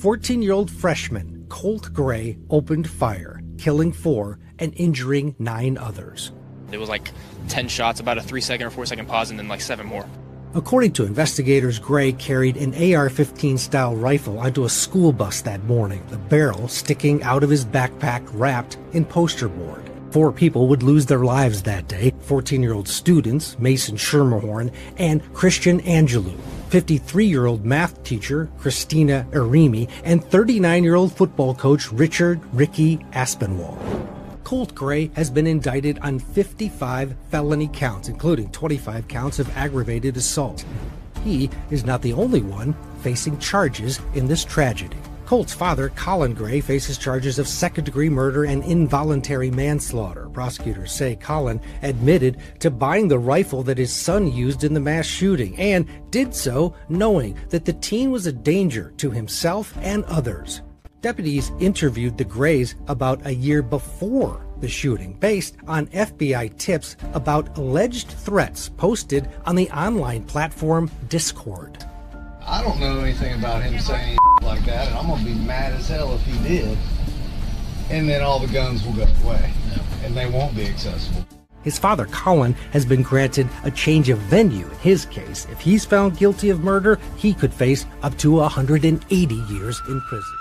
14-year-old freshman Colt Gray opened fire, killing 4 and injuring 9 others. It was like 10 shots, about a 3-second or 4-second pause, and then like 7 more. According to investigators, Gray carried an AR-15 style rifle onto a school bus that morning, the barrel sticking out of his backpack wrapped in poster board. 4 people would lose their lives that day, 14-year-old students Mason Schermerhorn and Christian Angelou, 53-year-old math teacher Christina Arimi, and 39-year-old football coach Richard Ricky Aspinwall. Colt Gray has been indicted on 55 felony counts, including 25 counts of aggravated assault. He is not the only one facing charges in this tragedy. Colt's father, Colin Gray, faces charges of second-degree murder and involuntary manslaughter. Prosecutors say Colin admitted to buying the rifle that his son used in the mass shooting and did so knowing that the teen was a danger to himself and others. Deputies interviewed the Grays about a year before the shooting, based on FBI tips about alleged threats posted on the online platform Discord. I don't know anything about him saying like that, and I'm gonna be mad as hell if he did. And then all the guns will go away, and they won't be accessible. His father, Colin, has been granted a change of venue in his case. If he's found guilty of murder, he could face up to 180 years in prison.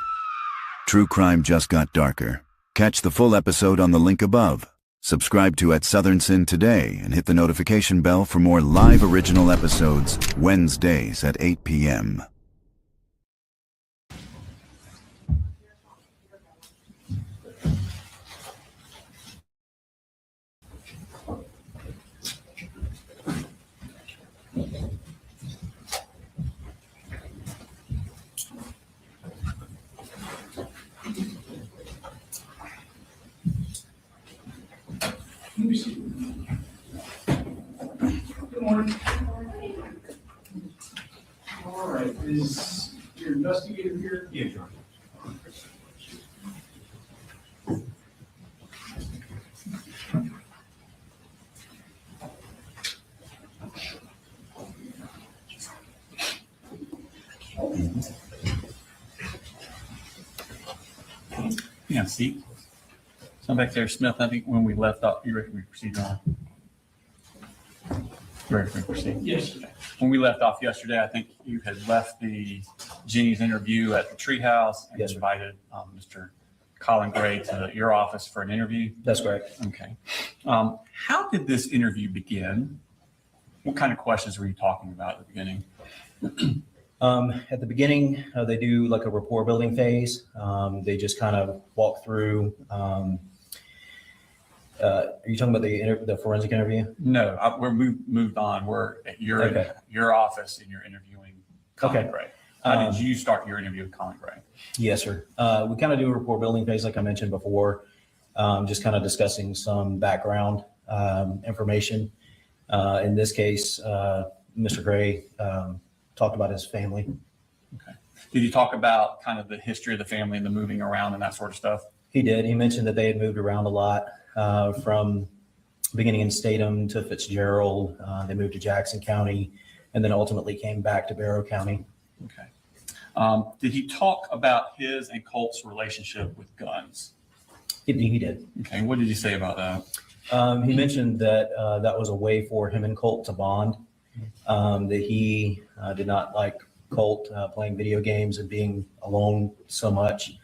True crime just got darker. Catch the full episode on the link above. Subscribe to At Southern Sin today and hit the notification bell for more live original episodes Wednesdays at 8 p.m. Good morning. All right, is your investigator here? Yeah, John. Yeah, see. So back there, Smith, I think when we left off, you reckon we proceed on? You reckon we proceed? Yes. When we left off yesterday, I think you had left the Jenny's interview at the treehouse and Yes, sir. invited Mr. Colin Gray to your office for an interview. That's correct. Okay. How did this interview begin? What kind of questions were you talking about at the beginning? At the beginning, they do like a rapport building phase. They just kind of walk through. Are you talking about the forensic interview? No, we're moved on. We're at your office and you're interviewing Colin Gray. How did you start your interview with Colin Gray? Yes, sir. We kind of do a rapport building phase, like I mentioned before, just kind of discussing some background information. In this case, Mr. Gray talked about his family. Okay. Did you talk about kind of the history of the family and the moving around and that sort of stuff? He did. He mentioned that they had moved around a lot from beginning in Statham to Fitzgerald. They moved to Jackson County and then ultimately came back to Barrow County. Okay. Did he talk about his and Colt's relationship with guns? He did. Okay. What did he say about that? He mentioned that that was a way for him and Colt to bond, that he did not like Colt playing video games and being alone so much.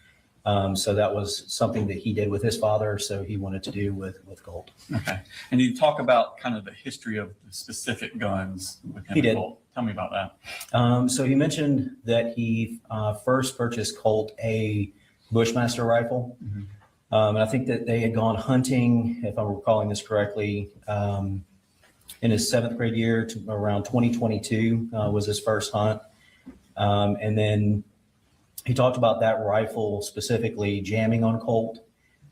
So that was something that he did with his father, so he wanted to do with Colt. Okay. And you talk about kind of the history of the specific guns with him and Colt. Tell me about that. So he mentioned that he first purchased Colt a Bushmaster rifle. Mm-hmm. And I think that they had gone hunting, if I'm recalling this correctly, in his 7th grade year to around 2022 was his first hunt. And then he talked about that rifle specifically jamming on Colt,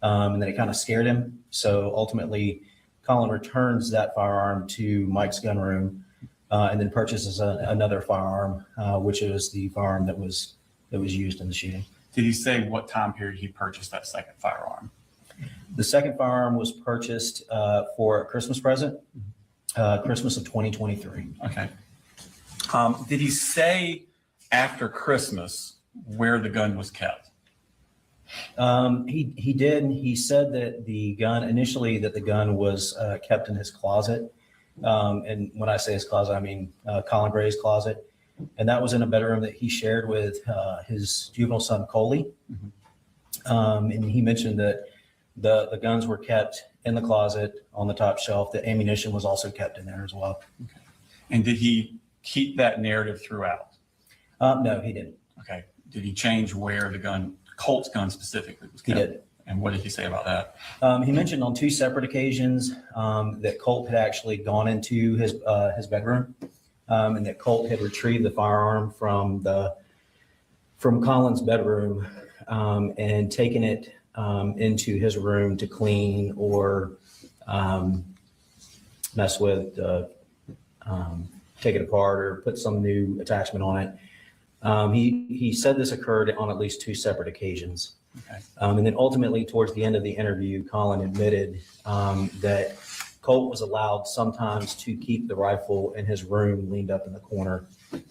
and then it kind of scared him. So ultimately, Colin returns that firearm to Mike's gun room, and then purchases another firearm, which is the firearm that was used in the shooting. Did he say what time period he purchased that second firearm? The second firearm was purchased for a Christmas present, Christmas of 2023. Okay. Did he say after Christmas where the gun was kept? He did. He said that the gun was kept in his closet. And when I say his closet, I mean Colin Gray's closet. And that was in a bedroom that he shared with his juvenile son, Coley. And he mentioned that the guns were kept in the closet on the top shelf. The ammunition was also kept in there as well. Okay. And did he keep that narrative throughout? No, he didn't. Okay. Did he change where the gun, Colt's gun specifically, was kept? He did. And what did he say about that? He mentioned on 2 separate occasions that Colt had actually gone into his bedroom and that Colt had retrieved the firearm from Colin's bedroom and taken it into his room to clean or mess with, take it apart or put some new attachment on it. He said this occurred on at least 2 separate occasions. Okay. And then ultimately towards the end of the interview, Colin admitted that Colt was allowed sometimes to keep the rifle in his room leaned up in the corner. Okay.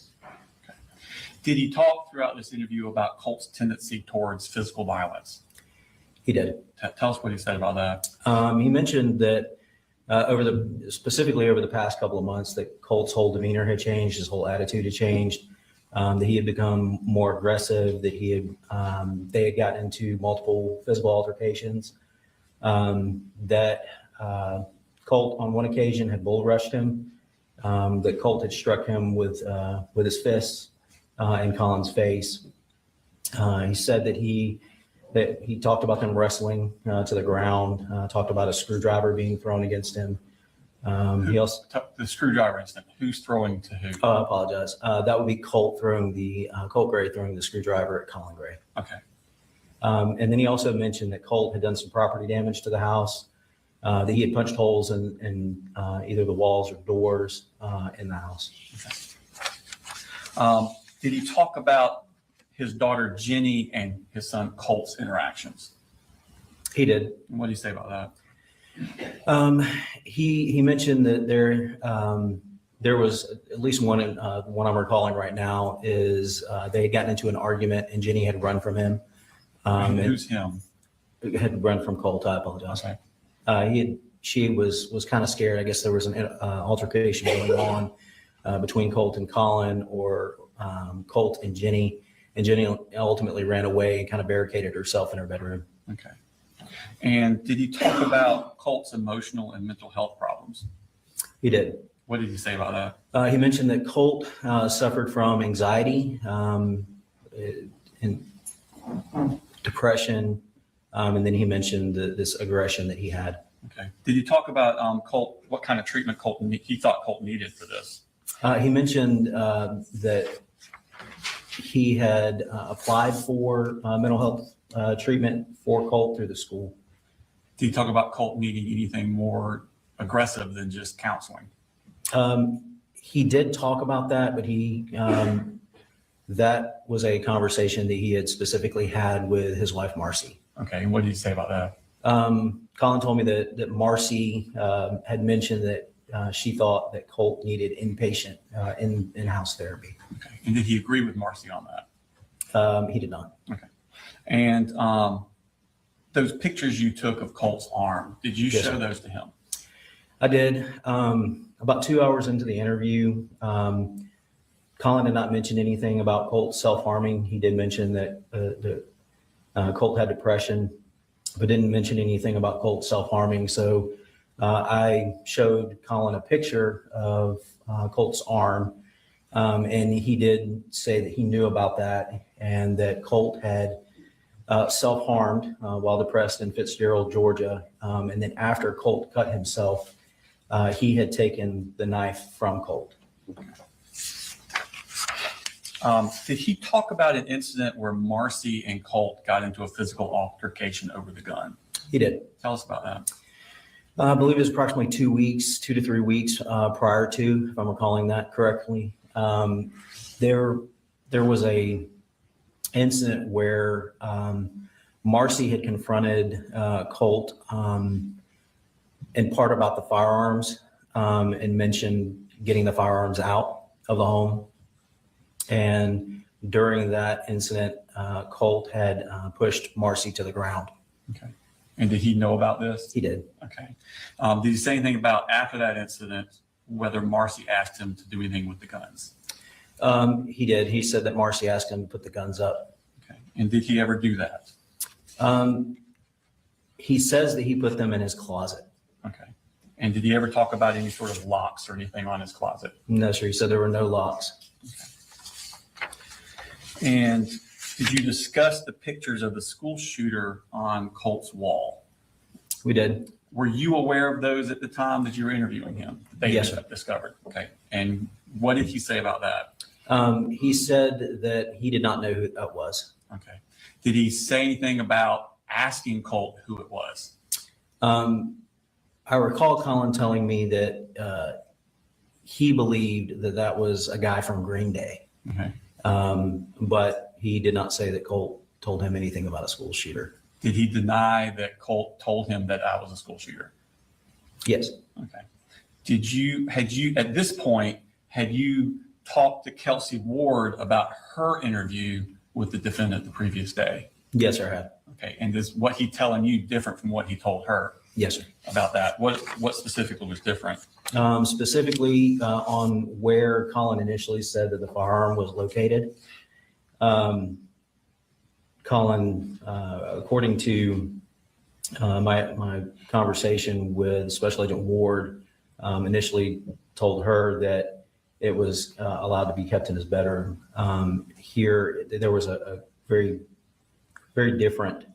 Did he talk throughout this interview about Colt's tendency towards physical violence? He did. Tell us what he said about that. He mentioned that specifically over the past couple of months, that Colt's whole demeanor had changed, his whole attitude had changed, that he had become more aggressive, that they had gotten into multiple physical altercations, that Colt on one occasion had bull rushed him, that Colt had struck him with his fists in Colin's face. He said that he talked about them wrestling to the ground, talked about a screwdriver being thrown against him. He also The screwdriver incident, who's throwing to who? I apologize. That would be Colt Gray throwing the screwdriver at Colin Gray. Okay. And then he also mentioned that Colt had done some property damage to the house, that he had punched holes in either the walls or doors in the house. Okay. Did he talk about his daughter Jenny and his son Colt's interactions? He did. And what did he say about that? He mentioned that there was at least one I'm recalling right now is they had gotten into an argument and Jenny had run from him. And who's him? Had run from Colt. I apologize. Okay. She was kind of scared. I guess there was an altercation going on between Colt and Colin, or Colt and Jenny ultimately ran away and kind of barricaded herself in her bedroom. Okay. And did he talk about Colt's emotional and mental health problems? He did. What did he say about that? He mentioned that Colt suffered from anxiety and depression, and then he mentioned this aggression that he had. Okay. Did he talk about Colt, what kind of treatment he thought Colt needed for this? He mentioned that he had applied for mental health treatment for Colt through the school. Did he talk about Colt needing anything more aggressive than just counseling? He did talk about that, but that was a conversation that he had specifically had with his wife, Marcy. Okay. And what did he say about that? Colin told me that Marcy had mentioned that she thought that Colt needed inpatient in-house therapy. Okay. And did he agree with Marcy on that? He did not. Okay. And those pictures you took of Colt's arm, did you show those to him? I did. About 2 hours into the interview, Colin did not mention anything about Colt self-harming. He did mention that Colt had depression, but didn't mention anything about Colt self-harming. So I showed Colin a picture of Colt's arm, and he did say that he knew about that and that Colt had self-harmed while depressed in Fitzgerald, Georgia. And then after Colt cut himself, he had taken the knife from Colt. Did he talk about an incident where Marcy and Colt got into a physical altercation over the gun? He did. Tell us about that. I believe it was approximately 2 to 3 weeks prior to, if I'm recalling that correctly. There was a incident where Marcy had confronted Colt in part about the firearms and mentioned getting the firearms out of the home. And during that incident, Colt had pushed Marcy to the ground. Okay. And did he know about this? He did. Okay. Did he say anything about after that incident, whether Marcy asked him to do anything with the guns? He did. He said that Marcy asked him to put the guns up. Okay. And did he ever do that? He says that he put them in his closet. Okay. And did he ever talk about any sort of locks or anything on his closet? No, sir. He said there were no locks. Okay. And did you discuss the pictures of the school shooter on Colt's wall? We did. Were you aware of those at the time that you were interviewing him? That Yes, you sir. Discovered. Okay. And what did he say about that? He said that he did not know who that was. Okay. Did he say anything about asking Colt who it was? I recall Colin telling me that he believed that that was a guy from Green Day. Okay. But he did not say that Colt told him anything about a school shooter. Did he deny that Colt told him that I was a school shooter? Yes. Okay. At this point, had you talked to Kelsey Ward about her interview with the defendant the previous day? Yes, sir, I had. Okay. And is what he telling you different from what he told her? Yes, sir. About that? What specifically was different? Specifically on where Colin initially said that the firearm was located. Colin, according to my conversation with Special Agent Ward, initially told her that it was allowed to be kept in his bedroom. Here, there was a very, very different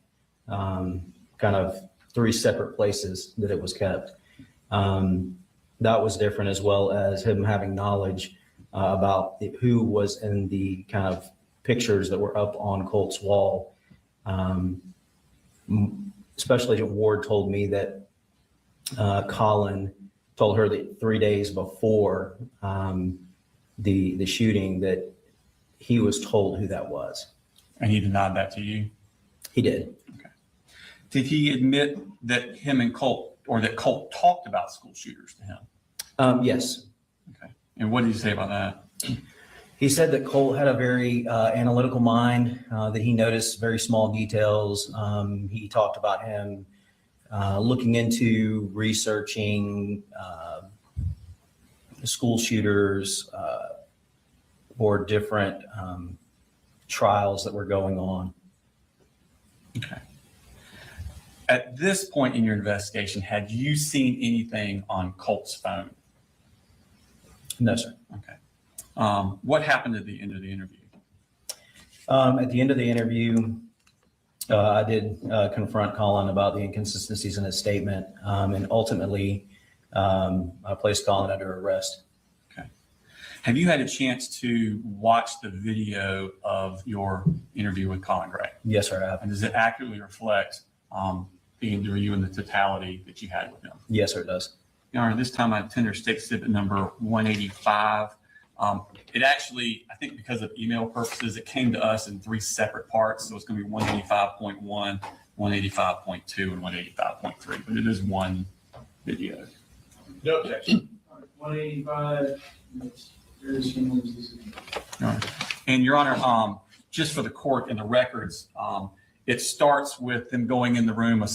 kind of 3 separate places that it was kept. That was different, as well as him having knowledge about who was in the kind of pictures that were up on Colt's wall. Special Agent Ward told me that Colin told her that 3 days before the shooting that he was told who that was. And he denied that to you? He did. Okay. Did he admit that him and Colt, or that Colt talked about school shooters to him? Yes. Okay. And what did he say about that? He said that Colt had a very analytical mind, that he noticed very small details. He talked about him looking into researching school shooters or different trials that were going on. Okay. At this point in your investigation, had you seen anything on Colt's phone? No, sir. Okay. What happened at the end of the interview? At the end of the interview, I did confront Colin about the inconsistencies in his statement, and ultimately I placed Colin under arrest. Okay. Have you had a chance to watch the video of your interview with Colin Gray? Yes, sir, I have. And does it accurately reflect the interview and the totality that you had with him? Yes, sir, it does. Your Honor, this time I tender State Exhibit number 185. It actually, I think because of email purposes, it came to us in 3 separate parts. So it's going to be 185.1, 185.2, and 185.3, but it is one video. No objection. 185. There's And Your Honor, just for the court and the records, it starts with them going in the room, a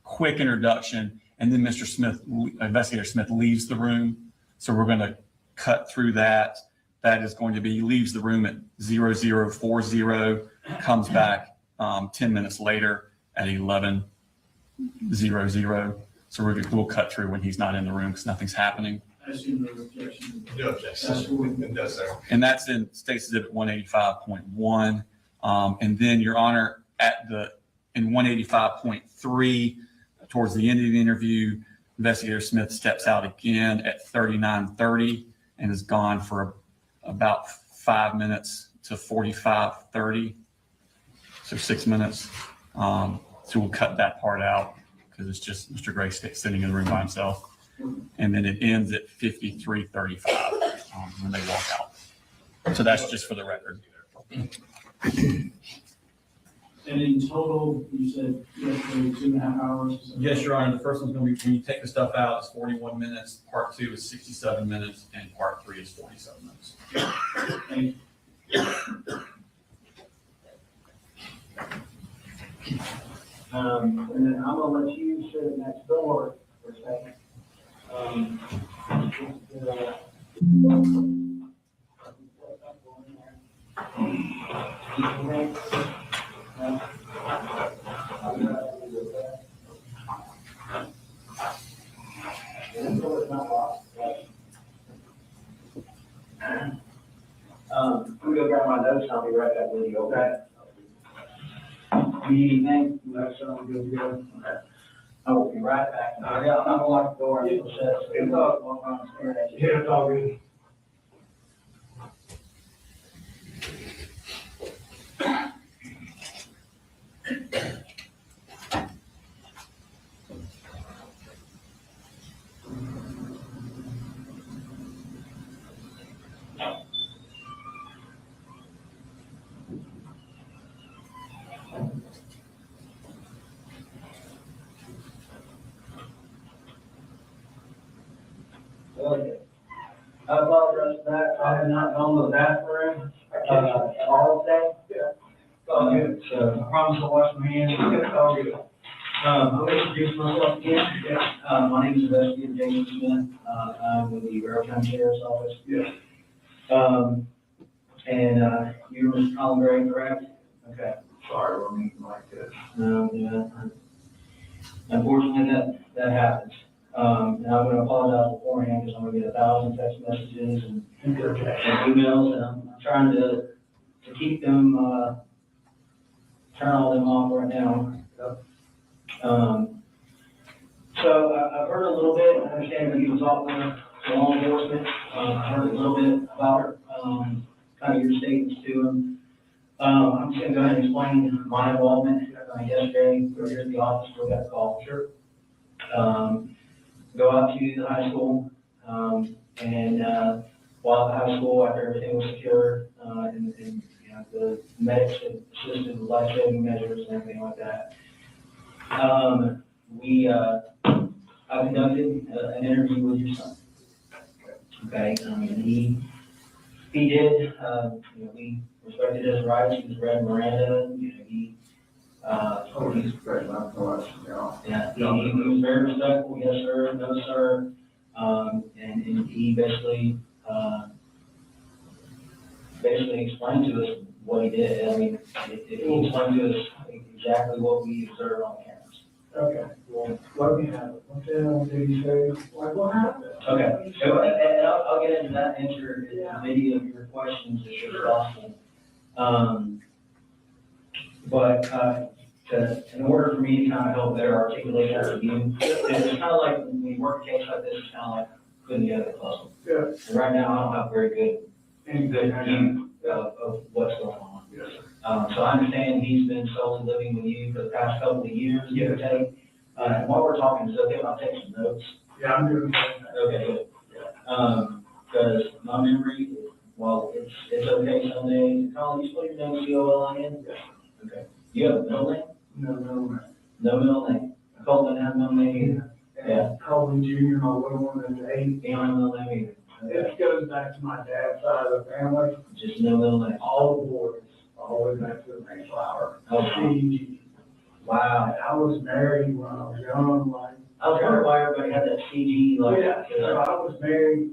quick introduction, and then Mr. Smith, Investigator Smith, leaves the room. So we're going to cut through that. That is going to be, leaves the room at 0040, comes back 10 minutes later at 11:00. So we'll cut through when he's not in the room because nothing's happening. I assume no objection. No objection. No, sir. And that's in State Exhibit 185.1. And then, Your Honor, in 185.3, towards the end of the interview, Investigator Smith steps out again at 39:30 and is gone for about 5 minutes to 45:30. So 6 minutes. So we'll cut that part out because it's just Mr. Gray sitting in the room by himself. And then it ends at 53:35 when they walk out. So that's just for the record. And in total, you said you have to wait 2.5 hours? Yes, Your Honor. The first one's going to be, when you take the stuff out, it's 41 minutes. Part 2 is 67 minutes, and Part 3 is 47 minutes. Thank you. And then I'm gonna let you sit next door for a second. I'm gonna go grab my notes, I'll be right back with you, okay? You need anything? No, so I'm good to go. Okay. I will be right back. Yeah, I'm gonna lock the door and it'll shut. It's all good. Okay. I apologize for that. I have not gone to the bathroom, all day. Yeah. It's all good. So I promise I'll wash my hands. It's all good. I'll introduce myself again. My name is Investigator James Smith. I'm with the Barrow County Sheriff's Office. Yeah. And you're Mr. Colin Gray, correct? Okay. Sorry, we're meeting like this. No, yeah. Unfortunately, that happens. And I'm going to apologize beforehand because I'm going to get 1,000 text messages and emails, and I'm trying to keep them, turn all them off right now. So I've heard a little bit. I understand that you were talking to law enforcement. I heard a little bit about kind of your statements to them. I'm just going to go ahead and explain my involvement. Yesterday, we were here at the office, we got a call. Sure. Go out to the high school, and while at the high school, after everything was secure, and you know, the medics had assisted with life-saving measures and everything like that, I conducted an interview with your son. Okay, and he did, you know, we respected his rights. He was read Miranda, you know, he's great. Yeah, he was very respectful. Yes, sir. No, sir. And he basically explained to us what he did. I mean, he explained to us exactly what we observed on cameras. Okay. Well, let me have it. What the hell did he say? Like, what happened? Okay. So, and I'll get into that, answer many of your questions as soon as possible. But in order for me to kind of help better articulate that to you, it's kind of like when we work a case like this, it's kind of like putting together a puzzle. Yeah. And right now, I don't have very good view of what's going on. Yes. So I understand he's been solely living with you for the past couple of years, give or take. And while we're talking, is it okay if I take some notes? Yeah, I'm doing that. Okay, good. Because my memory, while it's okay some days, Colin, you spell your name C-O-L-I-N? Yes. Okay. You have a middle name? No middle name. No middle name. Colt doesn't have a middle name either. Yeah. Colin Jr., my little one, is 8. He don't have a middle name either. This goes back to my dad's side of the family. Just no middle name. All the boys, all the way back to the Mayflower. CG. Wow. I was married when I was young, like. I was wondering why everybody had that CG, like. Yeah, so I was married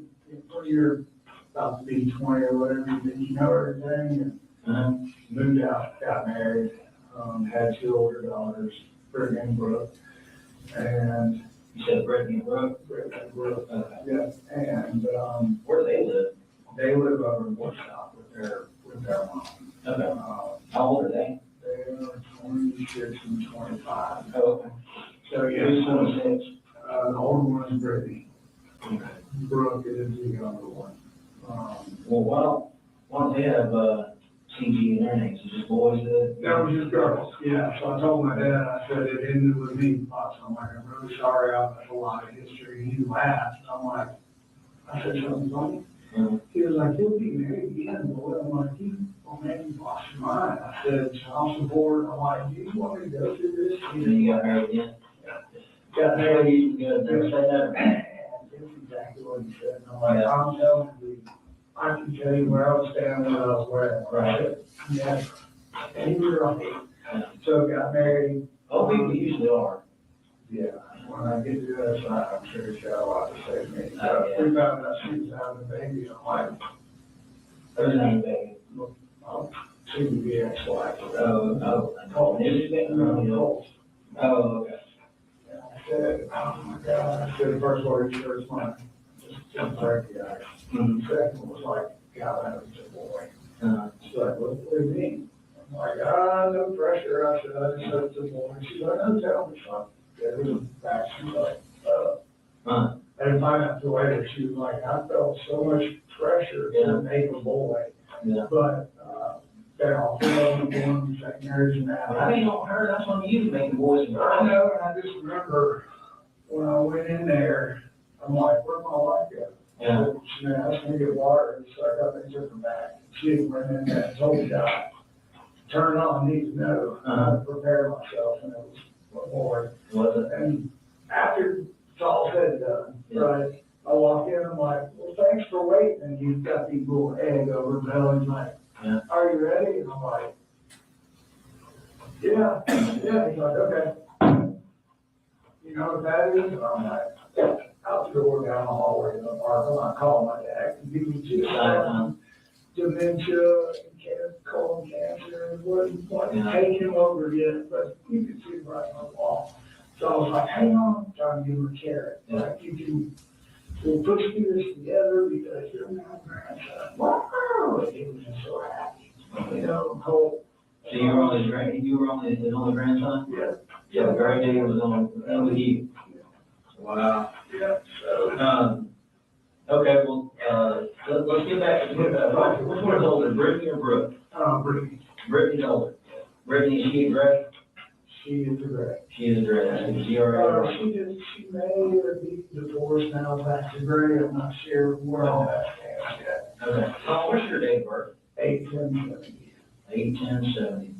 when you're about to be 20 or whatever, you know everything, and moved out, got married, had 2 older daughters, Brittany and Brooke, and. You said Brittany and Brooke? Brittany and Brooke. Okay. Yeah, and, where do they live? They live over in Woodstock with their mom. Okay. How old are they? They're 26 and 25. Oh, okay. So, yeah. Who's 26? The older one is Brittany. Okay. Brooke is the younger one. Well, why don't they have, CG in their names? Is it boys that? That was just girls. Yeah, so I told my dad, I said, it ended with me, Pops. I'm like, I'm really sorry, I have a lot of history. He laughed. I'm like, I said, something funny? Mm-hmm. He was like, he'll be married again, boy. I'm like, well, man, you lost your mind. I said, child support. I'm like, do you want me to go through this? And then you got married again? Yeah. Got married, you never said that? That's exactly what he said. And I'm like, I'm telling you, I can tell you where I was standing when I was wearing it. Right. Yeah. And he was right. So got married. Oh, people usually are. Yeah. When I get to the other side, I'm sure she's got a lot to say to me. Oh, yeah. We found out she was having a baby. I'm like, Who's name, baby? she would be ex-wife. Colt. Is it baby? Colt. Oh, okay. And I said, oh my God. I said, the first word, sure it's mine. Just break the ice. Mhm. Second was like, God, that was a boy. Uh, She's like, what do you mean? I'm like, no pressure. I said, I just said it's a boy. She's like, no, tell me something. It was back. She's like, uh, I didn't find out until later. She was like, I felt so much pressure to make a boy. yeah. But, they're all born, second marriage and that. I mean, on her, that's when you make the boys and I girls. know, and I just remember when I went in there, I'm like, where's my wife at? Yeah. She asked me to get water, so I got things in her back. She went in there and told me, God, turn on, need to know. I prepared myself, and it was a boy. Was it? And after it's all said and done, Yeah. right, I walk in, I'm like, well, thanks for waiting. And you've got these little egg over the belly, he's like, Yeah. are you ready? And I'm like, yeah. He's like, okay. You know what that is? And I'm like, out the door, down the hallway, in the park. I call my dad, he was just dementia, colon cancer, wasn't taking him over yet, but you could see right on the wall. So I was like, hang on, I'm trying to give him a carrot. Like, we'll push through this together because you're my grandson. Wow! He was just so happy. You know, whole. So you were only his only grandson? Yeah. Yeah, Gray Day was on with you. Wow. Yeah, so. Okay, well, let's get back to, which one's older, Brittany or Brooke? Brittany. Brittany's older. Brittany, is she a Gray? She is a Gray. She is a Gray. She already. She may be divorced now, back to Gray. I'm not sure where all that stands yet. Okay. What's your date of birth? 8/10/70. 8/10/70.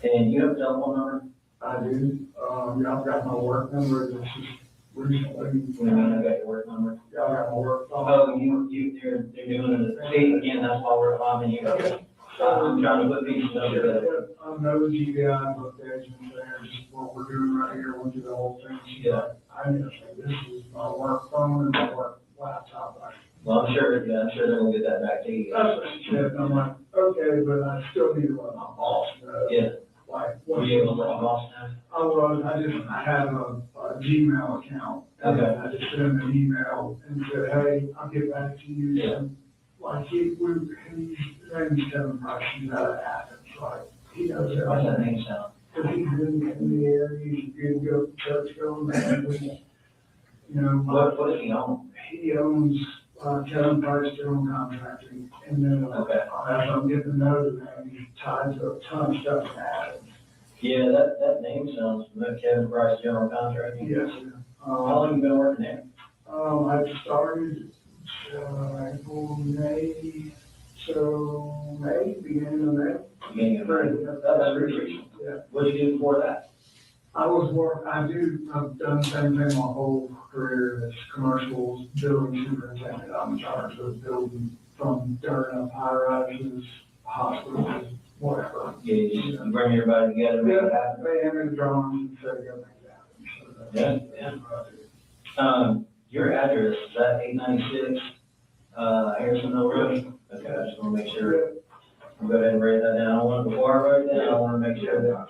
And you have a telephone number? I do. Y'all got my work number. This is recently. What do you mean I got your work number? Y'all got my work phone. Oh, they're doing it. See, again, that's why we're bombing you. I'm trying to put these stuff together. I'm no GBI, but the agent there, just what we're doing right here, we'll do the whole thing. Yeah. I need to say, this is my work phone and my work laptop. Well, I'm sure they're gonna get that back to you. That's what she said, and I'm like, okay, but I still need to let my boss know. Yeah. Like, Were you able to let your boss know? I have a Gmail account. Okay. I just sent him an email and said, hey, I'll get back to you. Yeah. And like, his name's Kevin Price, he's out of Athens, like, he knows What's that everything. name sound? Cause he's in the area, he's good to go to church, going there, you know. What does he own? He owns, Kevin Price General Contracting, and then, Okay. as I'm getting to know him, he's tied to a ton of stuff in Athens. Yeah, that name sounds familiar. Kevin Price, General Contracting. Yes, How long have you been working there? I started, April, May, so May, beginning of May. Beginning of May. That's pretty recent. Yeah. What did you do before that? I've done the same thing my whole career, as commercials, building superintendent. I'm in charge of building from dirt up high rises, hospitals, whatever. You bring everybody together, make it happen. They enter the drawings and figure things out. So Yeah. Your address, is that 896, Harrison Mill Road? Okay, I just want to make sure. I'll go ahead and write that down. Before I write it down, I want to make sure that,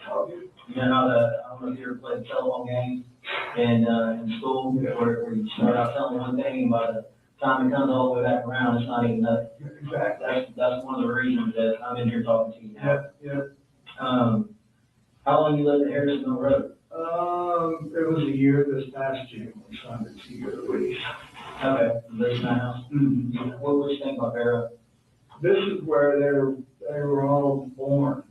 you know how I don't know if you ever played telephone games in school, where you start out telling one thing, and by the time it comes all the way back around, it's not even nothing. Exactly. That's one of the reasons that I'm in here talking to you now. Yeah. How long you lived at Harrison Mill Road? It was a year this past June, we signed a 2-year lease. Okay, this house. Mm-hmm. What would you think about Barrow? This is where they were all born.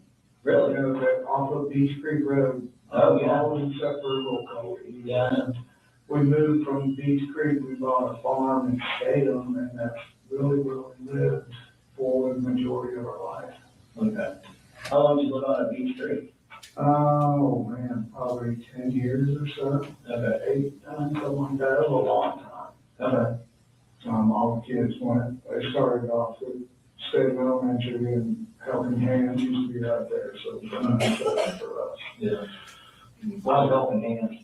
Really? You know, they're off of Beach Creek Road. Oh, yeah. All except for a little Colt. Yeah, I know. We moved from Beach Creek, we bought a farm in Salem, and that's really where we lived for the majority of our life. Okay. How long did you live out at Beach Creek? Oh, man, probably 10 years or so. Okay. 8, 9, something like that. It was a long time. Okay. All the kids they started off with state elementary and Helping Hands used to be right there, so for us. Yeah. Why was Helping Hands?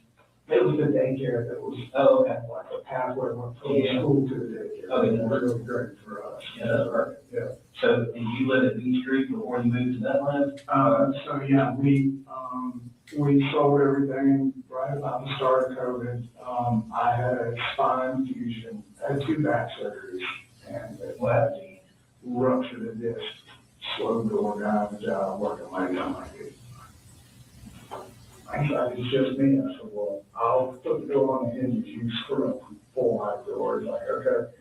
It was the daycare that was Oh, okay. like a pathway from the school to the daycare. Oh, yeah. It was really great for us. Yeah, that's right. Yeah. So, did you live at B Street before you moved to that land? So yeah, we sold everything right about the start of COVID. I had a spine fusion, I had 2 back surgeries, and it ruptured a disc, slowed the organ down, working like that like it. I thought it's just me. I said, well, I'll put the door on the hinges, you screw up 4 high doors. Like, okay,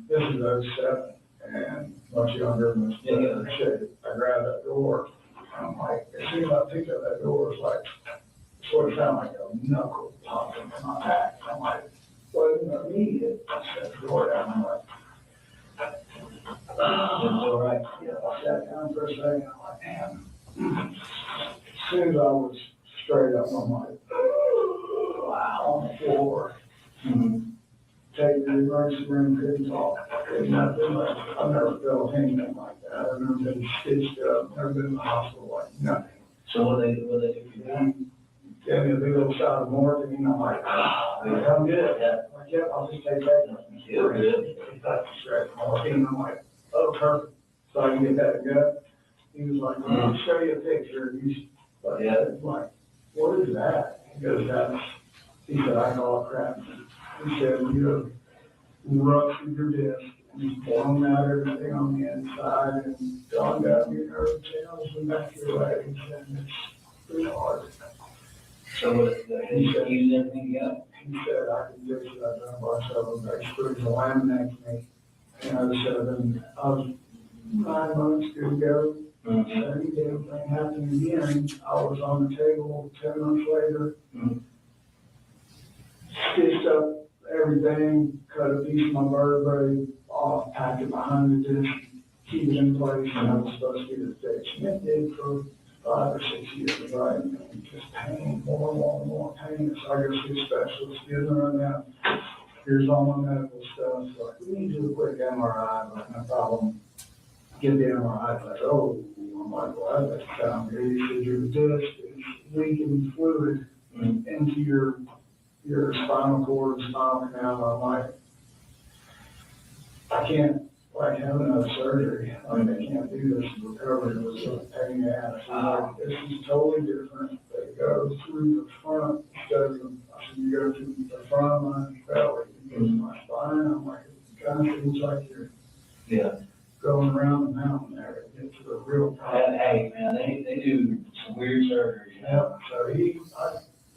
this is 07, and much younger than this. I grabbed that door, and I'm like, as soon as I picked up that door, it's like, sort of sounded like a knuckle popping in my back. I'm like, wasn't immediate. I set the door down, I'm like, All right. yeah, I sat down for a second, I'm like, damn. As soon as I was straight up, I'm like, wow, on the floor. Take the emergency room, couldn't talk. Couldn't nothing. Like, I've never felt anything like that. I've never been stitched up, never been in the hospital, like nothing. So what they do for you? Gave me a big old shot of morphine, I'm like, I'm good. Yeah. I'm like, yeah, I'll just take that. Feel good. He got the straight morphine, I'm like, oh, perfect. So I can get that to go. He was like, well, I'll show you a picture. But yeah, it's like, what is that? He goes, he said, I call it crap. He said, you have ruptured your disc and blown out everything on the inside and gone down your nerve channels and back your legs, and it's pretty hard. So what, he said, use everything you got? He said, I can fix it. I've done a bunch of them. They screwed the laminectomy. And I was 9 months to go. Same damn thing happened again. I was on the table 10 months later. Stitched up everything, cut a piece of my vertebrae off, packed it behind the disc, keep it in place, and I was supposed to get it fixed. And it did for 5 or 6 years, right? And just pain, more and more pain. So I go see a specialist, get them run out. Here's all my medical stuff. So like, we need to do a quick MRI, but no problem. Get the MRI. Like, oh, I'm like, well, that sounds good. He said, your disc is leaking fluid into your spinal cord, spinal canal. I'm like, I can't have another surgery. Like, I can't do this recovery. It was a pain in the ass. Like, this is totally different. They go through the front instead of you go through the front of my belly, you go to my spine. I'm like, it kind of feels like you're going around the mountain there to get to the real problem. Hey, man, they do some weird surgery. Yeah, so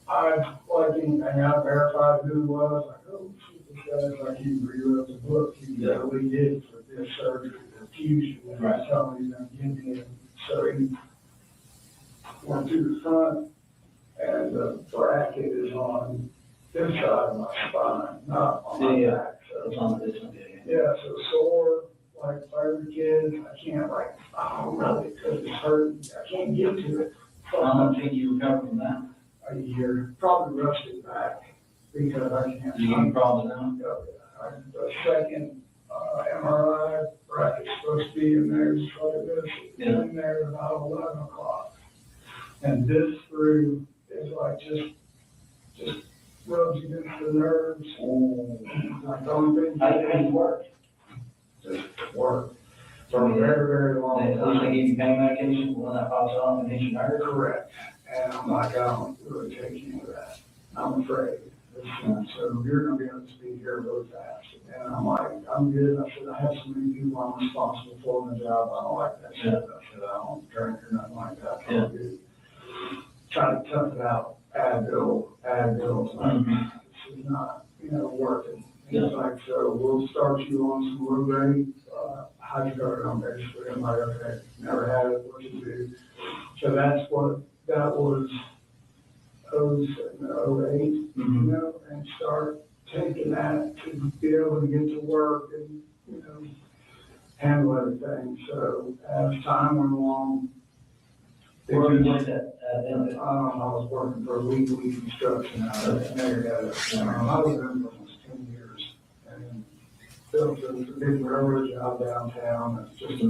I like anything, I verified who it was, like, oh, shit, this guy's like, he rewrote the book, he really did for this surgery, the fusion, and he's telling me I'm getting it. So he went to the front, and the bracket is on this side of my spine, not on my back. So it's on this one. yeah, so sore, like every kid, I can't like, oh, really, because it's hurt, I can't get to it. How long did you recover from that? A year, probably rusted back, because I can't. You getting problems now? The second MRI bracket's supposed to be in there, just like this, in there about 11 o'clock. And this screw is like just rubs against the nerves. Like the only thing. How do you work? Just work for a very, very long At least they time. give you pain medication when that pops off and hits your nerves? Correct. And I'm like, I don't really take any of that. I'm afraid. So you're gonna be able to speak here really fast. And I'm like, I'm good. I said, I have so many people I'm responsible for in the job. I don't like that shit. I said, I don't drink or nothing like that. I'm good. Try to tough it out. Advil. This is not, working. He's like, so we'll start you on some low-grade hydrocodone, basically. I'm like, okay, never had it. What you do? So that was 08, and start taking that to be able to get to work and, handle everything. So as time went along, Where were you working at? I was working for a weekly construction out of Marietta. I was there for almost 10 years. And built a big railroad job downtown. It's just a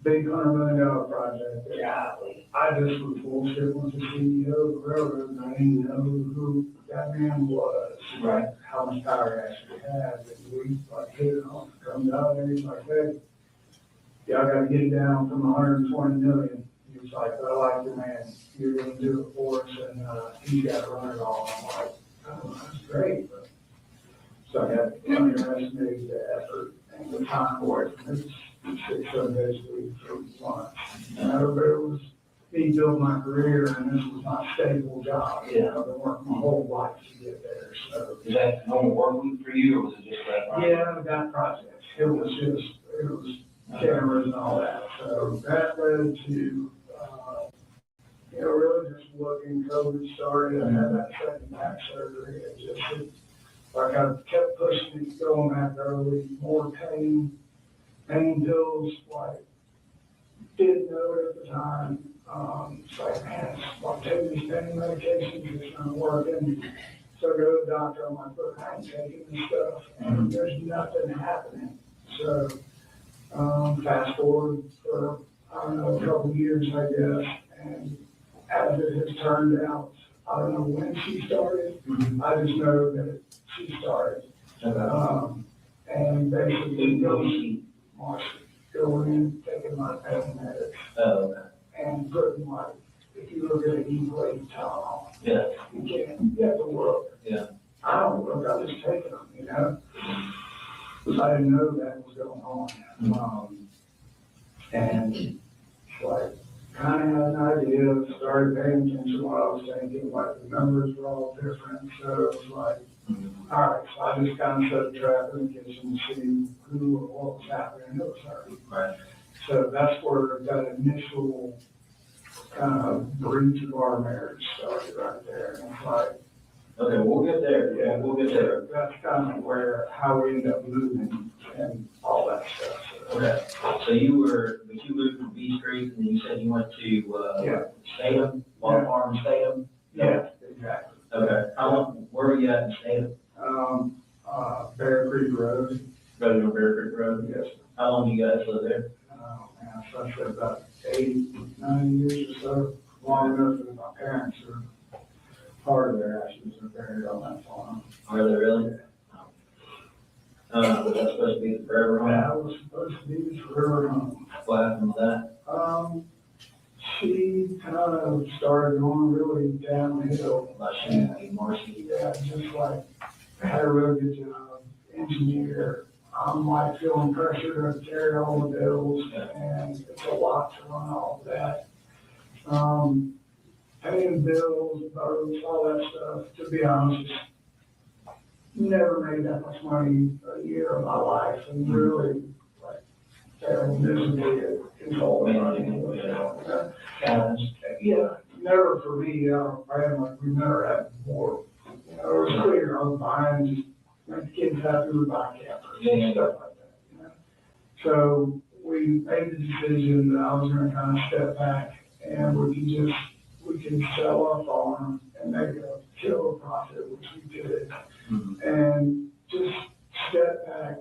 big $100 million project. Golly. I just was bullshit with the CEO of the railroad, and I didn't know who that man was. Right. How much power he actually had. And we like hit it off, comes out there, he's like, hey, y'all gotta get it down from 120 million. He was like, I like the man. You're gonna do it for us, and he's got to run it all. I'm like, oh, that's great. But, so I had underestimated the effort and the time for it. It's 6-7 days a week for months. But it was me building my career, and this was my stable job. Yeah. I've been working my whole life to get there. So Is that normal work week for you, or was it just that project? yeah, that project. It was cameras and all that. So that led to, really just looking. COVID started. I had that second back surgery. Like I kept pushing it, going back early, more pain pills, like, didn't know it at the time. It's like, man, I'm taking these pain medications, it's not working. So I go to the doctor, I'm like, look, I ain't taking this stuff, and there's nothing happening. So, fast forward for, I don't know, a couple years, I guess, and as it has turned out, I don't know when she started, I just know that she started. And basically going in, taking my pain meds, and putting like, if you look at an E-blade Tylenol, you have to look. Yeah. I don't look, I just take them, because I didn't know that was going on. And like, kind of had an idea, started paying attention to what I was thinking, like the numbers were all different, so it was like, all right, so I just kind of set a trap in the kitchen to see who or what was happening. It was her. Right. So that's where that initial kind of breach of our marriage started right there. And it's like, okay, we'll get there. Yeah, we'll get there. That's kind of how we ended up moving and all that stuff. So. Okay. So you moved from B Street, and then you said you went to Statham, Wall Farm, Statham? Yeah, exactly. Okay. How long, where were you at in Statham? Bear Creek Road. Bear Creek Road? Yes. How long do you guys live there? Oh, man, so I said about 9 years or so, long enough that my parents are, part of their ashes are buried on that farm. Are they really? Was that supposed to be the forever home? That was supposed to be the forever home. What happened with that? She kind of started going really downhill. Like she Marcy? Yeah, just like, had a really good job, engineer. I'm like feeling pressure to carry all the bills, and it's a lot to run all of that. Paying bills, boats, all that stuff, to be honest, never made that much money a year of my life, and really, like, fairly miserably at controlling money. Yeah, never for me, our family, we never had more. It was clear, I was buying, just make the kids happy with my campers and stuff like that. So we made the decision that I was going to kind of step back, and we can sell our farm and make a killer profit, which we did, and just step back.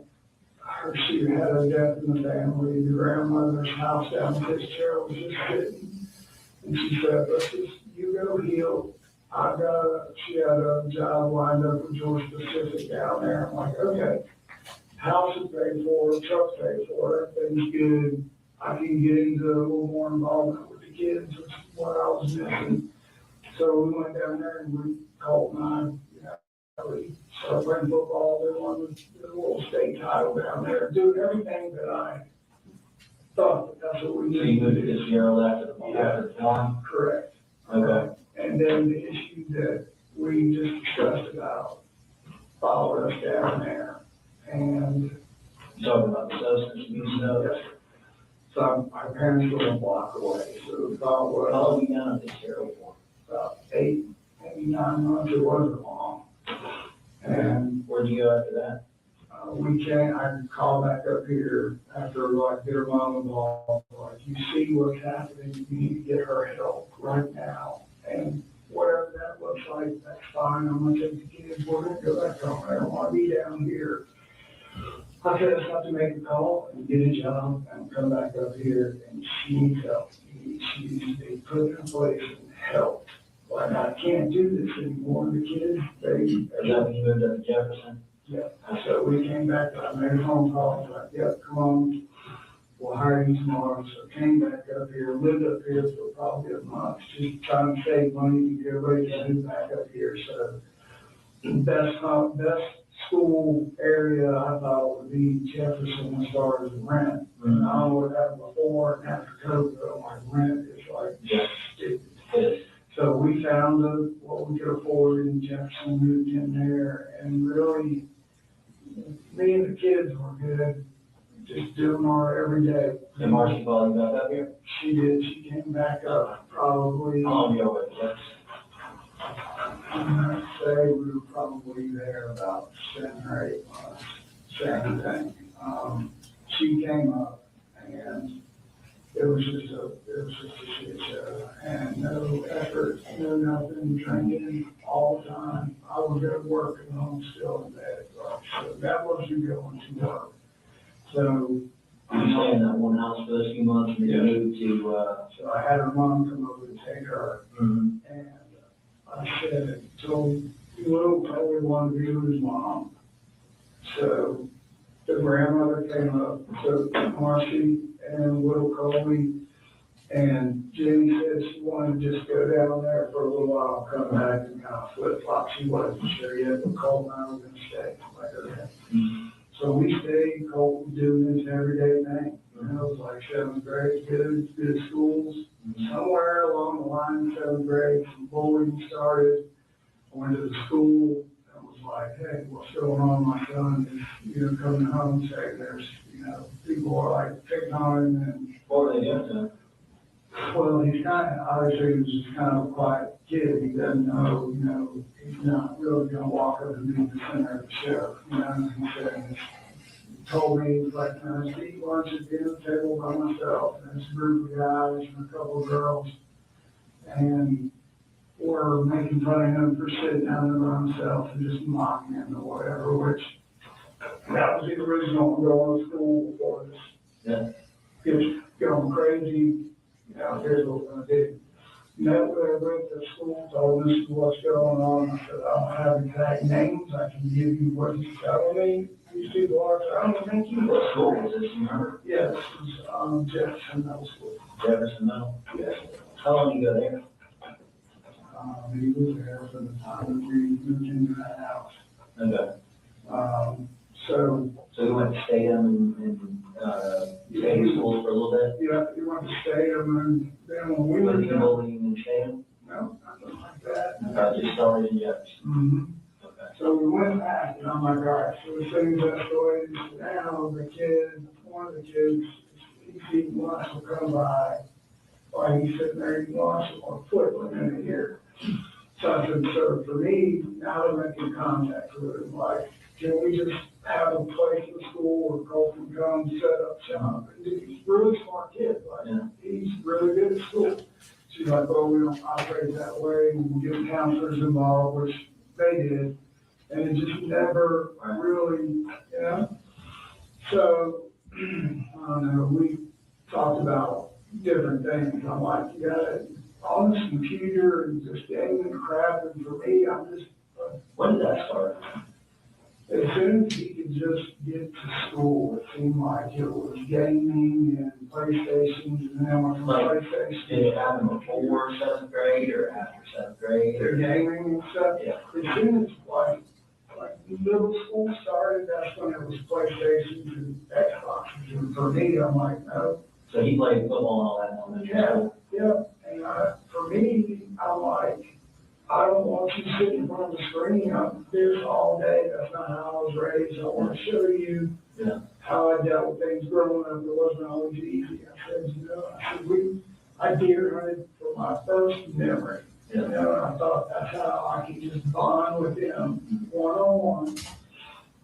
She had a death in the family. The grandmother's house down in Fitzgerald was just sitting, and she said, "Let's just, you go heal. She had a job lined up with Georgia Pacific down there." I'm like, okay, house is paid for, truck's paid for, everything's good. I can get into a little more involvement with the kids, which is what I was missing. So we went down there and Colt and I, we started playing football. They won the little state title down there, doing everything that I thought that's what we So needed. you moved to Fitzgerald after the farm? Correct. Okay. And then the issue that we just discussed about followed us down there. And You talking about the substance abuse stuff? yes, so my parents were a block away. So we thought, well, How long have you done at Fitzgerald for? about 8, maybe 9 months. It wasn't long. And Where'd you go after that? I call back up here after like get her mom involved. Like, you see what's happening, you need to get her help right now. And whatever that looks like, that's fine. I'm gonna take the kids, we're gonna go back home. I don't wanna be down here. I said, it's not to make a call and get a job and come back up here, and she needs help. She needs to be put in place and helped. Like, I can't do this anymore. The kids, Is that when you moved up to Jefferson? yeah. So we came back, I made a phone call, like, yep, come on, we'll hire you tomorrow. So came back up here, lived up here for probably a month, just trying to save money to get ready to move back up here. So best school area I thought would be Jefferson as far as rent. And I don't know what happened before and after COVID, but my rent is like stupid. So we found what we could afford in Jefferson, moved in there, and really, me and the kids were good, just doing our every day. And Marcy followed you back up here? She did, she came back up probably, How long ago was it? I'd say we were probably there about 7 or 8 months, same thing. She came up and it was just a shit show, and no effort, no nothing, drinking all the time. I would go to work and home still in bed, right? So that wasn't going to work. So, You stayed in that one house for those few months and then you moved to, so I had her mom come over to take her, and I said, told Will probably wanted to be with his mom. So the grandmother came up, so Marcy and Will Coley, and Jenny said she wanted to just go down there for a little while, come back and kind of flip flop. She wasn't sure yet, but Colt and I were going to stay. Like, okay. So we stayed. Colt was doing his everyday thing. You know, it was like 7th grade, good schools. Somewhere along the line, 7th grade, some bullying started. I went to the school and was like, hey, what's going on? My son is, coming home saying there's, people are like picking on him. And what were they doing to him? well, he's obviously he was just kind of a quiet kid. He doesn't know, he's not really going to walk up and be the center of the show. He said, he told me, he was like, I was eating lunch at the dinner table by myself, and there's a group of guys and a couple of girls, and were making fun of him for sitting down there by himself and just mocking him or whatever, which that was the original going to school before this. Yeah. Just going crazy. Here's what we're going to do. Met with everybody at the school, told us what's going on. I said, I don't have exact names. I can give you what he's telling me. These people are, I don't think you What school was this, you remember? Yes, it was Jefferson Middle School. Jefferson Middle? Yes. How long did you go there? He was there for the time that we moved into that house. Okay. So you went to Statham and Statham schools for a little bit? yeah, he went to Statham, and then when we Was were he there, bullying in Statham? no, nothing like that. Just started in Jefferson? Mm-hmm. Okay. So we went back, and I'm like, all right, so as things escalated, now one of the kids, he's eating lunch, will come by, while he's sitting there eating lunch, or flip him in the ear. So I said, so for me, now they're making contact with him, like, can we just have a place in the school where Colt can come set up shop? And he's a really smart kid, he's really good at school. She's like, well, we don't operate that way, we'll get counselors involved, which they did, and it just never really, So, I don't know, we talked about different things. I'm like, you gotta, on this computer and just gaming and crap, and for me, I'm just. When did that start? As soon as he could just get to school, it seemed like it was gaming and PlayStations, and then went from PlayStation. Did it happen before 7th grade or after 7th grade? They're gaming and stuff. Yeah. As soon as like middle school started, that's when it was PlayStations and Xboxes. And for me, I'm like, no. So he played football and all that in elementary school? Yeah. And for me, I'm like, I don't want you sitting in front of the screen. I'm this all day. That's not how I was raised. I want to show you how I dealt with things growing up. It wasn't always easy. I said, I deer hunted for my first memory. And I thought that's how I could just bond with him one-on-one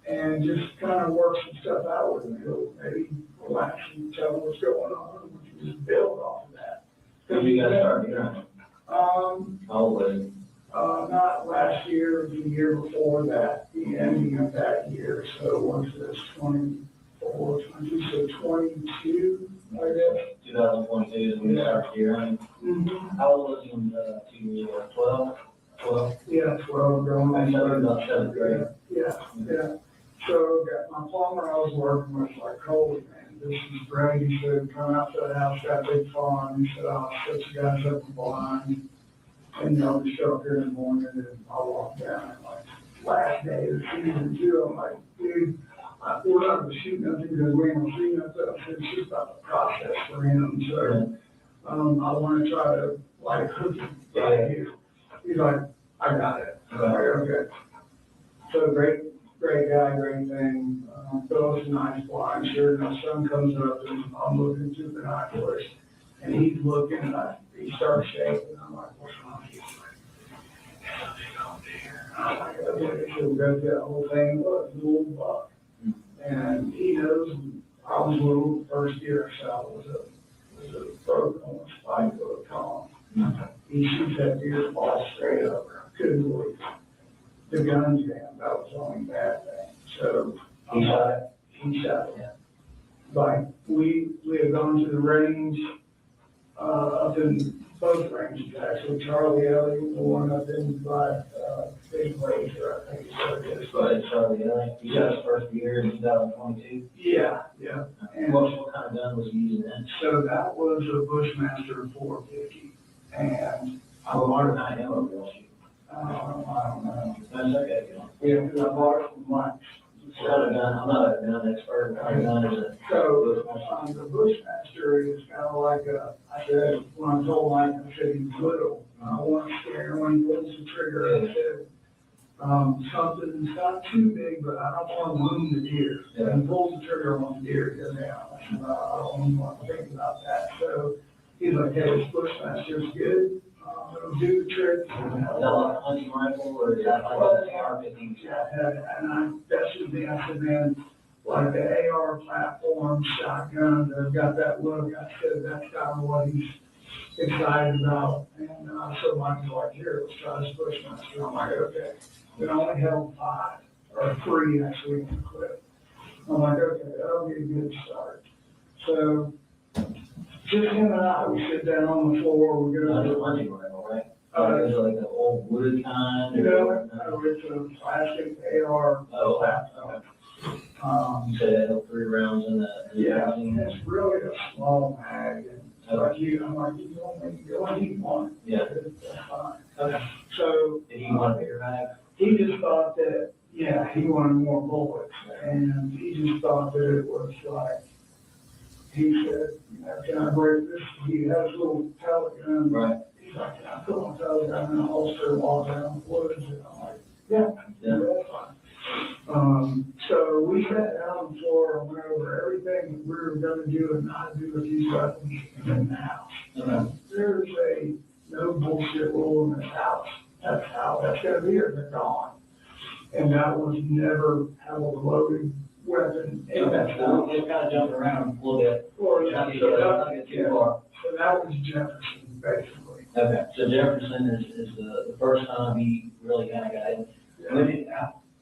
and just kind of work some stuff out with him. He'll maybe relax and tell him what's going on. We can just build off of that. When did you guys start deer hunting? How old was he? Not last year, the year before that, the ending of that year, so once this 24, 22, so 22, I guess. 2022 is when we started here. How old was he when, 12? 12? Yeah, 12, going I on. started about 7th grade. Yeah. So got my plumber I was working with, like, holy man, this is great. He said, come out to the house, got a big farm. He said, I'll set you guys up the blind. And they'll just show up here in the morning and I'll walk down. And like, last day of the season too, I'm like, dude, we're not gonna shoot nothing because we ain't gonna see nothing. It's just about the process for him. So, I want to try to like hook him right here. He's like, I got it. I'm like, okay. So great guy, great thing. Phil's a nice blind. Sure enough, sun comes up and I'm looking through the binoculars and he's looking and he starts shaking. I'm like, what's wrong? He's like, there's a big old deer. I'm like, okay, so we go through that whole thing. Well, it's a little buck. And he knows I was little, first year or so was a broke on a spike of a tom. He shoots that deer ball straight over. I couldn't believe it. The gun's jammed. That was the only bad thing. So he shot it. Like we had gone to the range, up in both ranges actually. Charlie Elliott, the one up in by Big Laser, I think it's Charlie Elliott. He got his first year in 2022. Yeah. And What kind of gun was he using then? so that was a Bushmaster 450, and How hard I am over there. I don't know. That's okay. Yeah, because I bought it from Mike's. I'm not a gun expert. What kind of gun is it? So, the Bushmaster is kind of like I said, when I told Mike, I said he's little. I want to scare him when he pulls the trigger. I said, something that's not too big, but I don't want to wound the deer. When he pulls the trigger, I want the deer to go down. I said, I don't want to think about that. So, he's like, hey, this Bushmaster's good. It'll do the trick. Is that like a hunting rifle or is that like an AR-15? And I bested me. I said, man, like the AR platform shotgun, they've got that look. I said, that's kind of what he's excited about. And so Mike's like, here, let's try this Bushmaster. I'm like, okay. We only held 5, or 3 actually in the clip. I'm like, okay, that'll be a good start. So, just him and I, we sit down on the floor, we go Not to a hunting rifle, right? Is it like the old wood kind? it's a plastic AR platform. You said it had 3 rounds in the Yeah, magazine? it's really a small mag, and like I'm like, you only need one. Yeah. That's fine. Okay. So, Did he want a bigger bag? he just thought that, yeah, he wanted more bullets, and he just thought that it was like, he said, can I break this? He has a little pellet gun. Right. He's like, can I put my pellet gun in a holster and walk down the woods? And I'm like, yeah, that's fine. So we sat down on the floor and went over everything that we were gonna do and not do with these weapons in the house. There's a no bullshit rule in this house. That's how that's gonna be, or they're gone. And that was never have a loaded weapon in that house. Just kind of jumping around a little bit. Or, Not get too far. So that was Jefferson, basically. Okay, so Jefferson is the first time he really kind of got it. When did,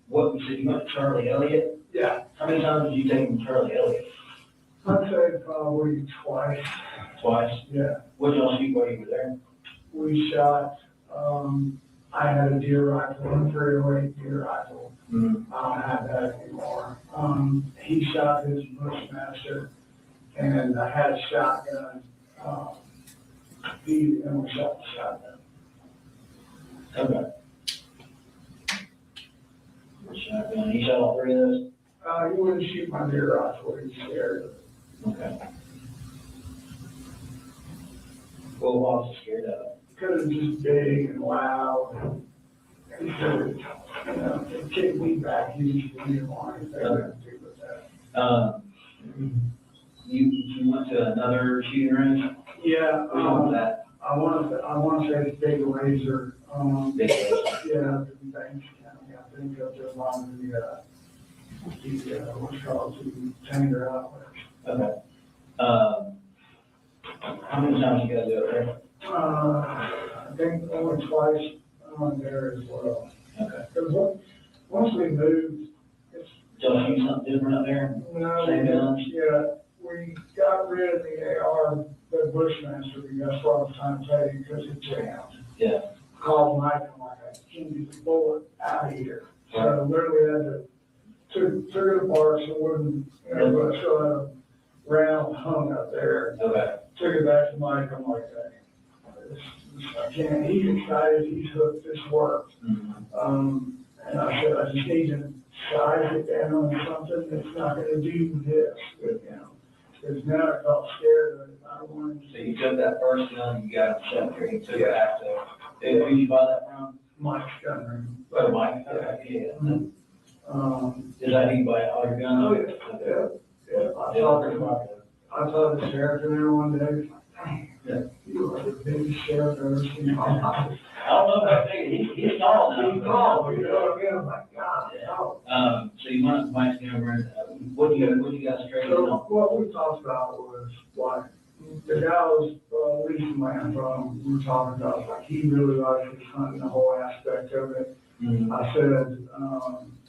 what, you said you went to Charlie Elliott? Yeah, How many times did you take him to Charlie Elliott? I'd say probably twice. Twice? Yeah, What y'all shoot while you were there? we shot, I had a deer rifle, a 308 deer rifle. I don't have that anymore. He shot his Bushmaster, and I had a shotgun. And we shot the shotgun. Okay. Shotgun, he shot all 3 of those? He wouldn't shoot my deer rifle, he was scared of it. Okay. What was he scared of? Because it's just big and loud. And he said, it kicked me back, he used to be one, if they didn't do with that. You went to another shooting range? Yeah, Which one was that? I want to say it's Big Laser. Big Laser. Yeah, the Banks County, I think up there along the what's called the Tanger outlets. Okay. How many times you guys go there? I think only twice. on there as well. Okay. Because once we moved, it's, So I see something different up there? no, Same guns? yeah, we got rid of the AR, the Bushmaster, that's what I was trying to tell you, because it jammed. Yeah. Called Mike, I'm like, I can't get the bullet out of here. So literally had to, took it apart, so it wouldn't, you know, but I still had a round hung up there. Okay. Took it back to Mike, I'm like, I can't, he's excited, he's hooked, this worked. Mm-hmm. And I said, I just need to size it down on something that's not gonna do this with him. Because now I felt scared of it, I wanted to So see you took that first gun, you got it set there, you took it back to, who did you buy that from? Mike's gun room. Oh, Mike, okay, yeah. Um, Did I need to buy all your guns? oh, yeah. I saw the sheriff in there one day, dang, Yeah. you are the biggest sheriff I've ever seen in my life. I don't know if I figured, he's tall now. He's tall, you know what I mean? I'm like, God, tall. So you want Mike's number, and, what do you guys trade So on? what we talked about was like, the guy was leasing land from, we were talking about, like, he really liked his hunting, the whole aspect of it. Mm-hmm. I said,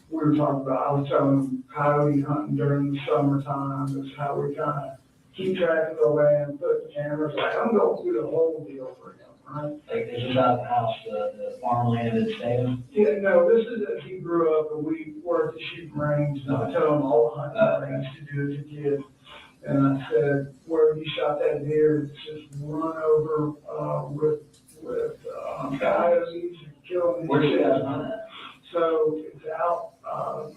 we were talking about, I was telling him coyote hunting during the summertime is how we kind of keep track of the land, put the cameras, like, I'm going through the whole deal for him, right? Like, this is out of the house, the farmland in Salem? Yeah, no, this is as he grew up, and we worked the shooting range, and I tell him all the hunting range to do as a kid. And I said, where you shot that deer, it's just run over, with coyotes and killing these. Where do you guys hunt at? So it's out,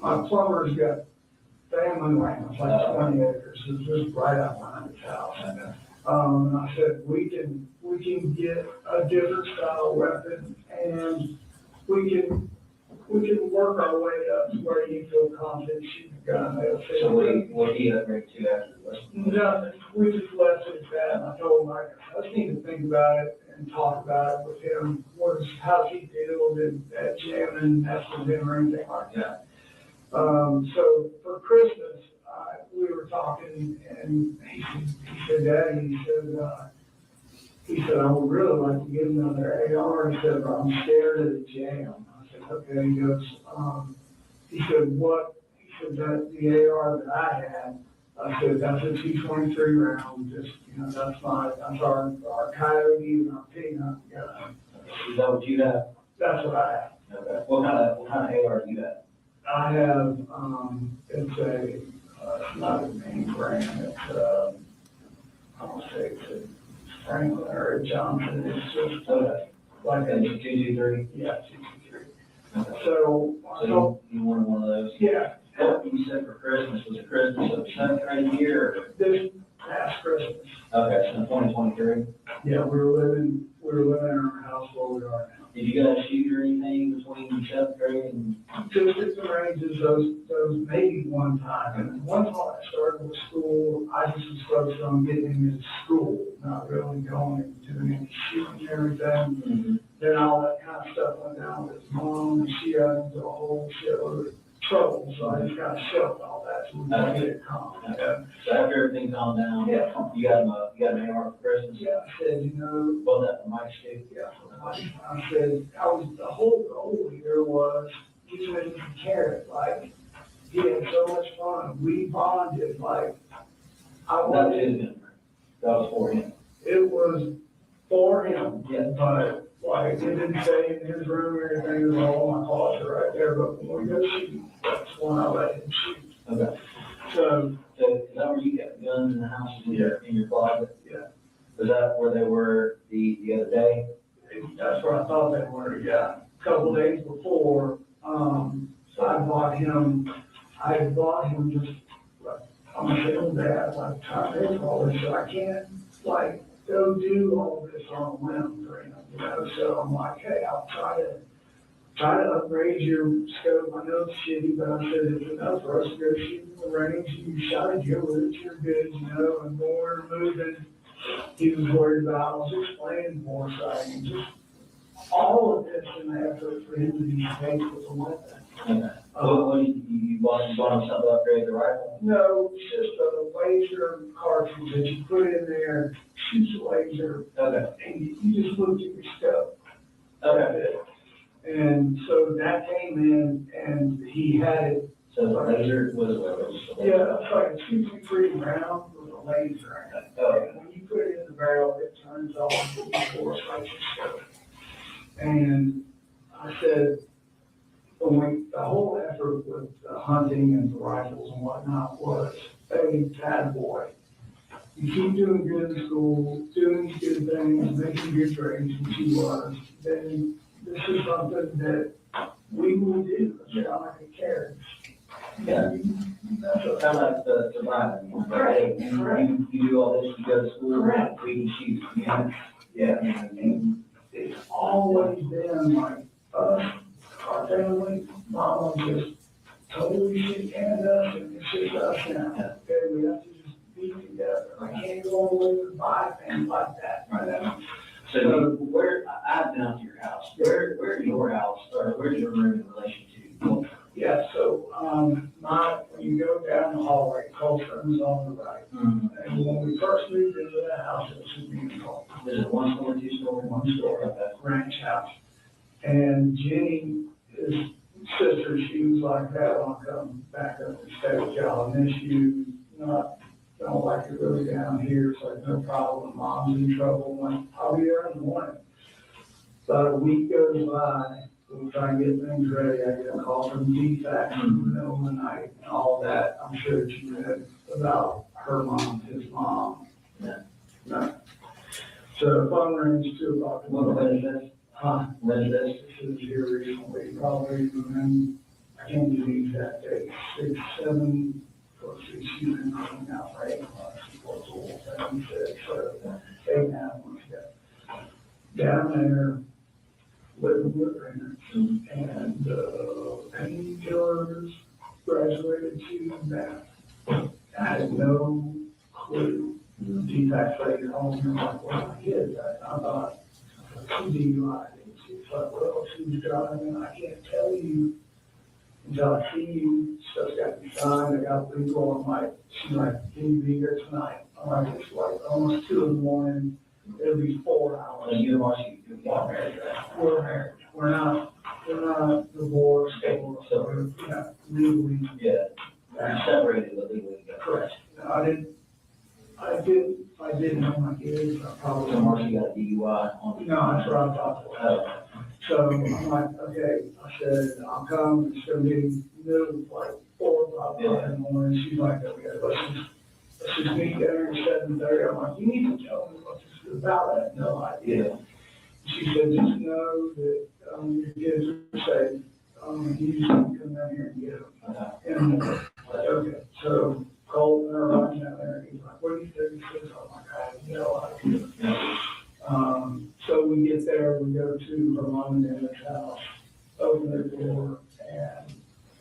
my plumber's got family land, it's like 20 acres, it's just right out behind his house. And I said, we can get a different style weapon, and we can work our way up to where you feel confident shooting a gun. They'll say, So what do you upgrade to after this? nothing, we just left it at that, and I told him, I just need to think about it and talk about it with him, how's he deal with that jamming, that's with him or anything like that. So for Christmas, we were talking, and he said, Daddy, he said, I would really like to get another AR. He said, but I'm scared of the jam. I said, okay. He goes, he said, what? He said, that the AR that I had, I said, that's a 223 round. Just, you know, that's our coyote and our peanut gun. Is that what you have? That's what I have. Okay. What kind of AR do you have? I have, it's not a name brand. It's, I don't say it's a Franklin or a Johnson. It's just, like a, 223? yeah, 223. So you wanted one of those? yeah, What you said for Christmas, was it Christmas of the seventh grade year? Or? this past Christmas, Okay, so 2023. yeah, we were living in our house where we are now. Did you guys shoot or anything between seventh grade and? Just at the ranges, those maybe one time. And one time I started with school, I just was focused on getting into school, not really going and doing any shooting and everything. Mm-hmm. Then all that kind of stuff went down with his mom, and she got into a whole shitload of trouble, so I just kind of shelved all that, so we didn't get it calm. Okay. So after everything calmed down, Yeah. you got an AR for Christmas? Yeah, I said, you know, Well, that for Mike's too? yeah, I said, the whole goal here was get him to carrot, like, he had so much fun, we bonded, like, I That was wanted, his memory. That was for him. it was for him, Yeah. but, like, it didn't say in his room or anything, it was all in my closet right there, but when we go shooting, that's when I let him shoot. Okay. So, So is that where you got guns in the house in your closet? yeah, Was that where they were the other day? that's where I thought they were, yeah. A couple days before, I bought him just, like, I'm a single dad, like, trying to pay for all this, so I can't, like, go do all this on a whim for him, you know, so I'm like, hey, I'll try to upgrade your scope. I know it's shitty, but I said it's enough for us to go shoot in the range. You shot a deer with it, you're good, you know, and more moving. He was worried about, I was explaining more sighting, just all of this in the effort for him to be safe with a weapon. Okay. What you bought him something to upgrade the rifle? No, it's just a laser cartridge that you put in there, shoots a laser, Okay. and you just look at your scope. Okay. And so that came in and he had it. So the laser was Yeah, it's like a 223 round with a laser in it. And when you put it in the barrel, it turns on before it's like this. And I said, the whole effort with the hunting and the rifles and whatnot was, hey, bad boy, you keep doing good in school, doing these good things, making good grades, which he was, then this is something that we will do. It's not like it cares. Yeah. That's what Kind of like the surviving. Correct. You do all this, you go to school, Correct. we can shoot, you know? Yeah, and it's always been like, our family, mama just totally shit canned us and it's just us now. Okay, we have to just be together. I can't go away and buy things like that, you know? So where, I've been out to your house, where's your house, or where's your room in relation to? Yeah, so, when you go down the hallway, Colt's room is on the right. Mm-hmm. And when we first moved into that house, it was beautiful. Is it one story, two story, One story, Okay. ranch house. And Jenny, his sister, she was like, "Dad, I'll come back up and stay with y'all. I miss you. Don't like it really down here." It's like, "No problem. Mom's in trouble." I'm like, "I'll be there in the morning." About a week goes by, we try and get things ready. I get a call from DFAX in the middle of the night and all that. I'm sure that you read about her mom, his mom. Yeah. No. So the phone rings 2 o'clock in the What morning. is this? Huh? When is this? This is here recently, probably within, I can't give you the exact date, 6, 7, or 6, she's been coming out for 8 months, before it's all 7, 6, so 8.5 months ago. Down there, living with parents, and, painkillers, graduated to that. I had no clue. DFAX later on, you're like, "Well, my kids," I thought, DUI. She's like, "Well, she was driving, and I can't tell you until I see you. Stuff's got to be signed, I got legal." I'm like, she's like, "Can you be here tonight?" I'm like, "It's like almost 2 in the morning, it'll be 4 hours." When you and Marcy, you're married, right? We're married, we're not divorced, or, So- we're not legally. Yeah. You're separated, but legally, you got Correct. No, I didn't know my kids, I probably. So Marcy got a DUI on. No, that's what I thought. Oh, So I'm like, okay, I said, "I'll come," it's gonna be middle, like 4 o'clock in the morning. She's like, "Okay, let's just meet there at 7:30. I'm like, "You need to tell me what this is about." I had no idea. She said, "Just know that, your kids are safe. You just need to come down here and get them." okay. And, like, okay, so Colt and I are running down there, and he's like, "What do you think?" He says, "I'm like, I have no idea." So we get there, we go to her mom and dad's house, open the door, and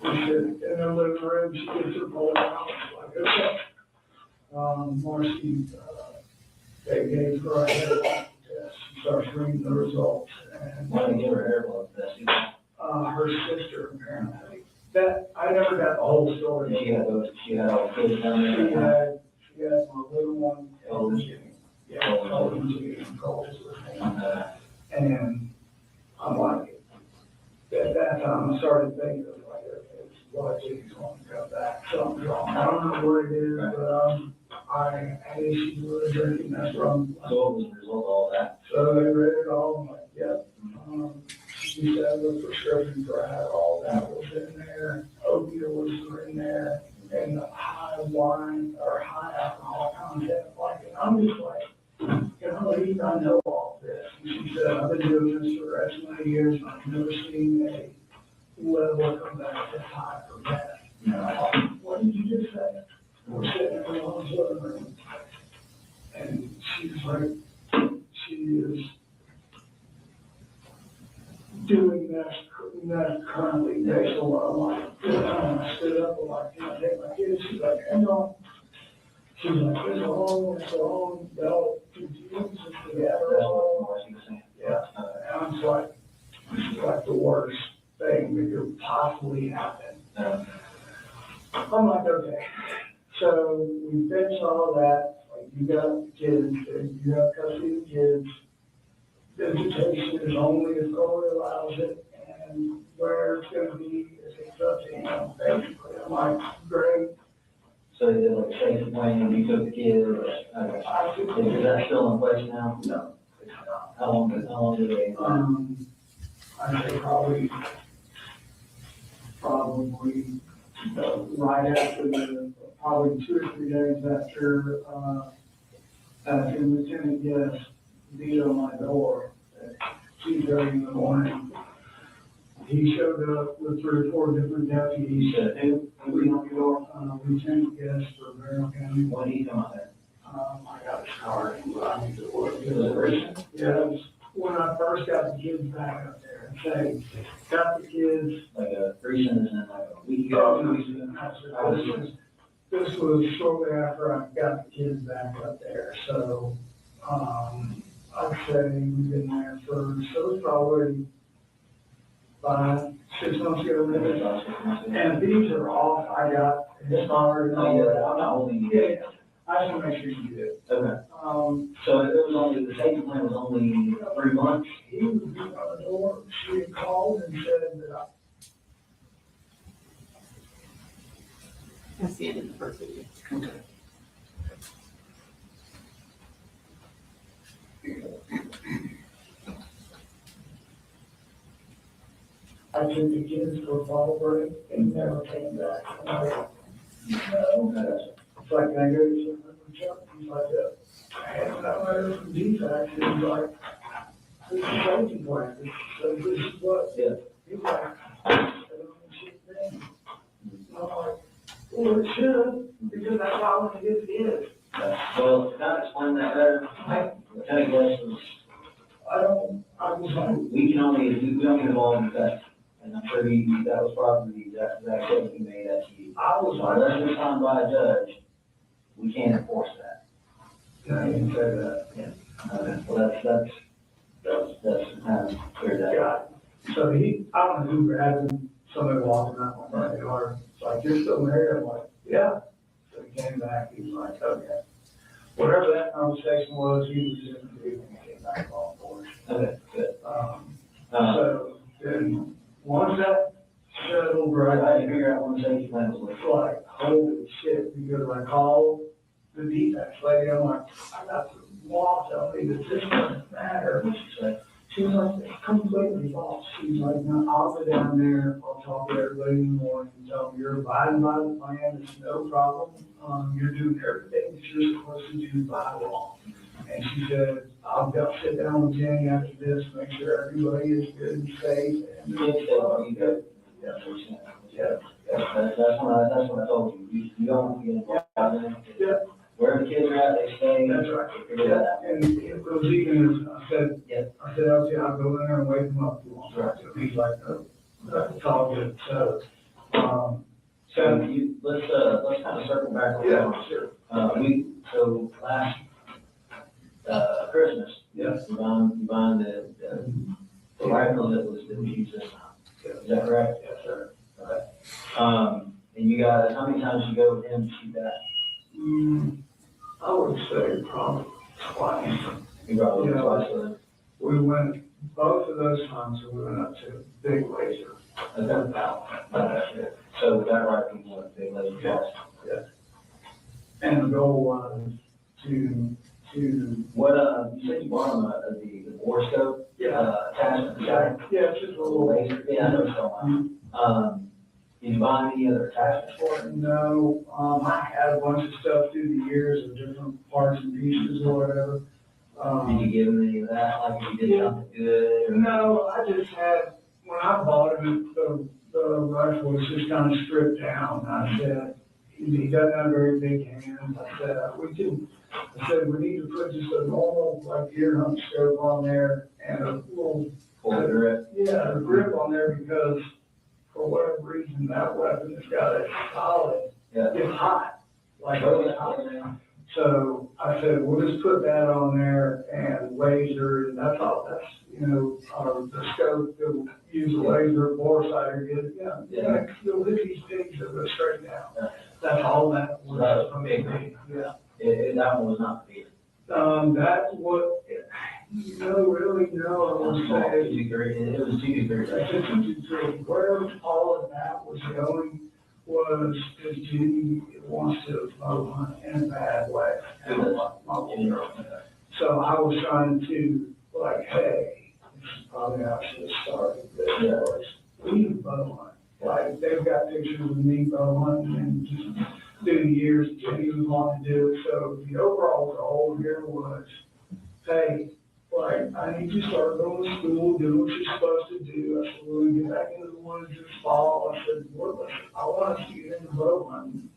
we sit in the living room. She gets her phone out, like, "Okay." Marcy, they gave her a hair blood test. She starts reading the results, and Why did you give her hair blood test? her sister apparently. That I never got the whole story. She had all the kids down there. She had my little one, Oh, Jimmy. Yeah, Colin Gray, Colt was his name. And I'm like, at that time, I started thinking, like, okay, why Jimmy's going to come back, something's wrong. I don't know what it is, but I had issues with drinking, that's wrong. So what was the result of all that? So they read it all, I'm like, yep. She said the prescription for all that was in there, opioids were in there, and the high wine or high alcohol content, like, and I'm just like, "Golly, I know all this." And she said, "I've been doing this for the rest of my years, and I've never seen a level come back this high for meth." And I'm like, "What did you just say?" We're sitting in the living room, and she's like, she is doing that currently based on what I'm like. I stood up, I'm like, "Can I take my kids?" She's like, "Hang on." She's like, "It's wrong, they'll confuse us That's together." what Marcy was saying. Yeah, and I'm just like, this is like the worst thing that could possibly happen. I'm like, okay. So we finished all that, like, you got kids, and you have custody of the kids. Visitation is only if Colin allows it, and where it's gonna be, it's up to him, basically. I'm like, great. So they did like a safety plan, you took the kids, is that still in place now? No, it's not. How long did they? I say probably, right after probably 2 or 3 days after, the lieutenant guest beat on my door at 2:30 in the morning. He showed up with 3 or 4 different deputies. Who beat on your door? Lieutenant guest for Barrow County. When did he come out there? I got his card, I need to work. Was it recent? Yeah, it was when I first got the kids back up there and say, got the kids. Like a recent, and then like a week Oh, ago? no, 2 weeks ago? this was shortly after I got the kids back up there, so, I'd say we've been there so it's probably 5, 6 months ago, maybe. And these are off, I got his card and all Oh, yeah, that. I'm not holding you. Yeah, I just want to make sure you do it. Okay, Um, so it was only, the safety plan was only 3 months? he was beating on the door, she had called and said that That's the end of the first video. I took the kids to a fall break and never came back. I'm like, no, it's like, can I go to some Chuck? He's like, I had that letter from DFAX, and he's like, this is a safety plan, so this is what, Yeah. he's like, I don't shit thing. And I'm like, well, it should, because that's how it is. Well, to kind of explain that better, Lieutenant Guest was, I was like, we don't get involved with that. And I'm sure that was probably the exact statement he made at you. I was like, Unless it's signed by a judge, we can't enforce that. I didn't say that. Okay, well, that's kind of clear that. Yeah, so I don't know who grabbed him, somebody walking out my front yard, it's like, you're still there? I'm like, yeah. So he came back, he was like, okay. Whatever that conversation was, he was in the field when he came back on board. Okay, good. So then, once that settled, I right, didn't figure out when the safety plan was it's like, holy shit, because I called the defense lady, I'm like, I got the law telling me that this doesn't matter. what she said. She was like, it's completely false. She's like, no, I'll go down there, I'll talk to everybody in the morning, and tell them you're abiding by the plan, it's no problem. You're doing everything that you're supposed to do by law. And she said, I'll sit down with Jenny after this, make sure everybody is good and safe. And Yeah, that's what I told you. You don't want to get involved in it. Yeah. Wherever the kids are at, they stay. That's right. Figure that out. And it was even, I said, Yeah. okay, I'll go in there and wake them up if you want. Right. So he's like, no, that's all good. So, So let's kind of circle back around. yeah, sure. So last, Christmas. Yes. You buying the rifle that was used this time. Is that correct? Yes, sir. Okay. And you guys, how many times you go with him to shoot that? I would say probably twice. You probably Yeah. twice with him. We went, both of those times, we went up to Big Laser. Okay. So with that rifle, you went big laser twice. And the goal was to, What, you said you bought him the bore scope? Attachment, yeah, it's just a little. laser, yeah, I know so much. Did you buy any other attachments for it? No, I had a bunch of stuff through the years of different parts and pieces or whatever. Did you give him any of that, like if you did something good? Or? No, I just had, when I bought him, the rifle was just kind of stripped down. I said, he doesn't have very big hands. I said, we need to put just a normal, like deer hunt scope on there and a little. Full grip? Yeah, a grip on there because for whatever reason, that weapon has got a solid, Yeah. it's hot. Like, Oh, it's hot. yeah. So I said, we'll just put that on there and laser, and that's all, that's, the scope, they'll use a laser, bore sighter, you'll hit these pigs that go straight down. Yeah. That's all that was. That's from big. me. Yeah. That one was not big. That's what, No, really, no, I would say. 2 degree, it was 2 degrees. Where all of that was going was because Judy wants to mow hunt in a bad way. And my little girl. So I was trying to, like, hey, this is probably how I should have started this, was we bow hunt. Like, they've got pictures of me bow hunting and just through the years, Jenny was wanting to do it. So the overall goal here was, hey, like, I need to start going to school, doing what you're supposed to do. I said, we're going to get back into the woods this fall. I said, look, I want us to get into bow hunting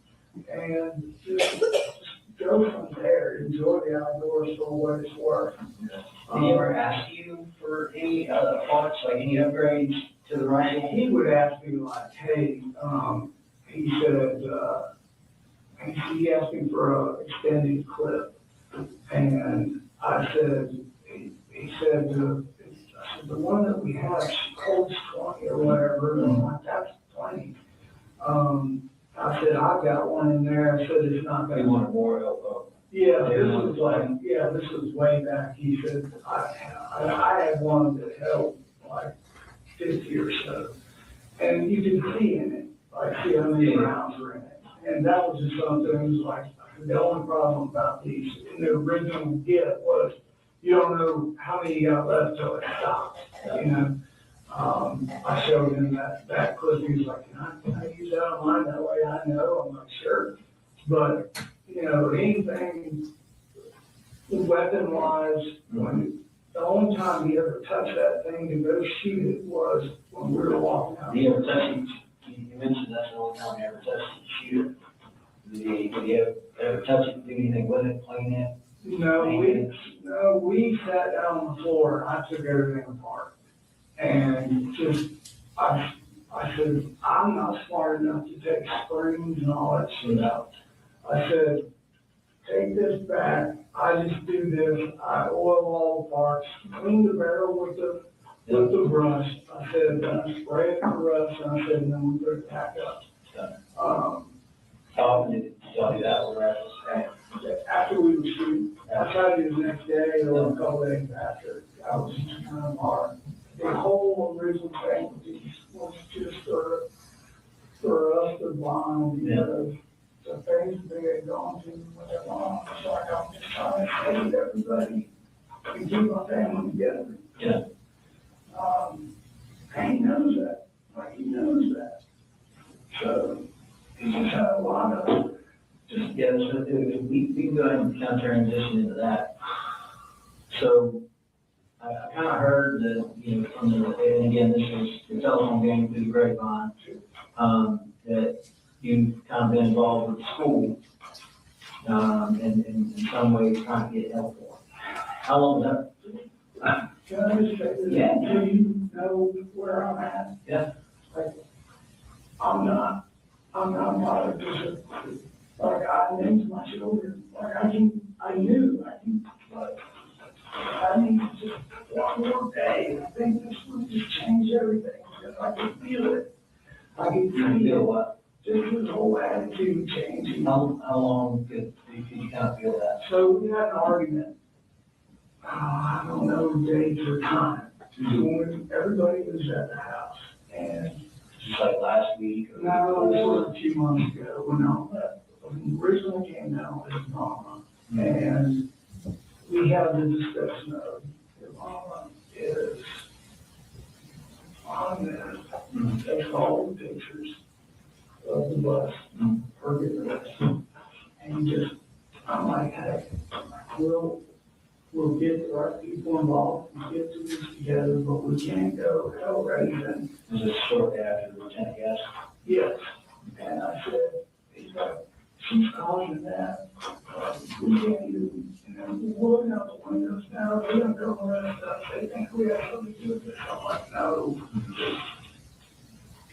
and just go from there, enjoy the outdoors for what it's worth. Did he ever ask you for any other parts, like any upgrades to the rifle? He would ask me like, hey, he said, he asked me for an extended clip. And I said, he said, I said, the one that we have, Colt's 20 or whatever, and I'm like, that's plenty. I said, I've got one in there. I said, it's not They gonna. wanted more elbow. Yeah, this was way back. He said, I had one that held like 50 or so. And you can see in it, like, see how many rounds are in it. And that was just something, it was like, the only problem about these, in the original get was, you don't know how many you got left till it stops, you know? I showed him that clip, he was like, can I use that on mine? That way I know. I'm like, sure. But, you know, anything weapon-wise, the only time he ever touched that thing to go shoot it was when we were walking out. Did he ever touch it? You mentioned that's the only time he ever touched it, shoot it. Did he ever touch it, do anything with it, clean it? No, we sat down on the floor, and I took everything apart. And just, I said, I'm not smart enough to take springs and all that shit out. I said, take this back, I just do this, I oil all the parts, clean the barrel with the brush. I said, spray it with the brush, and I said, and then we put it back up. How often did y'all do that with rifles? After we were shooting, I tried to do the next day or a couple days after. I was kind of hard. The whole original thing was just for us to bond, because the things they had gone through with their mom. So I'm just trying to save everybody and keep my family together. Yeah. And he knows that. Like, he knows that. So he just had a lot of just. Yeah, so we can go ahead and kind of transition into that. So I kind of heard that, you know, from the, and again, this is the telephone game through the grapevine, that you've kind of been involved with the school, in some ways trying to get help for it. How long was that? Can I just say this? Yeah. Do you know where I'm at? Yeah. Like, I'm not bothered with it. Like, I named my children, like, I need, like, I need just one more day. I think this would just change everything, because I can feel it. I can feel what? just his whole attitude changing. How long could you kind of feel that? So we had an argument. I don't know dates or time. When everybody was at the house, and Just like last week? Or no, it was a few months ago when I originally came down with his mama, and we had the discussion of your mama is on there. Takes all the pictures of the bus, her getting arrested, and just, I'm like, hey, we'll get the right people involved, we'll get to this together, but we can't go hell raising. Was it shortly after the lieutenant gas? Yes. And I said, he's like, she's causing that. We can't do, we're looking out the windows now, we're gonna go around stuff, they think we have something to do with this. I'm like, no.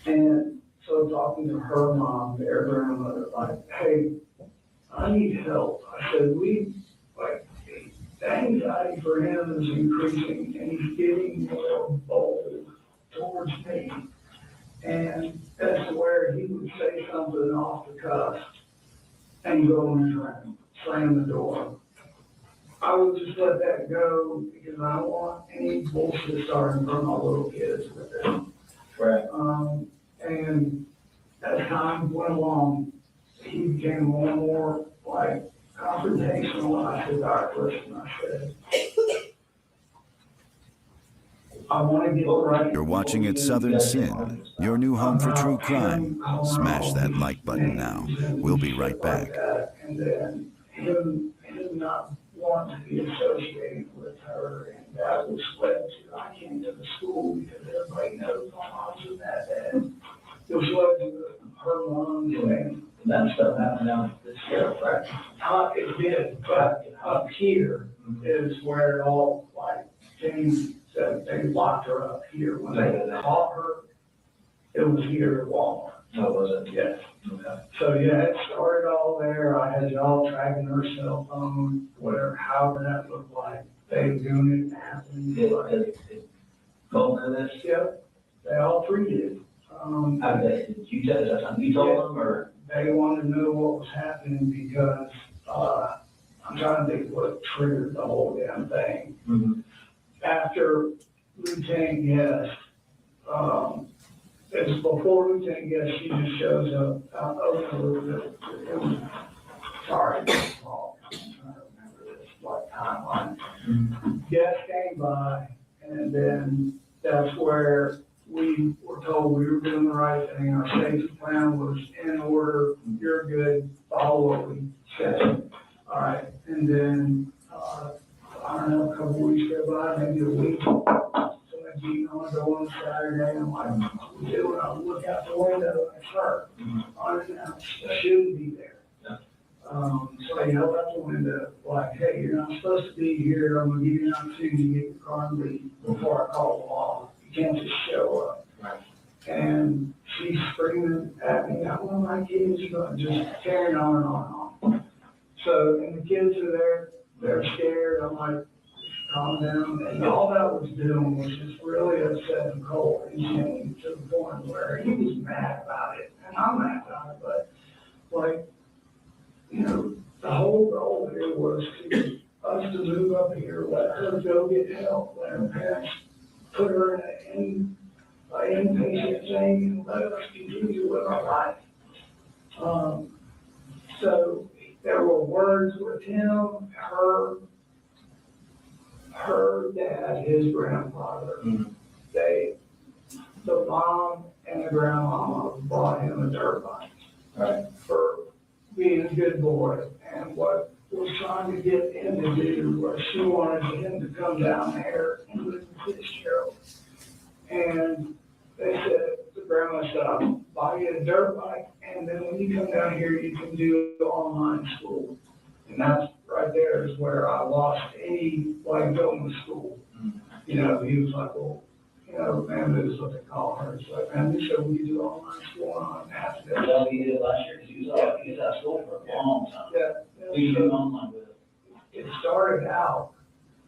And so talking to her mom, their grandmother, like, hey, I need help. I said, the anxiety for him is increasing, and he's getting more bold towards me. And that's where he would say something off the cuff and go in his room, slam the door. I would just let that go because I don't want any bullshit starting from my little kids with it. Right. And as time went along, he became more and more like confrontational. And I said, all right, listen, I said, I want to get right. You're watching at Southern Sin, your new home for true crime. Smash that like button now. We'll be right back. And then him not wanting to be associated with her, and that was led to, I came to the school because everybody knows my mom's in that bad. It was led to her mom and That stuff happened down at the sheriff, right? it did, but up here is where it all, like, James said, they locked her up here. When they caught her, it was here at Walmart. No, was it? Yes. Okay. So, yeah, it started all there. I had y'all tracking her cell phone, whatever, however that looked like. They were doing it, happening. Colt knew this? Yep, they all three did. How did you tell us? Is that something you told them, or? They wanted to know what was happening because, I'm trying to think what triggered the whole damn thing. Mm-hmm. After Lieutenant Guest, it was before Lieutenant Guest, she just shows up, it was, sorry, I'm trying to remember this, like, timeline. Mm-hmm. Guest came by, and then that's where we were told we were doing the right thing, our safety plan was in order, you're good, follow what we said. All right, and then, I don't know, a couple weeks go by, maybe a week, somebody beating on the door on Saturday, and I'm like, what we do? And I look out the window, and it's her, unannounced, shouldn't be there. Yeah. So I yelled out the window, like, hey, you're not supposed to be here, I'm gonna give you an opportunity to get your car and leave before I call the law. You can't just show up. Right. And she's screaming at me, I want my kids, just carrying on and on and on. So, and the kids are there, they're scared, I'm like, calm down. And all that was doing was just really upsetting Colt and Jimmy to the point where he was mad about it. And I'm mad about it, but like, you know, the whole goal here was to us to move up here, let her go get help, let her parents put her in an inpatient thing and let us continue with our life. So there were words with him, her dad, his grandfather. Mm-hmm. The mom and the grandmama bought him a dirt bike. Right. For being a good boy. And what was trying to get him to do was she wanted him to come down there and live with Fitzgerald. And they said, the grandma said, I'll buy you a dirt bike, and then when you come down here, you can do online school. And that's right there is where I lost any, like, going to school. You know, he was like, well, you know, Mamma is what they call her. It's like, Mamma, so we do online school on half of That's what he did last year, because he was out of school for a long time. Yeah. Who you do online with? It started out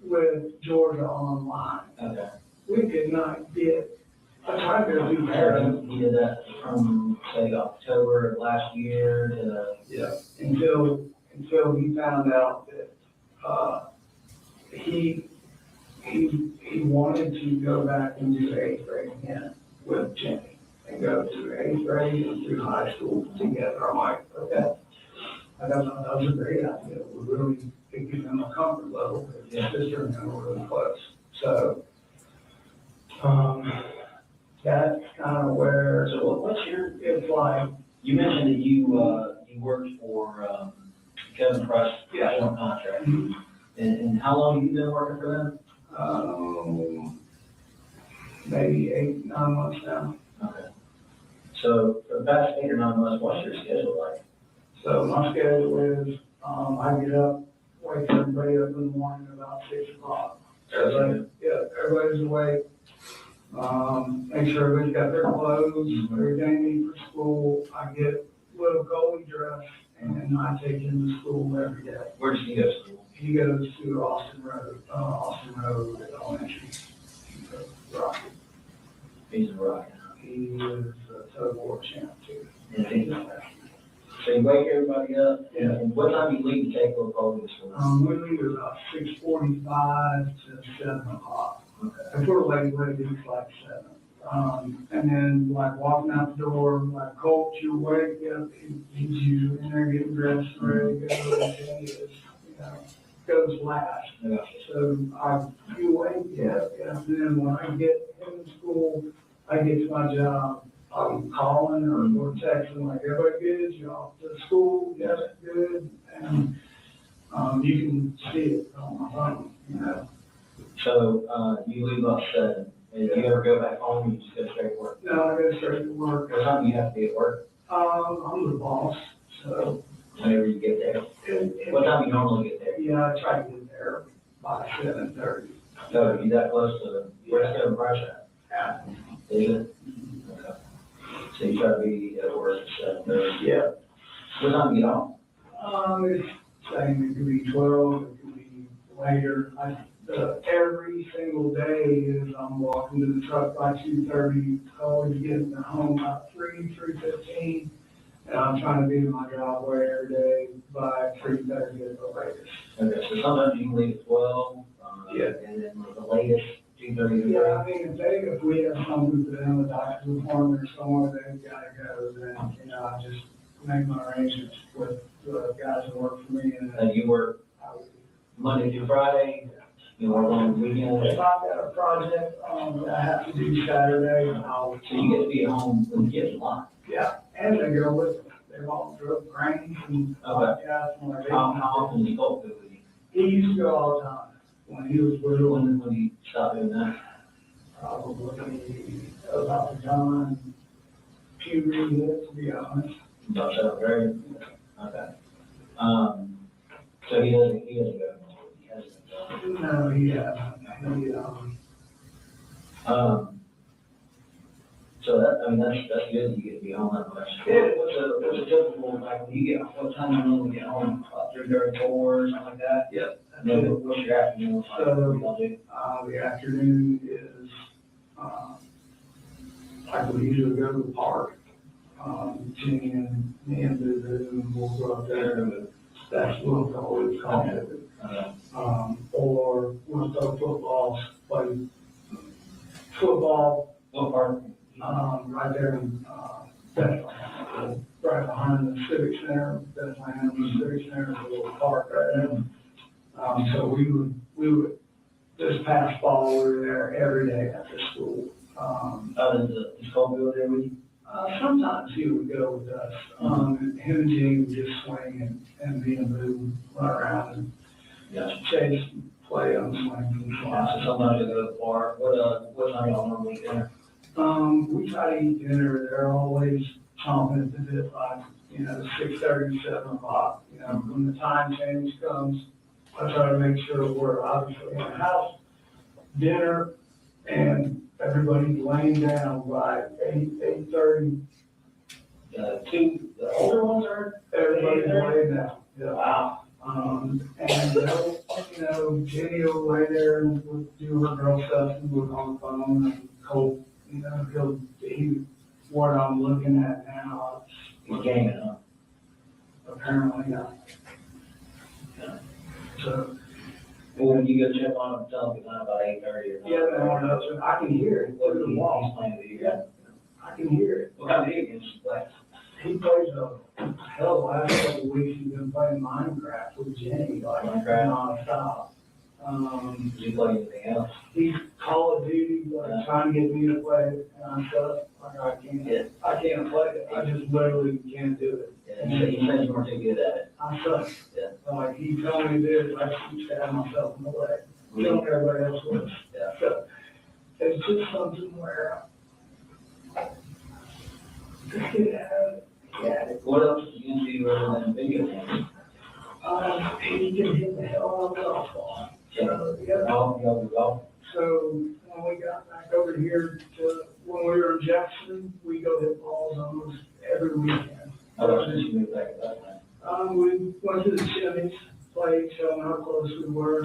with Georgia Online. Okay. We could not get, I tried to do that. He did that from, say, October of last year to. Yeah, until he found out that, he wanted to go back and do 8th grade again with Jimmy and go through 8th grade and through high school together. I'm like, okay. I thought that was a great idea. We really could give him a comfort level because his sister and him were really close. So, that's kind of where. So what's your? It's like. You mentioned that you worked for Kevin Price, on contract. Mm-hmm. And how long have you been working for them? Maybe 8, 9 months now. Okay. So for the past 8 or 9 months, what's your schedule like? So my schedule is, I get up, wake everybody up in the morning about 6 o'clock. Everybody's awake. Make sure everybody's got their clothes, everything they need for school. I get little Coley dressed and I take him to school every day. Where does he go to school? He goes to Austin Road Elementary. Rocky. He's a rocket. He is a tug of war champ too. And he's So you wake everybody up, Yeah. and what time you leave to take those public school? We leave at about 6:45 to 7 o'clock. If we're late, it's like 7. And then like walking out the door, like Colt, you wake up, he's usually in there getting dressed and ready to go, and he is, goes last. Yeah. So you wake up, and then when I get in school, I get to my job, I'm calling or texting, like, everybody good, y'all to school, yes, good, and, you can see it on my phone, So, you leave about 7, and if you ever go back home, you just go straight to work? No, I go straight to work. What time do you have to be at work? I'm the boss, so. Whenever you get there? What time do you normally get there? Yeah, I try to get there by 7:30. So, you that close to, where's the brush at? Yeah. Is it? Okay. So you try to be at work at 7:30? Yeah. What time do you get home? It's saying it could be 12, it could be later. Every single day is I'm walking to the truck by 2:30, always getting home about 3:15. And I'm trying to be in my driveway every day by 3:30 at the latest. Okay, so sometimes you can leave at 12, Yeah. and then the latest, 2:30 to 3. Yeah, I mean, if we have something for them, a doctor's appointment or somewhere, they've gotta go, then, I just make my arrangements with the guys that work for me, and And you work Monday through Friday, you work on the weekends, if I've got a project, that I have to do Saturday, I'll. so you get to be at home when the kids are lying. Yeah, and they go with them, they're all drug cranes and, Okay. guys, from like. How often do you go with you? He used to go all the time, when he was little, and When do you stop doing that? probably about the time puberty hit, to be honest. About 7, very, okay. So he doesn't go, he hasn't gone. No, he hasn't, So that, that's good, you get to be home that much. Yeah. What's a typical, like, when you get, what time you normally get home, about 3:30, 4, or something like that? Yep. And then what's your afternoon, like, what do y'all do? The afternoon is, like we usually go to the park. Jenny and me and Boo and we'll go up there and that's what the always call it. Or we'll throw footballs, play football, What part? right there in, Bethlehem, right behind the Civic Center, Bethlehem, the Civic Center, is a little park right there. So we would, this past fall, we were there every day after school. Does Colt go there with you? Sometimes he would go with us. Him and Jane would just swing and me and Boo would run around and chase and play on swings and So fly. sometimes you go to the park, what time y'all normally get there? We try to eat dinner. They're always chomping at the bit, like, 6:30, 7 o'clock. When the time change comes, I try to make sure we're obviously in the house, dinner, and everybody's laying down by 8:30. The older ones are? Everybody's laying down. Yeah. Wow. And they'll, Jenny will lay there and we'll do her girl stuff and look on the phone and Colt, what I'm looking at now, You're gaming, huh? apparently not. So, Well, when you go check on him, tell him it's not about 8:30 or 9. yeah, I can hear it What through the he's wall. playing with you? Yeah, I can hear it. What kind of video games do you play? He plays hell, last couple of weeks he's been playing Minecraft with Jenny, like Minecraft? nonstop. Do you play anything else? He's Call of Duty, like trying to get me to play it, and I'm stuck, like I can't play it, I just literally can't do it. Yeah, you said you weren't too good at it. I suck. Yeah. Like, he told me this, I keep stabbing myself in the leg, killing everybody else with it. Yeah. So, it's just something where, just get out of it. Yeah. What else is you into other than video games? He can hit the hell out of the golf ball. So, yeah. Y'all do golf? So when we got back over here when we were in Jackson, we go hit balls almost every weekend. How much did you move back at that time? We went to the Chimneys, played, showing how close we were.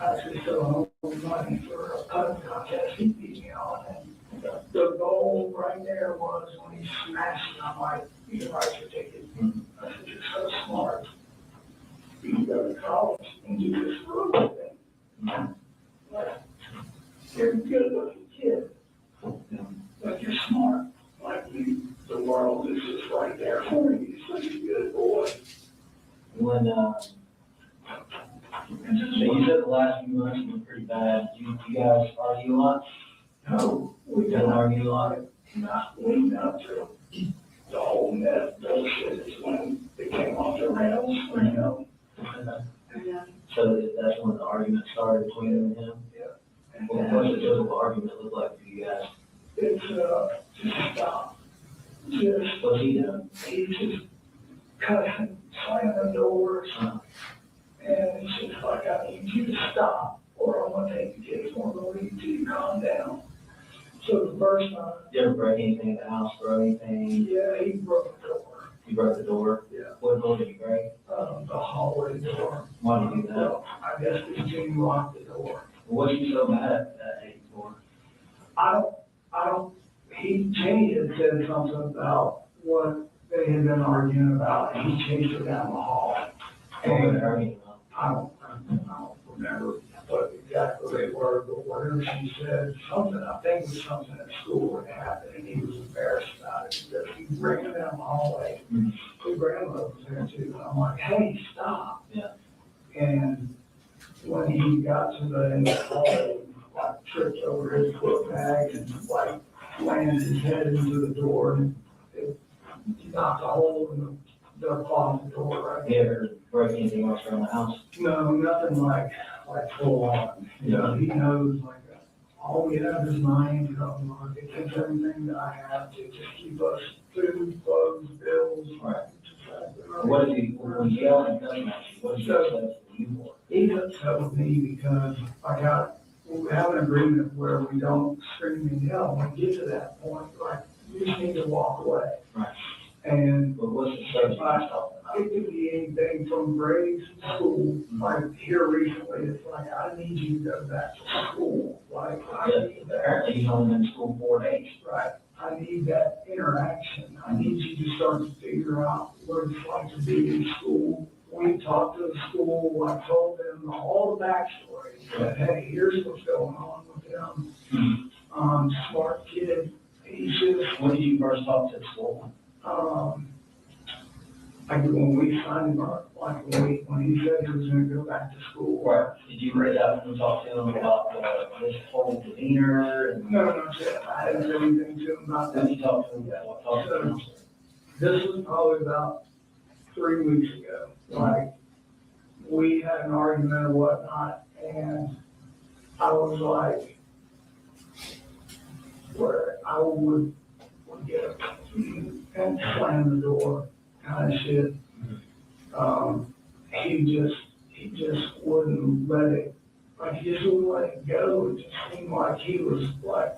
Actually, so home money for a putting contest, he beat me on. And the goal right there was when he smashed it, I'm like, you can write your ticket. I said, you're so smart. You can go to college and do this road thing. Like, you're a good looking kid. Like, you're smart. Like, the world is just right there for you. You're such a good boy. When, so you said the last few months have been pretty bad. You guys argue a lot? No, we Don't don't argue a lot? not leading up to the whole net bullshit is when it came off the rails, you know. So that's when the argument started between him and him? Yeah. Well, what's the typical argument look like for you guys? It's, just stop. Just, What's he doing? he's just cutting, slamming doors. And it's just like, I need you to stop, or I'm gonna take the kids on the lead till you calm down. So the first time, You ever break anything in the house, throw anything? yeah, he broke the door. You broke the door? Yeah. What door did you break? The hallway door. Why did you do that? Well, I guess because Jimmy locked the door. What's he so mad at that 84? I don't, Jimmy had said something about what they had been arguing about, and he chased her down the hall. What were they arguing about? I don't remember what exactly they were, but whatever she said, something, I think it was something at school that happened, and he was embarrassed about it, because he ran down the hallway. His grandmother was there too, and I'm like, hey, stop. Yeah. And when he got to the end of the hallway, like tripped over his book bag and like landed his head into the door, and it knocked a hole in the closet door right You ever break anything else around the house? No, nothing like full on. You know, he knows like, all we have is my income. Like, it takes everything that I have to just keep us food, clothes, bills. Right. What is he, when he yells and cussing at you, what is he upset with you for? He's upset with me because we have an agreement where we don't scream and yell. When we get to that point, like, we just need to walk away. Right. And But what's the subject he's talking about? it could be anything from grades, school, like here recently, it's like, I need you to go back to school. Like, I need that. Apparently he's only been in school 4 days. Right. I need that interaction. I need you to start to figure out what it's like to be in school. We talked to the school, I told them all the backstory, that, hey, here's what's going on with him. Smart kid, he's just, When did you first talk to the school? like when we signed him up, like when he said he was gonna go back to school. Right. Did you read out and talk to him about his whole demeanor and? No, I hadn't said anything to him about When that. did you talk to him about, talk to him? This was probably about 3 weeks ago. Like, we had an argument or whatnot, and I was like, where I would get up and slam the door, kind of shit. He just wouldn't let it, like, he just wouldn't let it go. It just seemed like he was like,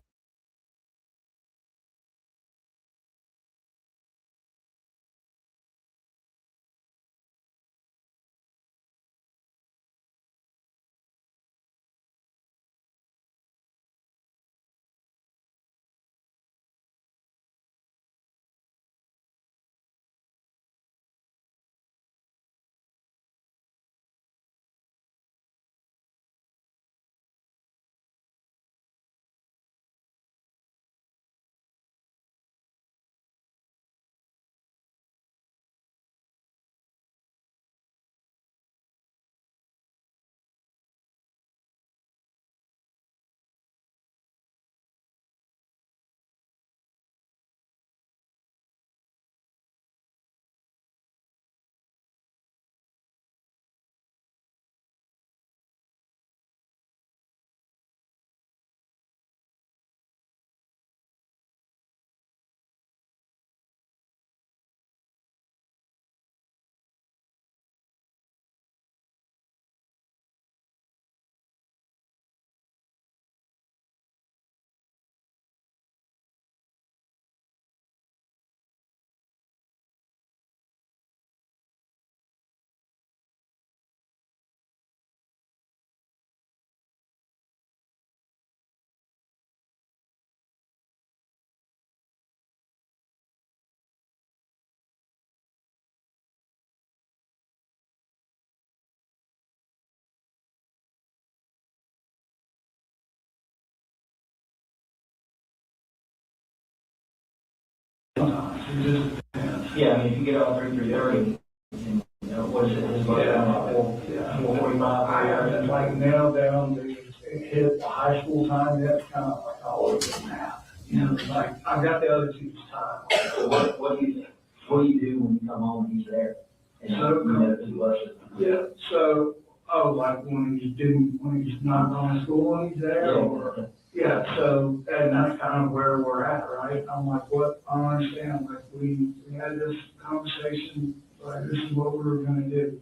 sometimes, it just depends. Yeah, I mean, if you get out 3:30, and, you know, what is it, his bus down at 4:45? I haven't like nailed down to hit the high school time yet, kind of like all over the map. You know, like, I've got the other two's time. So what do you think? What do you do when you come home and he's there? And So, you know, his bus is. Yeah, so, like when he's not going to school and he's there, or, yeah, so, and that's kind of where we're at, right? I'm like, what, I don't understand, like, we had this conversation, like, this is what we were gonna do.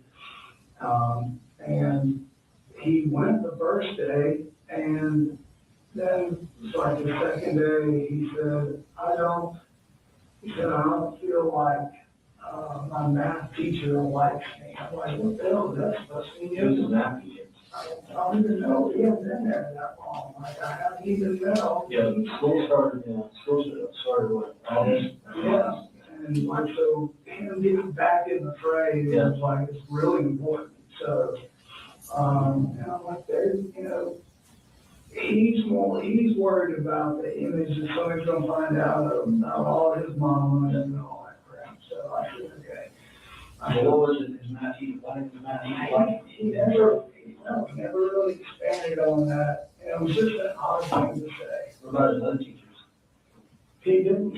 And he went the first day, and then, like the second day, he said, I don't feel like, my math teacher likes me. I'm like, what the hell is that supposed to mean? Who's his math teacher? I don't even know, he hasn't been there that long, like, I haven't even know. Yeah, school started what, August? Yeah, and like, so, him getting back in the fray is like, it's really important, so, and I'm like, there's, you know, he's worried about the image that somebody's gonna find out about all his mama and all that crap, so I said, okay. What was it, his math teacher, why did his math teacher like him? He never really expanded on that, and it was just an odd thing to say. What about his other teachers? He didn't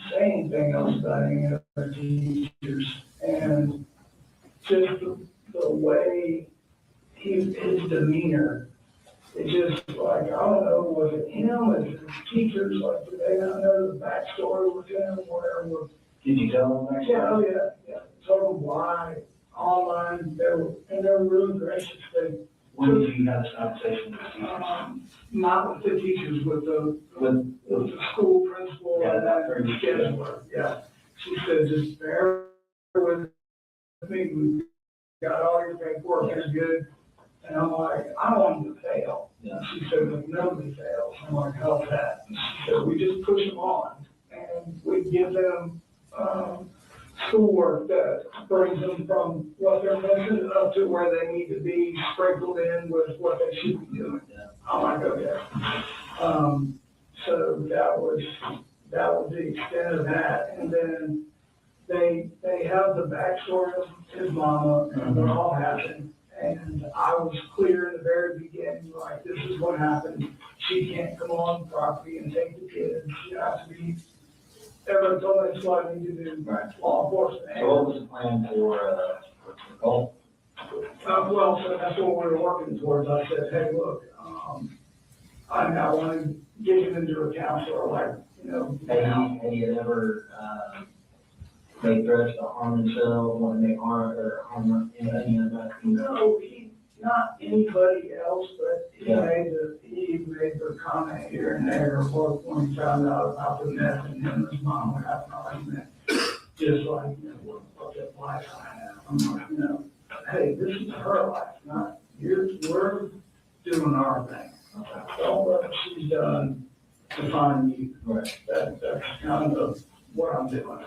say anything else about any other teachers, and just the way his demeanor, it just like, I don't know, was it him, was it his teachers, like, did they not know the backstory with him, whatever? Did you tell him that? Yeah, told them why, online, they were really gracious, When did you have this conversation with the teachers? not with the teachers, with the With school principal Yeah, and that's that very scheduler, yeah. She said, just bear with me, we got all your paperwork, it's good. And I'm like, I don't want them to fail. Yeah. She said, look, nobody fails. I'm like, how's that? And she said, we just push them on, and we give them, schoolwork that brings them from what they're missing up to where they need to be sprinkled in with what they should be doing. Yeah. I'm like, okay. So that was the extent of that. And then they have the backstory of his mama and what all happened. And I was clear in the very beginning, like, this is what happened. She can't come on the property and take the kids. She has to be, everyone told me it's what I need to do, law enforcement. So what was the plan for Colt? Well, so that's what we were working towards. I said, hey, look, I want to get him into a counselor, like, you know. Had he ever, made threats to harm himself, want to make harm any of that? No, not anybody else, but he Yeah. made the comment here and there, or when he found out about the meth and him and his mom were having an argument. Just like, you know, what that life I have. I'm like, you know, hey, this is her life, not yours. We're doing our thing. Don't let what she's done define you. Right. That's kind of what I'm doing.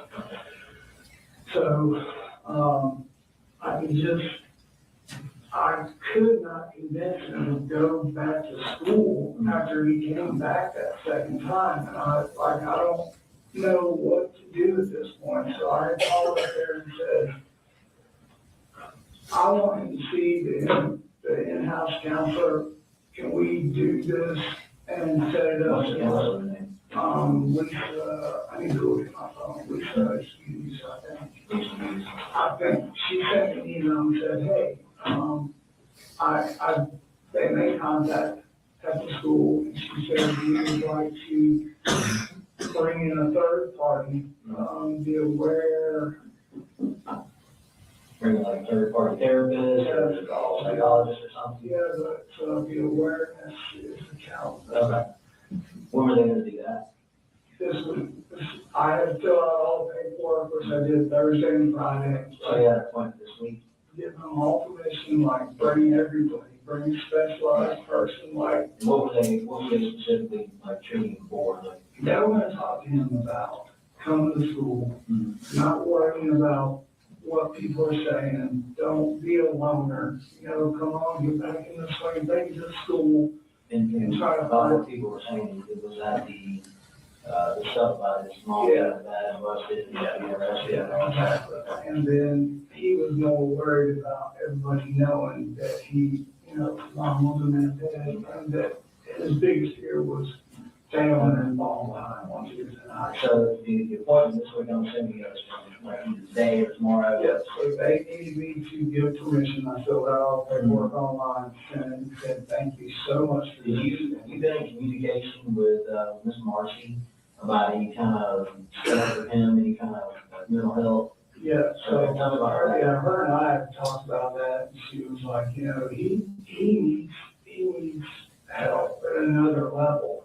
So, I could not convince him to go back to school after he came back that second time. And I don't know what to do at this point. So I called up there and said, I want him to see the in-house counselor. Can we do this and set it up? What's the counselor's name? Lisa, I need to go get my phone. Lisa, excuse, I think she sent me an email and said, hey, they made contact at the school, and she said we would like to bring in a third party, be aware. Bring like a third-party therapist or psychologist or something? Yeah, but, the awareness is the count. Okay. When were they gonna do that? This week, I had to fill out all the paperwork, which I did Thursday and Friday. So yeah, appointment this week. Giving them all permission, like bring everybody, bring a specialized person, like, What were they specifically like treating the board? Like, they were gonna talk to him about coming to school, not worrying about what people are saying, don't be a loner, you know, come on, get back in the swing, take it to school. and try to about what people were saying, was that the the stuff about his mom Yeah. and dad and busted and got arrested. Yeah, exactly. And then he was more worried about everybody knowing that he, you know, mom wasn't in bed, and that his biggest fear was failing and falling behind once he was in high school. So the appointment this week, I'm assuming it was like either today or tomorrow. Yes, so they needed me to give permission. I filled out all the paperwork online and said, thank you so much for Did this. you been in communication with, Ms. Marcy about any kind of stuff for him, any kind of mental health? Yeah, so, Tell me about that. yeah, her and I have talked about that, and she was like, you know, he needs help at another level.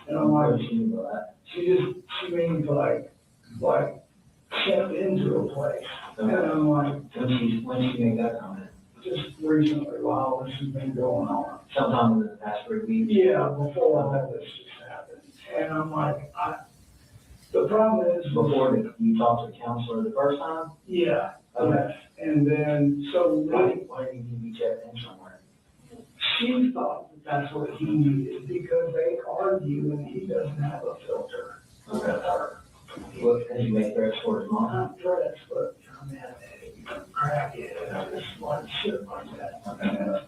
And I'm What like, did she mean by that? she means like step into a place. And I'm like, When she made that comment? just recently, while this has been going on. Sometime in the past 3 weeks? Yeah, before all this just happened. And I'm like, the problem is. Before you talked to the counselor the first time? Yeah, Okay. yes. And then, so Why didn't you be checked in somewhere? she thought that that's what he needed because they argue and he doesn't have a filter. Okay. What, did you make threats for his mom? Not threats, but I'm at a crack it, just like shit like that. And,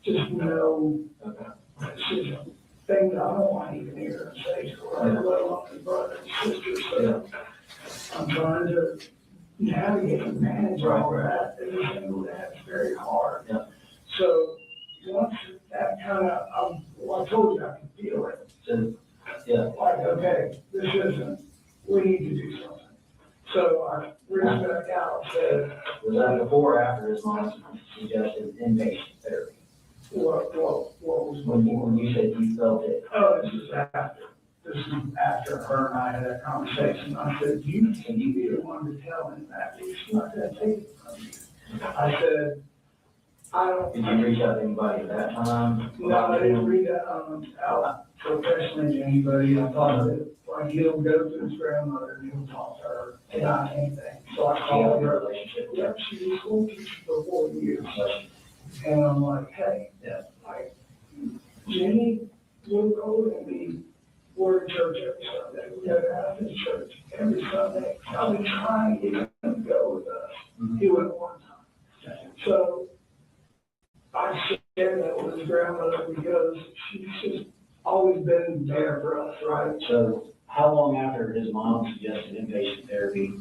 just know, Okay. it's just things I don't want to even hear and say to her, let alone his brother and sister. So I'm trying to navigate and manage all that. And that's very hard. Yeah. So once that kind of, well, I told you I could feel it. So, yeah. Like, okay, this isn't, we need to do something. So I reached back out and said, Was that before or after his mom suggested inpatient therapy? what was When you said you felt it? Oh, this is after. This is after her and I had that conversation. I said, you be the one to tell him that. He's not gonna take it from you. I said, I don't. Did you reach out to anybody at that time? No, I didn't read that, out professionally to anybody. I thought that, like, he'll go to his grandmother and he'll talk to her about anything. So I Do you have called a her. relationship with Yeah, her? she was a school teacher for 4 years. And I'm like, hey, Yeah. like, Jenny will go and we're in church every Sunday. We go to Athens church every Sunday. I've been trying to get him to go with us. He went one time. So I shared that with his grandmother because she's just always been there for us, right? So how long after his mom suggested inpatient therapy,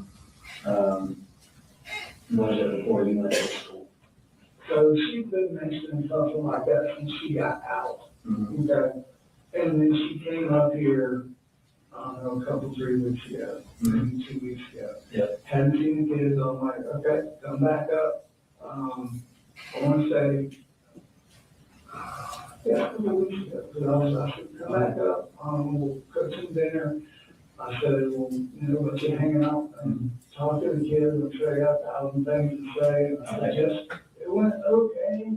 was it before you went to school? So she's been mentioning something like that since she got out. Mm-hmm. Okay. And then she came up here, I don't know, a couple, 3 weeks ago, maybe 2 weeks ago. Yep. Hadn't seen the kids. I'm like, okay, come back up. I want to say, yeah, a couple weeks ago, because I said, come back up, we'll cook some dinner. I said, we'll, let you hang out and talk to the kids and show you 1,000 things to say. And I just, it went okay.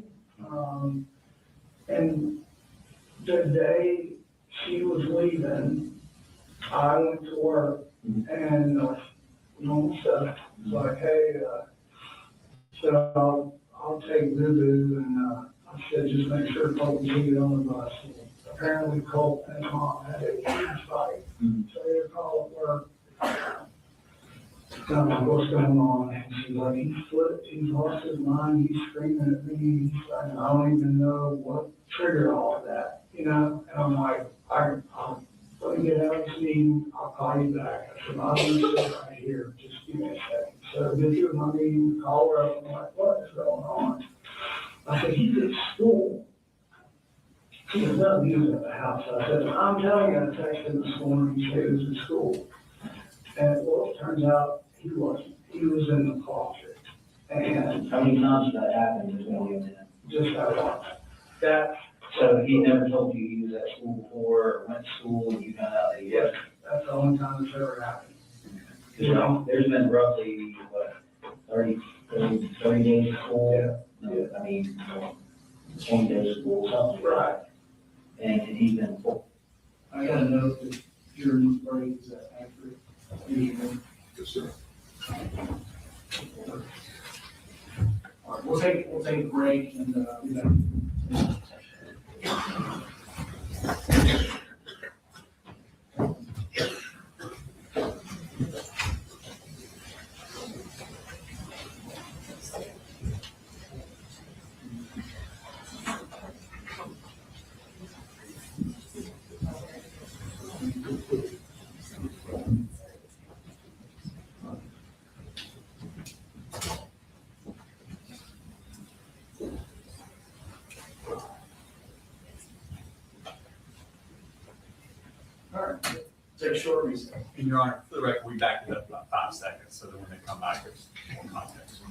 And the day she was leaving, I went to work and, normal stuff, was like, hey, so I'll take Boo-Boo and, I said, just make sure Colt can get on the bus. And apparently Colt and his mom had a huge fight. So they were called at work. I'm like, what's going on? And she's like, he's flipped, he's lost his mind, he's screaming at me, he's like, I don't even know what triggered all of that, And I'm like, I'll let me get out of this meeting, I'll call you back. I said, I'm gonna sit right here, just give me a second. So I get through my meeting, call her up, I'm like, what is going on? I said, he's at school. She goes, no, he was at the house. I said, I'm telling you, I texted him this morning, he said he was at school. And well, it turns out he wasn't. He was in the closet. And How many times did that happen between you and him? just that once. That, So he never told you he was at school before or went to school and you found out that he yes, was? that's the only time it's ever happened. There's been roughly, 30 days of school? Yeah. No, I mean, 20 days of school, something. Right. And he's been full. I got a note that during the break, is that accurate? Usually. Yes, sir. All right, we'll take a break and, be back. take a short recess. And Your Honor, for the record, we backed it up about 5 seconds so that when they come back, there's more context.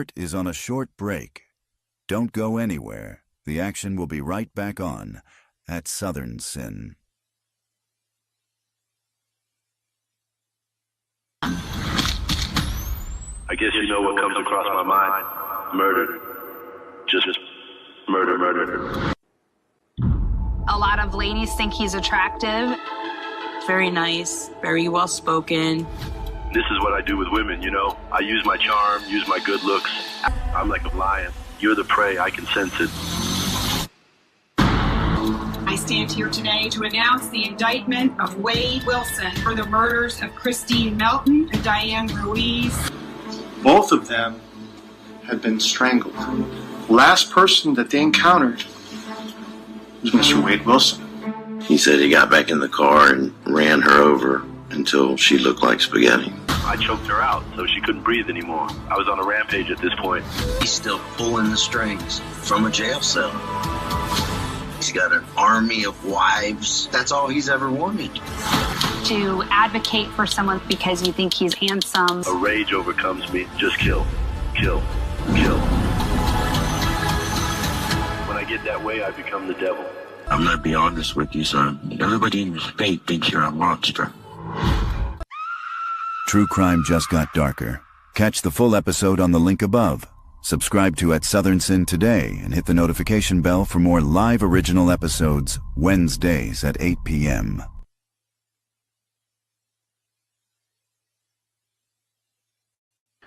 Court is on a short break. Don't go anywhere. The action will be right back on at Southern Sin. I guess you know what comes across my mind. Murder. Just murder. A lot of ladies think he's attractive. Very nice, very well spoken. This is what I do with women, you know? I use my charm, use my good looks. I'm like a lion. You're the prey, I can sense it. I stand here today to announce the indictment of Wade Wilson for the murders of Christine Melton and Diane Ruiz. Both of them had been strangled. The last person that they encountered was Mr. Wade Wilson. He said he got back in the car and ran her over until she looked like spaghetti. I choked her out so she couldn't breathe anymore. I was on a rampage at this point. He's still pulling the strings from a jail cell. He's got an army of wives. That's all he's ever wanted. To advocate for someone because you think he's handsome. A rage overcomes me. Just kill. Kill. Kill. When I get that way, I become the devil. I'm gonna be honest with you, son. Everybody in the state thinks you're a monster. True crime just got darker. Catch the full episode on the link above. Subscribe to At Southern Sin today and hit the notification bell for more live original episodes Wednesdays at 8 p.m.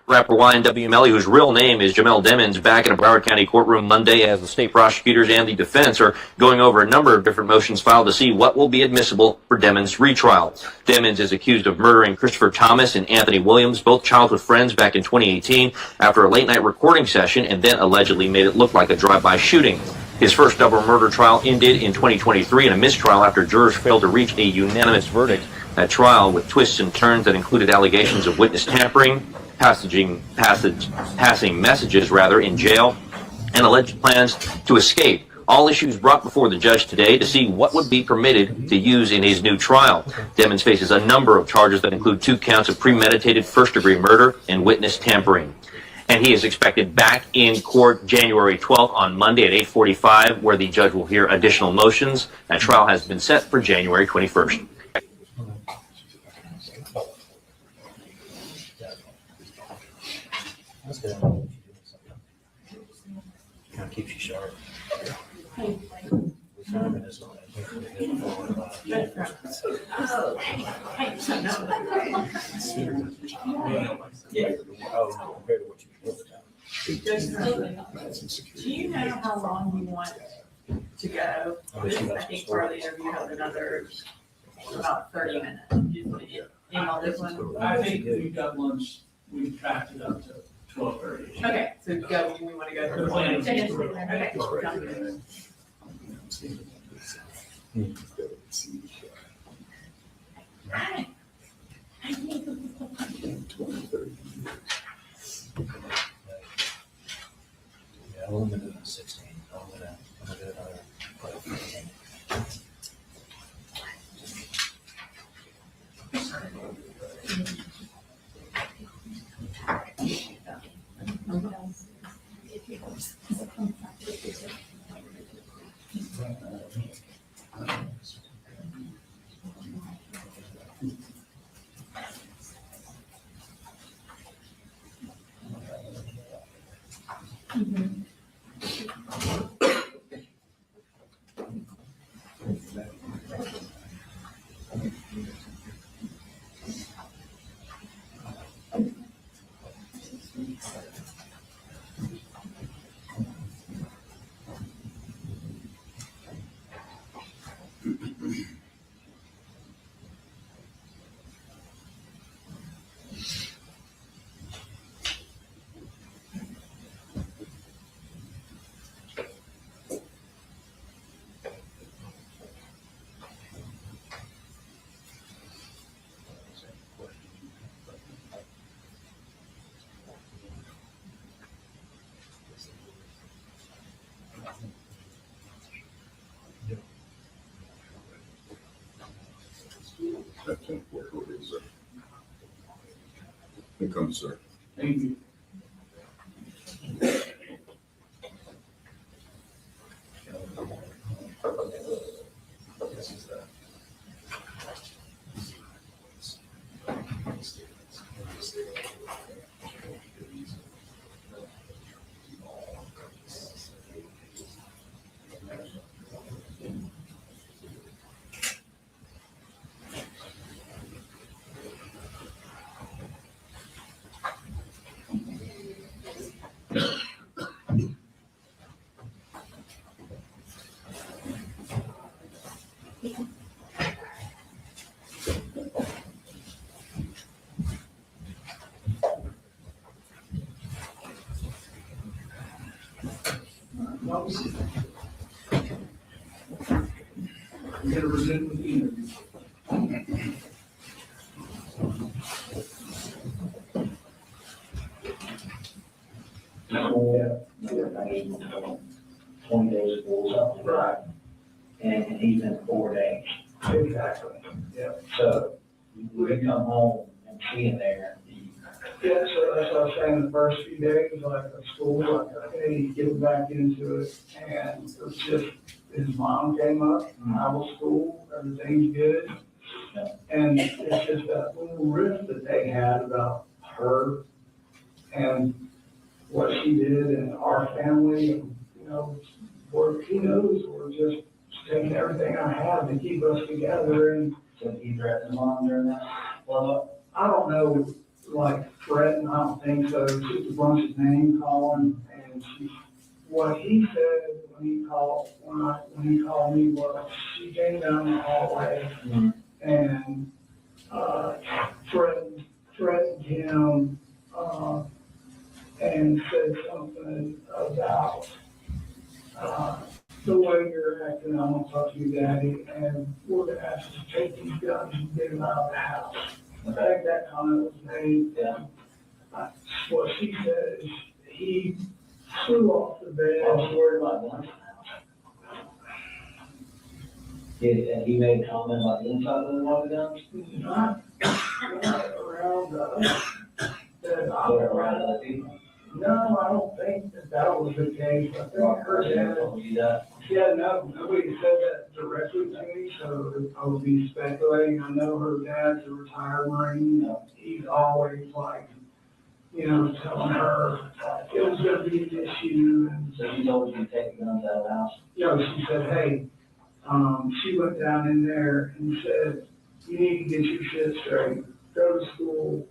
Rapper YNW Melly, whose real name is Jamel Demons, back in a Broward County courtroom Monday as the state prosecutors and the defense are going over a number of different motions filed to see what will be admissible for Demons' retrial. Demons is accused of murdering Christopher Thomas and Anthony Williams, both childhood friends, back in 2018 after a late-night recording session, and then allegedly made it look like a drive-by shooting. His first double murder trial ended in 2023 in a mistrial after jurors failed to reach a unanimous verdict at trial, with twists and turns that included allegations of witness tampering, passing messages in jail, and alleged plans to escape. All issues brought before the judge today to see what would be permitted to use in his new trial. Demons faces a number of charges that include 2 counts of premeditated first-degree murder and witness tampering. And he is expected back in court January 12th on Monday at 8:45, where the judge will hear additional motions. That trial has been set for January 21st. That's good. Kind of keeps you sharp. Retirement is not Do you know how long you want to go? I think part of the interview has another about 30 minutes. On this one? I think we've got lunch, we've tracked it up to 12:30. Okay, so go, we want to go. The plan is- Okay. Yeah, I'm limited on 16. I'm gonna do another 15. Here comes, sir. Thank you. Let me see. Get a result with the interview. Yeah. 20 days of school, something. Right. And he's been 4 days. Exactly. Yeah. So we come home and see him there. Yeah, so that's what I was saying, the first few days, like at school, like, okay, get back into it. And it was just, his mom came up, I was school, everything's good. And it's just that little rift that they had about her and what she did and our family, and, you know, or he knows we're just taking everything I have to keep us together. And So he threatened mom during that? well, I don't know, like threatened, I don't think so. It's just a bunch of name calling, and what he said when he called me was she came down the hallway and threatened him and said something about the way you're acting. I'm gonna talk to your daddy, and we're gonna have to take these guns and get them out of the house. I think that comment was made. What she said is he flew off the bed. I was worried about guns. And he made a comment about the inside of one of the guns? Not around Around other people? No, I don't think that was the case. I think her dad. Yeah, no, nobody said that directly to me, so I would be speculating. I know her dad's a retired Marine. He's always like, you know, telling her it was gonna be an issue. And so she told you to take the guns out of the house? You know, she said, hey, she went down in there and said, you need to get your shit straight, go to school,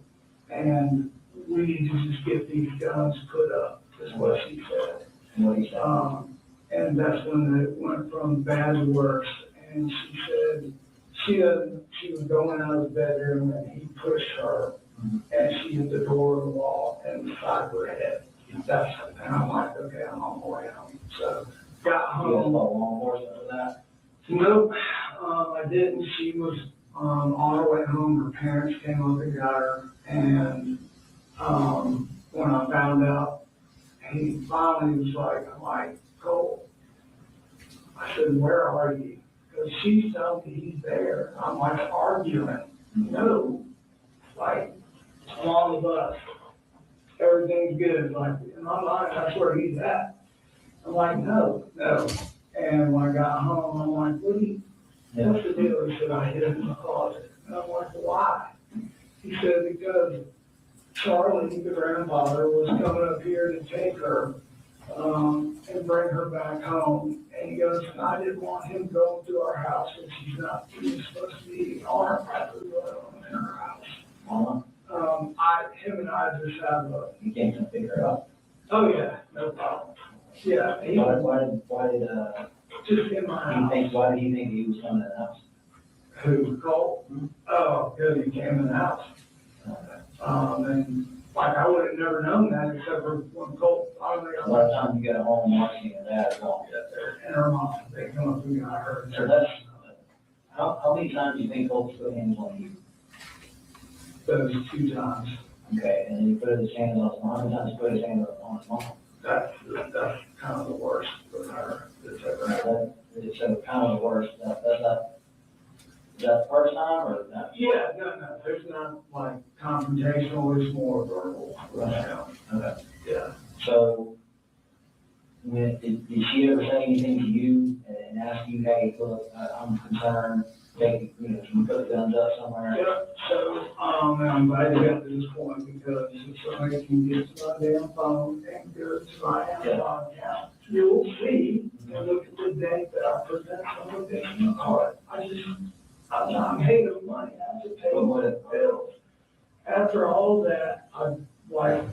and we need to just get these guns put up, is what she said. What he said? And that's when it went from bad to worse. And she said she was going out of the bedroom and he pushed her and she hit the door of the wall and the side of her head. And I'm like, okay, I'm on my way home. So got home. You had law enforcement for that? Nope, I didn't. She was on her way home. Her parents came up and got her. And when I found out, he finally was like, I'm like, Colt. I said, where are you? Because she's telling me he's there. I'm like arguing. No. Like, I'm on the bus. Everything's good. Like, in my mind, that's where he's at. I'm like, no. And when I got home, I'm like, what's the deal? He said, I hid it in the closet. And I'm like, why? He said, because Charlie, the grandfather, was coming up here to take her and bring her back home. And he goes, I didn't want him going to our house and she's not supposed to be on our property in her house. Him and I just have a. You can't come pick her up? Oh, yeah, no problem. Yeah. Why did just in my house. Why did he think he was coming to the house? Who, Colt? Oh, because he came in the house. And like I would have never known that except for when Colt finally. A lot of times you got home, Marcy and Dad don't get there. And her mom, they come up and got her. So that's, how many times do you think Colt's put hands on you? Those 2 times. Okay, and then he put his hands on his mom, how many times he put his hands on his mom? That's kind of the worst for her. That's ever happened. It's kind of the worst. Is that the first time or not? Yeah, no, there's not like confrontational, it's more verbal. Okay. Yeah. So, did she ever say anything to you and ask you, hey, look, I'm concerned, can you put the guns up somewhere? Yeah, so, and I'm glad you got to this point because if somebody can get to my damn phone and go to my Amazon account, you'll see and look at the date that I put that on the in the card. I'm paid of money, I have to pay my bills. After all that, I like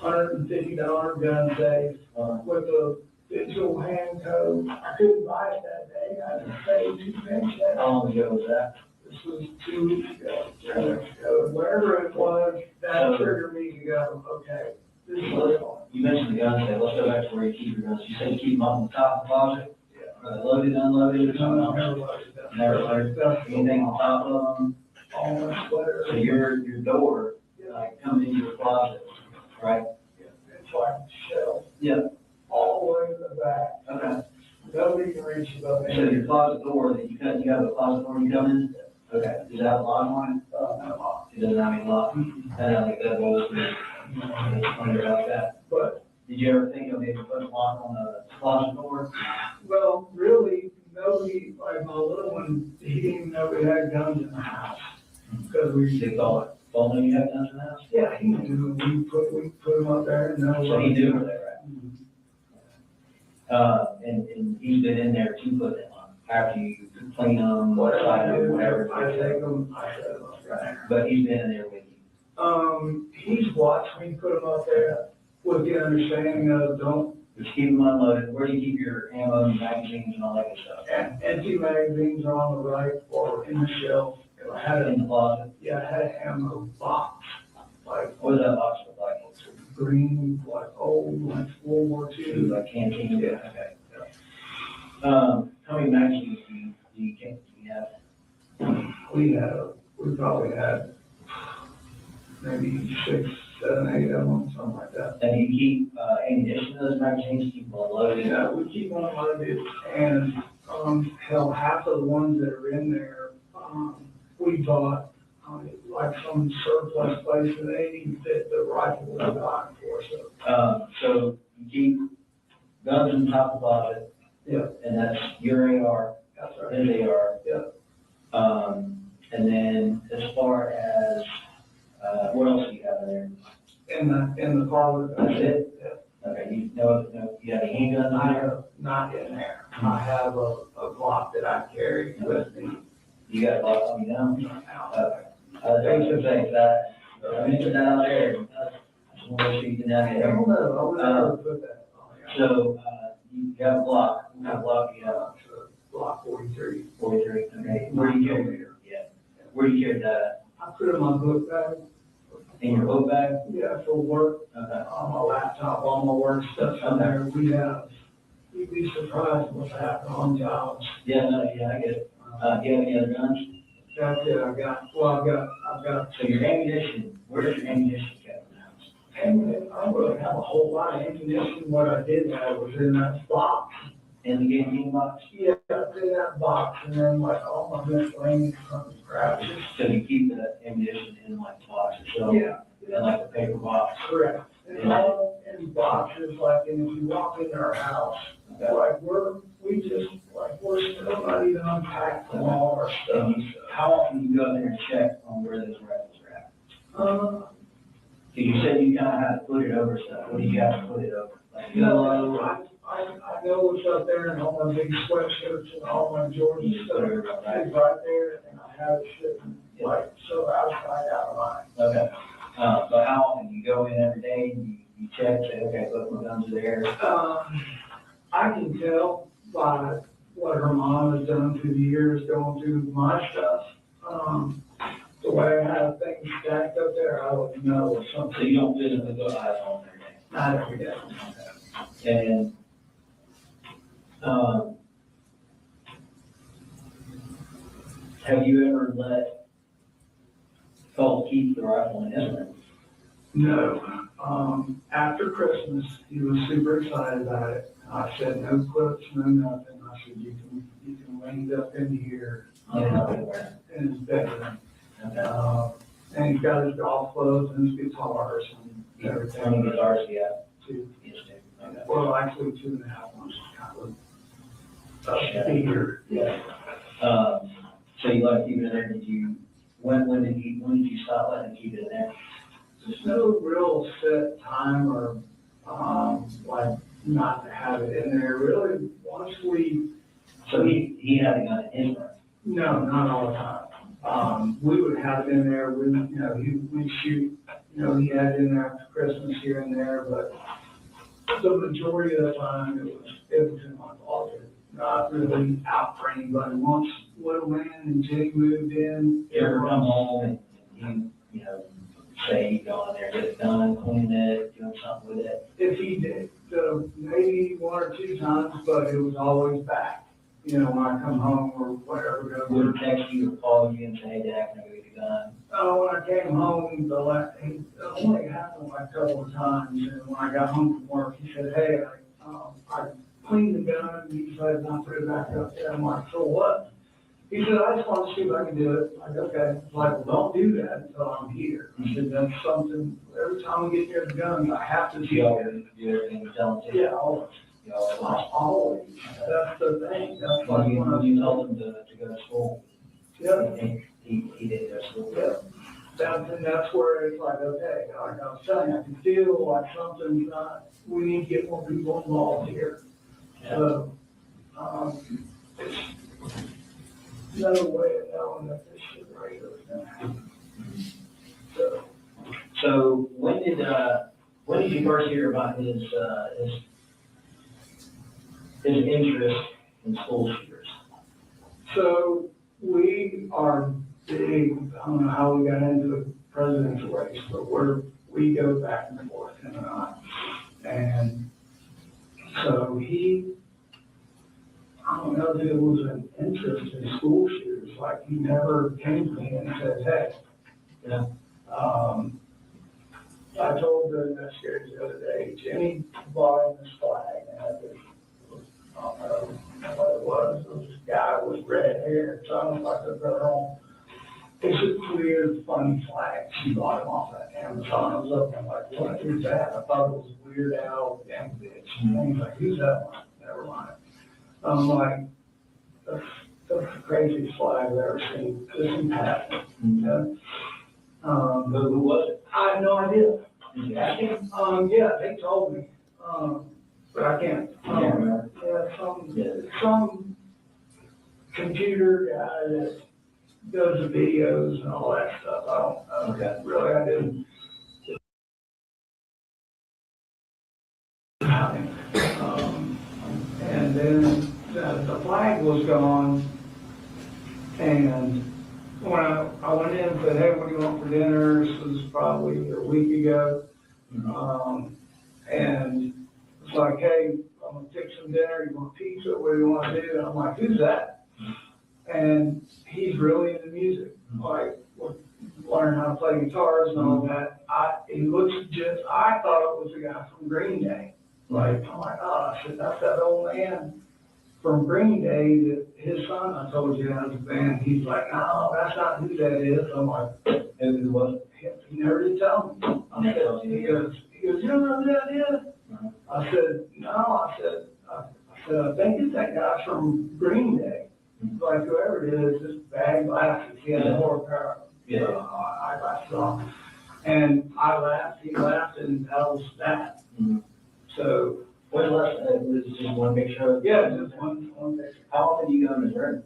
$150 gun safe with the digital hand code. I couldn't buy it that day, I had to pay 2 paychecks. How long ago was that? This was 2 weeks ago, 3 weeks ago, wherever it was, that triggered me to go, okay, You mentioned the guns, let's go back to where you keep your guns. You said you keep them up on the top of the closet? Yeah. Loaded, unloaded, or something else? Never loaded. Anything on top of them? So your door, like, comes into your closet, right? It's like a shelf. Yeah. All the way to the back. Okay. Nobody can reach above So your closet door that you cut, you have a closet door you come in? Okay. Does it have a lock on it? No lock. It doesn't have any lock? And I think that was wonder about that. But, Did you ever think of maybe putting a lock on the closet door? well, really, nobody, like my little one, he didn't even know we had guns in the house. Because we. They call it, phone you have guns in the house? Yeah, he knew, we put him up there and no. So he knew where they were at? And he's been in there to put them on, after you clean them, whatever. I take them, I set them up there. But he's been in there with you. He's watched me put them up there with the understanding of don't. Just keep them unloaded. Where do you keep your ammo and magazines and all that good stuff? Empty magazines are on the right or in the shelf. I had In the closet? Yeah, I had an ammo box, like. What does that box look like? Green, like old, like World War II. Like canteen? Yeah. Okay. How many magazines do you have? We probably had maybe 6, 7, 8 of them, something like that. And you keep ammunition in those magazines, keep them unloaded? Yeah, we keep them unloaded, and, hell, half of the ones that are in there, we bought, like some surplus place, and they didn't even fit the rifle we were buying for, so. So you keep guns in the top of the closet? Yeah. And that's your AR? That's right. His AR? Yeah. And then as far as, what else do you have in there? In the closet. That's it? Yeah. Okay, you have any handguns in there? Not in there. I have a Glock that I carry with me. You got a Glock on you now? Okay. I was gonna say that, I mentioned that out there, I just want to see you can have it. I don't know, I would never put that on there. So, you have a Glock, what kind of Glock do you have? Glock 43. 43, okay. Where do you carry it? Yeah. Where do you carry that? I put it in my book bag. In your book bag? Yeah, for work, Okay. on my laptop, all my work stuff on there. You'd be surprised what's happening on jobs. Yeah, no, yeah, I get it. Do you have any other guns? That's it, I've got. So your ammunition, where's your ammunition kept in the house? And I don't really have a whole lot of ammunition. What I did have was in that box. In the canteen box? Yeah, in that box, and then like all my miscellaneous crap. So you keep the ammunition in like the box itself? Yeah. In like the paper box? Correct. And all in boxes, like, and if you walk into our house, like, we're still not even unpacked from all our stuff. How often do you go in there and check on where those rifles are at? You said you kind of had to put it over stuff. What do you have to put it over? Like, No, I know what's up there, and all my big sweatshirts and all my Jordan stuff is right there, and I have it sitting, like, so outside out of line. Okay. But how often, you go in every day, and you check, say, okay, both my guns are there? I can tell by what her mom has done through the years, going through my stuff. The way I have things stacked up there, I would know if something. So you don't physically go eyes on every day? Not every day. Okay. And, have you ever let Colt keep the rifle in his room? No. After Christmas, he was super excited about it. I said, no clips, no nothing. I said, you can lay it up in here. In his bedroom. Okay. And he's got his golf clubs and his guitars and everything. How many guitars do you have? 2. Okay. Well, actually 2.5 ones, kind of bigger. Yeah. So you let it keep it in there, when did you stop letting it keep it in there? There's no real set time or, like, not to have it in there, really, once we. So he had a gun in his room? No, not all the time. We would have it in there, we'd shoot, he had it in there after Christmas here and there, but the majority of the time, it was in my closet, not really out for anybody. Once Little Man and Jay moved in. You ever come home and you say you go in there, get it done, clean it, something with it. If he did, maybe one or two times, but it was always back. You know, when I come home or whatever. Would he text you or call you and say, hey, Dad, can I go get the gun? When I came home, it only happened like a couple of times, and when I got home from work, he said, hey, I cleaned the gun, and he said, not put it back up there. I'm like, so what? He said, I just want to see if I can do it. I'm like, okay. He's like, well, don't do that until I'm here. He said, that's something, every time we get near the guns, I have to see it. Do everything you tell him to? Yeah, always. Always. That's the thing. That's like when you told him to go to school. Yeah. He didn't go to school. Yeah. That's where it's like, okay, like I was telling you, I can feel like something's not, we need to get more people involved here. Yeah. So, it's no way of knowing that this shit right is gonna happen. So when did you first hear about his interest in school shooters? So we are big, I don't know how we got into the presidential race, but we go back and forth, him and I. And so I don't know that it was an interest in school shooters, like he never came to me and said, hey. Yeah. I told the investigators the other day, Jimmy bought him this flag, and I don't know what it was. It was this guy with red hair, sounded like a girl. It's a weird, funny flag. She bought him off of Amazon. I was looking, I'm like, what is that? I thought it was Weird Al, damn bitch. And he's like, who's that one? Never mind. I'm like, that's the craziest flag I've ever seen. This is happening. Who was it? I have no idea. Yeah, they told me, but I can't. Remember. Yeah, some computer guy that does the videos and all that stuff. I don't know. Okay. Really, I didn't. And then the flag was gone, and when I went in and said, hey, what do you want for dinner? This was probably a week ago. And it's like, hey, I'm gonna fix some dinner. You want pizza? What do you want to do? And I'm like, who's that? And he's really into music, like learning how to play guitars and all that. He looks I thought it was a guy from Green Day. Like, I'm like, oh, I said, that's that old man from Green Day that his son, I told you, has a band. He's like, no, that's not who that is. I'm like, who was it? He never did tell me. He goes, you don't know who that is? I said, no. I said, I think it's that guy from Green Day. Like, whoever it is, just bad glasses. He had more power. Eyeglasses on. And I laughed, he laughed, and that was that. So, When was just one picture? yeah, just one picture. How often do you go in his room?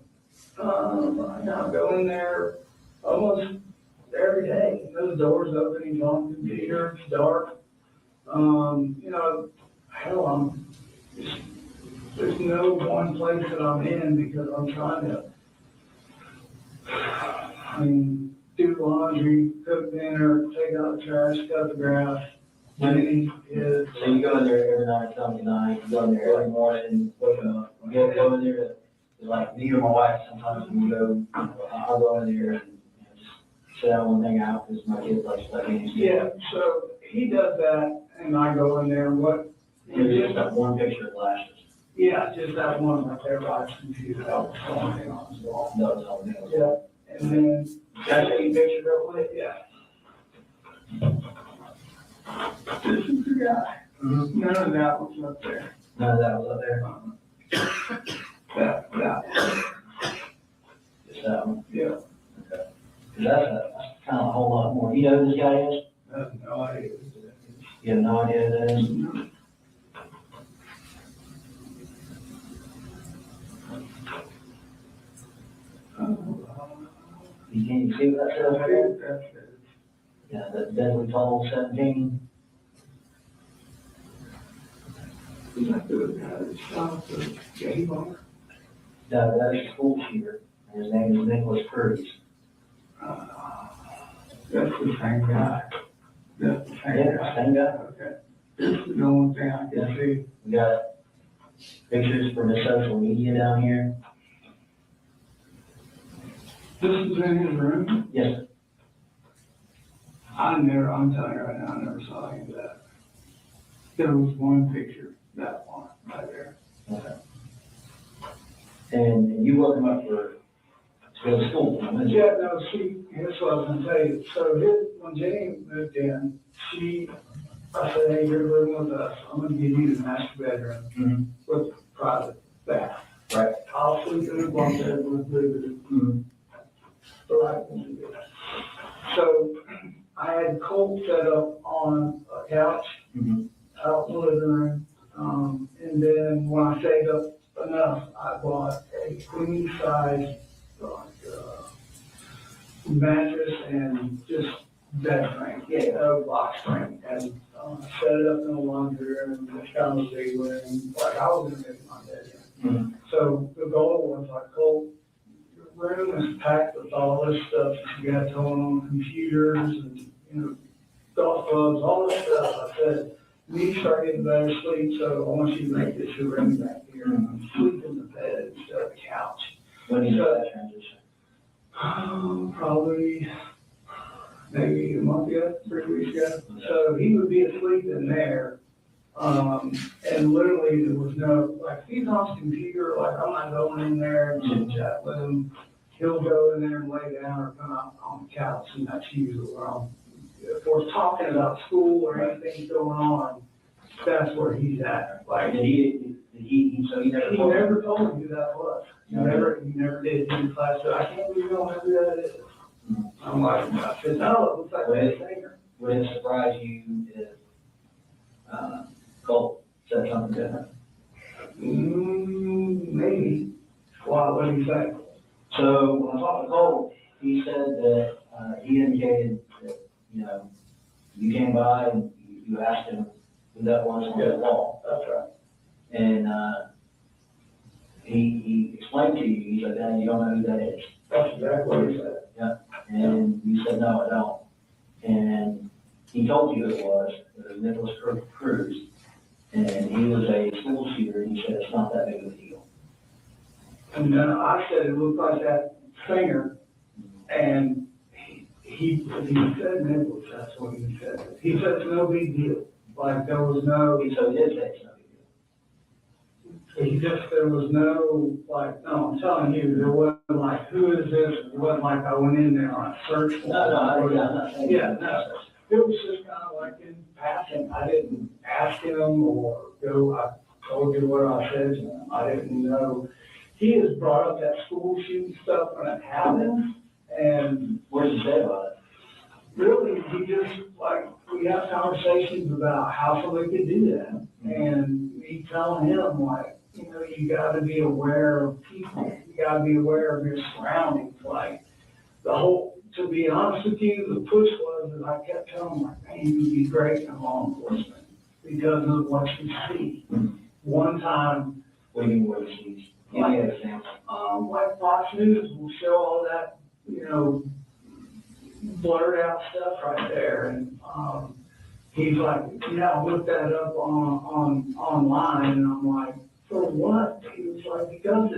I now go in there almost every day. Those doors open, he's on the computer, it's dark. Hell, there's no one place that I'm in because I'm trying to, do laundry, cook dinner, take out the trash, cut the grass. So you go in there every night, Sunday night, you go in there every morning, wake up, go in there to, like, me or my wife, sometimes when we go, I'll go in there and just sit down and hang out, because my kids like to play games. Yeah, so he does that, and I go in there, Just that one picture of lashes. Yeah, just that one right there by his computer, that was the only thing on his wall. That was all. Yeah, and then, Can I show you a picture real quick? yeah. This is the guy. None of that was up there. None of that was up there? That. Just that one? Yeah. Okay. 'Cause that's kind of a whole lot more. You know who this guy is? I have no idea. You have no idea who that is? You can't see what that says right there? Yeah, the deadly tall 17. Is that the guy that shot the gay bar? No, that is a school shooter, and his name is Nicholas Curtis. That's the same guy. That's the same guy. Same guy? Okay. This is the only thing I can see. We got pictures from his social media down here. This is in his room? Yes, sir. I'm telling you right now, I never saw any of that. There was one picture, that one, right there. Okay. And you woke him up to go to school? Yeah, no, here's what I was gonna tell you. So when Jenny moved in, I said, hey, you're living with us. I'm gonna give you the master bedroom with private bath. Right. I'll sleep in the bunk bed with the, So I had Colt set up on a couch out in the living room. And then when I saved up enough, I bought a queen size mattress and just bed frame, box frame, and set it up in the laundry room, just down the big room, like I was gonna make my bedroom. So the goal was like, Colt, your room is packed with all this stuff that you got going on, computers and, golf clubs, all this stuff. I said, you need to start getting better sleep, so I want you to make this your room back here and sleep in the bed instead of the couch. When you made that transition? Probably maybe a month ago, 3 weeks ago. So he would be asleep in there. And literally there was no, like, he's on his computer, like, I'm not going in there and chit chat with him. He'll go in there and lay down or come out on the couch, and that's usually where if we're talking about school or anything going on, that's where he's at. Like, He never told me who that was. He never did. He in class said, I can't believe you don't know who that is. I'm like, I said, no, it looks like a singer. Would it surprise you if Colt said something different? Maybe. Why? What do you think? So when I talked to Colt, he said that he indicated that, you came by and you asked him who that was on the wall. That's right. And he explained to you, he said, Dad, you don't know who that is. That's exactly what he said. Yeah. And you said, no, I don't. And he told you who it was Nicholas Cruz. And he was a school shooter, and he said it's not that big of a deal. And then I said it looked like that singer, and he said Nicholas, that's what he said. He said it's no big deal. Like there was no. So he did say it's no big deal. There was no, like, no, I'm telling you, there wasn't like, who is this? It wasn't like I went in there on a search for I'm not saying no. It was just kind of like in passing. I didn't ask him or go, I told you what I said to him. I didn't know. He has brought up that school shooting stuff when it happens, and what did you say about it? Really, he just, like, we have conversations about how somebody could do that, and me telling him, like, you gotta be aware of people, you gotta be aware of your surroundings, like, to be honest with you, the push was that I kept telling him, like, man, you would be great in law enforcement, because of what you see. One time. What do you mean what you see? Give me an example. Like Fox News will show all that, blurred out stuff right there, and he's like, I looked that up on online, and I'm like, for what? He was like, because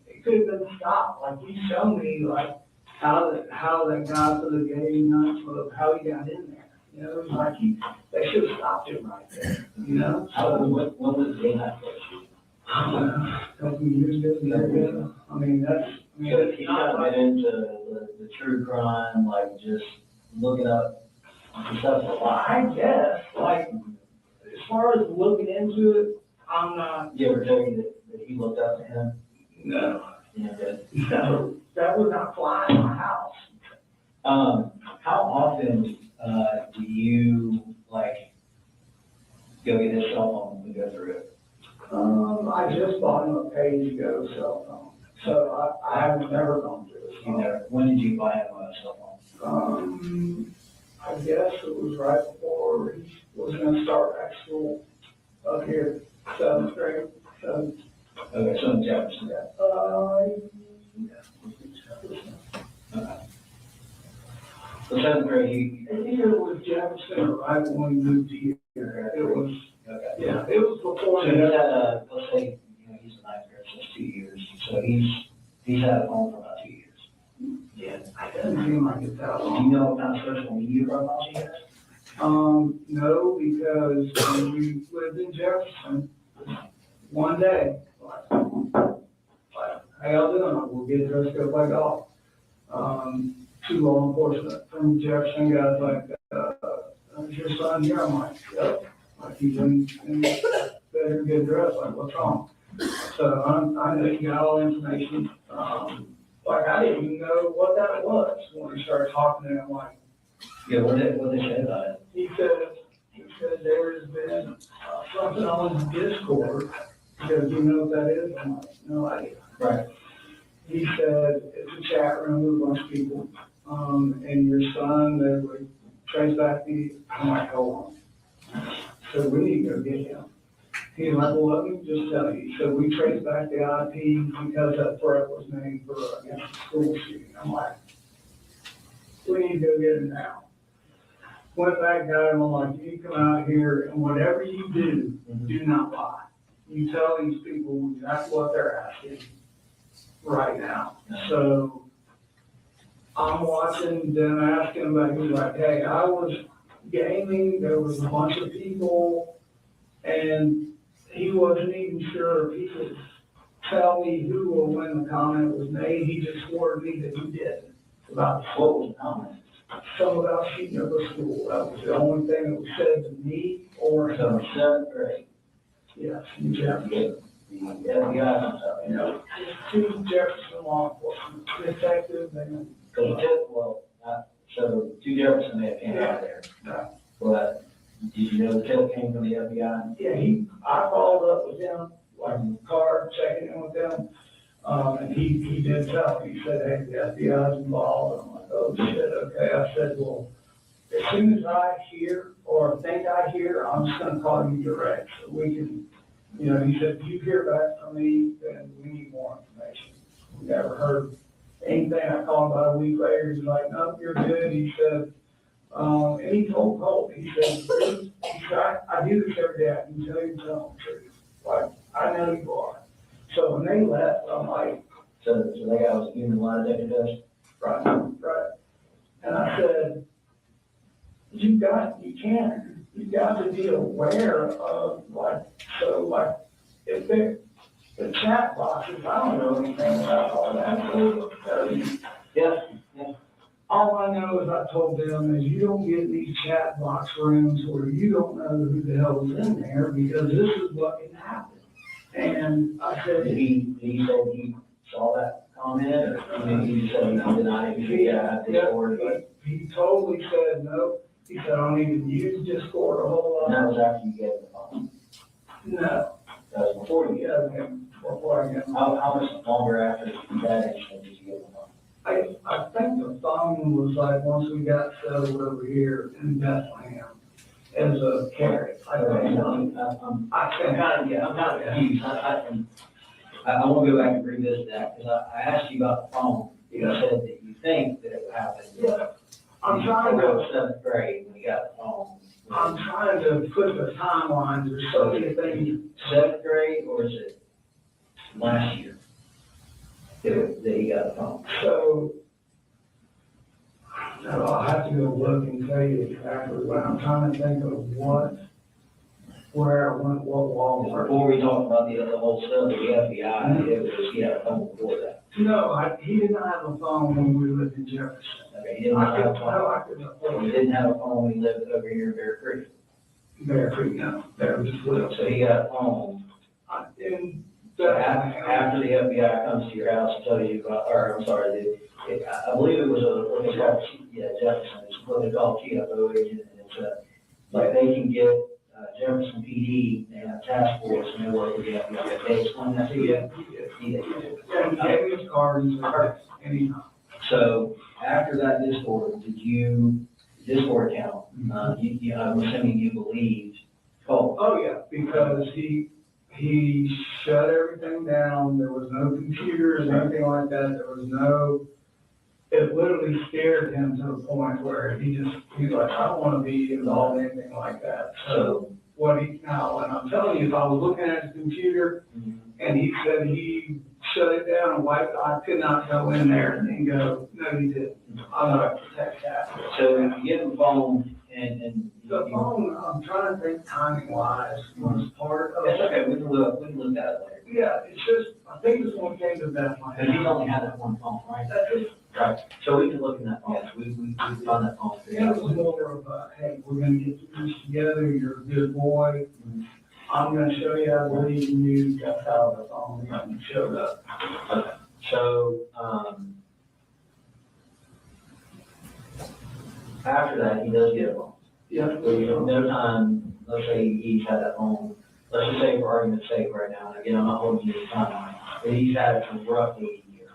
it could have been stopped. Like, you show me like how that guy for the gay nightclub, how he got in there. It was like they should have stopped him right there. What was the gay nightclub? A couple years ago. I mean, So he's not been into the true crime, like just looking up stuff a lot. I guess, like, as far as looking into it, I'm not. You ever tell you that he looked up to him? No. Yeah, good. No, that would not fly in my house. How often do you go get his cell phone and go through it? I just bought him a pay-as-you-go cell phone, so I haven't never gone through it. When did you buy him a cell phone? I guess it was right before he was going to start high school up here, 7th grade. Okay, so in Jefferson. Yeah. Okay. So 7th grade, Either it was Jefferson or right when we moved here. It was, Okay. yeah, it was So before. he's had let's say, he's a ninth grader, so it's 2 years. So he's had a phone for about 2 years. Yeah, it doesn't seem like it's that Do long. you know what kind of social media profiles he has? No, because when we lived in Jefferson, one day, hey, y'all doing? We'll get dressed up like golf. Two law enforcement from Jefferson guys like, is your son here? I'm like, yep. Like, he's in better get dressed, like, what's wrong? So I know you got all the information. Like, I didn't even know what that was when we started talking to him, like, Yeah, what they say about it? he said there has been something on Discord. Because you know what that is? I'm like, no idea. Right. He said it's a chat room with a bunch of people. And your son, they would trace back the, I'm like, hold on. So we need to go get him. He's like, well, let me just tell you. So we traced back the IP because that threat was made for against the school shooting. I'm like, we need to go get him now. Went back, got him. I'm like, you come out here and whatever you do, do not lie. You tell these people exactly what they're asking right now. So I'm watching them asking about, he's like, hey, I was gaming, there was a bunch of people, and he wasn't even sure if he could tell me who or when the comment was made. He just swore to me that he didn't. About What was the comment? Something about shooting up a school. That was the only thing that was said to me or So him. 7th grade. Yes, in Jefferson. The FBI comes up, You know, just two Jefferson law enforcement detectives and. So 2 Jefferson may have came out there. Right. But did you know the tip came from the FBI? Yeah, I followed up with him, like in the car, checking in with him. And he did tell me, he said, hey, the FBI's involved. I'm like, oh shit, okay. I said, well, as soon as I hear or think I hear, I'm just gonna call you direct so we can, he said, if you hear back from me, then we need more information. We never heard anything. I called him about a week later. He's like, no, you're good. He said, and he told Colt, he said, I do this every day. I can tell you the truth. Like, I know you are. So when they left, I'm like, So that guy was giving a lie detector test? right. And I said, you've got to be aware of, if the chat boxes, I don't know anything about all that. Yeah. All I know is I told them is you don't get in these chat box rooms where you don't know who the hell's in there because this is what can happen. And I said, Did he say he saw that comment, or he just said he denied it? but he totally said no. He said, I don't even use Discord a whole lot. And that was after you gave him the phone? No. That was before you gave him? Before I gave him. How much longer after that incident did you give him the phone? I think the phone was like once we got settled over here in Bethlehem as a carry. I'm kind of confused. I want to go back and revisit that because I asked you about the phone. You said that you think that it happened. Yeah. I'm trying to. 7th grade when you got the phone. I'm trying to put the timelines. There's so many things. 7th grade or is it last year that he got the phone? So, I'll have to go look and tell you exactly what I'm trying to think of where I went, what wall. Before we talk about the whole stuff with the FBI, he had a phone before that. No, he did not have a phone when we lived in Jefferson. Okay, he didn't have a phone. I couldn't. He didn't have a phone when he lived over here in Bear Creek. Bear Creek, no. There was just little. So he got a phone. So after the FBI comes to your house and tell you about, or I'm sorry, I believe it was what they call, Jefferson. It's what they call TFO agent, and it's like they can get Jefferson PD and a task force and they work with the FBI. They explain that to you? Yeah, he gave me his card and said, anytime. So after that Discord account, I'm assuming you believed Colt. Oh, yeah, because he shut everything down. There was no computers or anything like that. There was no it literally scared him to the point where he's like, I don't want to be involved in anything like that. So what he, now, and I'm telling you, if I was looking at his computer and he said he shut it down and wiped, I could not go in there and go, no, you didn't. I'm not going to protect that. So if you get the phone and The phone, I'm trying to think timing wise, was part of. It's okay, we can look at it later. Yeah, it's just, I think this one came to that my Because he's only had that one phone, right? That's it. Right, so we can look in that phone, we found that phone. Yeah, it was more of a, hey, we're gonna get this together, you're a good boy. I'm gonna show you how to lead, and you got out of the phone and showed up. Okay, so, after that, he does get a phone. Yeah. So you know, no time, let's say he's had that phone, let's just say for argument's sake right now, and again, I'm not holding you to time, but he's had it for roughly a year.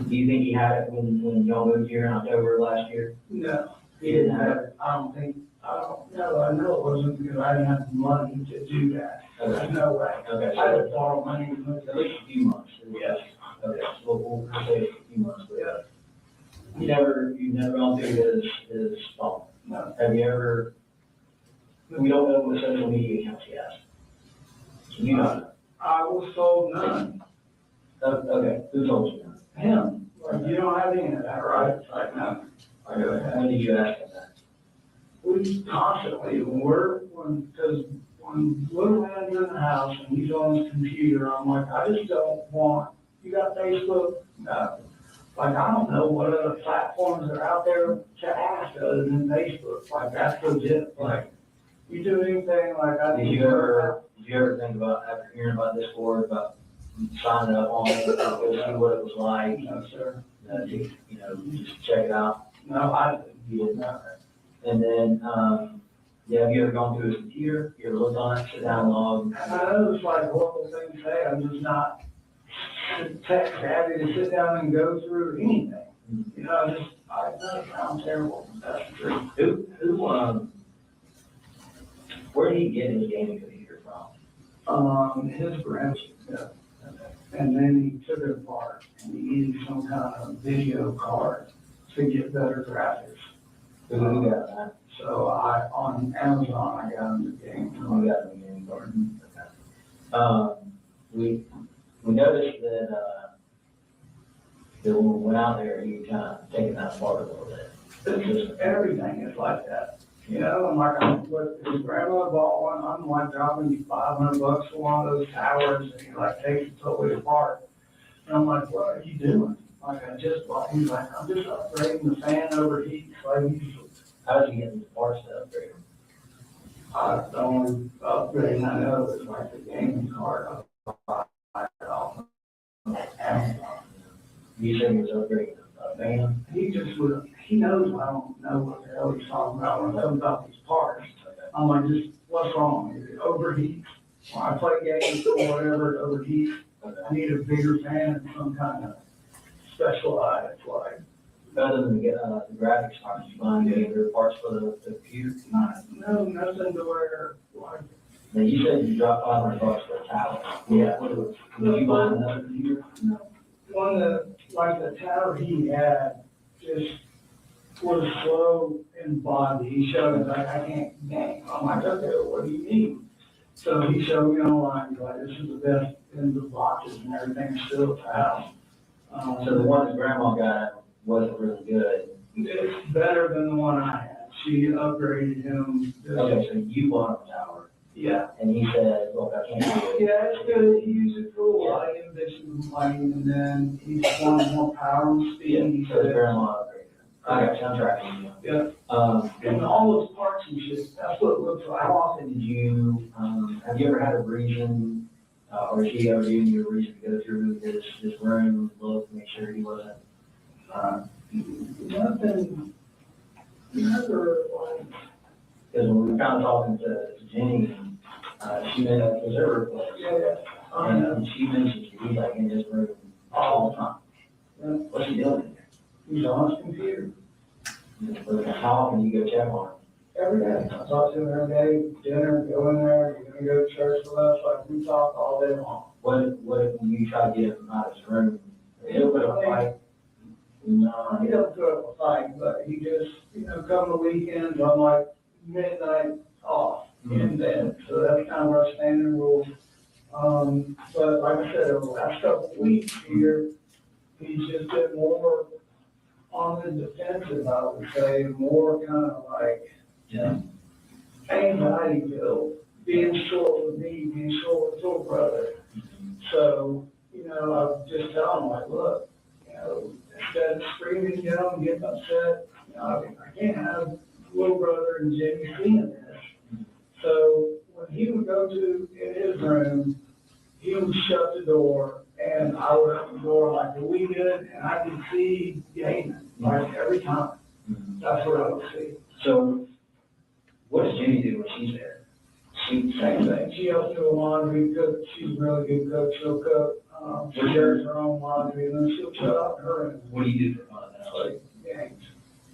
Do you think he had it when y'all moved here in October last year? No. He didn't have it? I don't know, I know it wasn't because I didn't have the money to do that. There's no way. Okay. I had to borrow money. At least a few months. Yes. Okay, so we'll say a few months, but, you've never gone through his phone? No. Have you ever, we don't know what social media accounts he has. You know? I was told none. Okay, who told you that? Him. Like, you don't have any of that, right? Like, no. When did you ask him that? We constantly, because when little man's in the house and he's on his computer, I'm like, I just don't want, you got Facebook? No. Like, I don't know what other platforms are out there to ask other than Facebook. Like, that's legit. Like, you do anything like I Did you ever think about, after hearing about this board, about signing up on it, to see what it was like? No, sir. Just check it out? No, I didn't. You didn't know that. And then, have you ever gone through his computer? You ever looked on it, sit down and log? I know it's like horrible thing to say, I'm just not tech savvy to sit down and go through anything. You know, I know it sounds terrible, but that's the truth. Where did he get his gaming computer from? His grandson, yeah. And then he took it apart and he needed some kind of video card to get better graphics. Who got that? So on Amazon, I got him the game. We got him the gaming card. Okay. We noticed that when we went out there, he kind of taken that apart a little bit. It's just everything is like that. You know, I'm like, his grandmother bought one, I'm like dropping you $500 for one of those towers, and he like takes it totally apart. And I'm like, what are you doing? Like, I just bought, he's like, I'm just upgrading the fan overheats like usual. How did you get these parts to upgrade them? The only upgrade I know is like the gaming card. You said he was upgrading a fan? He knows I don't know what the hell he's talking about when it comes about these parts. I'm like, just, what's wrong? Is it overheats? When I play games or whatever, it overheats. I need a bigger fan and some kind of specialized, like. Other than the graphics cards, you find any other parts for the computer? No, nothing to where, like. Now, you said you dropped $500 for a tower. Yeah. Did you buy another computer? No. One that, like the tower he had, just was slow in body. He showed me, like, I can't game. I'm like, okay, what do you mean? So he showed me online, he's like, this is the best in the boxes and everything still at the house. So the one that grandma got wasn't really good. It's better than the one I had. She upgraded him. Okay, so you bought a tower. Yeah. And he said, look, I can't do it. Yeah, it's good. He used it for a while. I didn't bitch and complain, and then he just wanted more power and speed. He So the said, grandma upgraded. I got you, I'm tracking you. Yeah. And all those parts and shit, that's what it looks like. How often did you, have you ever had a reason, or she ever given you a reason to go through his room, look, make sure he wasn't, Nothing, never like. because when we were kind of talking to Jenny, she mentioned, because there were, and she mentioned he's like in his room all the time. What's he doing in there? He's on his computer. How often do you go check on him? Every day. I talk to him every day, dinner, go in there, you're gonna go to church with us, like we talk all day long. What, when you try to get him out of his room, He'll put up a fight. No, he doesn't put up a fight, but he just, come the weekends, I'm like midnight off in bed. So that's kind of our standing rule. But like I said, over the last couple of weeks here, he's just been more on the defensive, I would say, more kind of like, anxiety filled, being short with me, being short with your brother. So, I just tell him, like, look, instead of screaming, yelling, getting upset, I can't have little brother and Jimmy seeing this. So when he would go to in his room, he would shut the door, and I would open the door like, are we good? And I could see Damon, like, every time. That's what I would see. So what does Jenny do when she's there? Same thing. She helps do laundry, cook. She's a really good cook. She'll cook. She does her own laundry, and then she'll shut up her room. What do you do for fun at the house? Like games.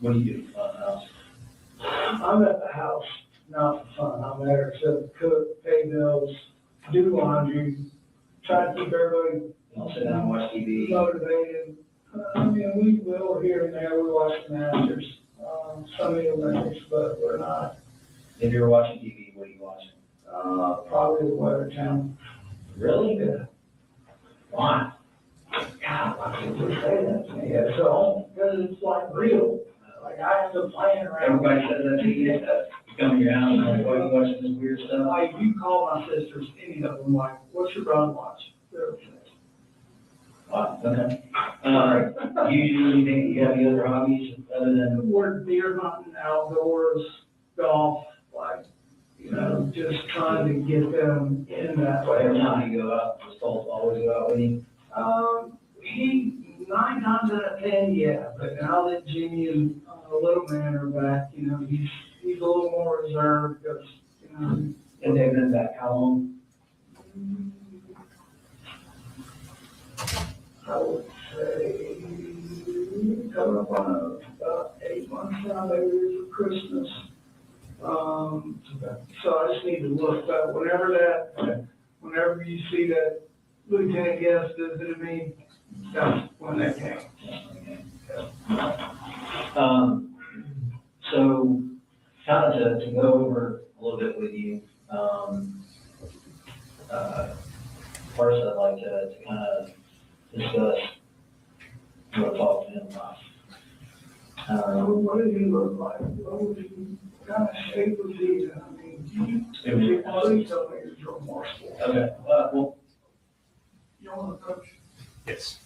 What do you do for fun at the house? I'm at the house, not for fun. I'm there to cook, pay bills, do laundry, try to keep everybody You don't sit down and watch TV? motivated. We will here and there. We watch the Masters, some of the Olympics, but we're not. If you're watching TV, what are you watching? Probably the Weather Channel. Really? Yeah. Why? God, why people say that to me? It's so, because it's like real. Like I have to plan around. Everybody says that to you. You come to your house and like, why are you watching this weird stuff? Like you call my sisters, any of them, like, what's your brother watching? Wow, okay. Usually, you think you have any other hobbies other than? We're deer hunting, outdoors, golf, like, just trying to get them in that way. Every time you go out, does Colt always go out with you? He, 9 times out of 10, yeah, but now that Jimmy and little man are back, he's a little more reserved because, And they've been back how long? I would say, coming up on about 8 months now, maybe for Christmas. So I just need to look, but whenever you see that lieutenant guest visited me, that's when that came. So kind of to go over a little bit with you, first I'd like to kind of discuss what I talked to him about. What did he look like? What was he, kind of shape was he? Please tell me it's remorseful. Okay, well. You want to coach? Yes.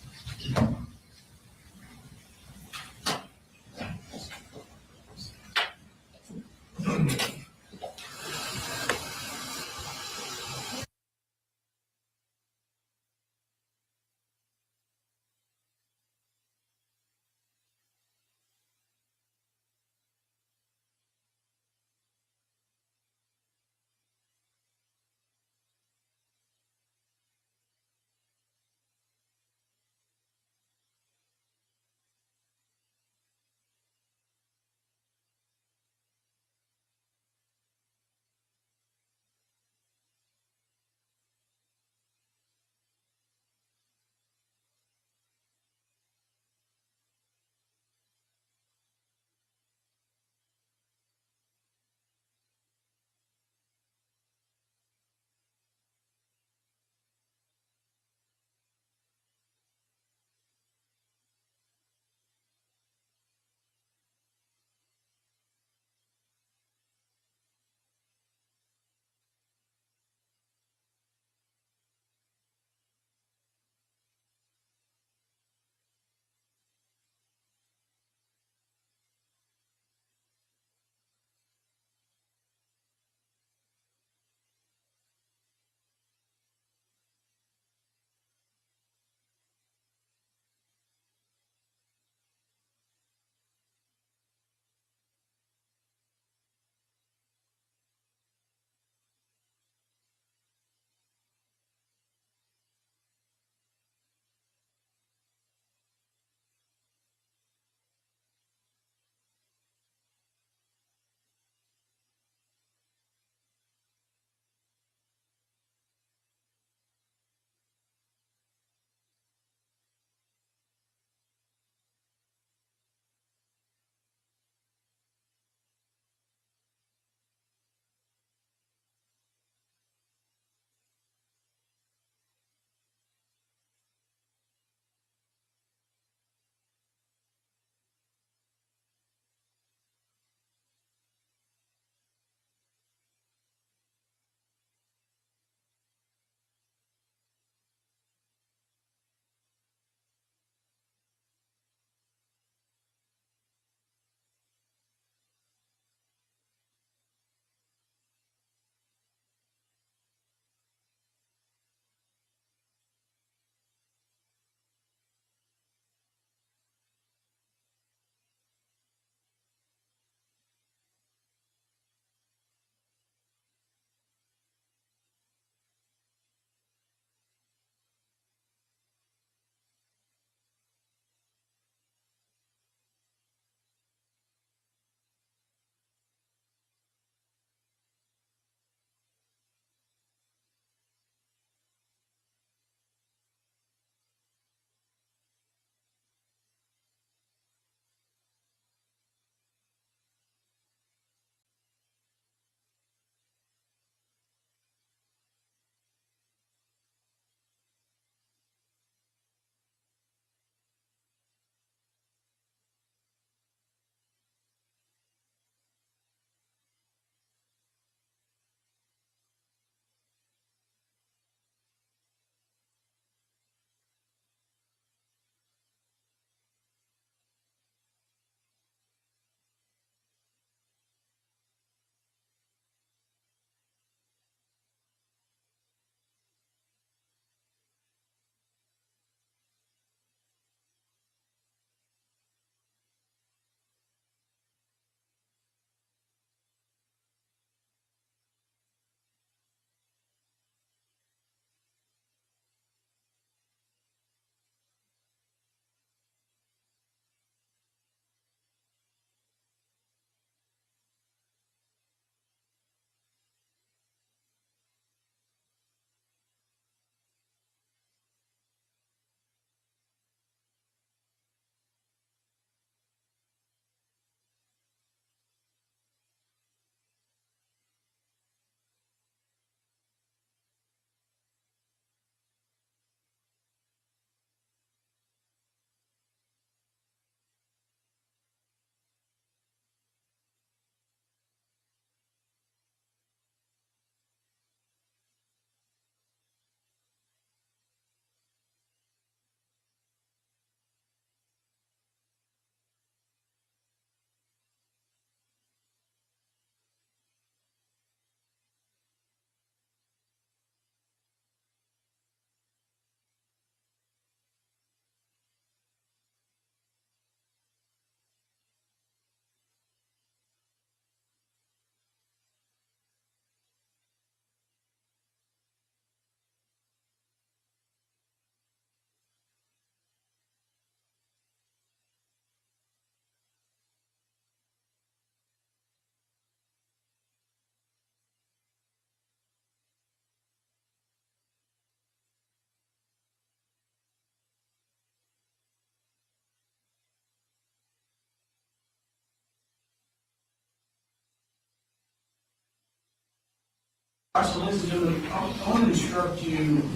All right, so ladies and gentlemen, I want to instruct you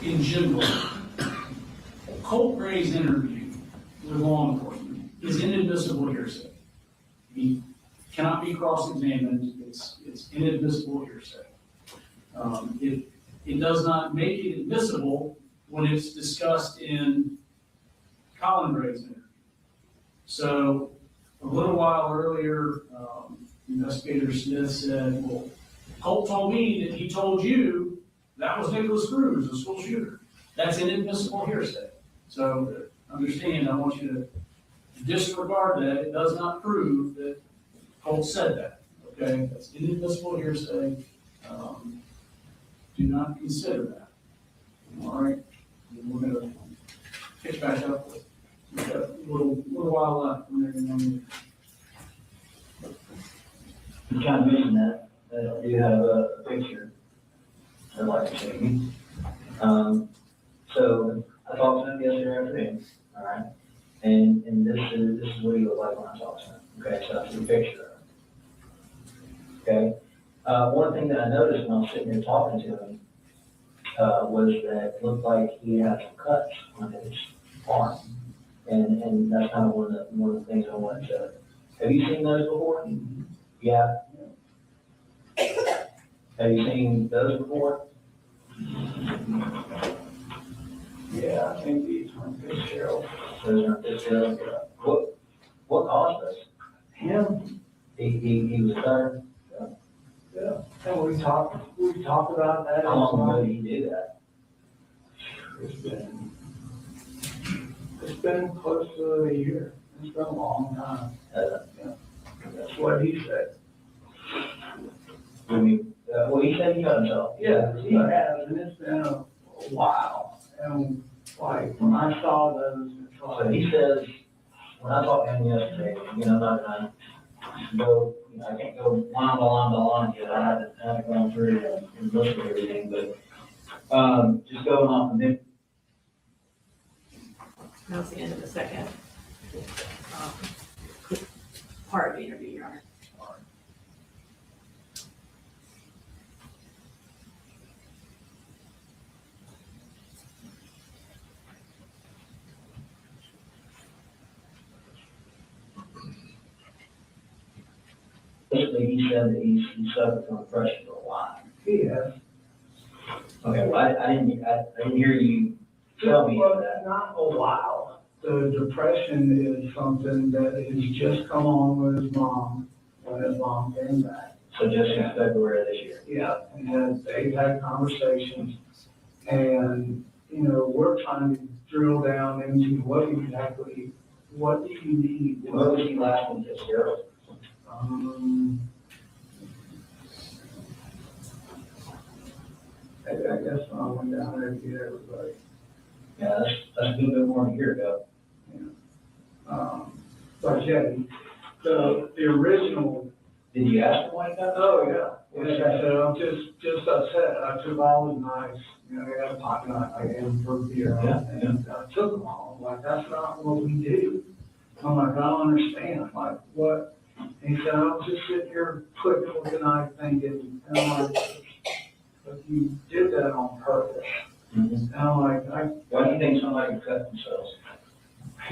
in general. Colt Gray's interview with law enforcement is inadmissible hearsay. He cannot be cross-examined. It's inadmissible hearsay. It does not make it admissible when it's discussed in Colin Gray's interview. So a little while earlier, Investigator Smith said, well, Colt told me that he told you that was Nicholas Cruz, the school shooter. That's inadmissible hearsay. So understand, I want you to disregard that. It does not prove that Colt said that. Okay, that's inadmissible hearsay. Do not consider that. All right, and we're going to pick back up. We've got a little while left. You kind of mentioned that. I do have a picture I'd like to show you. So I talked to him yesterday afternoon, all right? And this is what he looked like when I talked to him. Okay, so that's the picture of him. Okay. One thing that I noticed when I was sitting here talking to him was that it looked like he had some cuts on his arm. And that's kind of one of the things I wanted to. Have you seen those before? Yeah. Have you seen those before? Yeah, I think these aren't Fitzgerald. Those aren't Fitzgerald. What caused this? Him? He was there. Yeah. And we talked about that. How long ago did you do that? It's been close to a year. It's been a long time. Yeah. That's what he said. Well, he said he cut himself. Yeah, he has, and it's been a while. And like when I saw those, it's So he says, when I talked to him yesterday, I'm not gonna go, I can't go line by line by line yet. I haven't gone through and looked at everything, but just going off the That was the end of the second part of the interview, Your Honor. Basically, he said that he suffered from depression for a while. He has. Okay, well, I didn't hear you tell me that. Not a while. The depression is something that has just come on with his mom when his mom came back. So just in February of this year. Yeah, and they've had conversations, and we're trying to drill down into what do you need? What was he last one to Fitzgerald? I guess when I went down there to get everybody. Yeah, that's a good bit more than a year ago. But yeah, the original. Did you ask him why he got? Oh, yeah. Yeah, so I'm just upset. I took all his knives, I had a pocket knife I gave him for beer. And I took them all. I'm like, that's not what we do. I'm like, I don't understand. Like, what? And he said, I was just sitting here clicking with the knife thinking, and I'm like, but you did that on purpose. Mm-hmm. And I'm like, why do you think somebody would cut themselves? I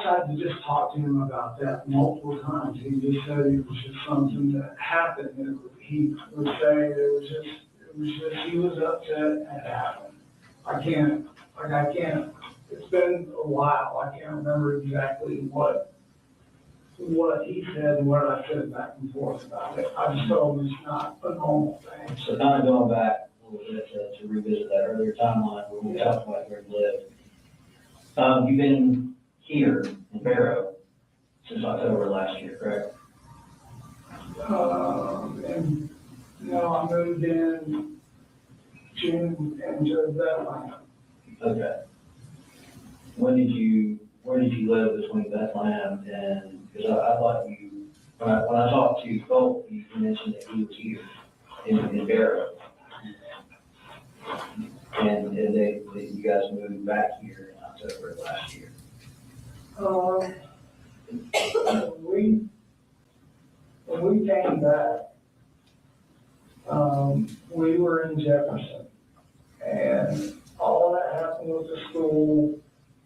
tried to just talk to him about that multiple times. He just said it was just something that happened. He would say it was just he was upset and it happened. I can't, it's been a while. I can't remember exactly what he said and what I said back and forth about it. I just told him it's not a normal thing. So kind of going back a little bit to revisit that earlier timeline where we talked about where you lived. You've been here in Barrow since October last year, correct? And I moved in June into Bethlehem. Okay. Where did you live between Bethlehem and, because I thought when I talked to Colt, you mentioned that he was here in Barrow. And you guys moved back here in October of last year. When we came back, We were in Jefferson, and all that happened with the school.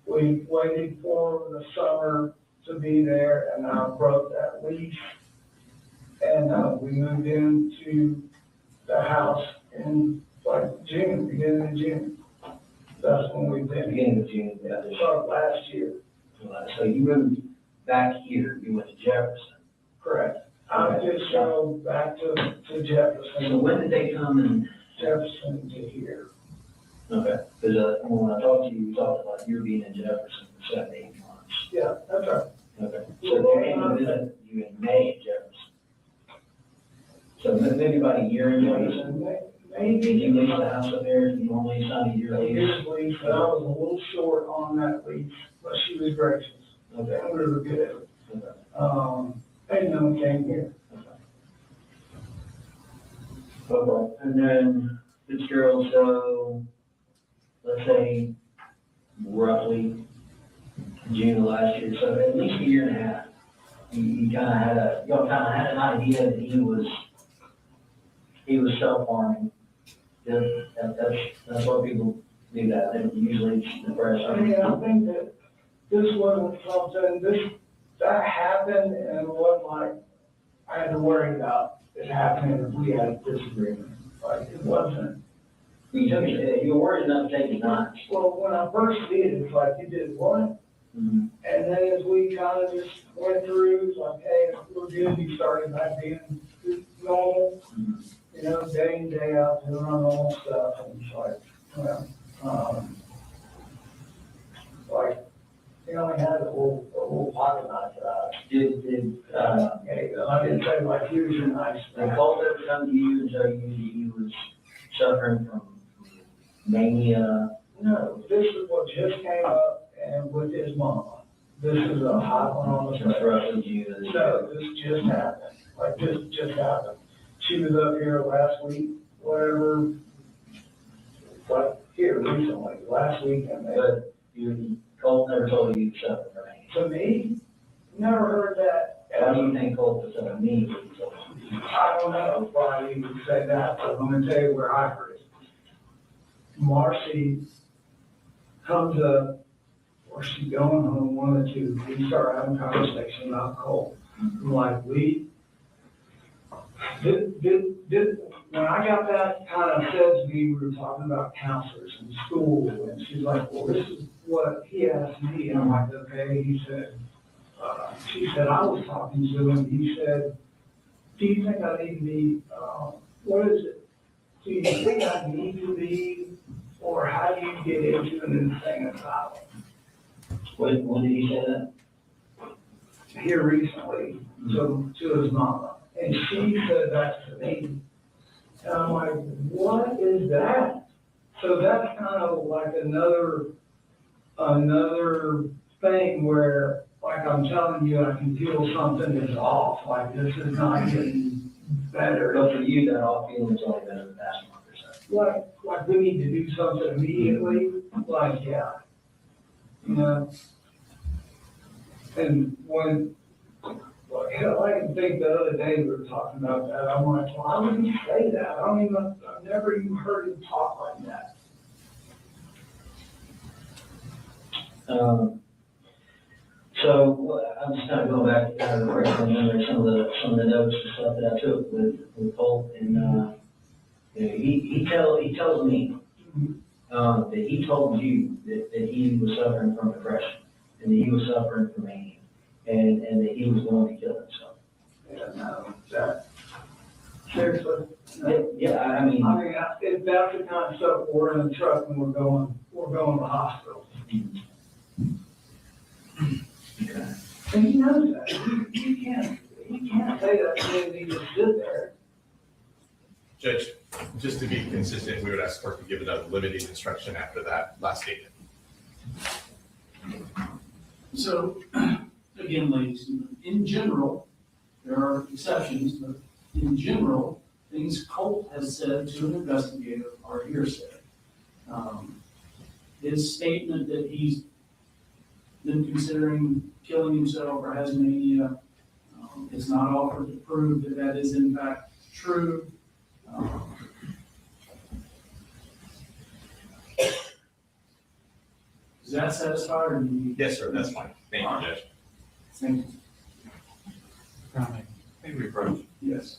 We waited for the summer to be there, and I broke that lease. And we moved into the house in like June, beginning of June. That's when we've been. Beginning of June, yeah. So last year. So you moved back here, you went to Jefferson. Correct. I just drove back to Jefferson. So when did they come in? Jefferson to here. Okay, because when I talked to you, you talked about you being in Jefferson for 7 to 8 months. Yeah, that's right. Okay, so they came to visit you in May in Jefferson. So maybe about a year in Jefferson. Maybe. Did you lease the house up there? You normally sign a year A lease? year's lease, but I was a little short on that lease, but she was gracious. Okay. And we were good. Okay. And no one came here. Okay, and then Fitzgerald, so let's say roughly June of last year, so at least a year and a half, you kind of had an idea that he was self-harming. That's why people do that. They usually depress. I mean, I think that this wasn't something, that happened and it wasn't like I had to worry about it happening if we had a disagreement. Like, it wasn't. You were worried enough to take his knives. Well, when I first did, it's like, you did what? Mm-hmm. And then as we kind of just went through, it's like, hey, we're good, you started back being normal, you know, day in, day out, doing our normal stuff, and it's like, like, he only had a little pocket knife for that. I didn't say like, here's your knife. They called ever come to you and tell you that he was suffering from mania? No, this is what just came up and with his mama. This is a hot one on the Just roughly you. No, this just happened. Like, this just happened. She was up here last week, whatever, like here recently, last weekend. But Colt never told you you suffered from mania. To me, never heard that. Why do you think Colt was so mean? I don't know why you would say that, but I'm gonna tell you where I heard it. Marcy comes up, or she's going home, one of the two. We start having a conversation about Colt. I'm like, when I got that kind of said to me, we were talking about counselors in school, and she's like, well, this is what he asked me. And I'm like, okay. He said, she said, I was talking to him. He said, do you think I need to be, what is it? Do you think I need to be, or how do you get into an insane asylum? When did he say that? Here recently, to his mama. And she said that to me. And I'm like, what is that? So that's kind of like another thing where, like I'm telling you, I can feel something is off. Like, this is not getting better. But for you, that all feeling's only been in the past month or so. Like we need to do something immediately. Like, yeah. You know? And when, like, hell, I can think the other day we were talking about that. I'm like, why would he say that? I've never even heard him talk like that. So I'm just kind of going back to refresh my memory, some of the notes and stuff that I took with Colt, and you know, he tells me that he told you that he was suffering from depression and that he was suffering from mania and that he was going to kill himself. Yeah, no, that, seriously. Yeah, I mean, if that's the kind of stuff, we're in the truck and we're going to the hospital. Okay. And he knows that. He can't say that and he just sit there. Judge, just to be consistent, we would ask court to give another limiting instruction after that last statement. So, again, ladies, in general, there are exceptions, but in general, things Colt has said to an investigator are hearsay. His statement that he's been considering killing himself or has mania is not offered to prove that that is in fact true. that satisfied or do you? Yes, sir, that's fine. Thank you, Judge. Thank you. Maybe we approach. Yes.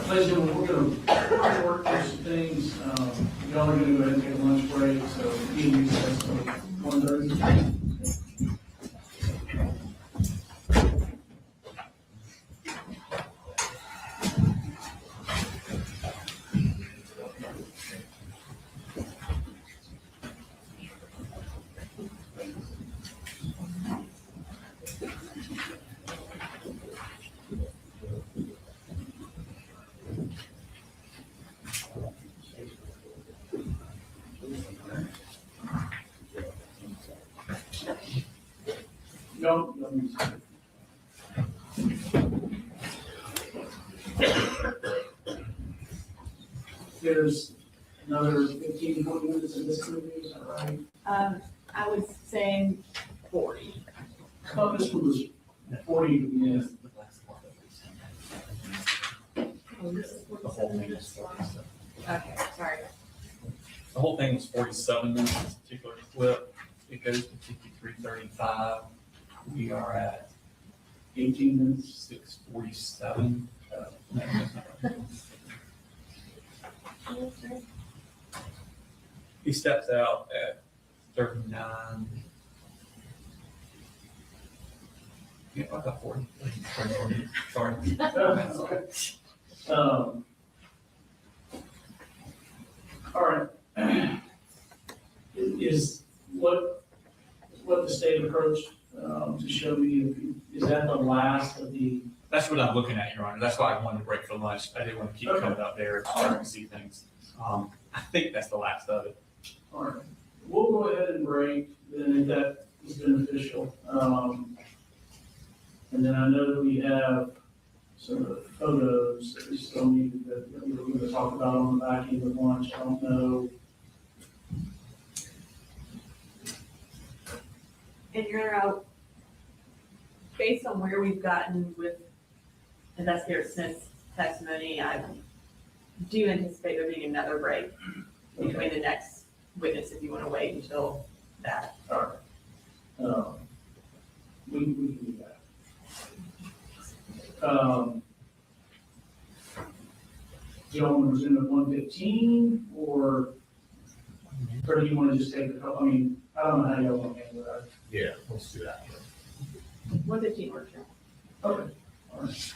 Ladies and gentlemen, we're going to work through some things. Y'all are going to go ahead and take a lunch break, so you can use that till 1:30. There's another 15, 20 minutes in this movie, is that right? I would say 40. Well, this one was 40, yeah. Oh, this is 47 minutes long. Okay, sorry. The whole thing was 47 minutes, this particular clip. It goes to 53:35. We are at 18 minutes. 6:47. He steps out at 39. Yeah, about 40. Sorry. All right. Is what the state approached to show me, is that the last of the? That's what I'm looking at, Your Honor. That's why I wanted to break for lunch. I didn't want to keep coming up there starting to see things. I think that's the last of it. All right. We'll go ahead and break, then if that is beneficial. And then I know that we have some of the photos that we still need that we were going to talk about on the back end of lunch. I don't know. And you're based on where we've gotten with Investigator Smith's testimony, I do anticipate there being another break between the next witness if you want to wait until that. All right. We can do that. Do you want to resume at 1:15 or do you want to just take a couple? I mean, I don't know how y'all want to handle that. Yeah, let's do that. 1:15 works. Okay. All right.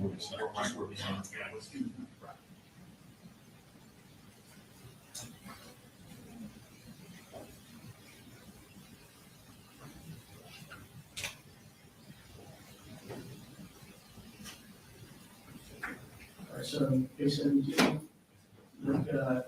All right, so case 17, we've got,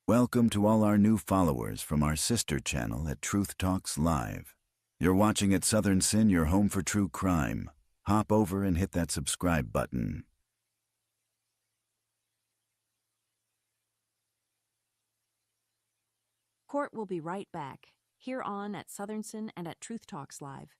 Welcome to all our new followers from our sister channel at Truth Talks Live. You're watching at Southern Sin, your home for true crime. Hop over and hit that subscribe button. Court will be right back, here on at Southern Sin and at Truth Talks Live.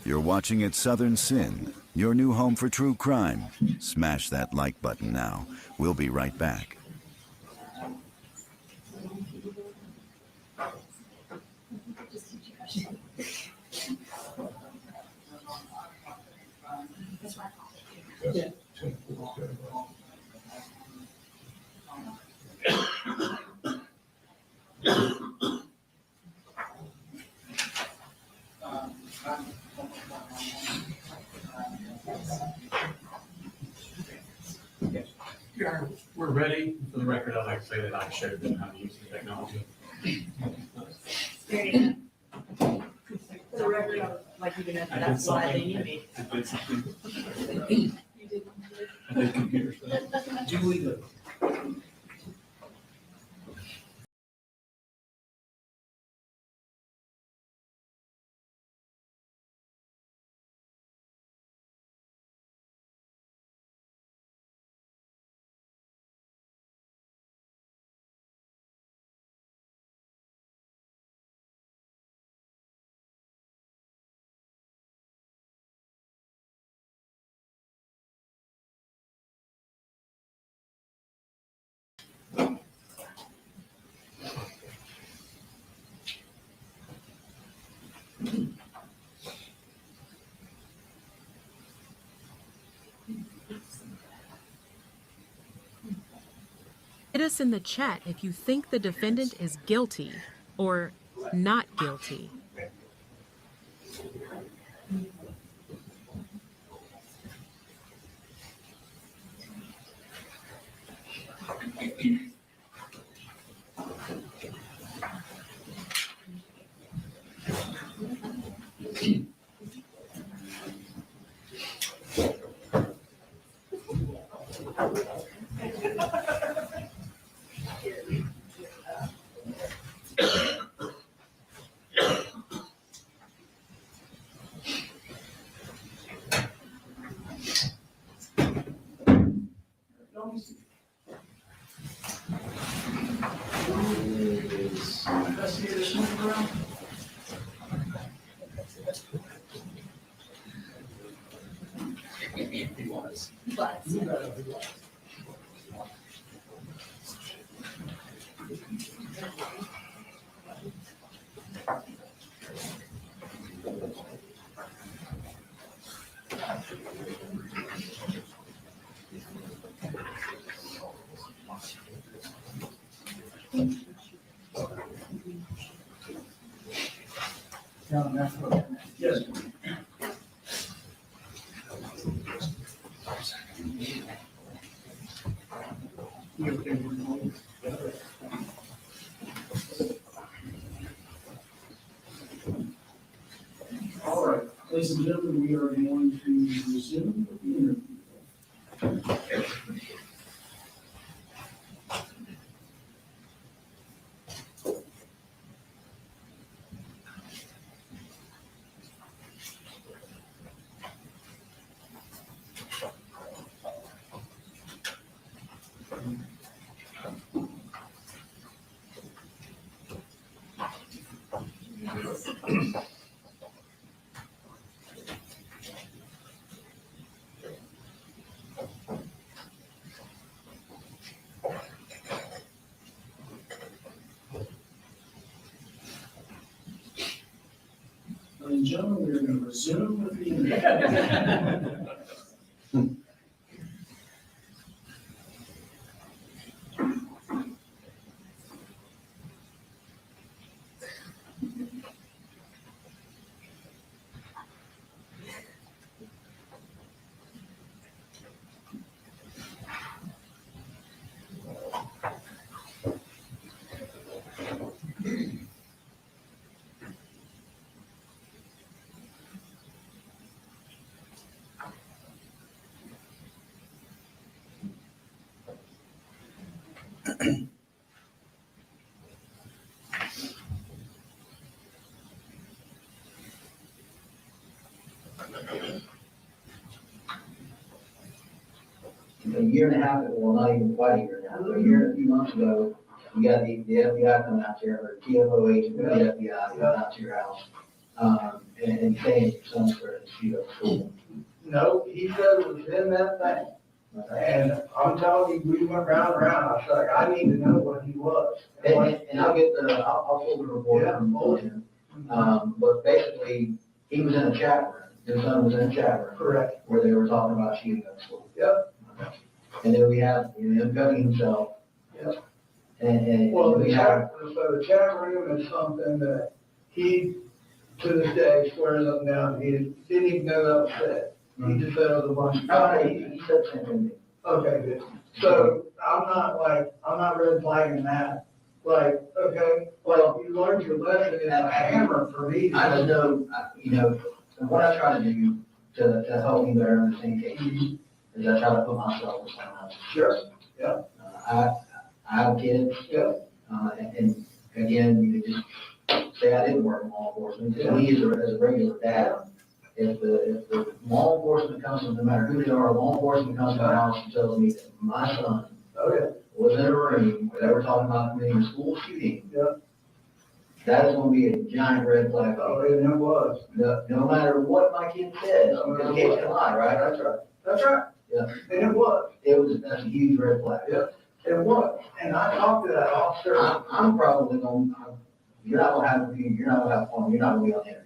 You're watching at Southern Sin, your new home for true crime. Smash that like button now. We'll be right back. Yeah. We're ready. For the record, I'd like to say that I showed them how to use the technology. For the record, I was like, even if that's why they need me. I did something. You did. I did computer stuff. Julie, the Hit us in the chat if you think the defendant is guilty or not guilty. Investigator Smith around? He was. Yes. All right, ladies and gentlemen, we are going to resume the interview. Ladies and gentlemen, we are going to resume with the interview. A year and a half ago, well, not even quite a year and a half, a year and a few months ago, you got the FBI coming out there, or TFOH, the FBI coming out to your house, and saying your son's for the shoot up school. No, he said it was in that thing. And I'm telling you, we went round and round. I was like, I need to know what he was. And I'll get I'll pull the report from him. But basically, he was in a chat room. His son was in a chat room. Correct. Where they were talking about shooting up school. Yep. And then we have him cutting himself. Yep. And Well, we have, so the chat room is something that he, to this day, swears up and down. He didn't even know that was said. He just said it was a bunch of. no, he said the same thing. Okay, good. So I'm not red flagging that. Like, okay, well, you learned your lesson. It's a hammer for me. I just know, what I try to do to help me better understand cases is I try to put myself in someone else. Sure. Yeah. I have kids. Yeah. And again, you could just say I didn't work in law enforcement. To me, as a regular dad, if the law enforcement comes, no matter who they are, law enforcement comes to my house and tells me that my son was in a room where they were talking about committing a school shooting, that is going to be a giant red flag. Oh, and it was. No matter what my kid says, because kids can lie, right? That's right. That's right. Yeah. And it was. That's a huge red flag. Yeah. It was. And I talked to that officer. I'm probably going, you're not going to have a computer, you're not going to have fun, you're not going to be on the internet.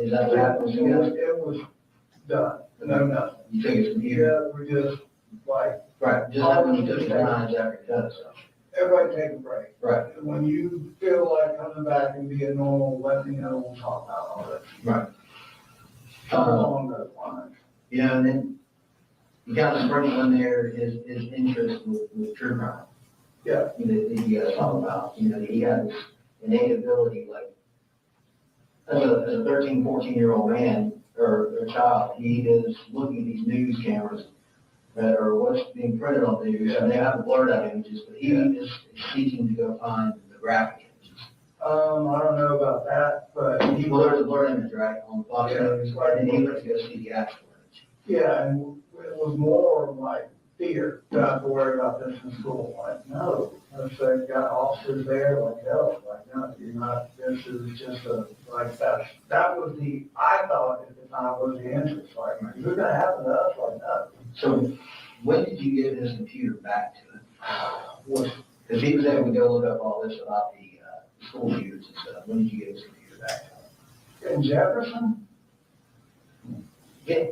Is that what happened? It was done. No, nothing. You took his computer? Yeah, we just, like, Right, just like when you took your lines after you cut stuff. Everybody take a break. Right. And when you feel like coming back and being normal, let me know, we'll talk about all that. Right. Along those lines. You know, and then you kind of sprinkle in there his interest with true crime. Yeah. That you guys talk about, you know, he has this innate ability, like, as a 13, 14-year-old man or child, he is looking at these news cameras that are what's being printed on the news, and they have the blurred out images, but he is seeking to go find the graphic images. I don't know about that, but Well, there's a blurred image, right, on Fox News, right. and he went to go see the actual image. Yeah, and it was more like fear, to have to worry about this in school. Like, no, if they've got officers there, like, no, like, no, you're not, this is just like, that was I thought at the time was the interest, like, is it gonna happen to us? Like, no. So when did you give his computer back to him? Because he was able to go look up all this about the school shooters and stuff. When did you give his computer back to him? In Jefferson? Yeah.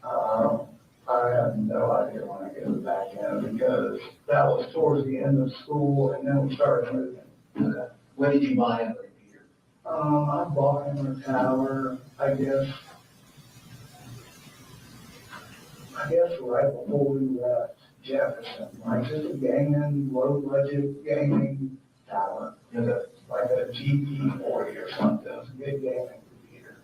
I have no idea when I gave it back in, because that was towards the end of school, and then we started moving. Okay. When did you buy him a computer? I bought him a tower, I guess right before we left Jefferson, like just a gaming, low budget gaming tower. Okay. Like a GP40 or something, it's a good gaming computer.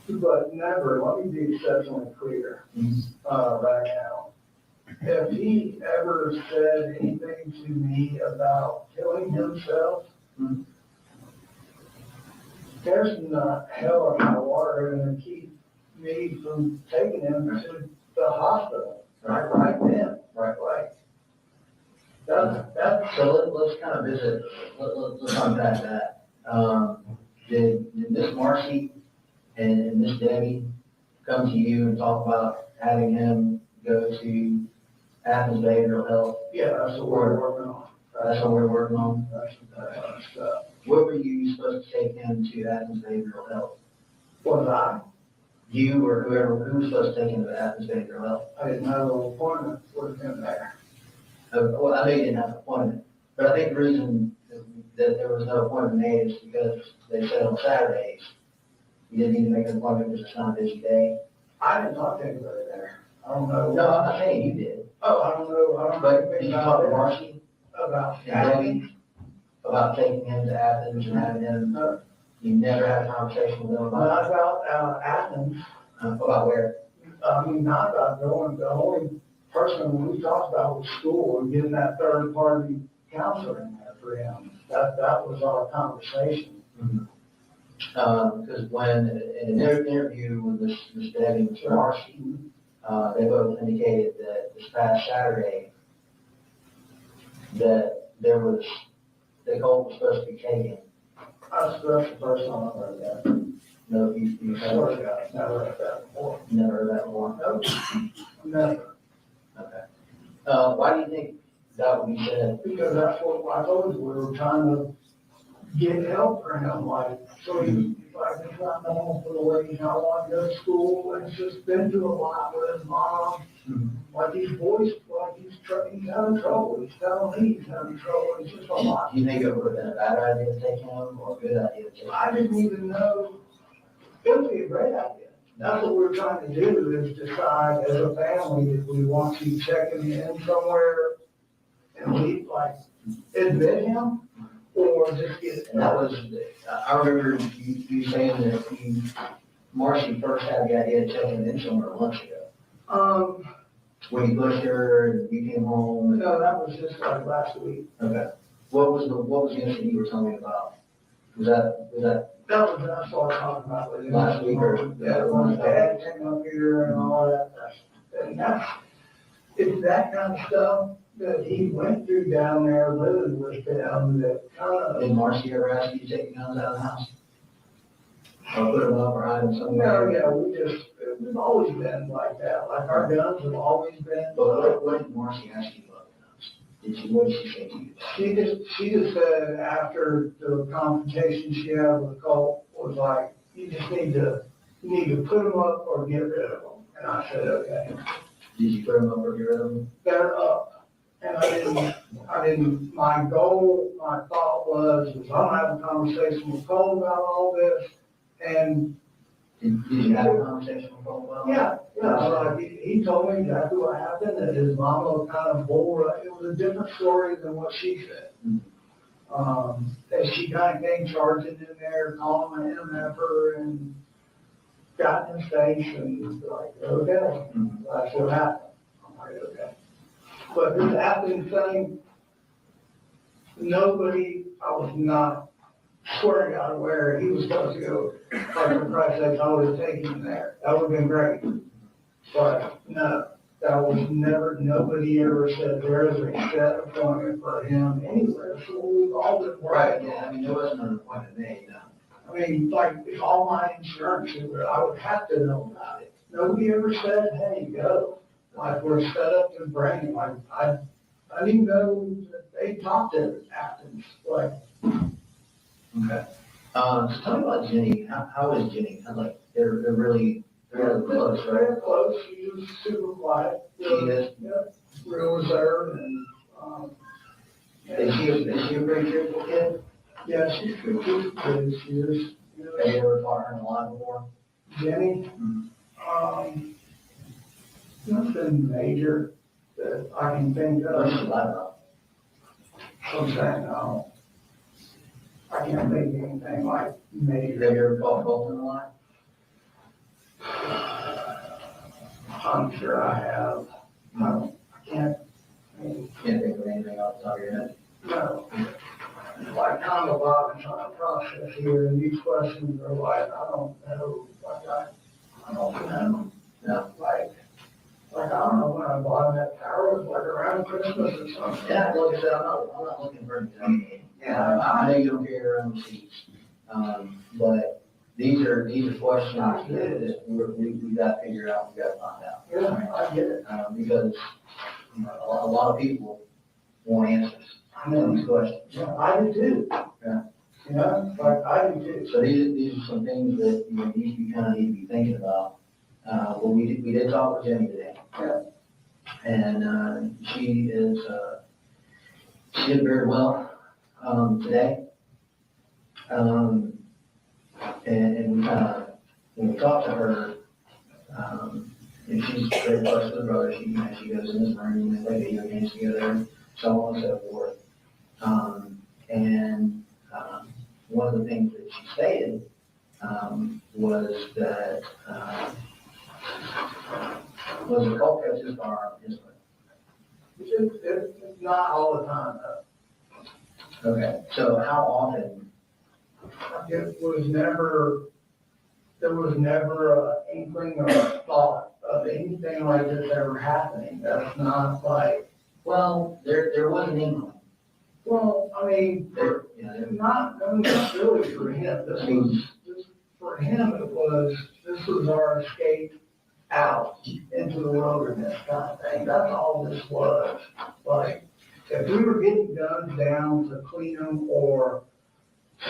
But never, let me be exceptionally clear, right now. If he ever said anything to me about killing himself, there's not hell or high water going to keep me from taking him to the hospital, right then, right. That's So let's kind of visit, let's unpack that. Did Miss Marcy and Miss Debbie come to you and talk about having him go to Athens Behavioral Health? Yeah, that's what we're working on. That's what we're working on? That's stuff. What were you supposed to take him to Athens Behavioral Health? Was I? You or whoever, who was supposed to take him to Athens Behavioral Health? I didn't have an appointment with him there. Well, I know you didn't have an appointment, but I think the reason that there was no appointment made is because they said on Saturdays, you didn't need to make an appointment because it's not a busy day. I didn't talk to anybody there. I don't know. No, I'm not saying you did. Oh, I don't know. But did you talk to Marcy? About Debbie? About taking him to Athens and having him, you never had a conversation with him about? Not about Athens. About where? I mean, not about going, the only person we talked about was school and getting that third party counseling there for him. That was our conversation. Because when, in their interview with Miss Debbie and Mr. Marcy, they both indicated that this past Saturday, that there was, the Colt was supposed to be taken. That's the first time I've heard that. No, you Never heard that before. never heard that before? Nope, never. Okay. Why do you think that would be said? Because that's what I told you, we were trying to get help for him, like, so he, like, it's not normal for the way he's not wanting to go to school, and he's just been through a lot with his mom. Like, he's voiced, like, he's having trouble, he's telling me he's having trouble, it's just a lot. Do you think it would have been a bad idea to take him or a good idea to take him? I didn't even know, it would be a great idea. That's what we're trying to do, is decide as a family if we want to check him in somewhere and we, like, admit him, or just get. And that was, I remember you saying that Marcy first had the idea of checking in somewhere months ago. When you pushed her and you came home? No, that was just like last week. Okay. What was the incident you were telling me about? Was that? That was, I started talking about with him. Last week or? Yeah, when his dad came up here and all that, it's that kind of stuff that he went through down there living with them that kind of. Did Marcy ever ask you to take guns out of the house? Or put them up or hide them somewhere? No, yeah, we've always been like that, like our guns have always been. But what did Marcy ask you about the guns? What did she say to you? She just said after the confrontation she had with Colt was like, you just need to put them up or get rid of them. And I said, okay. Did you put them up or get rid of them? They're up. And my goal, my thought was, I'm gonna have a conversation with Cole about all this, and. Did you have a conversation with Cole about that? Yeah, like, he told me exactly what happened, that his mama kind of it was a different story than what she said. That she kind of came charging in there, calling an MFer and got in his face and like, okay, that's what happened. I'm like, okay. But this happening thing, nobody, I was not swearing out of where he was supposed to go. Like, for Christ's sake, I would have taken him there. That would have been great. But no, that was never, nobody ever said there is a set appointment for him anywhere. So we've all been Right, yeah, I mean, there wasn't an appointment made, no. I mean, like, if all my insurance, I would have to know about it. Nobody ever said, hey, go. Like, we're set up to bring him. Like, I didn't even know that they talked to Athens. Like, okay. So tell me about Jenny. How is Jenny? Like, they're really close, right? They're close. She was super quiet. She is? Yeah, real reserved and, Is she a very cheerful kid? yeah, she's good. She's good. She is. You know, Have you ever taught her in a lot before? Jenny, nothing major that I can think of. What's she like about? I'm saying, no. I can't think of anything like major. Have you ever taught Colton a lot? I'm sure I have. I can't, Can't think of anything off the top of your head? no. Like, kind of a lot of trying to process here, and these questions are like, I don't know, like, I don't know. No. Like, I don't know when I bought that tower, it was like around Christmas or something. Yeah, like I said, I'm not looking for anything. Yeah. I know you don't carry your own seats, but these are questions that we got to figure out, we got to find out. Yeah, I get it. Because, you know, a lot of people want answers to these questions. Yeah, I do too. Yeah. You know, like, I do too. So these are some things that, you know, you kind of need to be thinking about. Well, we did talk with Jenny today. Yeah. And, she did very well, today. And we kind of, when we talked to her, and she's very close to the brother, she goes in his room and they video games together, so on and so forth. One of the things that she stated, was that, was the Colt catch his firearm his way? It's not all the time, though. Okay, so how often? There was never an inkling or a thought of anything like this ever happening. That's not like, Well, there was an inkling. well, I mean, not really for him. For him, this was our escape out into the wilderness kind of thing. That's all this was. Like, if we were getting guns down to clean them or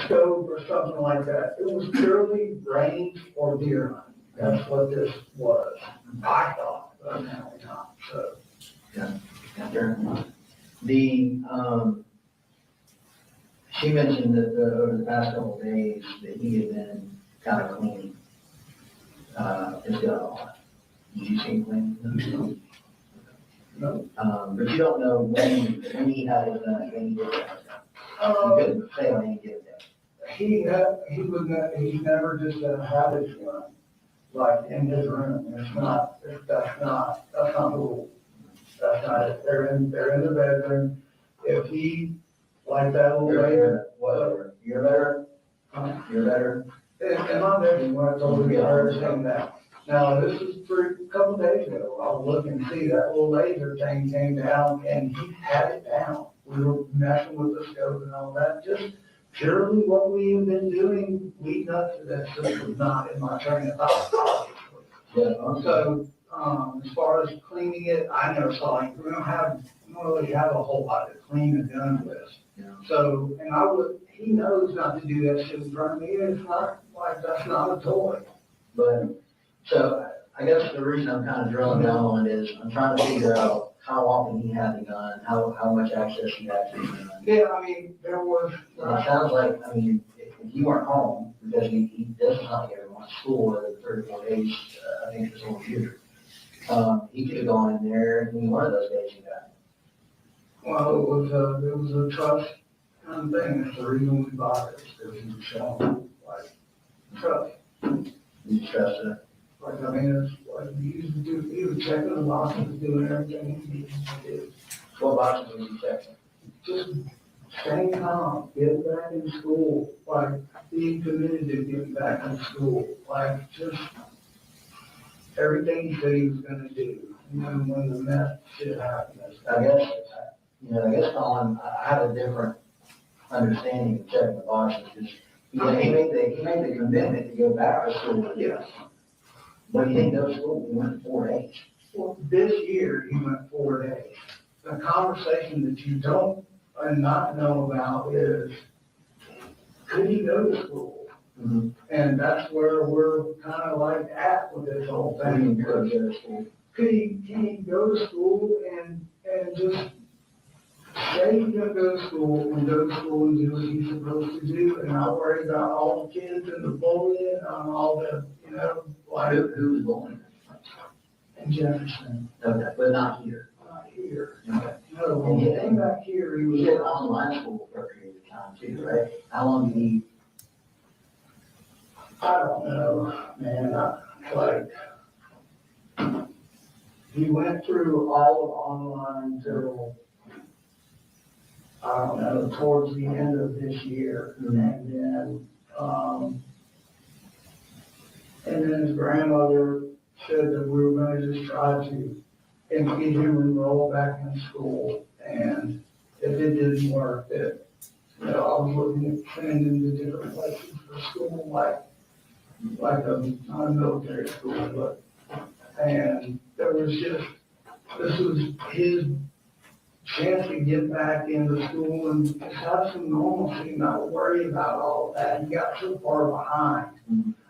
stove or something like that, it was purely range or deer hunting. That's what this was. I thought, but apparently not. So, Yeah, fair enough. She mentioned that over the past couple of days that he had been kind of clean. His gun a lot. Did you see him clean? No. But you don't know when he had his gun, when he did it. You couldn't say when he did it. He's never just had his gun, like, in his room. That's not the rule. That's not it. They're in the bedroom. If he, like that old lady. Whatever. You're better? You're better? In my bedroom, when I told her everything that. Now, this is a couple days ago. I'll look and see that little laser thing came down and he had it down. We were messing with the scope and all that, just purely what we have been doing leading up to this. This was not in my train of thought. Yeah. So, as far as cleaning it, I never saw it. We don't really have a whole lot to clean the gun with. Yeah. So, and he knows not to do that shit in front of me. It's not like, that's not a toy. But, so, I guess the reason I'm kind of drilling down on it is I'm trying to figure out how often he had the gun, how much access he had to the gun. Yeah, I mean, there was. And it sounds like, I mean, if you weren't home, because he does not get home to school for 3 or 4 days, I think this whole year. He could have gone in there any one of those days he got. Well, it was a trust kind of thing. That's the reason we bought it, because he was showing, like, trust. You trust it? Like, I mean, it's like, he was checking the boxes, doing everything he needed to do. What boxes was he checking? Just staying calm, getting back in school, like, being committed to getting back in school, like, just everything he said he was gonna do. And then when the mess shit happened, I guess, Colin, I have a different understanding of checking the boxes. He made the commitment to go back to school. Yeah. But he didn't go to school, he went 4 days. Well, this year, he went 4 days. The conversation that you don't not know about is, could he go to school? Mm-hmm. And that's where we're kind of like at with this whole thing. Could he go to school? Can he go to school and just say he's gonna go to school and do what he's supposed to do, and not worry about all the kids and the bullying and all the, you know, like. Who was bullying? In Jefferson. Okay, but not here. Not here. Okay. No, when he came back here, he was. He did online school for a period of time too, right? How long did he? I don't know, man, he went through all of online until, I don't know, towards the end of this year. Mm-hmm. And then his grandmother said that we were gonna just try to get him enrolled back in school. And if it didn't work, that, you know, I was looking at sending him to different places for school, like not a military school, but, and there was just, this was his chance to get back into school and just have some normalcy, not worry about all of that. He got so far behind.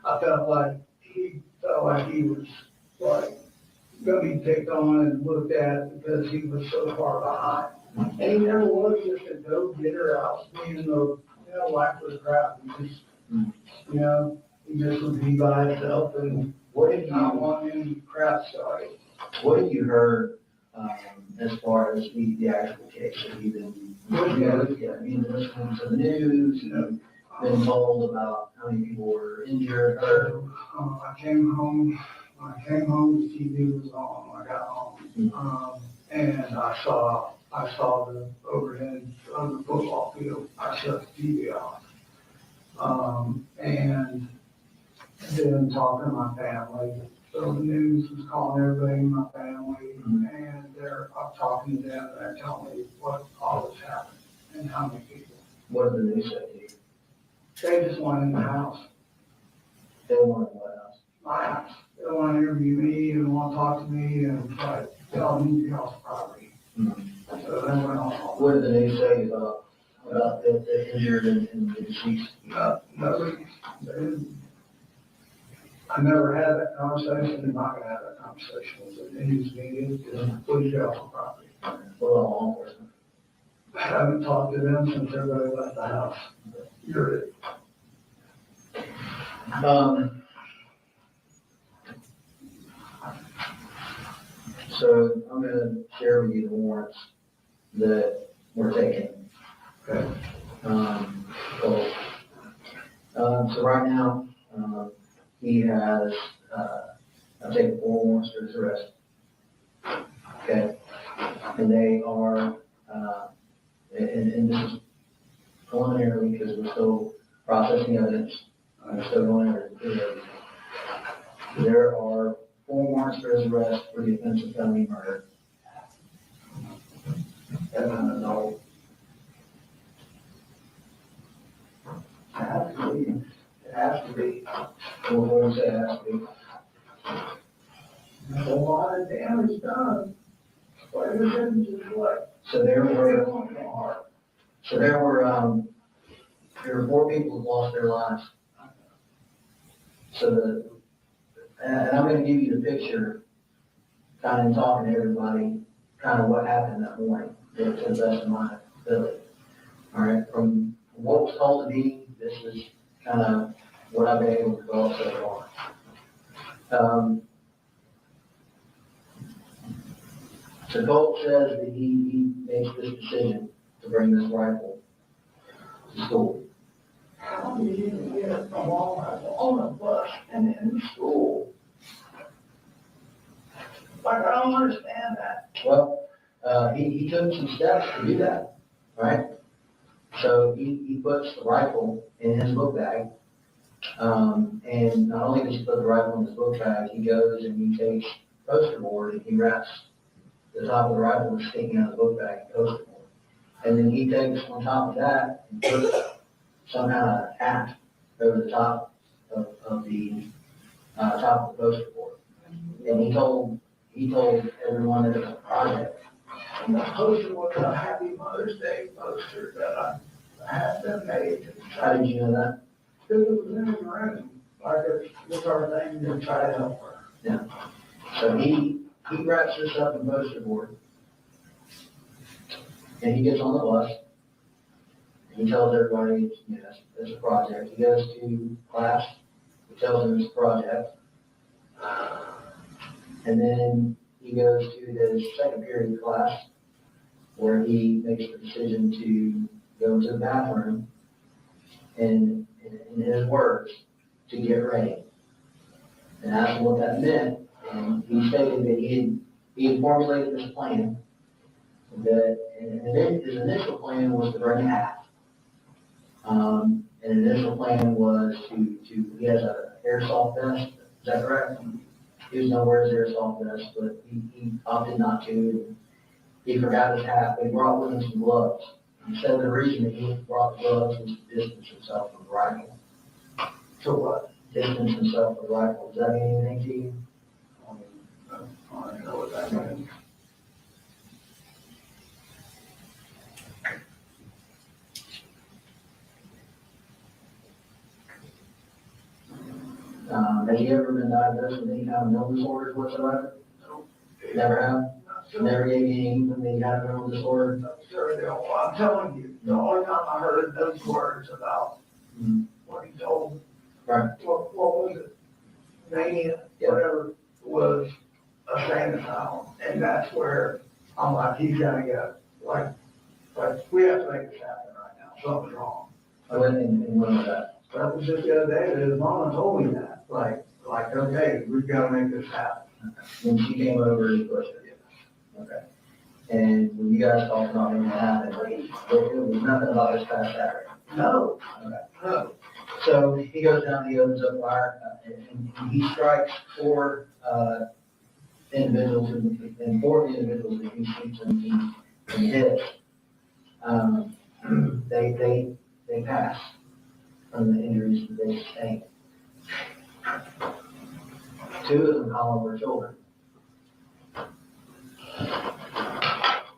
I felt like he was like gonna be picked on and looked at because he was so far behind. And he never was just a go-getter out being the, you know, life was crap. He just, you know, he just would be by himself and not want any crap started. What have you heard as far as the actual case? Have you been, listening to the news, been told about how many people were injured, hurt? I came home, the TV was on when I got home. And I saw the overhead of the football field. I shut the TV off. And then talking to my family. So the news was calling everybody in my family, and I'm talking to them, and they're telling me what all this happened and how many people. What did the news say to you? They just want in the house. They wanted what house? My house. They want to interview me and want to talk to me and like, y'all need your house property. So they went on. What did the news say about the injured and the deceased? Nobody. I never had that conversation. I'm not gonna have that conversation with the news media. Just please get off the property. What about law enforcement? I haven't talked to them since everybody left the house. You're it. So I'm gonna share with you the warrants that were taken. Okay. So right now, he has, I've taken 4 warrants for his arrest. Okay. And they are, and this is preliminarily because we're still processing evidence. We're still going over everything. There are 4 warrants for his arrest for the offense of felony murder. No. It has to be. What was it has to be? There's a lot of damage done. What difference is what? So there were 4 people who lost their lives. So and I'm gonna give you the picture, kind of talking to everybody, kind of what happened that morning, to the best of my ability. All right, from what was told to me, this is kind of what I've been able to develop so far. So Colt says that he makes this decision to bring this rifle to school. How do you even get a long rifle on a bus and in school? Like, I don't understand that. Well, he took some steps to do that, right? So he puts the rifle in his book bag. And not only does he put the rifle in his book bag, he goes and he takes poster board and he wraps the top of the rifle is sticking out of the book bag in poster board. And then he takes on top of that and puts some kind of hat over the top of the top of the poster board. And he told everyone that it was a project. And the poster was a Happy Mother's Day poster that I had them made. How did you know that? Because it was in the room, like it's our thing to try to help her. Yeah. So he wraps this up in poster board. And he gets on the bus. And he tells everybody, it's a project. He goes to class. He tells them it's a project. And then he goes to his second period class where he makes the decision to go to the bathroom and, in his words, to get ready. And asked him what that meant. And he stated that he had formulated this plan. That his initial plan was to bring a hat. An initial plan was to he has an airsoft vest. Is that correct? He was going to wear his airsoft vest, but he opted not to. And he forgot his hat, but he brought with him some gloves. He said the reason that he brought the gloves was to distance himself from the rifle. So what? Distance himself from the rifle. Does that mean anything to you? I don't know what that means. Has he ever been diagnosed with any kind of mental disorders whatsoever? No. Never have? Never gave you any inkling that he had a mental disorder? No, sir, no. I'm telling you, the only time I heard those words about what he told, right. What was it? Mania, whatever, was a sane asylum. And that's where I'm like, he's gotta go. Like, we have to make this happen right now. Something's wrong. And when was that? That was just the other day that his mama told me that. Like, okay, we've got to make this happen. When she came over, he pushed her. Okay. And when you guys talked about when that happened, it was nothing about this past Saturday. No. Okay. No. So he goes down, he opens up fire, and he strikes four individuals, and four of the individuals that he shoots and hits. They pass from the injuries that they sustained. Two of them, Colin, were children.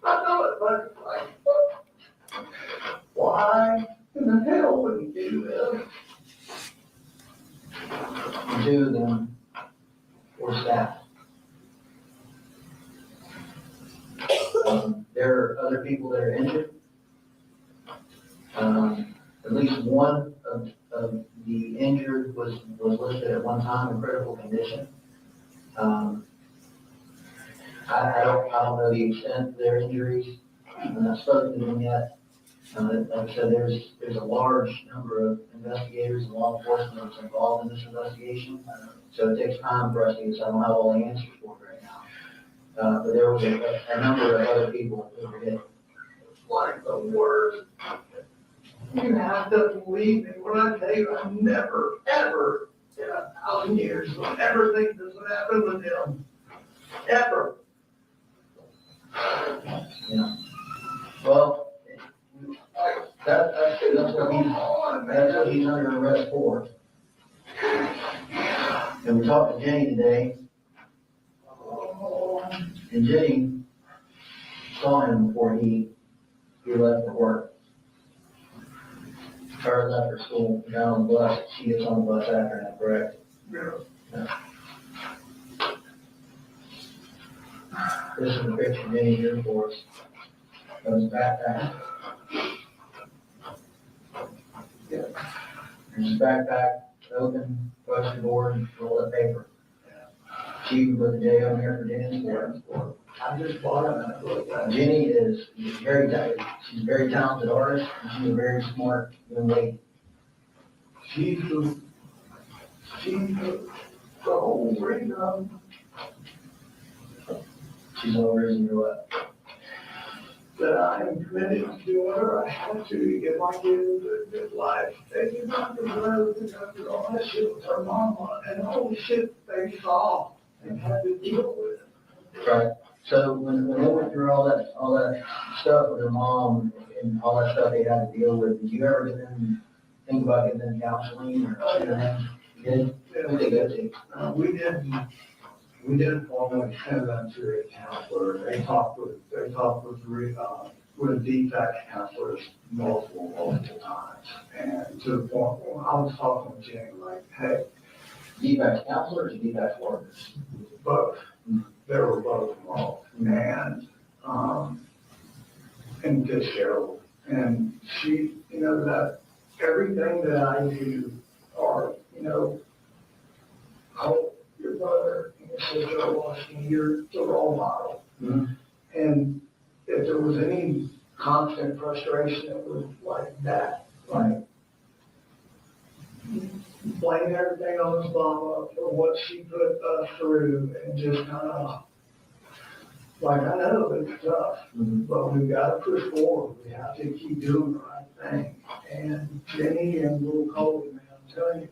I know it, but like, why in the hell would he do this? And two of them were staff. There are other people that are injured. At least one of the injured was listed at one time in critical condition. I don't know the extent of their injuries. I'm not spoken to them yet. Like I said, there's a large number of investigators and law enforcement that's involved in this investigation. So it takes time for us to get. I don't have all the answers for it right now. But there was a number of other people that were hit. Like the worst. You have to believe me when I tell you I never, ever, in 1,000 years, would ever think this would happen with him. Ever. Yeah. Well, that's what he's under arrest for. And we talked to Jenny today. And Jenny saw him before he left for work. Or left for school, got on the bus. She gets on the bus after him, correct? Yeah. this is a picture Jenny here for us. Of his backpack. There's his backpack, open, poster board, roll of paper. She even put the J on here for Jenny's work. I just bought it. Jenny is very talented. She's a very talented artist, and she's a very smart young lady. She's the whole reason She's the whole reason you're what? that I am committed to doing whatever I have to get my kids a good life. They do not deserve to go through all that shit with her mama and all the shit they saw and had to deal with. Right. So when they went through all that stuff with her mom and all that stuff they had to deal with, did you ever get them think about getting them counseling or anything? You did? Who they go to? We didn't formally send them to a counselor. They talked with defect counselors multiple times. And to the point when I was talking with Jenny, like, hey. Defect counselors or defect workers? Both. They were both involved. And just Cheryl. And she, that everything that I do, or, I hope your brother and your sister are watching, you're the role model. Mm-hmm. And if there was any constant frustration, it was like that, like blame everything on his mama for what she put us through, and just kind of, like, I know it's tough, but we've got to push forward. We have to keep doing the right thing. And Jenny and little Colt, man, I'm telling you,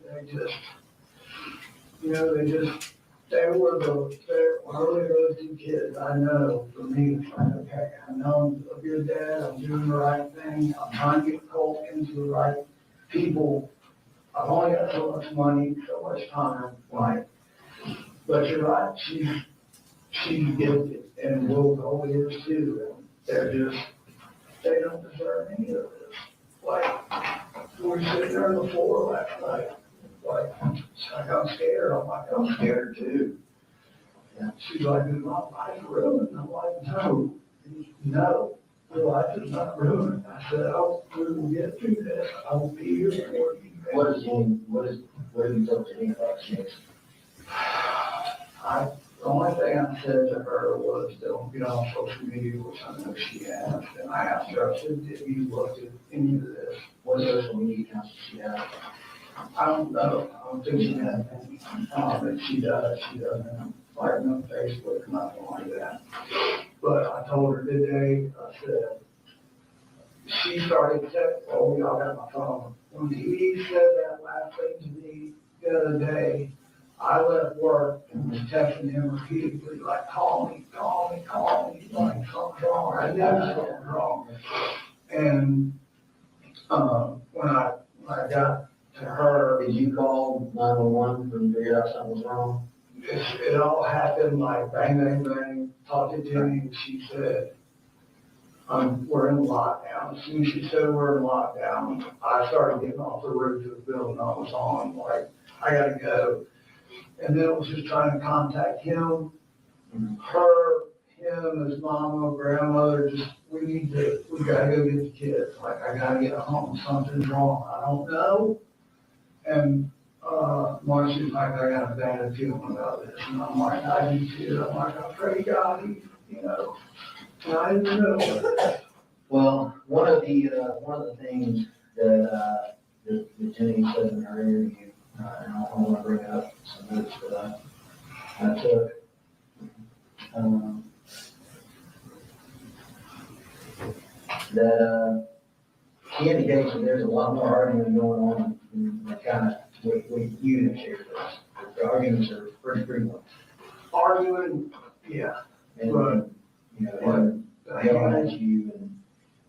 they were really those two kids. I know for me, it's like, okay, I know I'm a good dad, I'm doing the right thing, I'm trying to get Colt into the right people. I've only got so much money, so much time, like, but you're right, she's gifted, and little Colt is too, and they don't deserve any of this. Like, we were sitting there on the floor last night, like I'm scared. I'm like, I'm scared too. And she's like, is my life ruined? I'm like, no, your life is not ruined. I said, we will get through this. I will be here for you. What have you told Jenny about this? The only thing I said to her was, don't get on social media, which I know she has. And I asked her, I said, did you look at any of this? What social media accounts does she have? I don't know. I don't think she has any. If she does, she doesn't like no Facebook, nothing like that. But I told her today, I said, she started texting, oh, y'all got my phone. When he said that last thing to me the other day, I left work and was texting him repeatedly, like, call me, like, something's wrong. I knew something wrong. And when I got to her. Did you call 911 when you figured out something was wrong? It all happened like bang, bang, bang. Talked to Jenny, and she said, we're in lockdown. As soon as she said we're in lockdown, I started getting off the roof of the building I was on, like, I gotta go. And then it was just trying to contact him, him, his mama, grandmother, we gotta go get the kids. Like, I gotta get home, something's wrong, I don't know. And Marcy's like, I got a bad feeling about this. And I'm like, I do too. I'm like, I pray God, and I didn't know. Well, one of the things that Jenny said in her interview, and I want to bring up some notes that I took. That he indicates that there's a lot more arguing going on in kind of what you have shared with us. The arguments are pretty frequent. Arguing, yeah. And yelling at you.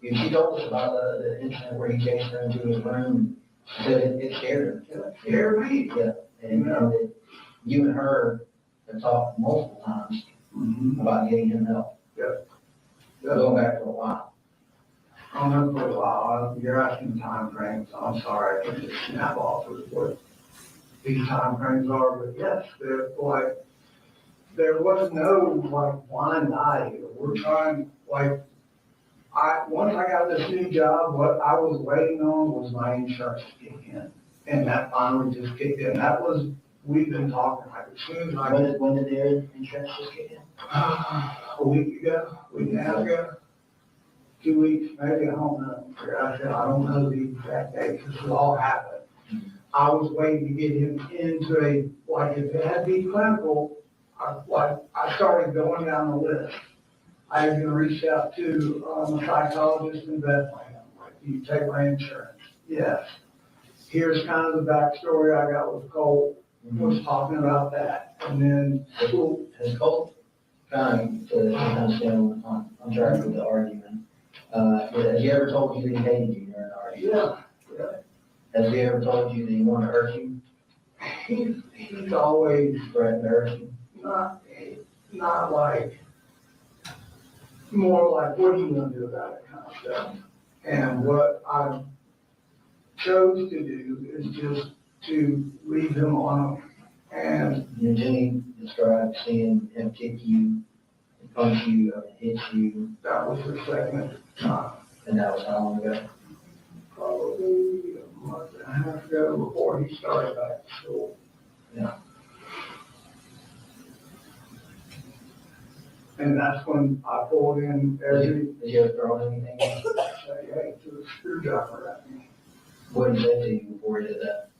And she told us about the incident where he chased her into his room. She said it scared her. It scared me. Yeah. And that you and her have talked multiple times about getting him help. Yeah. Going back for a while. I don't know for a while. You're asking time frames. I'm sorry. I can just snap off of what these time frames are. But yes, they're like, there was no like blind eye here. We're trying, like, once I got this new job, what I was waiting on was my insurance to kick in. And that finally just kicked in. That was, we've been talking like as soon as When did their insurance just kick in? a week ago, week and a half ago, 2 weeks, maybe, I don't know. I said, I don't know the exact date because it all happened. I was waiting to get him into a, like, if it had to be clinical, I started going down the list. I even reached out to a psychologist in Bethlehem, like, do you take my insurance? Yes. Here's kind of the backstory I got with Colt, was talking about that. And then, Has Colt, kind of, to understand on track with the argument, has he ever told you that he hated you during the argument? Yeah. Has he ever told you that he wanted to hurt you? He's always threatened to hurt you? Not like, more like, what are you gonna do about it kind of stuff. And what I chose to do is just to leave him alone. And Jenny described seeing him kick you, punch you, hit you. that was the second time. And that was how long ago? Probably a month and a half ago before he started back to school. Yeah. And that's when I pulled in every. Did you ever throw anything? Say, hey, to a screwdriver at me. What did he say to you before he did that?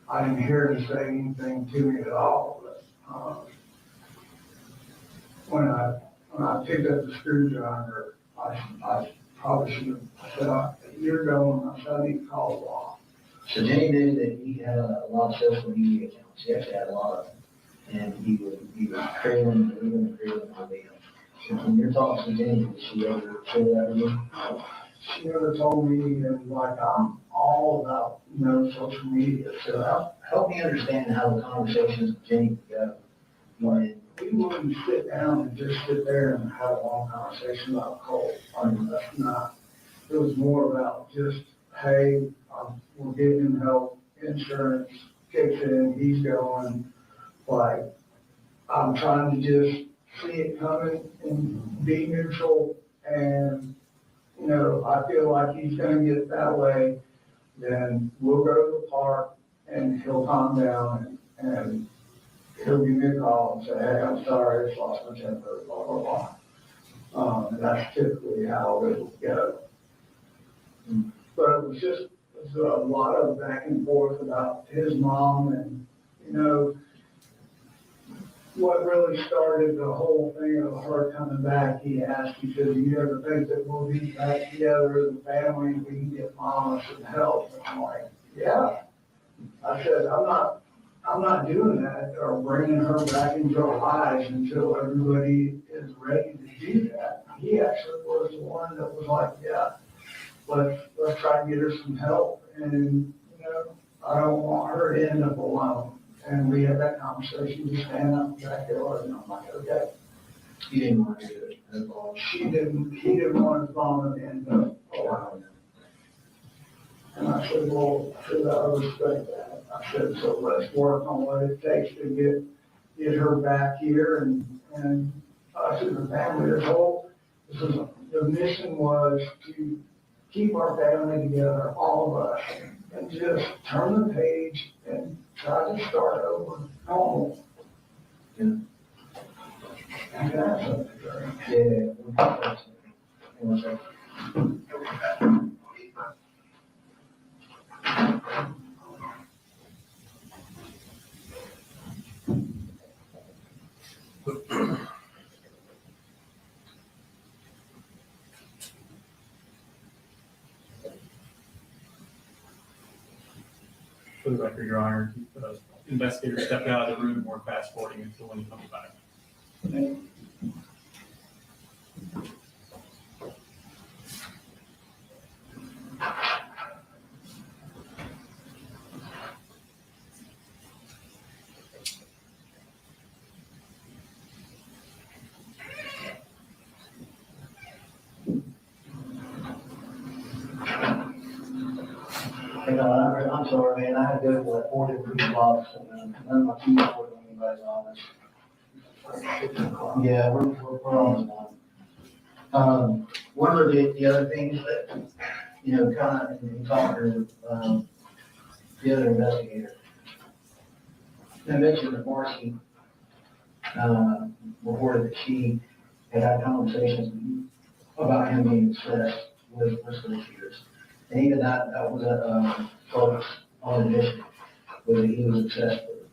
I didn't hear him say anything to me at all, but, when I picked up the screwdriver, I probably should have said, you're going, I said, I need to call the law. So Jenny knew that he had a lot of social media accounts. He actually had a lot of them. And he was creating and deleting and creating on them. When you're talking to Jenny, did she ever share that with you? She never told me, and like, I'm all about, social media, so Help me understand how the conversations with Jenny would go. When we wouldn't sit down and just sit there and have a long conversation about Colt. That's not. It was more about just, hey, we're getting him help, insurance kicks in, he's going. Like, I'm trying to just see it coming and be neutral, and, I feel like he's gonna get that way, then we'll go to the park and he'll calm down and he'll give me a call and say, hey, I'm sorry, I just lost my temper, blah, blah, blah. And that's typically how it will go. But it was a lot of back and forth about his mom and, what really started the whole thing of her coming back, he asked, he said, do you ever think that we'll be back together as a family and we can get mama some help? And I'm like, yeah. I said, I'm not doing that or bringing her back into our lives until everybody is ready to do that. He actually was the one that was like, yeah, let's try to get her some help. And, I don't want her to end up alone. And we had that conversation, we stand up in the backyard, and I'm like, okay. he didn't want to do it at all. He didn't want his mama to end up alone. And I said, well, I respect that. I said, so let's work on what it takes to get her back here and us as a family as a whole. The mission was to keep our family together, all of us, and just turn the page and try to start over normal. Yeah. And that's something. Yeah. One second. For the record, Your Honor, investigator stepped out of the room and we're fast forwarding until when he comes back. I'm sorry, man. I had to go to like 4 different spots, and none of my keys were in anybody's office. like 6 o'clock. Yeah, we're almost done. One of the other things that, you know, kind of in talking to the other investigator, I mentioned that Marcy reported that she had conversations about him being obsessed with school shooters. And even that was a focus on admission, whether he was obsessed with it.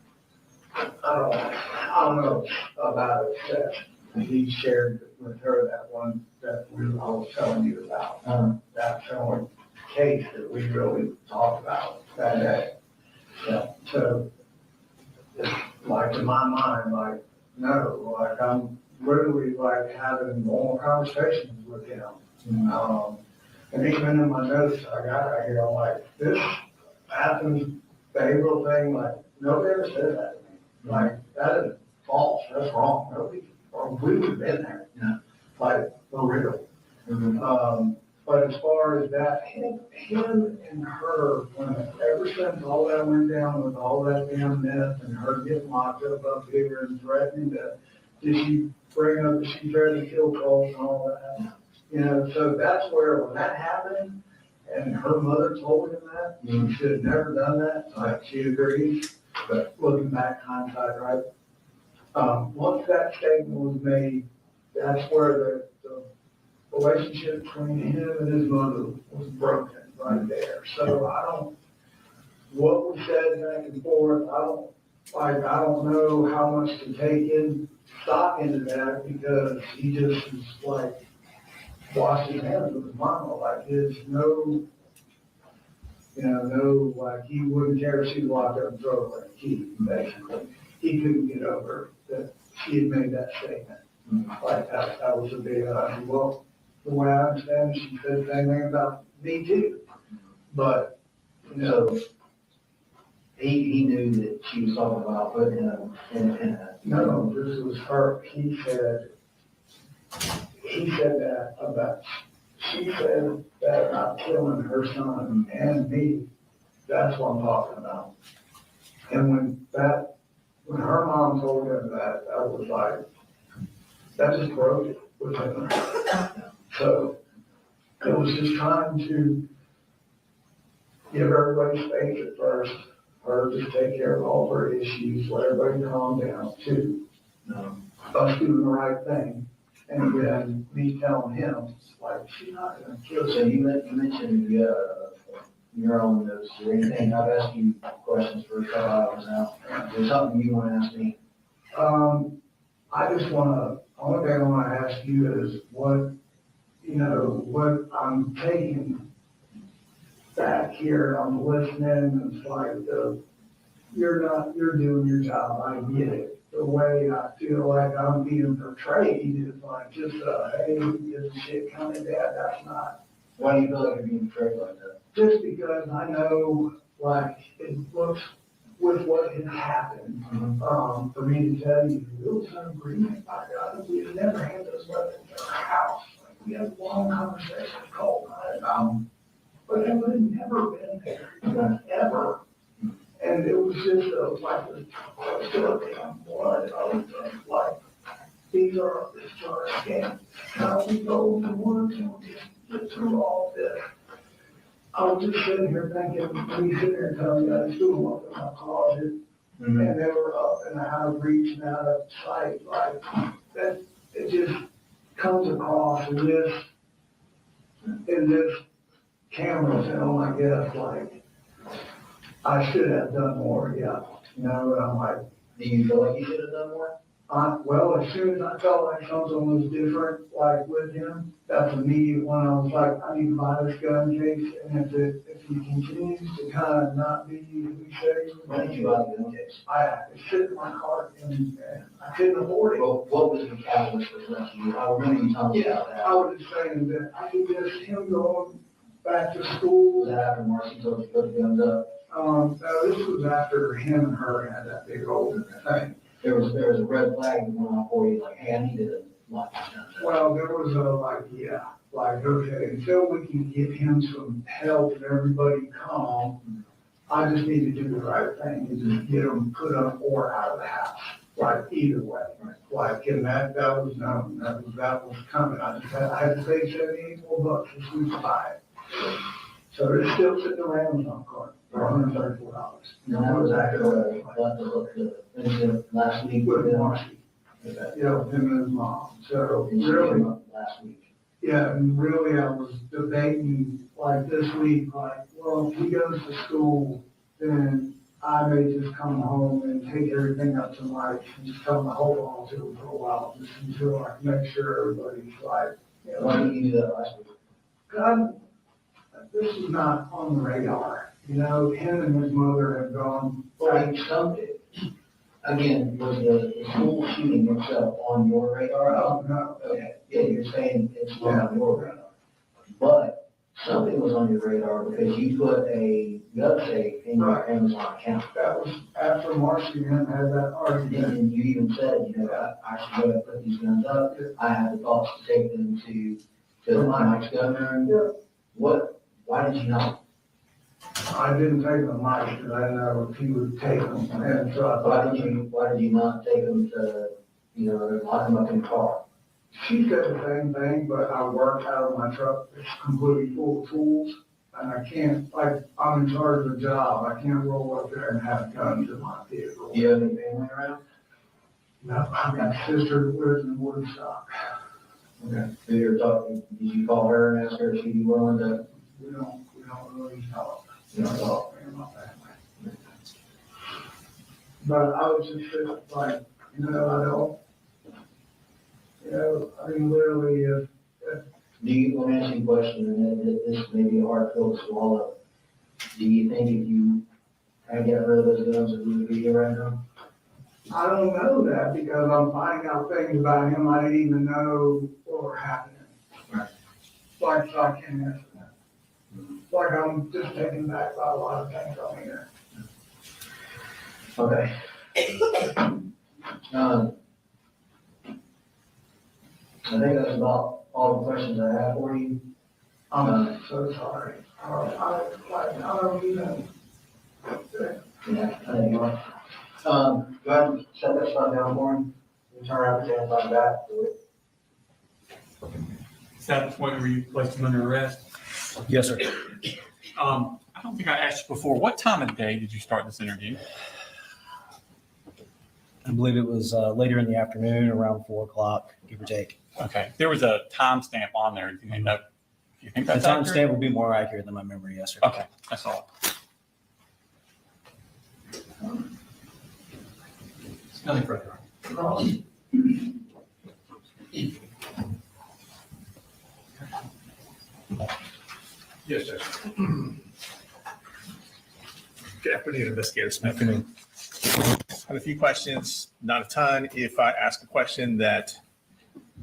I don't know about obsessed. He shared with her that one that I was telling you about. That's the only case that we really talked about that day. Yeah. So, like in my mind, like, no, like I'm literally like having normal conversations with him. And even in my notes I got right here, I'm like, this Athens behavioral thing, like, nobody ever said that to me. Like, that is false, that's wrong. Nobody, or we would have been there. Yeah. Like, for real. But as far as that, him and her, ever since all that went down with all that damn mess and her getting locked up here and threatening to, did she bring up that she tried to kill Colt and all that? You know, so that's where when that happened and her mother told him that, she should have never done that. Like, she agrees, but looking back hindsight, right? Once that statement was made, that's where the relationship between him and his mother was broken right there. So what we said back and forth, I don't know how much to take in stock into that because he just is like washed his hands with his mama. Like there's no, like he wouldn't care if she was locked up and throw away the key, basically. He couldn't get over that she had made that statement. Like that was a big, well, the way I understand it, she said the same thing about me too. But, So he knew that she was talking about putting him in a. No, this was her. He said that about, she said that about killing her son and me. That's what I'm talking about. And when her mom told him that, I was like, that just broke it within her. So it was just trying to give everybody space at first, her just take care of all her issues, let everybody calm down too. Us doing the right thing. And then me telling him, like, she's not going to kill So him. you mentioned your own notes or anything. I've asked you questions for a couple hours now. Is there something you want to ask me? I just want to, only thing I want to ask you is what I'm taking back here, I'm listening, and it's like, you're doing your job, I get it. The way I feel like I'm being portrayed is like just hey, this shit coming dad, that's not. Why do you feel like you're being portrayed like that? Just because I know, like, it looks with what had happened, for me to tell you, it was an agreement by God, we had never had those weapons in our house. Like, we had a long conversation with Colt about them, but it would have never been there, ever. And it was just like a blood. I was like, these are scams. How we go to work and we get through all this. I was just sitting here thinking, we sitting here telling me I was doing up in my closet, and they were up and I was reaching out of sight, like that. It just comes across in this camera film, I guess, like I should have done more, yeah. And I'm like, do you feel like you should have done more? Well, as soon as I felt like something was different, like with him, that's immediate when I was like, I need to buy this gun case. And if he continues to kind of not be who he says, why did you buy the gun case? It's sitting in my car and I couldn't afford it. Well, what was the catalyst for that? I remember you telling me about that. I was just saying that I could just him going back to school. Was that after Marcy told you to put the guns up? No, this was after him and her had that big old thing. There was a red flag that went off for you, like, hey, I need to lock this down. Well, there was okay, until we can get him some help and everybody calm, I just need to do the right thing and just get him put up or out of the house. like either way. Like, and that was known, that was coming. I had to pay $74 this week to buy it. So it's still sitting on Amazon cart for $134. And that was actually, last week. With Marcy. Yeah, with him and his mom. So really, last week. yeah, and really I was debating like this week, like, well, if he goes to school, then I may just come home and take everything up to Mike and just tell him to hold on to it for a while, just until I can make sure everybody's like, you know. Why didn't you do that last week? God, this is not on the radar. You know, him and his mother have gone. Like something. Again, was the school shooting itself on your radar? Oh, no. Okay, yeah, you're saying it's not on your radar. But something was on your radar because you put a gun safe in your Amazon account. That was after Marcy and him had that argument. And you even said, you know, I should go and put these guns up. I had the thoughts to take them to Mike's gun room. Why did you not? I didn't take them to Mike because I didn't know if he would take them. And so I Why thought, did you not take them to, you know, lock them up in the car? she said the same thing, but I work out of my truck. It's completely full of tools. And I can't, like, I'm in charge of the job. I can't roll up there and have guns in my vehicle. Do you have any family around? No, my sister lives in Woodstock. Okay. So you're talking, did you call her and ask her if she'd be willing to? We don't really talk. You don't talk. Me and my family. But I was just like, you know, I don't, you know, I mean, literally, if Do you, let me ask you a question, and this may be a hard pill to swallow. Do you think if you had got rid of those guns, it would be here right now? I don't know that because I'm finding out things about him I didn't even know what were happening. Right. Like, so I can't answer that. Like, I'm just taken back by a lot of things on here. Okay. I think that's about all the questions I have for you. I'm so sorry. I don't even. Yeah, I think you are. Go ahead and set that stuff down for him. Turn around and stand by back to it. Is that the point where you placed him under arrest? Yes, sir. I don't think I asked you before, what time of day did you start this interview? I believe it was later in the afternoon, around 4 o'clock, give or take. Okay, there was a timestamp on there. Do you think The that's timestamp accurate? will be more accurate than my memory, yes, sir. Okay, that's all. Nothing further. Yes, Judge. Good afternoon, Investigator Smith. Afternoon. I have a few questions, not a ton. If I ask a question that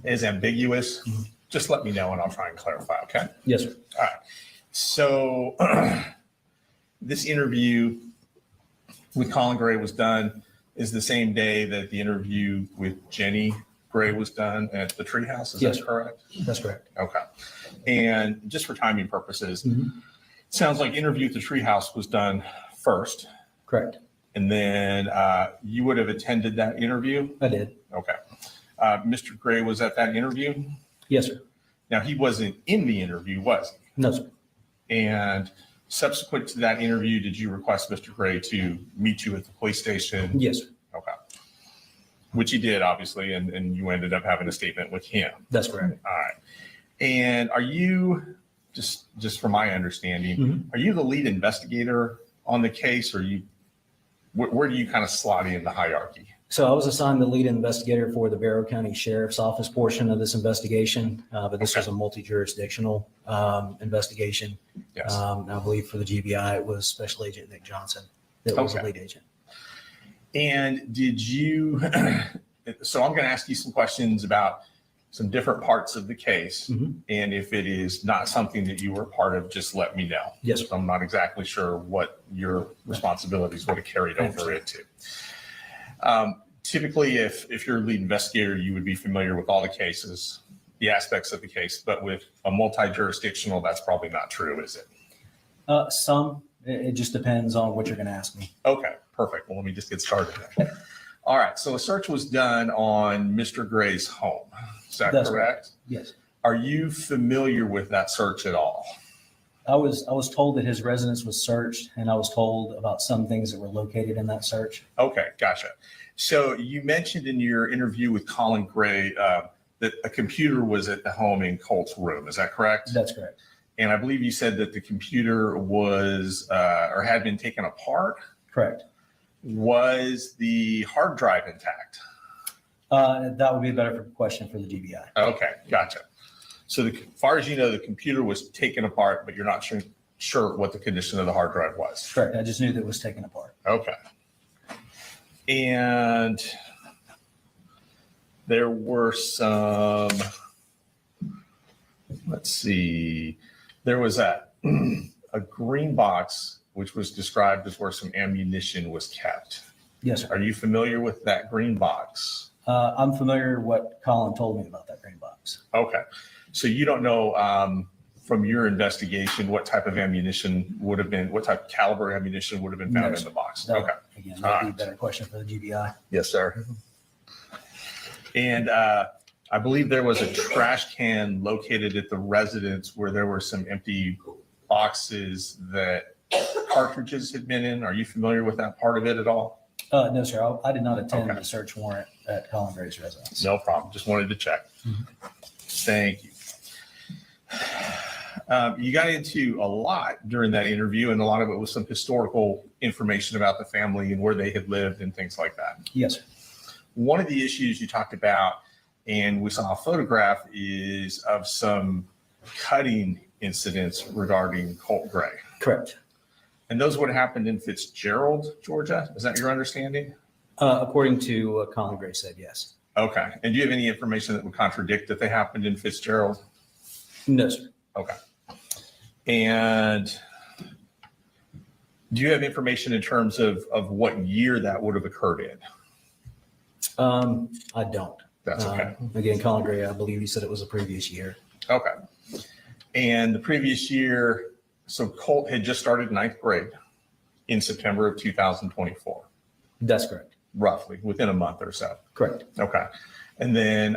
is ambiguous, just let me know and I'll try and clarify, okay? Yes, sir. All right. So this interview with Colin Gray was done is the same day that the interview with Jenny Gray was done at the treehouse. Is Yes, that correct? That's correct. Okay. And just for timing purposes, it sounds like interview at the treehouse was done first. Correct. And then you would have attended that interview? I did. Okay. Mr. Gray was at that interview? Yes, sir. Now, he wasn't in the interview, was he? No, sir. And subsequent to that interview, did you request Mr. Gray to meet you at the police station? Yes, sir. Okay. Which he did, obviously, and you ended up having a statement with him. That's correct. All right. And are you, just from my understanding, are you the lead investigator on the case, or where do you kind of slot in the hierarchy? So I was assigned the lead investigator for the Barrow County Sheriff's Office portion of this investigation, but this was a multi-jurisdictional investigation. Yes. I believe for the GBI, it was Special Agent Nick Johnson that was the lead agent. And did you, so I'm going to ask you some questions about some different parts of the case. And if it is not something that you were part of, just let me know. Yes, sir. I'm not exactly sure what your responsibilities would have carried over into. Typically, if you're a lead investigator, you would be familiar with all the cases, the aspects of the case, but with a multi-jurisdictional, that's probably not true, is it? Some, it just depends on what you're going to ask me. Okay, perfect. Well, let me just get started then. All right. So a search was done on Mr. Gray's home. Is that That's correct? Yes. Are you familiar with that search at all? I was told that his residence was searched, and I was told about some things that were located in that search. Okay, gotcha. So you mentioned in your interview with Colin Gray that a computer was at the home in Colt's room. Is that correct? That's correct. And I believe you said that the computer was or had been taken apart. Correct. Was the hard drive intact? That would be a better question for the GBI. Okay, gotcha. So as far as you know, the computer was taken apart, but you're not sure what the condition of the hard drive was. Correct. I just knew that it was taken apart. Okay. And there were some, let's see, there was a green box, which was described as where some ammunition was kept. Yes, sir. Are you familiar with that green box? I'm familiar with what Colin told me about that green box. Okay. So you don't know from your investigation what type of ammunition would have been, what type of caliber ammunition would have been found in the box? Okay. Again, that'd be a better question for the GBI. Yes, sir. And I believe there was a trash can located at the residence where there were some empty boxes that cartridges had been in. Are you familiar with that part of it at all? No, sir. I did not attend the search warrant at Colin Gray's residence. No problem. Just wanted to check. Thank you. You got into a lot during that interview, and a lot of it was some historical information about the family and where they had lived and things like that. Yes, sir. One of the issues you talked about, and we saw a photograph, is of some cutting incidents regarding Colt Gray. Correct. And those would have happened in Fitzgerald, Georgia. Is that your understanding? According to what Colin Gray said, yes. Okay. And do you have any information that would contradict that they happened in Fitzgerald? No, sir. Okay. And do you have information in terms of what year that would have occurred in? I don't. That's okay. Again, Colin Gray, I believe he said it was a previous year. Okay. And the previous year, so Colt had just started ninth grade in September of 2024. That's correct. Roughly, within a month or so. Correct. Okay. And then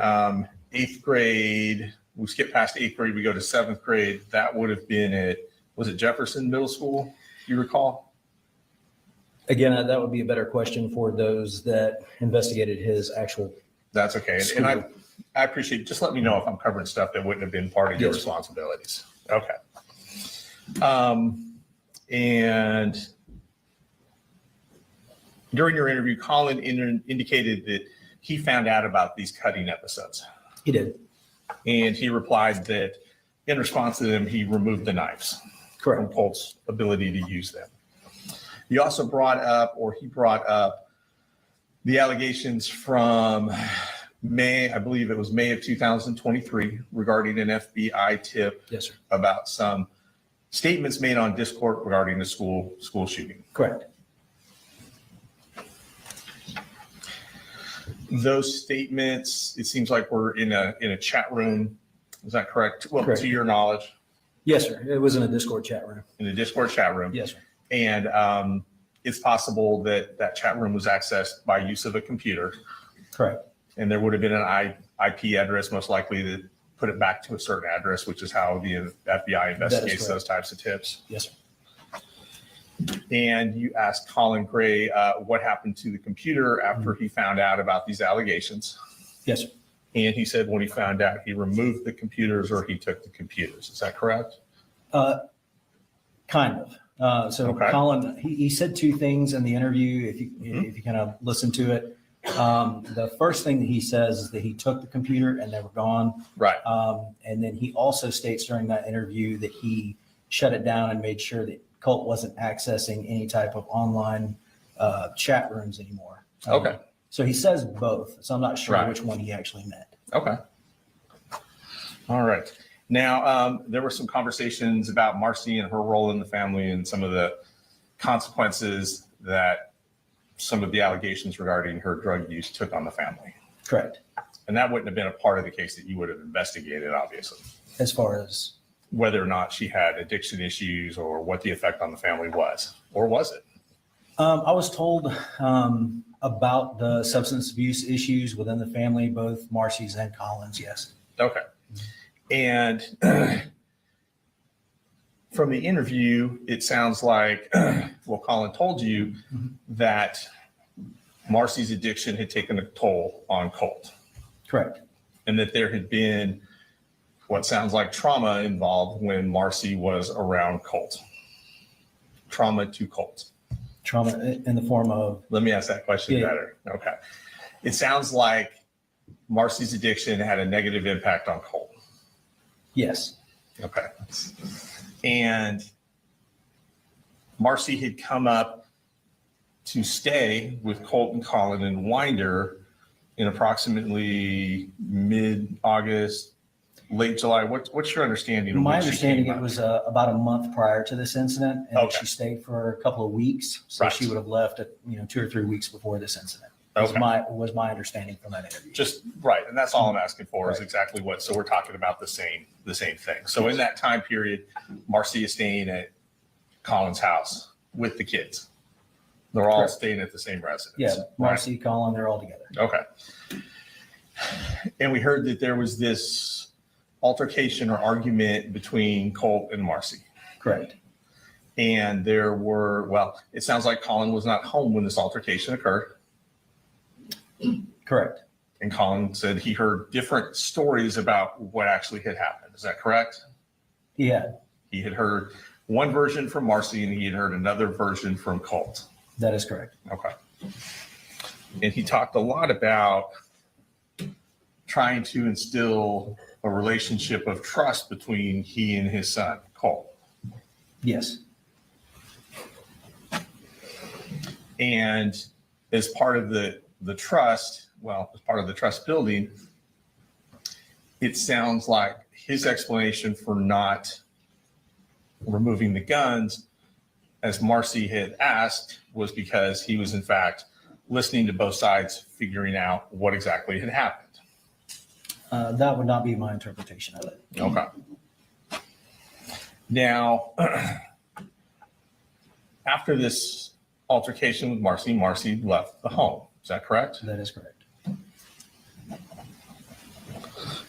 eighth grade, we skip past eighth grade, we go to seventh grade. That would have been at, was it Jefferson Middle School, do you recall? Again, that would be a better question for those that investigated his actual. That's okay. And I appreciate it. Just let me know if I'm covering stuff that wouldn't have been part of your responsibilities. Okay. And during your interview, Colin indicated that he found out about these cutting episodes. He did. And he replied that in response to them, he removed the knives. Correct. From Colt's ability to use them. He also brought up the allegations from May, I believe it was May of 2023, regarding an FBI tip. Yes, sir. About some statements made on Discord regarding the school shooting. Correct. Those statements, it seems like we're in a chat room. Is that correct? Well, correct. To your knowledge. Yes, sir. It was in a Discord chat room. In a Discord chat room. Yes, sir. And it's possible that chat room was accessed by use of a computer. Correct. And there would have been an IP address, most likely, that put it back to a certain address, which is how the FBI investigates those types of tips. Yes, sir. And you asked Colin Gray what happened to the computer after he found out about these allegations. Yes, sir. And he said when he found out, he removed the computers or he took the computers. Is that correct? Kind of. Okay. Colin, he said two things in the interview. If you kind of listen to it, the first thing that he says is that he took the computer and they were gone. Right. And then he also states during that interview that he shut it down and made sure that Colt wasn't accessing any type of online chat rooms anymore. Okay. So he says both. So I'm not sure Right. which one he actually meant. Okay. All right. Now, there were some conversations about Marcy and her role in the family and some of the consequences that some of the allegations regarding her drug use took on the family. Correct. And that wouldn't have been a part of the case that you would have investigated, obviously. As far as whether or not she had addiction issues or what the effect on the family was, or was it? I was told about the substance abuse issues within the family, both Marcy's and Colin's, yes. Okay. And from the interview, it sounds like, well, Colin told you that Marcy's addiction had taken a toll on Colt. Correct. And that there had been what sounds like trauma involved when Marcy was around Colt. Trauma to Colt. Trauma in the form of? Let me ask that question better. Okay. It sounds like Marcy's addiction had a negative impact on Colt. Yes. Okay. And Marcy had come up to stay with Colt and Colin in Winder in approximately mid-August, late July. What's your understanding? My understanding, it was about a month prior to this incident, and she stayed for a couple of weeks. So she would have left at 2 or 3 weeks before this incident. Was my understanding from that interview. Just right, and that's all I'm asking for is exactly what. So we're talking about the same thing. So in that time period, Marcy is staying at Colin's house with the kids. They're all staying at the same residence. Yeah, Marcy, Colin, they're all together. Okay. And we heard that there was this altercation or argument between Colt and Marcy. Correct. And there were, well, it sounds like Colin was not home when this altercation occurred. Correct. And Colin said he heard different stories about what actually had happened. Is that correct? Yeah. He had heard one version from Marcy and he had heard another version from Colt. That is correct. Okay. And he talked a lot about trying to instill a relationship of trust between he and his son, Colt. Yes. And as part of the trust, as part of the trust building, it sounds like his explanation for not removing the guns, as Marcy had asked, was because he was in fact listening to both sides, figuring out what exactly had happened. That would not be my interpretation of it. Okay. Now, after this altercation with Marcy, Marcy left the home. Is that correct? That is correct.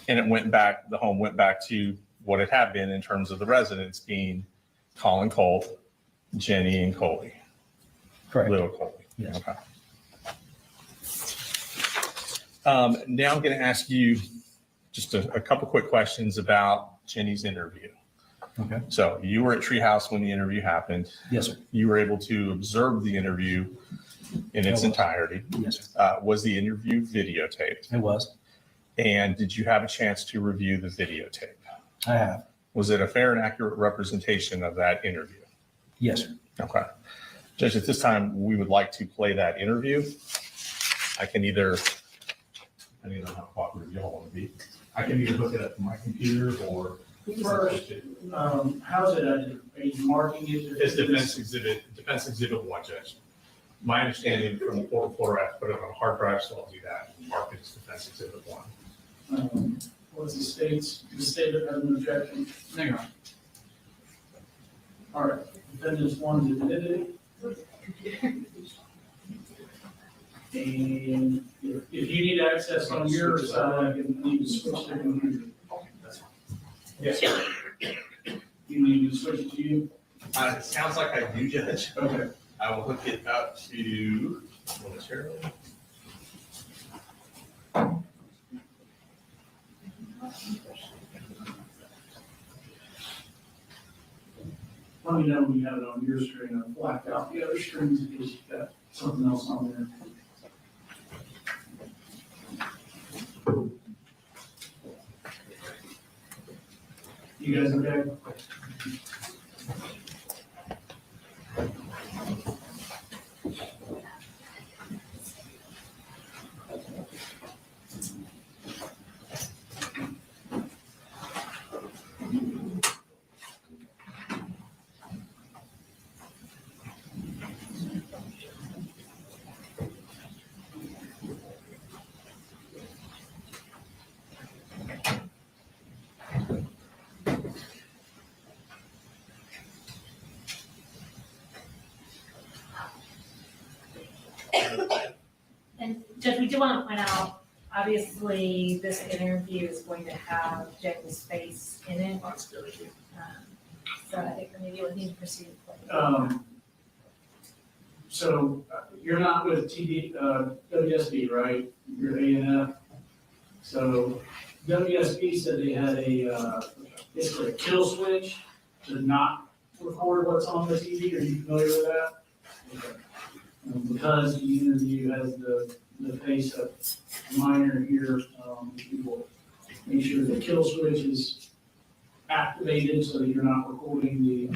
And the home went back to what it had been in terms of the residents being Colin, Colt, Jenny, and Coley. Correct. Little Coley. Yes. Okay. Now I'm going to ask you just a couple quick questions about Jenny's interview. Okay. So you were at Treehouse when the interview happened. Yes, sir. You were able to observe the interview in its entirety. Yes, sir. Was the interview videotaped? It was. And did you have a chance to review the videotape? I have. Was it a fair and accurate representation of that interview? Yes, sir. Okay. Judge, at this time, we would like to play that interview. I don't know how cooperative y'all want to be. I can either hook it up to my computer or. First, how's it, are you marking it? It's defense exhibit 1, Judge. My understanding from the court reporter, I have to put it on a hard drive, so I'll do that. Mark it as defense exhibit 1. What's the state's, the state has an objection? Hang on. All right, defendants 1 is admitted. And if you need access on your side, you need to switch to computer. Yes. You need to switch it to you? It sounds like I do, Judge. Okay. I will hook it up to momentarily. Let me know when you have it on your screen. I've blacked out the other screens in case you've got something else on there. You guys okay? do want to point out, obviously, this interview is going to have Jenny's face in it. So I think maybe we'll need to proceed. So you're not with WSB, right? You're A&F. So WSB said they had basically a kill switch to not record what's on the TV. Are you familiar with that? Okay. Because the interview has the face of a minor here, we will make sure the kill switch is activated so that you're not recording the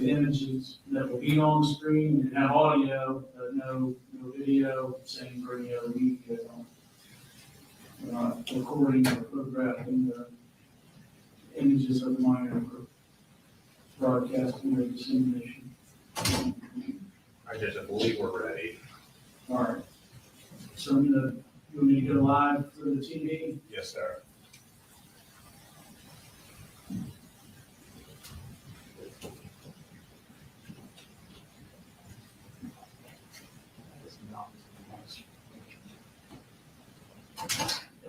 images that will be on the screen. You can have audio, but no video, same for any other media. Recording or photographing the images of the minor for broadcasting or dissemination. I believe we're ready. All right. So I'm gonna, you want me to go live for the TV? Yes, sir.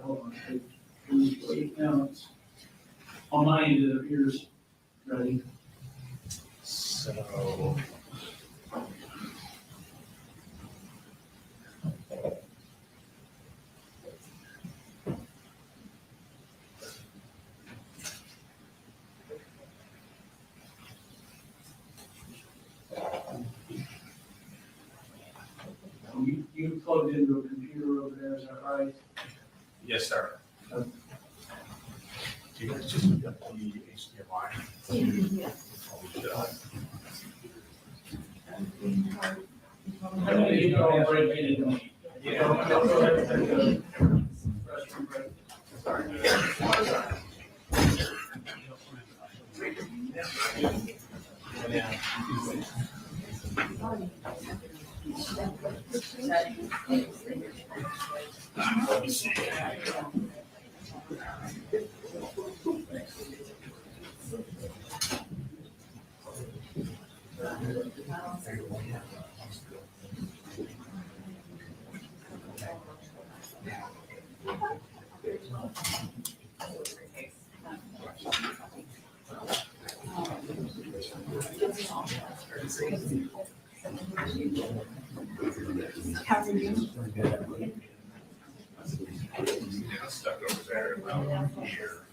Hold on. Please wait. Now it's on my end, it appears ready. So. You plugged into a computer over there, is that right? Yes, sir. Okay. Do you guys just get the HDMI? Yeah. I'm gonna get you all ready to Yeah. go ahead and take a restroom break. Sorry. Let me see. How are you? Stuck over there about here.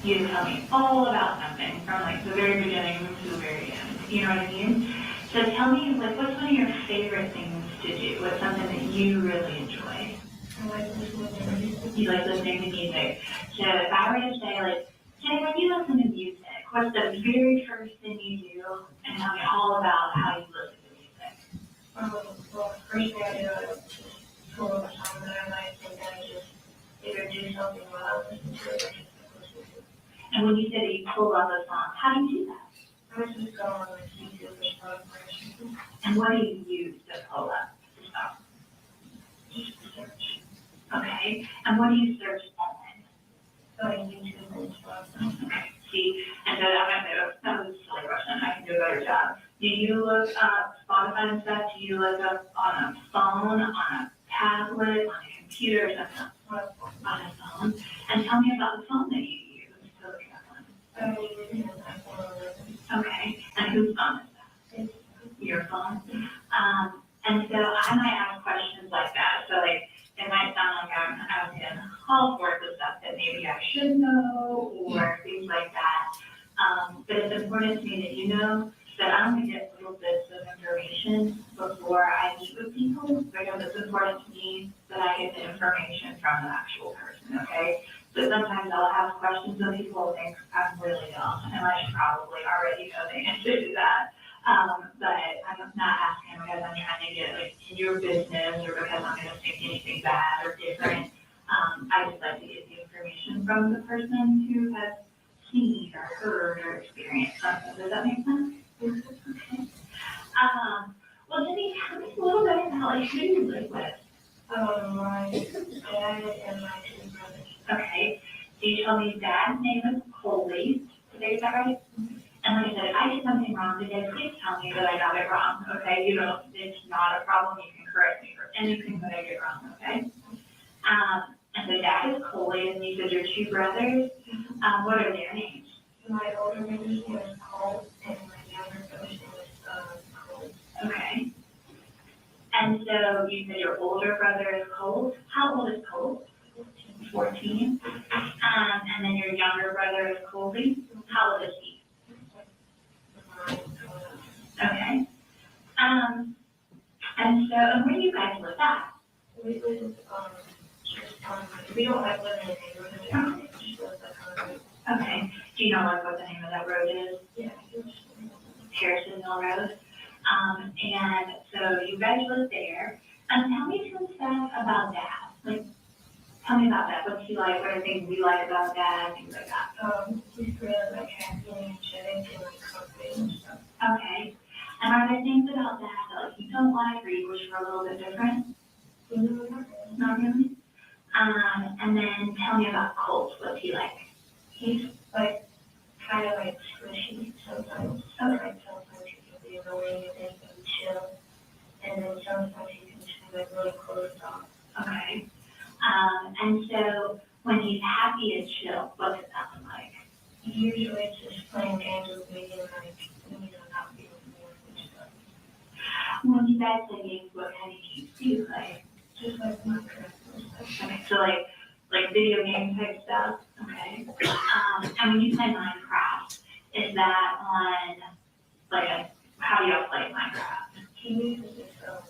you to tell me all about something from like the very beginning to the very end. You know what I mean? So tell me, like, what's one of your favorite things to do? What's something that you really enjoy? I like listening to music. You like listening to music. So if I were to say, like, Jenny, when you listen to music, what's the very first thing you do? And tell me all about how you listen to music. Well, first thing I do is just pull up a song that I like, and then I just either do something while I listen to it or just listen to it. And when you say that you pull up a song, how do you do that? I just go on like YouTube or Spotify. And what do you use to pull up the song? Just search. Okay. And what do you search on? Like YouTube and stuff. Okay. See, and so I'm going to say, that was a silly question. I can do a better job. Do you look up Spotify and stuff? Do you look up on a phone, on a tablet, on a computer, or something? On a phone? And tell me about the phone that you use to look it up on. Okay. And whose phone is that? Your phone? And so I might ask questions like that. So like, it might sound like I'm out in all sorts of stuff that maybe I should know or things like that. But it's important to me that you know that I'm going to get little bits of information before I meet with people, because it's important to me that I get the information from the actual person, okay? So sometimes I'll ask questions that people will think I'm really dumb, and I should probably already know the answer to that. But I'm not asking because I'm trying to get like in your business or because I'm going to think anything bad or different. I just like to get the information from the person who has seen or heard or experienced something. Does that make sense? Okay. Well, Jenny, tell me a little bit about like who you live with. My dad and my two brothers. Okay. So you told me dad's name is Colby. Is that right? And like I said, if I did something wrong today, please tell me that I got it wrong, okay? You don't, it's not a problem. You can correct me for anything that I get wrong, okay? And so dad is Coley, and you said your two brothers. What are their names? My older brother's name is Colt, and my younger brother's name is Colt. Okay. And so you said your older brother is Colt. How old is Colt? 14. And then your younger brother is Colby. How old is he? Okay. And so, and where do you guys live at? We live, we don't like live in a neighborhood. Okay. Do you know like what the name of that road is? Yeah. Harrisonville Road. And so you guys live there. And tell me some stuff about Dad. Like, tell me about that. What's he like? What are things we like about Dad? Things like that. He's really like happy and energetic and like comforting and stuff. Okay. And are there things about Dad that like you don't like or you wish were a little bit different? Not really. And then tell me about Colt. What's he like? He's like kind of like squishy sometimes. Okay. Sometimes he can be annoying and then he can chill. And then sometimes he can just be like really closed off. Okay. And so when he's happy and chill, what's it sound like? Usually it's just playing games with me and like, not being bored and stuff. When you guys play games, what kind of games do you play? Just like Minecraft and stuff. Okay, so like video game type stuff? Okay. And when you play Minecraft, is that on, like, how do y'all play Minecraft? He uses his phone.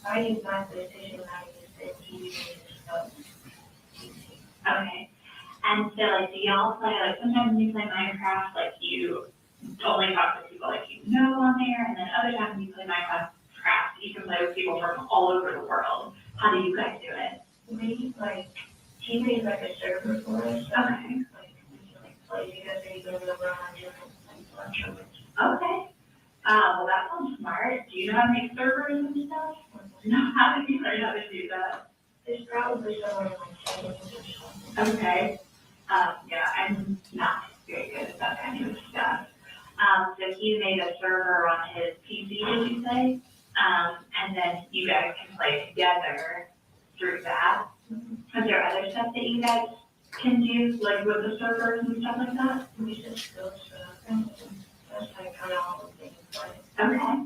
I use my PlayStation and I use it. He uses his phone. Okay. And so, like, do y'all play, like, sometimes when you play Minecraft, like, you only talk to people, like, you know on there, and then other times when you play Minecraft, you can play with people from all over the world. How do you guys do it? We, like, he made, like, a server for us. Okay. Like, we can, like, play together, even though we're on different, like, platforms. Okay. Well, that sounds smart. Do you know how to make servers and stuff? No, how did you learn how to do that? There's probably someone in my settings or something. Okay. Yeah, I'm not very good at that kind of stuff. So he made a server on his PC, did you say? And then you guys can play together through that. Is there other stuff that you guys can do, like with the servers and stuff like that? We just build stuff. That's like kind of all the things. Okay.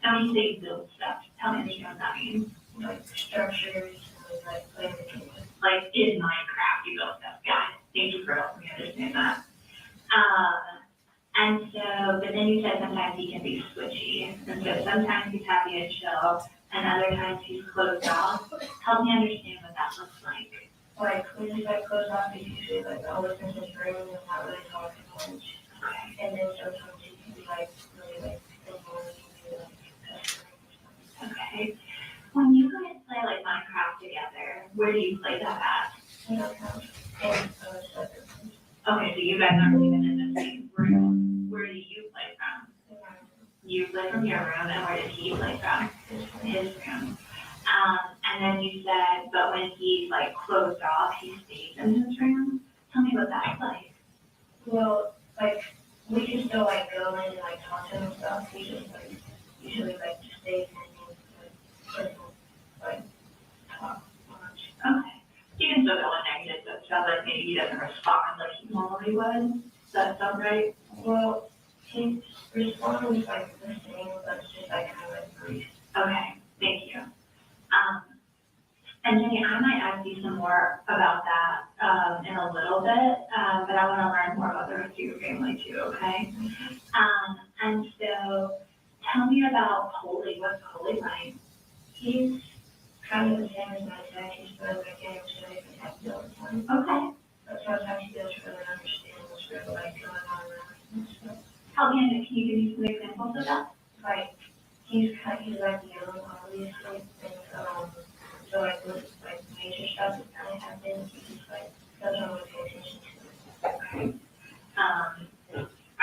Now when you say build stuff, tell me what that means. Like structures, like playing the game. Like in Minecraft, you build stuff. Got it. Thank you for helping me understand that. And so, but then you said sometimes he can be switchy. And so sometimes he's happy and chill, and other times he's closed off. Help me understand what that looks like. Like, when he's like closed off, he's usually like always in his room and not really talking much. Okay. And then sometimes he can be like really like annoying, maybe like pestering or something. Okay. When you guys play like Minecraft together, where do you play that at? In our house, and separate. Okay, so you guys aren't even in the same room. Where do you play from? You play from your room, and where does he play from? His room. And then you said, but when he's like closed off, he stays in his room. Tell me what that's like. Well, like, we can still like go in and like talk to him and stuff. He just like, usually like just stays in and like talk much. Okay. You can still go in there, he just sounds like maybe he doesn't respond like he normally would. Does that sound right? Well, he responds like the same, but it's just like kind of like brief. Okay, thank you. And Jenny, I might ask you some more about that in a little bit, but I want to learn more about the rest of your family too, okay? And so tell me about Coley. What's Coley like? He's kind of the same as my dad. He's been like getting to it and happy all the time. Okay. But sometimes he doesn't really understand what's really like going on around him and stuff. Help me understand. Can you give me some examples of that? Like, he's like young, obviously, and so like with like major stuff that kind of happens, he just like doesn't really pay attention to it. Okay.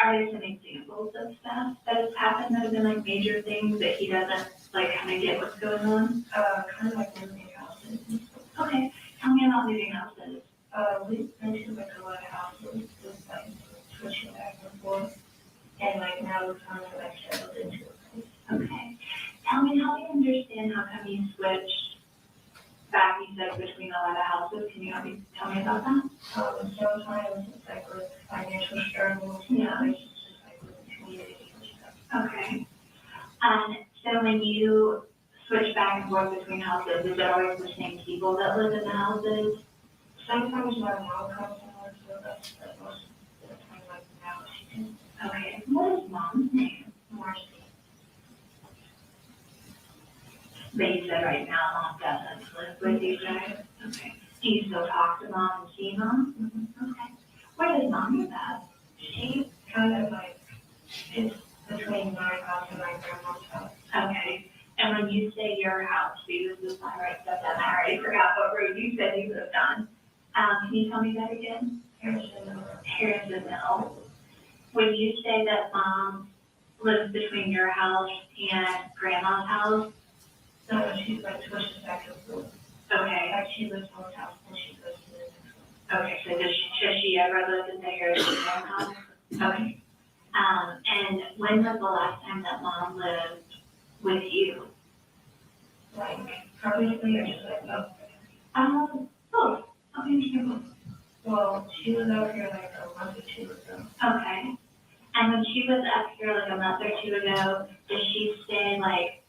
Are there some examples of stuff that has happened that have been like major things that he doesn't like kind of get what's going on? Kind of like moving houses and stuff. Okay. Tell me about moving houses. We've been to like a lot of houses with like switching back and forth, and like now we're finally like settled into a place. Okay. Help me understand how come you switched back, you said, between a lot of houses. Can you tell me about that? Sometimes it's like with financial struggles, yeah, it's just like with the community and stuff. Okay. So when you switch back and forth between houses, is it always the same people that live in the houses? Sometimes my mom comes and lives with us, but most of the time, like now she can. Okay. What is mom's name? Marcy. But you said right now mom doesn't live with you guys? Okay. Do you still talk to mom and see mom? Mm-hmm. Okay. Where does mom live at? She kind of like is between my house and my grandma's house. Okay. And when you say your house, see, this is my right stuff down. I already forgot what road you said you lived on. Can you tell me that again? Harrison Mill. When you say that mom lives between your house and grandma's house? No, she's like switches back and forth. Okay. Like she lives on the house and she goes to the next one. Okay, so does she ever live in the Harrison Mill house? Okay. And when was the last time that mom lived with you? Like, previously or just like, both. Okay, both. Well, she was out here like a month or two ago. Okay. And when she was up here like a month or two ago, did she stay like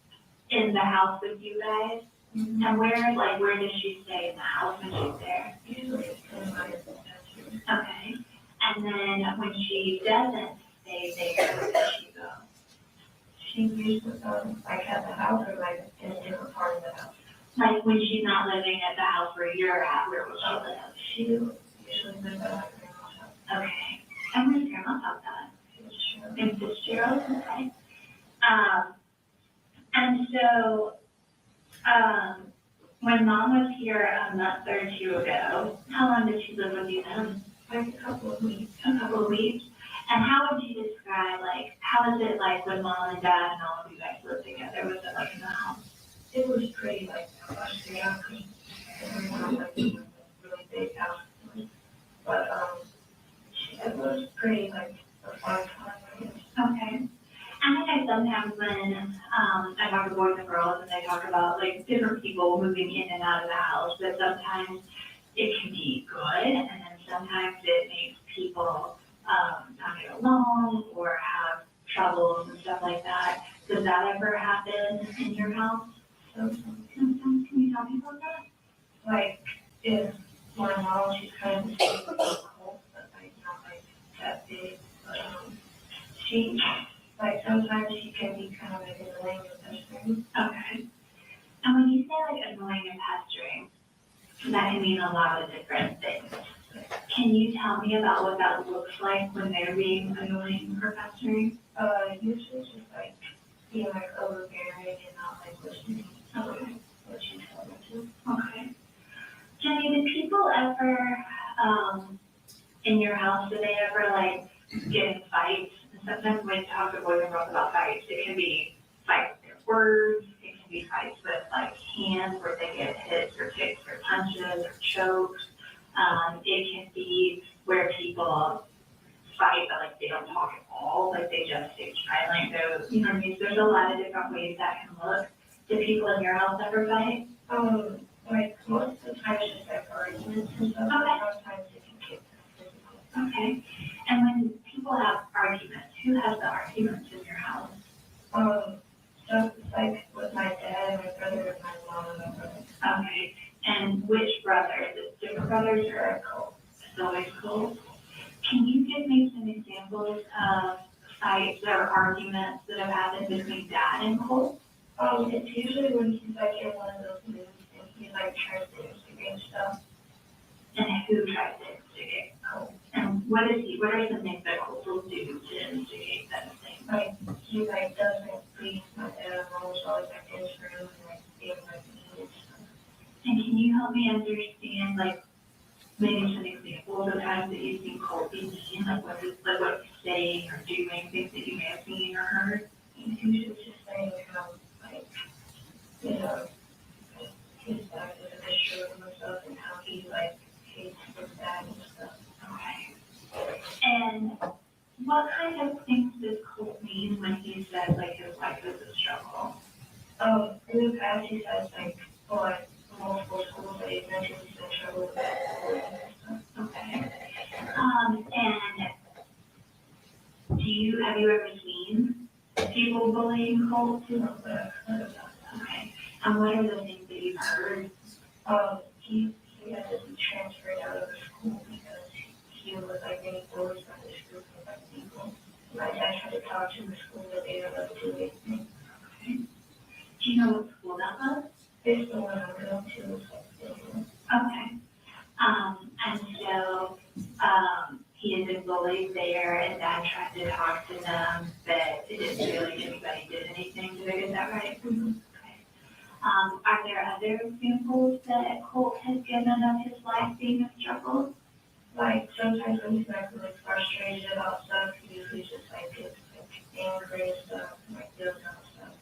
in the house with you guys? Mm-hmm. And where does she stay in the house when she's there? Usually it's in my bedroom. Okay. And then when she doesn't stay there, where does she go? She usually like at the house or like in a different part of the house. Like when she's not living at the house where you're at, where would she live? She usually lives at my grandma's house. Okay. And where's grandma's house at? In Fitzgerald? Okay. And so, when mom was here a month or two ago, how long did she live with you then? Like a couple of weeks. A couple of weeks? And how would you describe, like, how is it like when mom and dad and all of you guys live together? Was it like in the house? It was pretty like rusty out because everyone was like in a really big house. But it was pretty like a fun time, I guess. Okay. I think I sometimes when I talk to boys and girls and they talk about like different people moving in and out of the house, but sometimes it can be good and then sometimes it makes people not get along or have troubles and stuff like that. Does that ever happen in your house? Sometimes. Can you tell me about that? Like if my mom, she's kind of accepted. She, like, sometimes she can be kind of like annoying and pestering. Okay. And when you say like annoying and pestering, that can mean a lot of different things. Can you tell me about what that looks like when they're being annoying or pestering? Usually just like being like overbearing and not like listening to what she's telling me to. Okay. Jenny, did people ever, in your house, do they ever like get in fights? And sometimes when you talk to boys and girls about fights, it can be fights with their words, it can be fights with like hands where they get hit or kicked or punches or choked. It can be where people fight, but like they don't talk at all, like they just stay silent. You know what I mean? So there's a lot of different ways that can look. Do people in your house ever fight? Like most of the time it's just like arguments and stuff. Okay. Sometimes it can get physical. Okay. And when people have arguments, who has the arguments in your house? So it's like with my dad, my brother, and my mom, and my brother. Okay. And which brother? Is it different brothers or Colt? It's always Colt. Can you give me some examples of fights or arguments that have happened between Dad and Colt? It's usually when he's like in one of those moods and he like tries to instigate stuff. And who tries to instigate Colt? And what are some things that Colt will do to instigate that thing? Like he like doesn't please my dad, I'm always like in his room and like being like mean and stuff. And can you help me understand like maybe some examples of times that you've seen Colt be mean, like what he's saying or doing, things that you may have seen or heard? He's usually just saying how like, you know, his dad is a bit short of himself and how he like hates his dad and stuff. Okay. And what kind of things does Colt mean when he says like his life is a struggle? In the past he says like, multiple schools that he's mentioned he's in trouble with bullying and stuff. Okay. And have you ever seen people bullying Colt? No, but I've heard about that. Okay. And what are the things that you've heard? He had to be transferred out of the school because he was like getting bullied by this group of like people. My dad tried to talk to the school, but they didn't let him do anything. Okay. Do you know what school that was? It's the one I'm going to. Okay. And so, he had been bullied there and Dad tried to talk to them, but it didn't feel like anybody did anything. Did I get that right? Mm-hmm. Okay. Are there other examples that Colt has given of his life being a struggle? Like sometimes when he's like really frustrated about stuff, he usually just like gets like angry and stuff, and like does kind of stuff.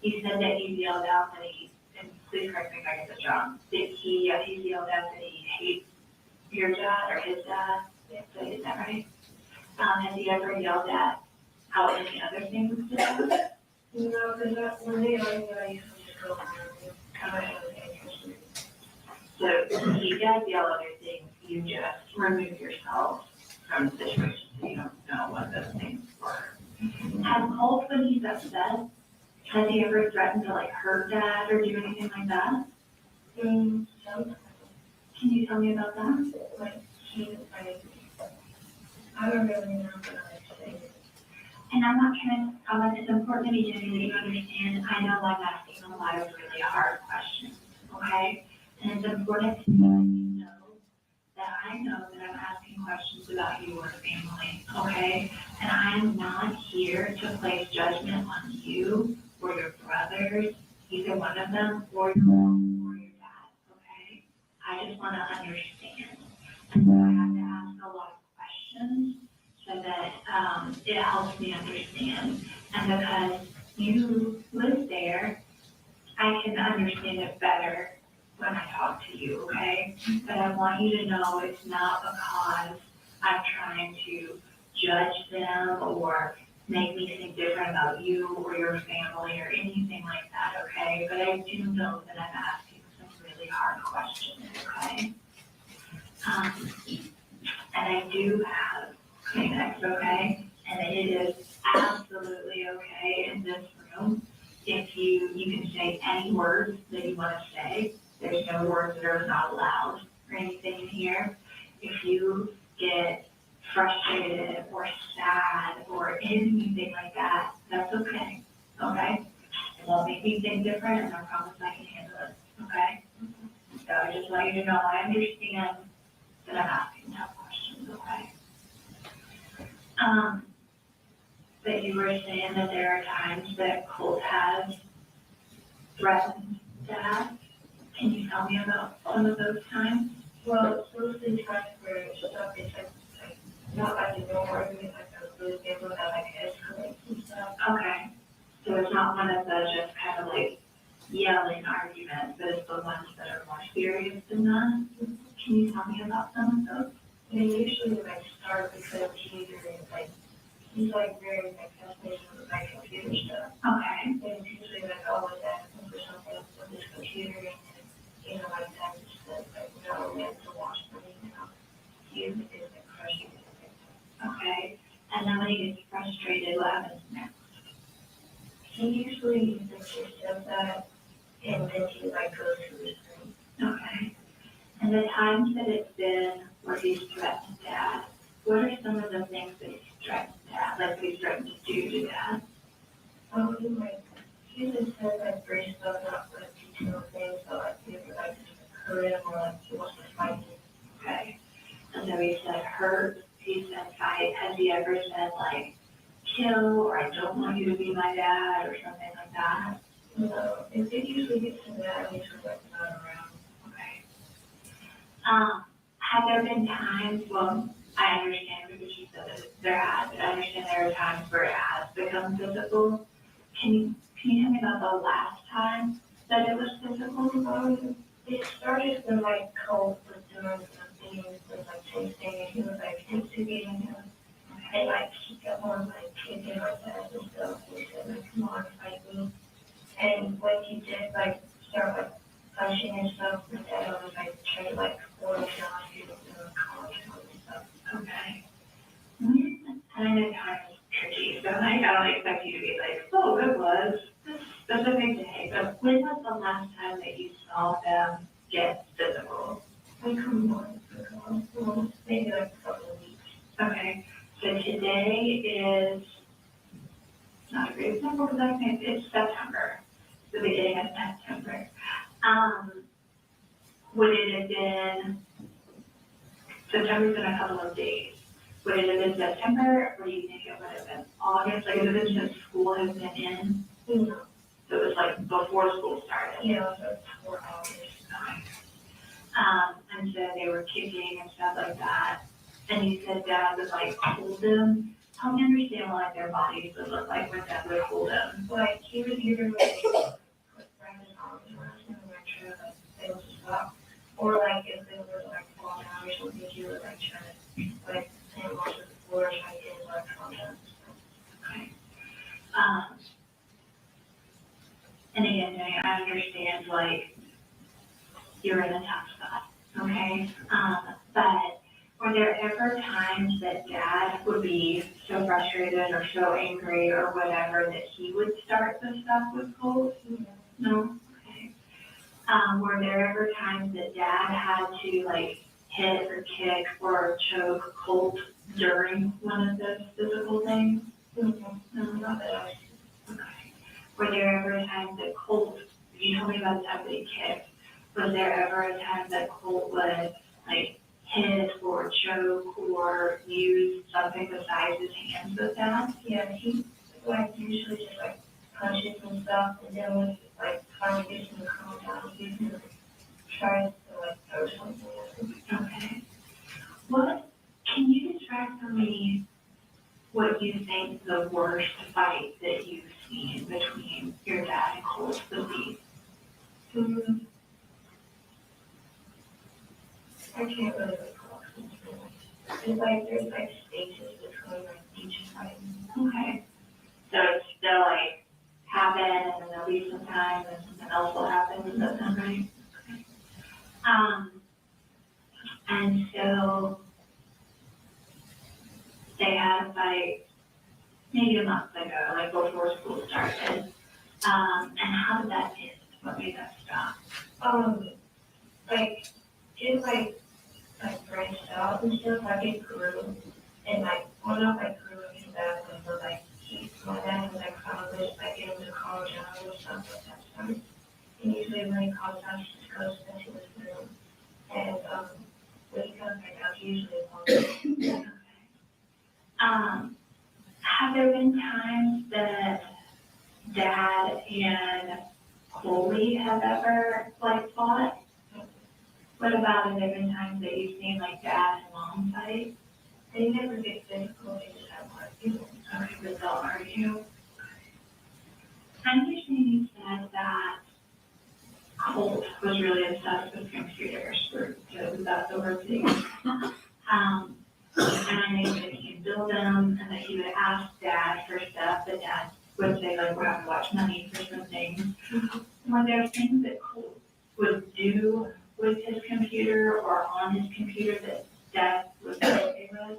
You said that he yelled out that and please correct me if I get this wrong, he yelled out that he hates your dad or his dad? Yeah, did I get that right? Has he ever yelled out any other things to them? No, because when they argue, I usually just go around and kind of have an interest. So he does yell other things, you just remove yourself from the situation so you don't know what those things were. Has Colt, when he's upset, has he ever threatened to like hurt Dad or do anything like that? Sometimes. Can you tell me about that? Like I don't really know what I say. And I'm not trying to comment, it's important to me that you understand, I know I'm asking a lot of really hard questions, okay? And it's important to me that you know that I know that I'm asking questions about your family, okay? And I am not here to place judgment on you or your brothers, either one of them, or your mom or your dad, okay? I just want to understand. And so I have to ask a lot of questions so that it helps me understand. And because you live there, I can understand it better when I talk to you, okay? But I want you to know it's not because I'm trying to judge them or make me think different about you or your family or anything like that, okay? But I do know that I'm asking some really hard questions, okay? And I do have Kleenex, okay? And it is absolutely okay in this room if you can say any words that you want to say. There's no words that are not allowed or anything in here. If you get frustrated or sad or anything like that, that's okay, okay? It won't make me think different, and I promise I can handle it, okay? So I just want you to know I understand that I'm asking tough questions, okay? But you were saying that there are times that Colt has threatened Dad. Can you tell me about some of those times? Well, it's mostly times where stuff is like not like a normal argument, like a really big one that like escalates and stuff. Okay. So it's not one of the just kind of like yelling arguments, but it's the ones that are more serious than that. Can you tell me about some of those? And usually like start because he's like very like fascinated with like computer stuff. Okay. And it's usually like always asking for something with his computer and you know like that just says like no we have to watch something now. He is like crushing it. Okay. And then when he gets frustrated, what happens next? He usually just does that and then he like goes to his room. Okay. And the times that it's been where he's threatened Dad, what are some of the things that he's threatened Dad, like he's threatened to do to Dad? He just says like very stuff, not like detailed things, so like he ever like hurt him or like he wants to fight him. Okay. And so he said hurt, he said fight. Has he ever said like kill or I don't want you to be my dad or something like that? No, if it usually gets to that, I'm usually like not around. Okay. Have there been times, well, I understand because you said that there has, but I understand there are times where it has become physical. Can you tell me about the last time that it was physical? It started when like Colt was doing something with like tasting and he was like instigating him. And like he kept on like kicking my dad and stuff and he said like come on fight me. And when he did like start like punching and stuff, my dad always like tried to like hold him down and calm him and stuff. Okay. And I know time is tricky, so like I don't expect you to be like, oh, it was this specific day, but when was the last time that you saw them get physical? Like a month ago, maybe like a couple of weeks. Okay, so today is not a great example because I think it's September, the beginning of September. Would it have been, September's been a couple of days. Would it have been September, or do you think it would have been August? Like, has it been since school has been in? No. So it was like before school started? Yeah, it was like before August. Okay. And so they were kicking and stuff like that. And you said Dad would like hold them. Help me understand what like their bodies would look like when Dad would hold them. Like, he would either like put Brandon's arms around him and like try to like say to stop. Or like if they were like fall down or something, he would like try to like stand on the floor and try to get his like calm down. Okay. And again, Jenny, I understand like you're in a tough spot, okay? But were there ever times that Dad would be so frustrated or so angry or whatever that he would start the stuff with Colt? No? Okay. Were there ever times that Dad had to like hit or kick or choke Colt during one of those physical things? No, not that I see. Okay. Were there ever a time that Colt, you told me about the time that he kicked, was there ever a time that Colt would like hit or choke or use something besides his hands with that? Yeah, he like usually just like punches and stuff, and then when he like finally gets him to calm down, he just tries to like throw something at him. Okay. What, can you describe for me what you think the worst fight that you've seen between your dad and Colt would be? I can't really recall. It's like there's like stages between like each fight. Okay. So it's still like happen and then there'll be some time and something else will happen, does that sound right? Okay. And so they had a fight maybe a month ago, like before school started. And how did that end? What made that stop? Like it like branched out and stuff, like it grew, not like really bad, but like my dad was like probably like getting to college and all this stuff at that time. And usually when he calls out, he just goes into his room. And when he comes back out, he usually calls. Have there been times that Dad and Coley have ever like fought? What about have there been times that you've seen like Dad and Mom fight? They never get physical, they just have arguments. Okay, but they'll argue. I understand you said that Colt was really obsessed with computers, was that the word thing? And I know that he could build them and that he would ask Dad for stuff, but Dad would say like, we're going to watch money for some things. Were there things that Colt would do with his computer or on his computer that Dad was okay with?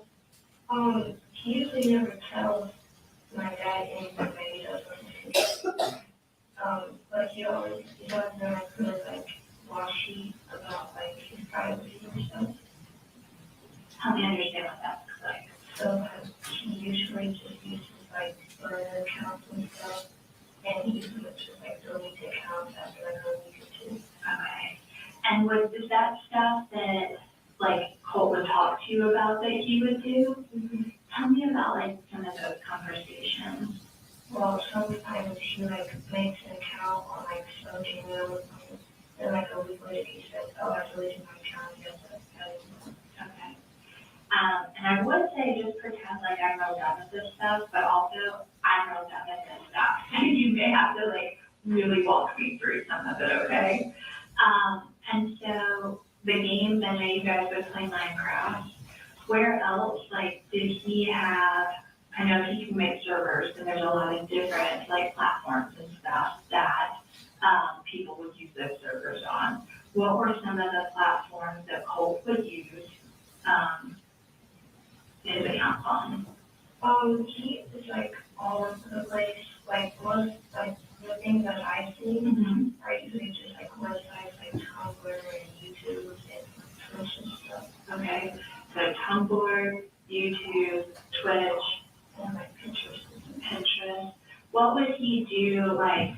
He usually never tells my dad anything that he does with his computer. But he does know like wash sheet about like his privacy and stuff. Help me understand what that looks like. So he usually just uses like burner accounts and stuff, and he usually just like delete accounts after like a week or two. Okay. And is that stuff that like Colt would talk to you about that he would do? Mm-hmm. Tell me about like some of those conversations. Well, sometimes he like makes an account on like some Gmail, and like a week later he says, "Oh, I deleted my account." Yes, Okay. And I would say just pretend like I'm real done with this stuff, but also I'm real done with this stuff. You may have to like really walk me through some of it, okay? And so the games, I know you guys would play Minecraft. Where else, like, did he have, I know he can make servers, and there's a lot of different, like, platforms and stuff that people would use those servers on. What were some of the platforms that Colt would use his accounts on? He is like all over the place. Like most, like the things that I see are usually just like websites like Tumblr and YouTube and Twitch and stuff. Okay, so Tumblr, YouTube, Twitch, and like Pinterest. What would he do, like,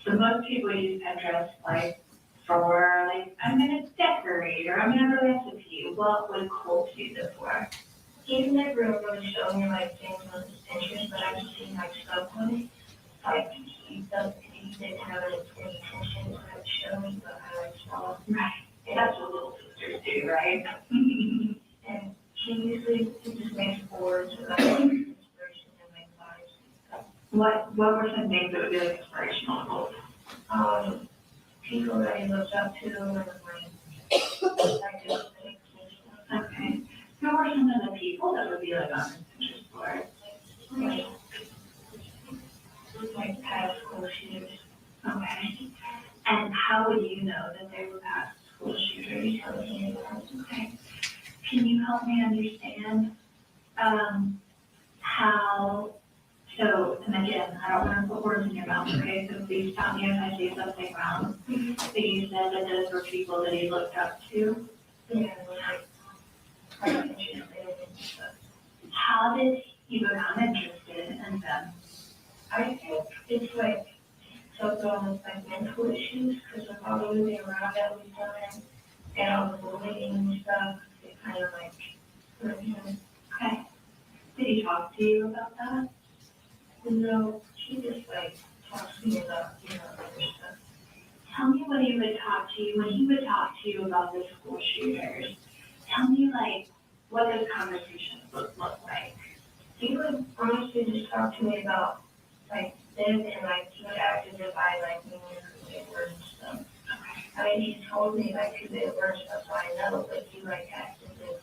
so most people use Pinterest, like, for, like, I'm gonna decorate, or I'm gonna have a recipe. What would Colt use it for? He's never really shown me like things on his Pinterest, but I've seen like stuff on it. Like he didn't have any intention to like show me, but I like saw it. Right. That's what little sisters do, right? And he just makes boards with like inspiration and like vibes and stuff. What were some things that would be like inspirational to Colt? People that he looks up to and like Okay. Who are some of the people that would be like on his Pinterest board? Like past school shooters. Okay. And how would you know that they were past school shooters? Okay. Can you help me understand how, so, and again, I don't want to put words in your mouth, okay? So please stop me if I say something wrong. But you said that those were people that he looked up to. Yeah, How did he become interested in them? I think it's like something with like mental issues, because of all the moving around that we've done and all the bullying and stuff, it kind of like hurt him. Okay. Did he talk to you about that? No, he just like talks to me about, other stuff. Tell me what he would talk to you, when he would talk to you about the school shooters. Tell me like what those conversations would look like. He would honestly just talk to me about like them, and like he would act as if I like knew who they were and stuff. I mean, he told me like who they were and stuff, so I know, but he like acts as if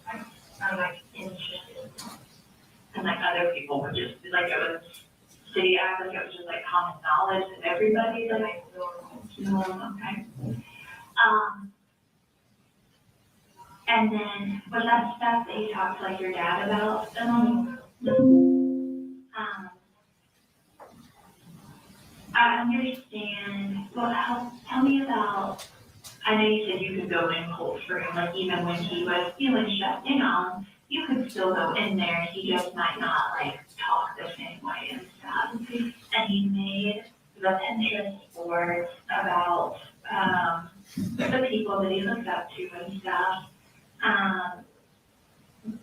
I'm like interested. And like other people would just, like it was, did he act like it was just like common knowledge that everybody like normal, okay. And then was that stuff that you talked to like your dad about? I understand. Well, tell me about, I know you said you could go in Colt's room, like even when he was feeling shut down, you could still go in there, he just might not like talk the same way and stuff. And he made the Pinterest board about, the people that he looked up to and stuff.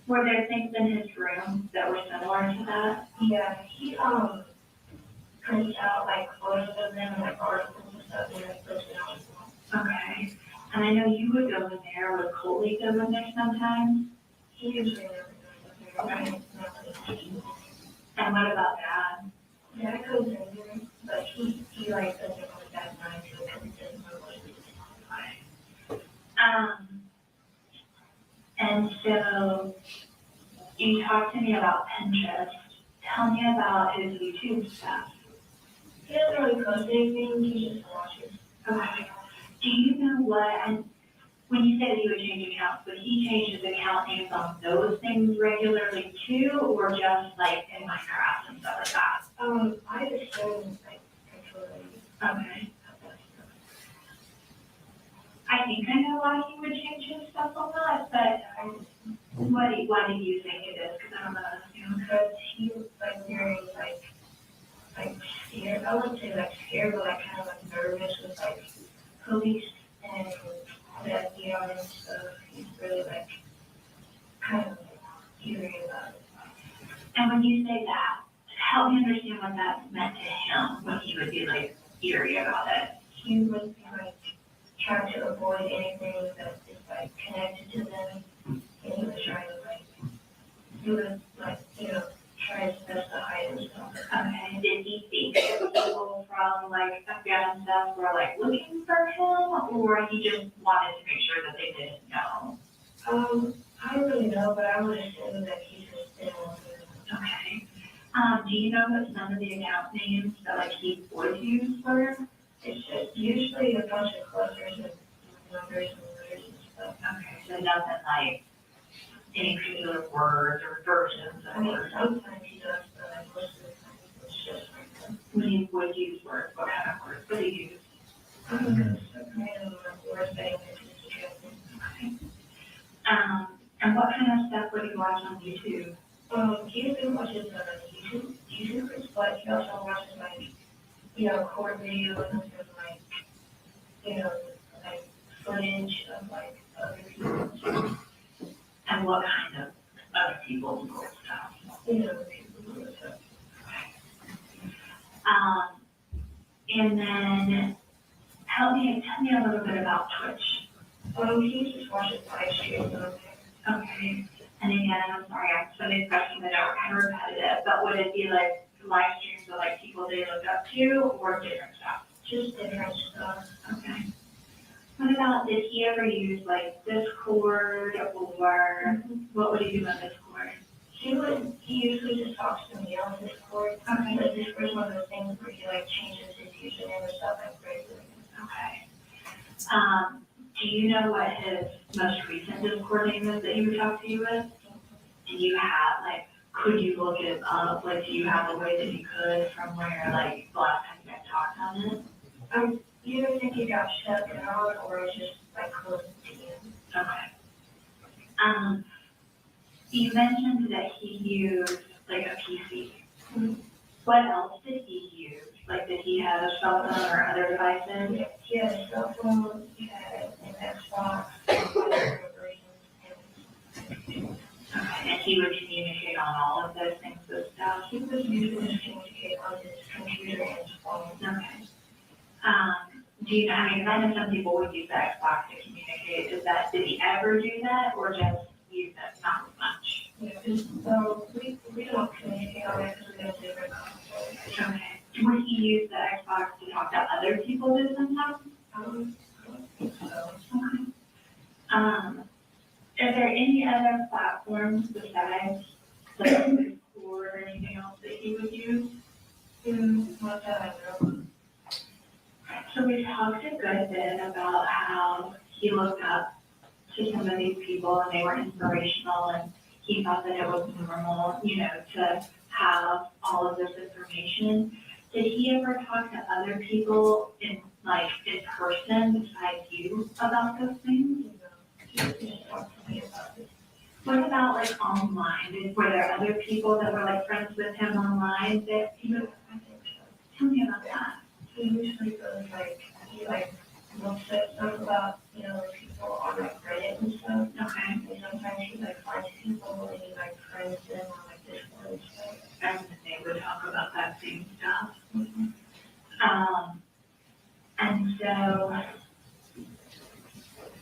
Were there things in his room that were similar to that? Yeah, he, prints out like photos of them and like articles and stuff and like puts it on his wall. Okay. And I know you would go in there, would Coley go in there sometimes? He usually never goes in there. And what about Dad? Dad goes in there, but he like doesn't want that mind to because he doesn't know what he's doing. And so you talked to me about Pinterest. Tell me about his YouTube stuff. He doesn't really post anything, he just watches. Okay. Do you know what, and when you said he would change accounts, would he change his account names on those things regularly too, or just like in Minecraft and stuff like that? I assume like controlling. Okay. I think I know why he would change his stuff a lot, but why do you think it is? Because I don't know. Because he like very like scared. I wouldn't say like scared, but like kind of like nervous with like police and the FBI and stuff. He's really like kind of eerie about it. And when you say that, help me understand what that meant to him when he would be like eerie about it. He would be like trying to avoid anything that is like connected to them, and he was trying to like do it like try his best to hide himself. Okay. Did he think that people from like FBI and stuff were like looking for him, or he just wanted to make sure that they didn't know? I don't really know, but I would assume that he just didn't want to. Okay. Do you know what some of the account names that like he would use were? It's just usually a bunch of clusters and numbers and letters and stuff. Okay, so nothing like any particular words or versions of words. Sometimes he does, but like most of the time it's just like that. When he would use words, what kind of words would he use? Random words that he mentions together. Okay. And what kind of stuff would he watch on YouTube? He usually watches YouTubers, but he also watches like court videos and like like footage of like other people. And what kind of other people's court stuff? People who are stuff. And then tell me a little bit about Twitch. He just watches live streams on there. Okay. And again, I'm sorry, I'm so many questions that are kind of repetitive, but would it be like live streams of like people they look up to or different stuff? Just different stuff. Okay. What about, did he ever use like Discord or what would he do on Discord? He usually just talks to me on Discord. Okay. But Discord is one of those things where he like changes his username and stuff like regularly. Okay. Do you know what his most recent Discord name is that he would talk to you with? Do you have like, could you look it up? Like, do you have a way that you could from where like the last time you guys talked on it? You don't think he got shut down or it's just like close to you? Okay. You mentioned that he used like a PC. What else did he use? Like, did he have a cell phone or other devices? He had a cell phone, he had an Xbox, Okay, and he would communicate on all of those things with stuff? He would usually just communicate on his computer and his phone. Okay. Do you know, I mean, 'cause I know some people would use the Xbox to communicate. Did he ever do that or just use it not as much? Yeah, so we don't communicate on it because we have different consoles. Okay. Would he use the Xbox to talk to other people with sometimes? I don't think so. Okay. Are there any other platforms besides like Discord or anything else that he would use? Not that I know. So we talked a good bit about how he looked up to some of these people and they were inspirational and he thought that it was normal, to have all of this information. Did he ever talk to other people in person besides you about those things? He just talked to me about it. What about like online? Were there other people that were like friends with him online that you, tell me about that. He usually goes like, he like looks at stuff about, you know, people on like Reddit and stuff. Okay. And sometimes he like finds people and he like friends them on like Discord and stuff. And they would talk about that same stuff. Mm-hmm. And so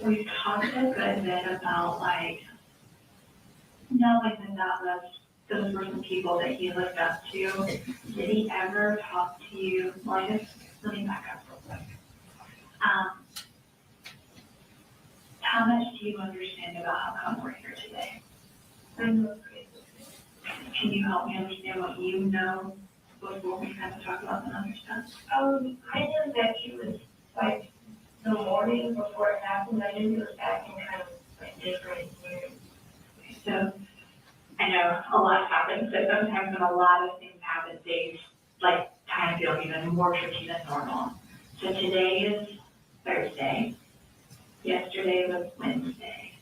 we've talked a good bit about like knowing that those were some people that he looked up to. Did he ever talk to you? Well, I guess, let me back up real quick. How much do you understand about how come we're here today? I know pretty Can you help me understand what you know before we kind of talk about the other stuff? I knew that he was like the morning before it happened. I knew he was acting kind of like different, weird. So I know a lot happens, but sometimes when a lot of things happen, things like kind of feel even more tricky than normal. So today is Thursday. Yesterday was Wednesday.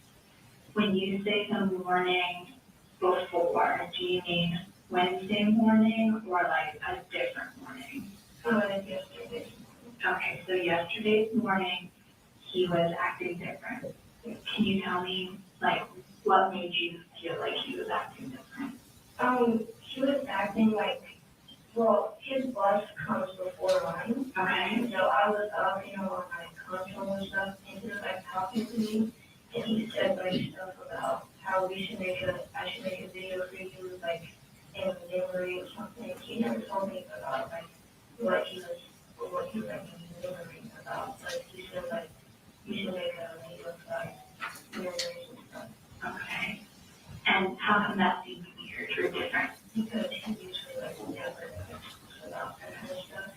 When you say the morning before, do you mean Wednesday morning or like a different morning? Like yesterday. Okay, so yesterday's morning, he was acting different. Can you tell me, like, what made you feel like he was acting different? He was acting like, well, his bus comes before mine. Okay. And so I was up, you know, on my console and stuff, and he was like talking to me, and he said like stuff about how I should make a video for you, like in memory or something. He never told me about like what he was like remembering about. Like he said like you should make a video of like memories and stuff. Okay. And how come that seems weird or different? Because he usually like never talks about that kind of stuff.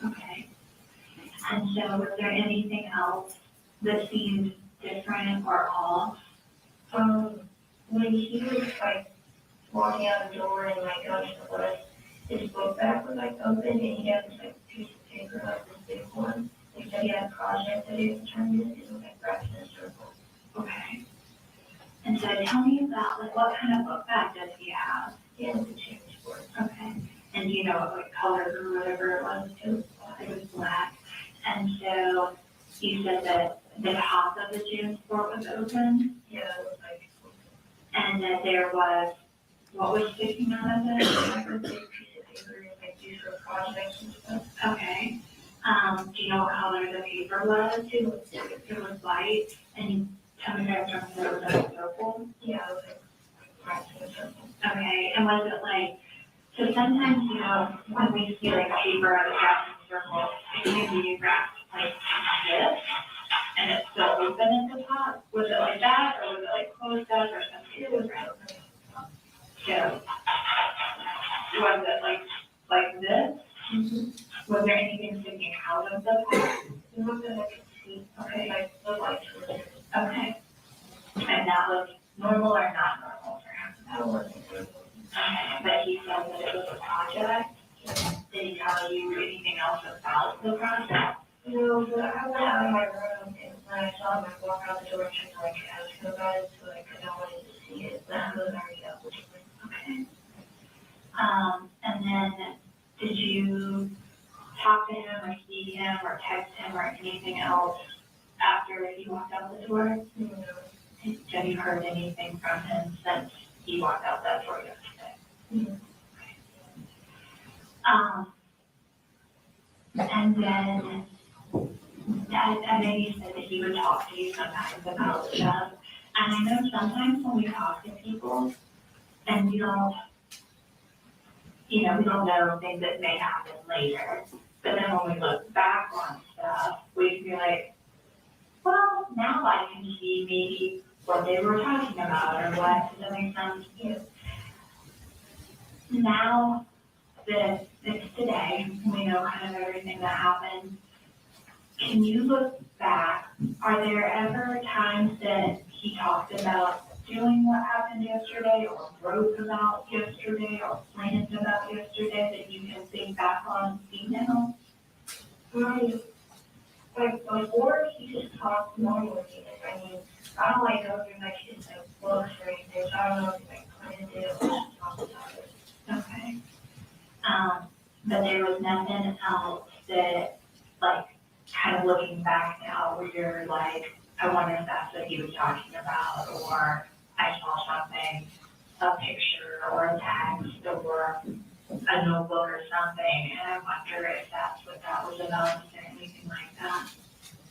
Okay. And so was there anything else that seemed different or off? When he was like walking out the door and like got to the bus, his book bag was like open and he had this like piece of paper, like this big one. He said he had a project that he was turning in, and it was like wrapped in a circle. Okay. And so tell me about like what kind of book bag does he have? He has a change for it. Okay. And do you know what like color or whatever it was? It was black. And so you said that the top of the transport was open? Yeah, it was like, and that there was, what was sticking out of it? like a big piece of paper, like used for projects and stuff. Okay. Do you know what color the paper was? It was white, and you tell me that it was like purple? Yeah, it was like wrapped in a circle. Okay, and was it like, so sometimes, you know, when we see like paper at a wrapped in a circle, it can be wrapped like this, and it's still open at the top. Was it like that, or was it like closed up or something? It was open. So, was it like this? Mm-hmm. Was there anything sticking out of the top? Not that I could see. Okay. Like the lights were there. Okay. And that was normal or not normal for him? That wasn't good. Okay, but he said that it was a project. Did he tell you anything else about the project? No, but I went out of my room and when I saw him, I walked out the door to like ask him about it, so like, 'cause I wanted to see it, but I was already up with him. Okay. And then did you talk to him or see him or text him or anything else after he walked out the door? No. Have you heard anything from him since he walked out that door yesterday? Mm-hmm. And then I know you said that he would talk to you sometimes about stuff. And I know sometimes when we talk to people and we don't know things that may happen later. But then when we look back on stuff, we feel like, well, now I can see maybe what they were talking about or what, does that make sense? Yeah. Now that it's today, we know kind of everything that happened. Can you look back? Are there ever times that he talked about doing what happened yesterday or wrote about yesterday or planned about yesterday that you can think back on now? Like before, he just talked normally. I mean, I don't like go through my kids' like books or anything, so I don't know if like planned it or just talked about it. Okay. But there was nothing else that, like, kind of looking back now where you're like, I wonder if that's what he was talking about, or I saw something, a picture or a text or a notebook or something, and I wonder if that's what that was about, is there anything like that?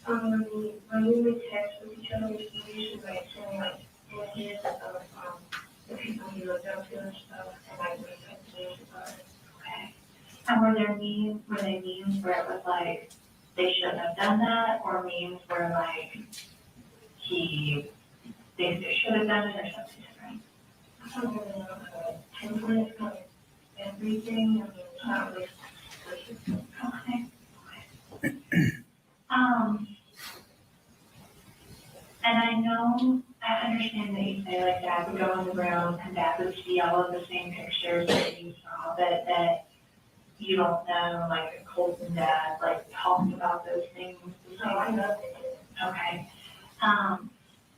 When we would text with each other, we usually like send like images of the people he looked up to and stuff, and like we like memes about it. Okay. And were there memes where it was like, they shouldn't have done that, or memes where like, he thinks they should have done it, or something different? I don't really know how to pinpoint like everything, I mean, it's not really specific. Okay. And I understand that you say like dad would go in the room and dad would see all of the same pictures that you saw, that you don't know, like Colt and dad like talked about those things. So I know they did. Okay.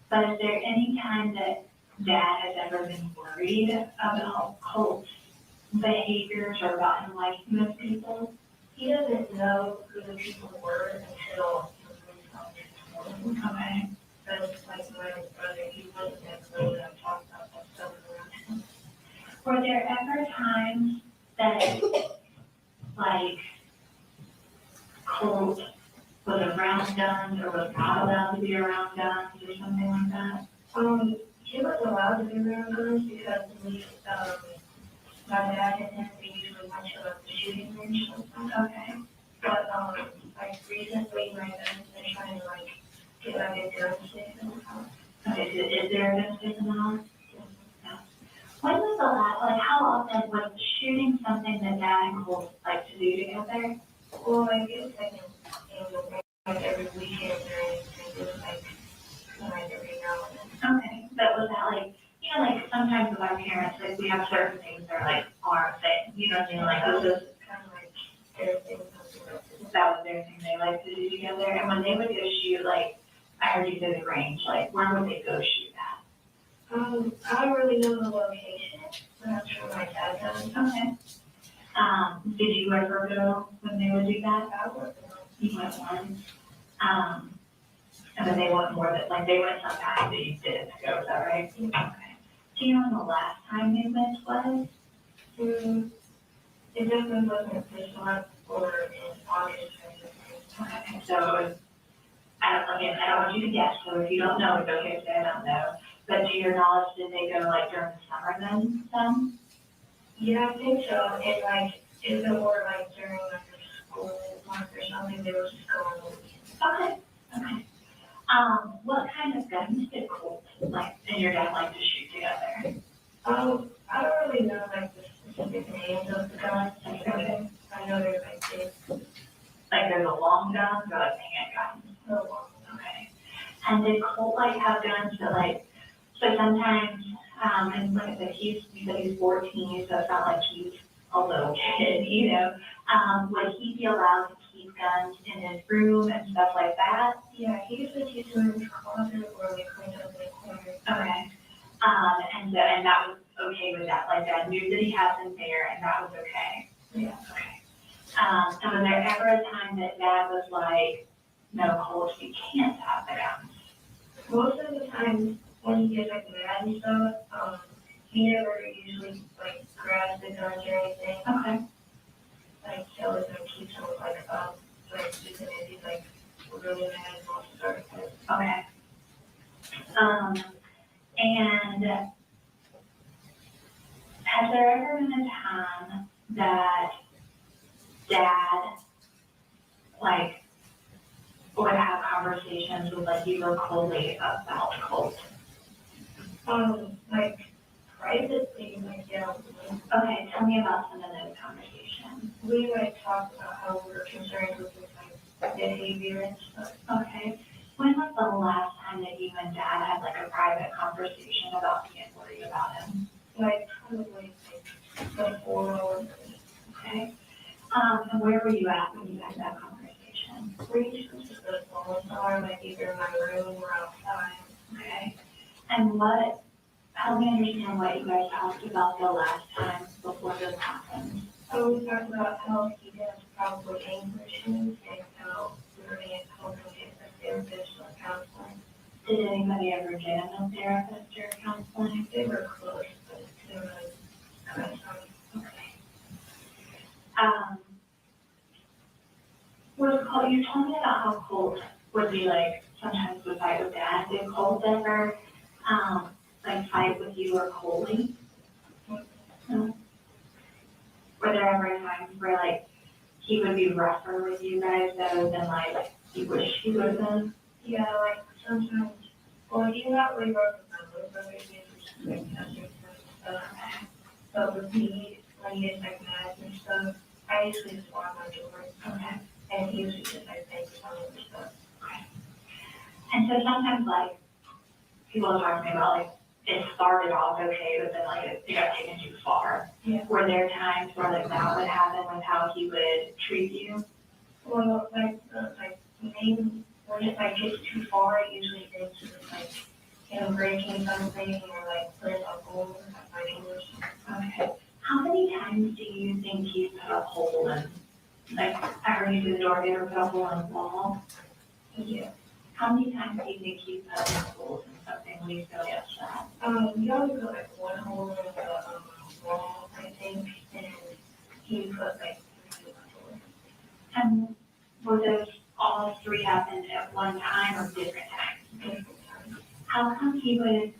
But is there any time that dad has ever been worried about Colt's behaviors or about him liking those people? He doesn't know who the people were until he was on. Okay. But like my brother, he wasn't necessarily talking about that stuff around him. Were there ever times that, like, Colt was around guns or was not allowed to be around guns or something like that? He was allowed to be around guns because my dad and him, we usually went to the shooting range sometimes. Okay. But, like recently, my dad's been trying to like get like a gun safe in the house. Okay, is there a gun safe in the house? No. When was the last, like, how often was shooting something that dad and Colt like to do together? Well, like it was like every weekend or anything, it was like every now and then. Okay, but was that like, you know, like sometimes with our parents, like we have certain things that are like our thing, you know what I mean? Like this is kind of like their thing, that was their thing they like to do together. And when they would go shoot, like, I heard you say the range, like where would they go shoot at? I don't really know the location, but I'm sure my dad does. Okay. Did you ever go when they would do that? I went. You went once. And then they went more than, like they went sometimes that you did go, is that right? Okay. Do you know when the last time they went was? It definitely wasn't this month or in August. Okay, so it was, I don't want you to guess, so if you don't know, it's okay to say I don't know. But to your knowledge, did they go like during the summer then, some? Yeah, I think so. And like, if it were like during like the school month or something, they would just go on the weekend. Okay. What kind of guns did Colt like and your dad like to shoot together? I don't really know like the specific names of the guns. Okay. I know they're like big. Like there's a long gun or like handguns? No long. Okay. And did Colt like have guns that like, so sometimes, and like I said, you said he's 14, so it's not like he's a little kid, you know. Would he be allowed to keep guns in his room and stuff like that? Yeah, he usually keeps them in his closet or they clean up in the corner. Okay. And that was okay with that, like dad knew that he had them there and that was okay? Yeah. Okay. And was there ever a time that dad was like, no, Colt, you can't have the guns? Most of the time when he gets like mad and stuff, he never usually like grabs the guns or anything. Okay. Like he'll just like keep them like even if he's like really mad and wants to start a fight. Okay. And has there ever been a time that dad, like, would have conversations with, like, you or Coley about Colt? Like, privately, like, yeah. Okay, tell me about some of those conversations. We, like, talked about how we were concerned with his, like, behavior and stuff. Okay. When was the last time that you and dad had, like, a private conversation about being worried about him? Like, probably, like, before or okay. And where were you at when you had that conversation? We usually just go to the phone or like either in my room or outside. Okay. And help me understand what you guys talked about the last time before this happened. So we talked about how he has probably anger issues and how we were going to help him get a therapist or counseling. Did anybody ever get a therapist or counseling? They were close, but they were like, kind of sorry. Okay. You told me about how Colt would be like, sometimes would fight with Dad. Did Colt ever, like fight with you or Coley? No? Were there ever times where like he would be rougher with you guys other than like you wish he would have been? Yeah, like sometimes, well, he's not really rough with my little brother, he's just like cousins and stuff. But with me, when he gets like mad and stuff, I usually just lock my door. Okay. And he usually just like thanks on it and stuff. Okay. And so sometimes like people talk to me about like it started off okay, but then like it got taken too far. Yeah. Were there times where like that would happen with how he would treat you? Well, like maybe when it like gets too far, it usually ends with like him breaking something or like putting a hole in my doors. Okay. How many times do you think he's put a hole in? Like, I heard you do the door, you ever put a hole in the wall? Yeah. How many times do you think he's put holes in something when he's really upset? We always put like one hole in the wall, I think, and he put like 3 holes. And were those all 3 happened at one time or different times? Different times. How come he would,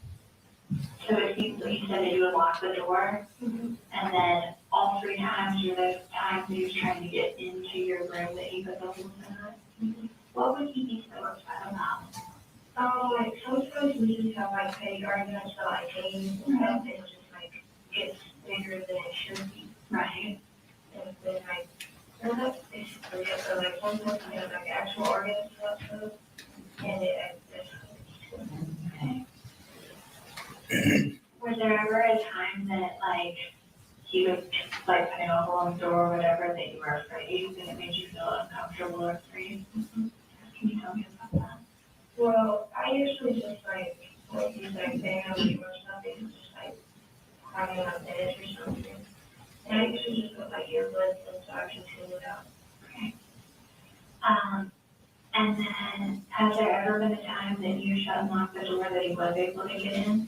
so it seems like you said that you would lock the door, and then all 3 times were those times he was trying to get into your room that he put the holes in it? What would he be so upset about? Like sometimes we just have like petty arguments about like games and stuff, and it just like gets bigger than it should be. Right. And then like, that's basically it. So like sometimes we have like actual arguments about stuff, and it Was there ever a time that like he was like putting a hole in the door or whatever that you were afraid and it made you feel uncomfortable or afraid? Can you tell me about that? Well, I usually just like he's like banging on the door or something, just like climbing on bed or something. And I usually just put my earbuds in so I can tune it out. Okay. And then has there ever been a time that you shut and locked the door that he was able to get in?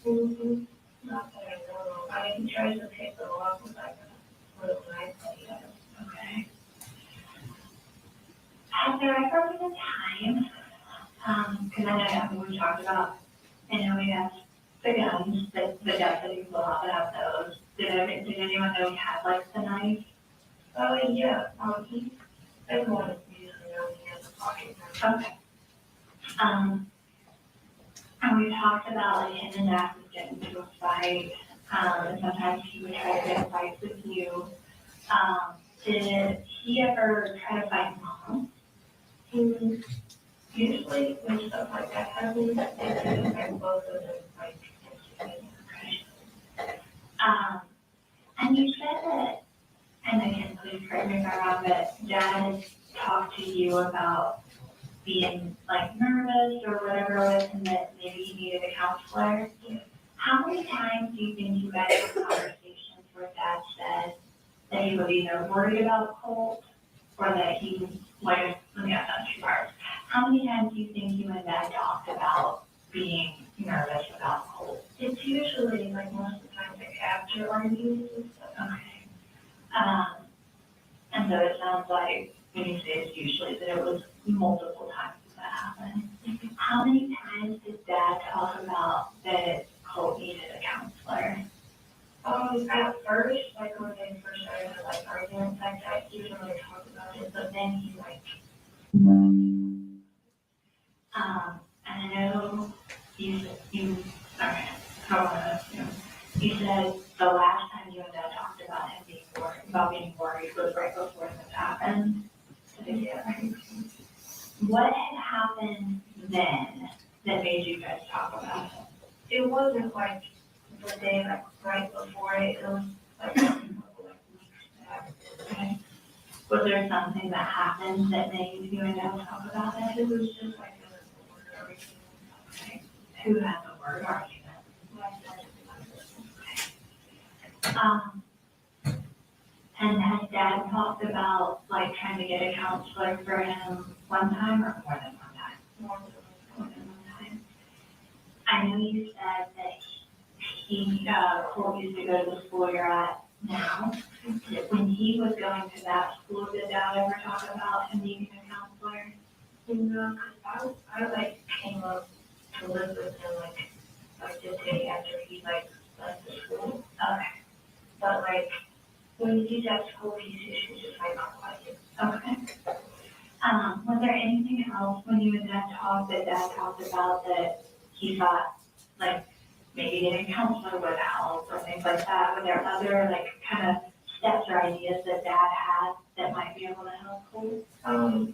Mm-hmm. Not that I know of. I mean, he tries to pick the lock with like a little knife that he has. Okay. Has there ever been a time, because I know we talked about, I know we have the guns, the guns that you pull out that have those. Did anyone know he had like the knife? Oh, yeah. Everyone usually knows he has a pocket knife. Okay. And we talked about like him and Dad would get into a fight, and sometimes he would try to get in fights with you. Did he ever try to fight Mom? Usually when stuff like that happens, they like both of them like and you said that, and again, please correct me if I'm wrong, but Dad has talked to you about being like nervous or whatever it was, and that maybe he needed a counselor. How many times do you think you guys had conversations where Dad said that he was either worried about Colt or that he was, like, let me ask that in 2 parts. How many times do you think you and Dad talked about being nervous about Colt? It's usually like most of the time like after arguments and stuff. Okay. And so it sounds like when you say it's usually that it was multiple times that happened. How many times did Dad talk about that Colt needed a counselor? At first, like when they first started like arguments like that, he didn't really talk about it, but then he like. And I know you sorry, I don't want to assume. You said the last time you and Dad talked about him being worried was right before this happened. What had happened then that made you guys talk about it? It wasn't like the day like right before it. It was like a couple weeks back. Okay. Was there something that happened that made you and Dad talk about it? It was just like everything. Okay. Who had the court argument? And has Dad talked about like trying to get a counselor for him one time or more than one time? More than one time. I know you said that Colt used to go to the school you're at now. When he was going to that school, did Dad ever talk about him needing a counselor? No, because I like came up to live with him like the day after he like left the school. Okay. But like when he's at school, he's usually just like not quiet. Okay. Was there anything else when you and Dad talked that Dad talked about that he thought like maybe getting a counselor would help or things like that? Were there other like kind of steps or ideas that Dad had that might be able to help Colt?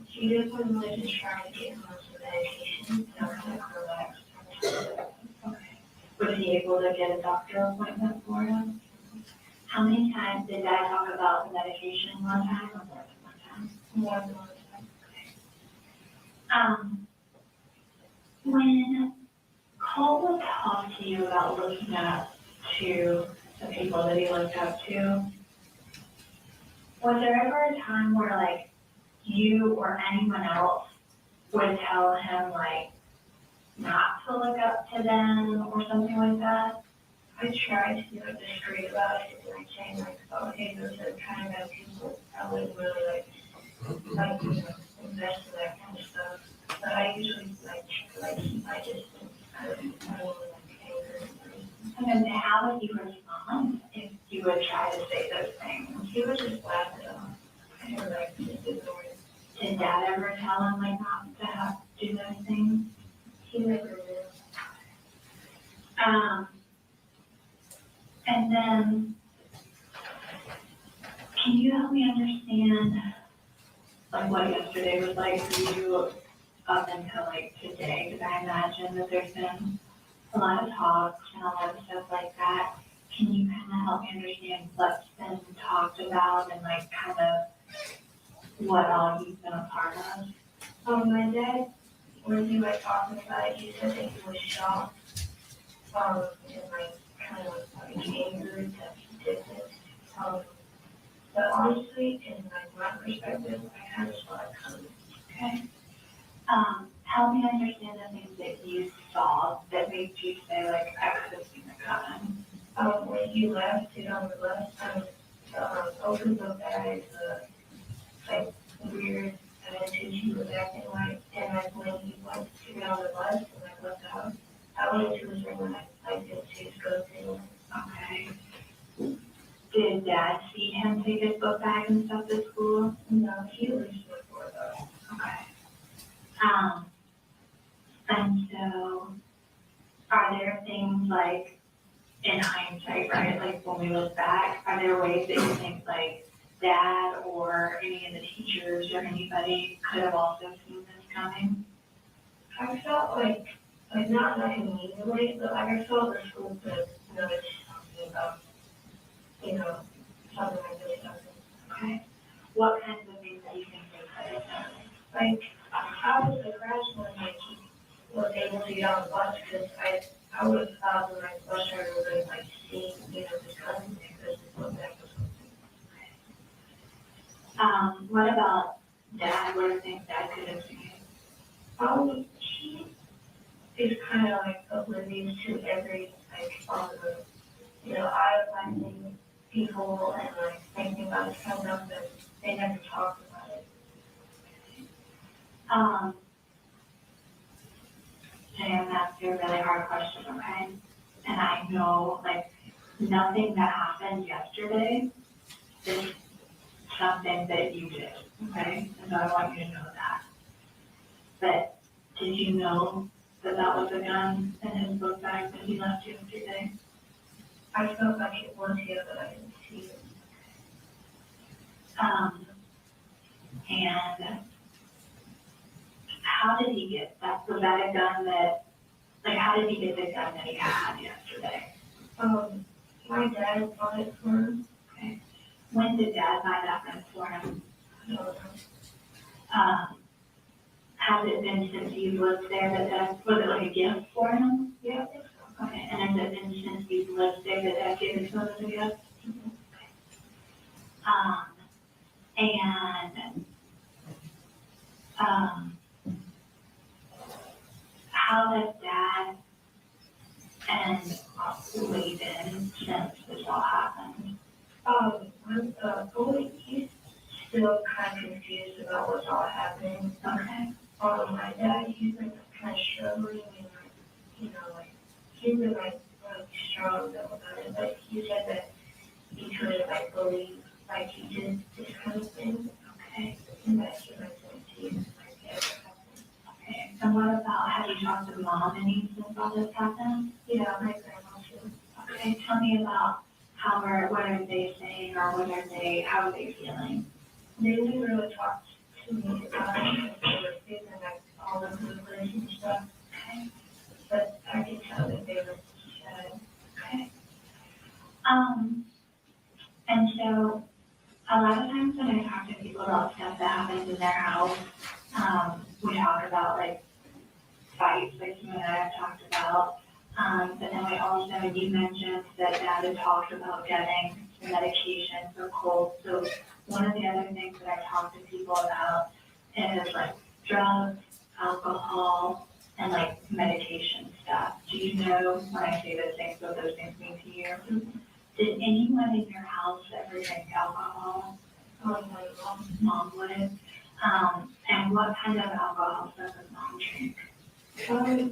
He just wanted to try to get him on some medication, kind of relax. Okay. Was he able to get a doctor appointment for him? How many times did Dad talk about the medication? One time or more than one time? More than one time. Okay. When Colt would talk to you about looking up to the people that he looked up to, was there ever a time where like you or anyone else would tell him like not to look up to them or something like that? I tried to be like discreet about it and like saying like, oh hey, those are kind of people I wouldn't really like you know, invest in that kind of stuff. But I usually like keep my distance. I don't really like anger anybody. And then how would he respond if you would try to say those things? He would just laugh it off. I would like just ignore it. Did Dad ever tell him like not to have to do those things? He never did. And then, can you help me understand like what yesterday was like for you up until like today? Because I imagine that there's been a lot of talks and a lot of stuff like that. Can you kind of help me understand what's been talked about and like kind of what all you've been a part of? My dad, when he was talking about it, he said that he was shocked, and like kind of like angry that he did this. But honestly, in like my perspective, I kind of saw it coming. Okay. Help me understand the things that you saw that made you say like, I could have seen it coming. When he left it on the left, opened the bag, like weird attitude he was acting like, and like when he went to get on the bus and like left the house, I went into his room and I didn't see his go to. Okay. Did Dad see him take his book bag and stuff to school? No, he was before though. Okay. And so, are there things like, in hindsight, right, like when we look back, are there ways that you think like Dad or any of the teachers or anybody could have also seen this coming? I felt like not like immediately, but like I felt the school could notice something about, you know, something like this happening. Okay. What kinds of things do you think they could have done? Like, I was surprised when like he was able to get on the bus because I would have thought when like bus driver would have like seen, you know, his cousin because his book bag was something. What about Dad? What do you think Dad could have seen? He is kind of like oblivious to every like you know, idolizing people and like thinking about his coming up, but they never talked about it. Sam, that's a really hard question, okay? And I know, like, nothing that happened yesterday is something that you did, okay? And so I want you to know that. But did you know that that was a gun in his book bag that he left yesterday? I felt like it was here, but I didn't see it. And how did he get that? Was that a gun that, like, how did he get the gun that he had yesterday? My dad bought it for him. Okay. When did Dad buy that gun for him? I don't know. Has it been since you lived there that Dad, was it like a gift for him? Yeah, I think so. Okay, and has it been since you've lived there that have given photos of you? Okay. And, how has Dad and Lee been since this all happened? He's still kind of confused about what's all happening. Okay. My dad, he's been kind of struggling and he's been really strong about it, but he said that he couldn't believe he did this kind of thing. Okay. And that he was going to Okay, and what about, have you talked to Mom any since all this happened? Yeah, my grandma too. Okay, tell me about what are they saying, or how are they feeling? They didn't really talk to me about it, they were feeling all the movements and stuff. Okay. But I could tell that they were sad. Okay. And so a lot of times when I talk to people about stuff that happens in their house, we talk about fights, like you and I have talked about. But then we also, you mentioned that Dad had talked about getting medication for Colt. So one of the other things that I talk to people about is drugs, alcohol, and medication stuff. Do you know when I say those things, what those things mean to you? Did anyone in your house ever drink alcohol? My Mom would. And what kind of alcohol does Mom drink?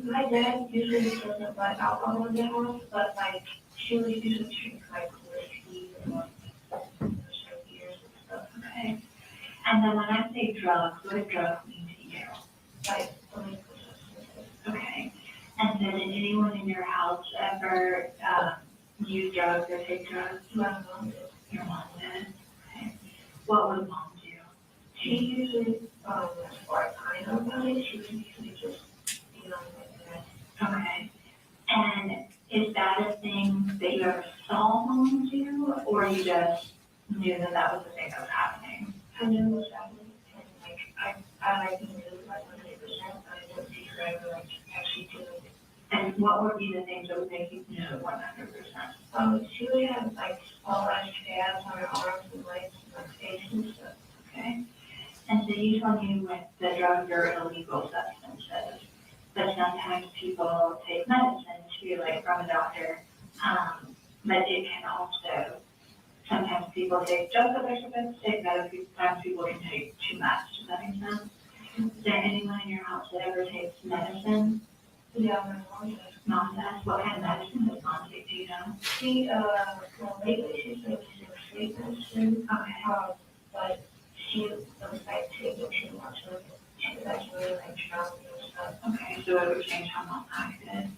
My dad usually doesn't like alcohol in the house, but she would usually drink whiskey and beers and stuff. Okay. And then when I say drugs, what does drugs mean to you? Okay. And so did anyone in your house ever use drugs or take drugs? My mom did. Your mom did? Okay. What would Mom do? She usually, as far as I know about it, she would usually just Okay. And is that a thing that you ever saw Mom do, or you just knew that that was the thing that was happening? I knew it was happening, and I knew 100%, but I didn't see her ever actually do it. And what would be the things that would make you know 100%? She would have small scabs on her arms and legs and face and stuff. Okay. And so you told me with the drugs are illegal substances, but sometimes people take medicine too, from a doctor. But it can also, sometimes people take drugs that they're supposed to take, but other times people can take too much. Does that make sense? Is there anyone in your house that ever takes medicine? Yeah, my mom does. Mom does? What kind of medicine does Mom take? Do you know? She, lately she's been using sleep medicine. Okay. But she was taking too much of it. She was actually drowning and stuff. Okay, so it would change how Mom acted.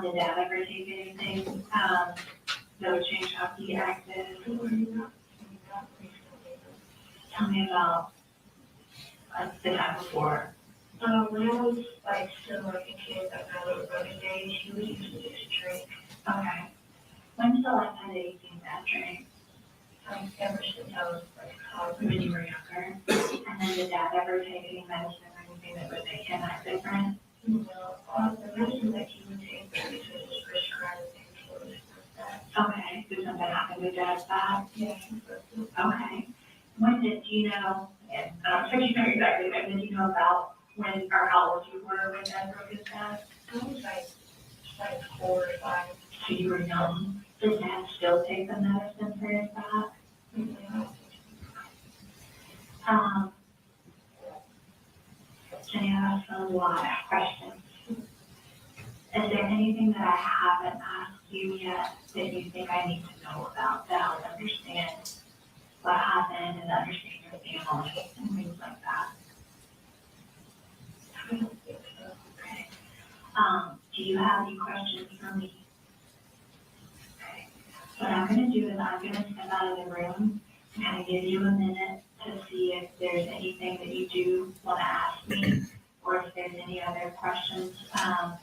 Did Dad ever take anything that would change how he acted? Tell me about the time before. When I was still a kid, my little brother's age, he would usually just drink. Okay. When's the last time that you seen Dad drink? Ever since I was When you were younger. And then did Dad ever take any medicine or anything that would make him act different? No, the medicine that he would take was just prescribed painkillers like that. Okay. Did something happen to Dad's back? Yeah. Okay. When did you know, and I don't think you know exactly, but did you know about when or how old you were when Dad broke his back? I was 4 or 5. So you were young. Does Dad still take the medicine for his back? Jenny, I asked a lot of questions. Is there anything that I haven't asked you yet that you think I need to know about that I'll understand what happened and understand your family and things like that? I don't think so. Okay. Do you have any questions for me? Okay. What I'm going to do is I'm going to step out of the room and kind of give you a minute to see if there's anything that you do want to ask me, or if there's any other questions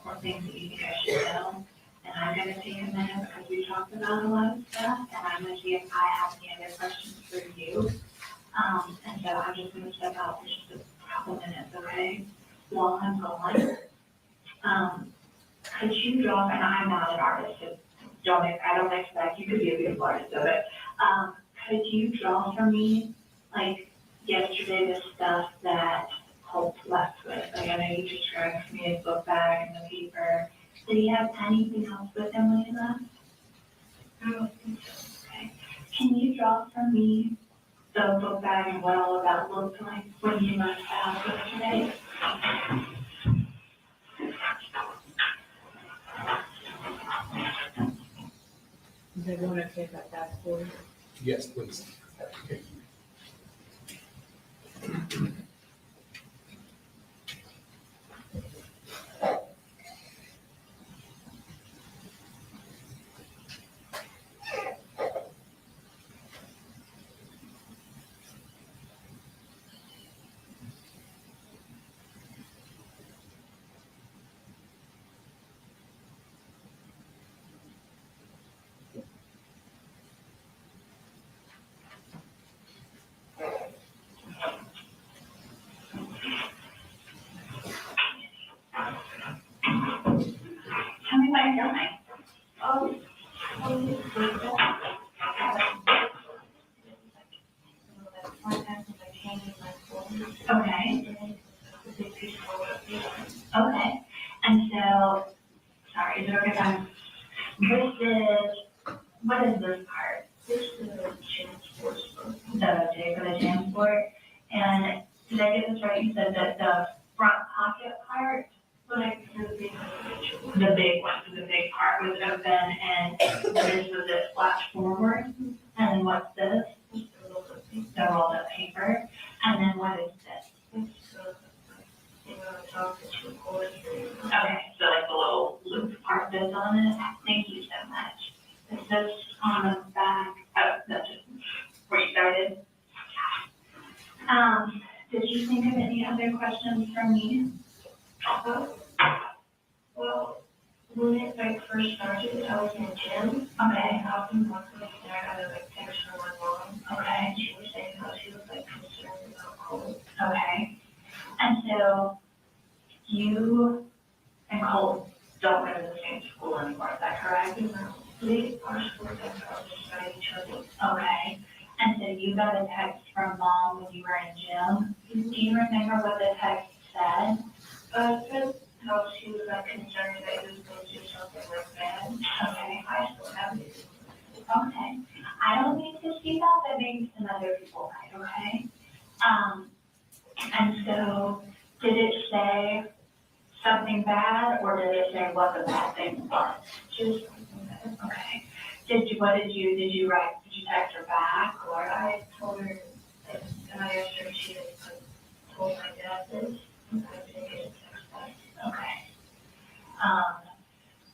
or things that you think I should know. And I'm going to take a minute because we talked about a lot of stuff, and I'm going to see if I have any other questions for you. And so I'm just going to step out for just a couple minutes, okay? While I'm gone, could you draw, and I'm not an artist, so I don't expect, you could be a beautiful artist, so, but, could you draw for me, like, yesterday, the stuff that Colt left with? Like, I know you described for me his book bag and the paper. Did he have anything else with him when he left? I don't think so. Okay. Can you draw for me the book bag and what all of that looked like when you left the house yesterday? Is everyone okay if I fast forward? Yes, please. Okay. Tell me what you're doing. Okay. Okay. And so, sorry, is it okay if I'm, what is this part? This is a transport book. The J for the transport. And did I get this right? You said that the front pocket part, Like the big picture. the big one, so the big part was open and this was it flashed forward. And then what's this? The rolled up paper. And then what is this? Okay, so like the little loop part that's on it. Thank you so much. Is this on the back? Oh, that's just where you started. Did you think of any other questions from me? Well, when it like first started, I was in gym. Okay. And often once I was there, I had a like text from my mom. Okay. And she was saying how she was like concerned about Colt. Okay. And so you and Colt don't go to the same school anymore, is that correct? We are schools that are beside each other. Okay. And so you got a text from mom when you were in gym. Do you remember what the text said? It said how she was like concerned that he was going to do something like that. Okay. I still have it. Okay. I don't need to see that, but maybe some other people might, okay? And so did it say something bad or did it say what the bad thing was? Just something bad. Okay. Did you text her back or? I told her, and I asked her if she had like, told my dad this. And I didn't get a text back. Okay.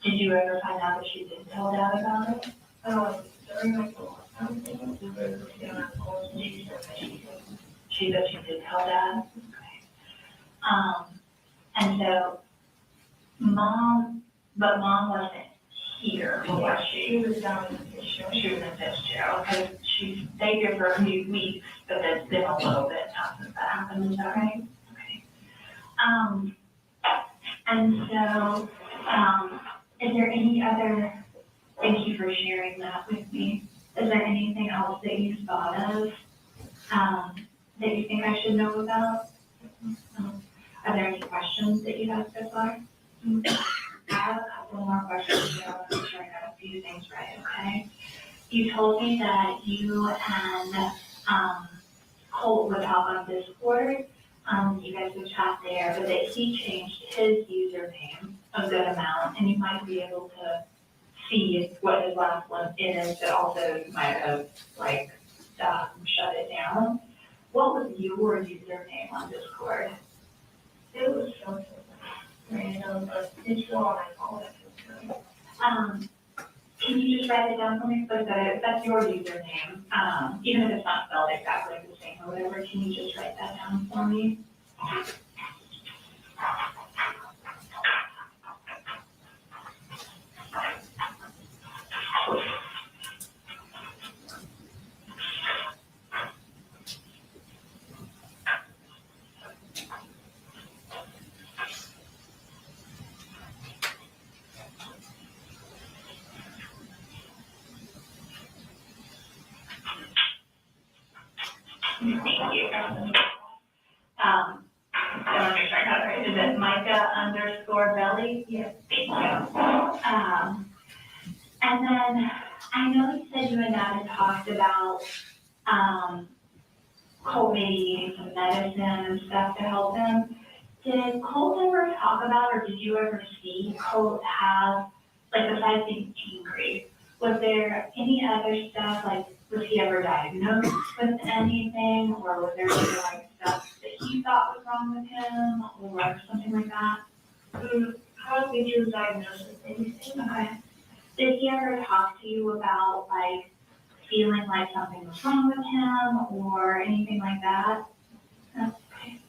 Did you ever find out that she did tell dad about it? During my last thing, we were looking at calls and she said that she did. She did tell dad? Okay. And so mom wasn't here, was she? She was down in Fitzgerald. She was in Fitzgerald, okay, she stayed here for a few weeks, but it's been a little bit now since that happened, is that right? Okay. And so, is there any other, thank you for sharing that with me. Is there anything else that you thought of, that you think I should know about? Are there any questions that you have so far? I have a couple more questions, but I want to make sure I got a few things right, okay? You told me that you and Colt would talk on Discord. You guys would chat there, but that he changed his username a good amount, and you might be able to see what his last one is, but also you might have like shut it down. What was your username on Discord? It was something random, but it's still on my phone. Can you just write it down for me? Like that's your username. Even if it's not spelled exactly the same or whatever, can you just write that down for me? Thank you. I want to make sure I got it right. Is it Micah_Belly? Yes. Thank you. And then I know you said you and Dad had talked about, Colt maybe needing some medicine and stuff to help him. Did Colt ever talk about, or did you ever see Colt have, like, besides being angry, was there any other stuff, like, was he ever diagnosed with anything, or was there any, like, stuff that he thought was wrong with him, or something like that? I don't think he was diagnosed with anything. Okay. Did he ever talk to you about, like, feeling like something was wrong with him, or anything like that? Okay.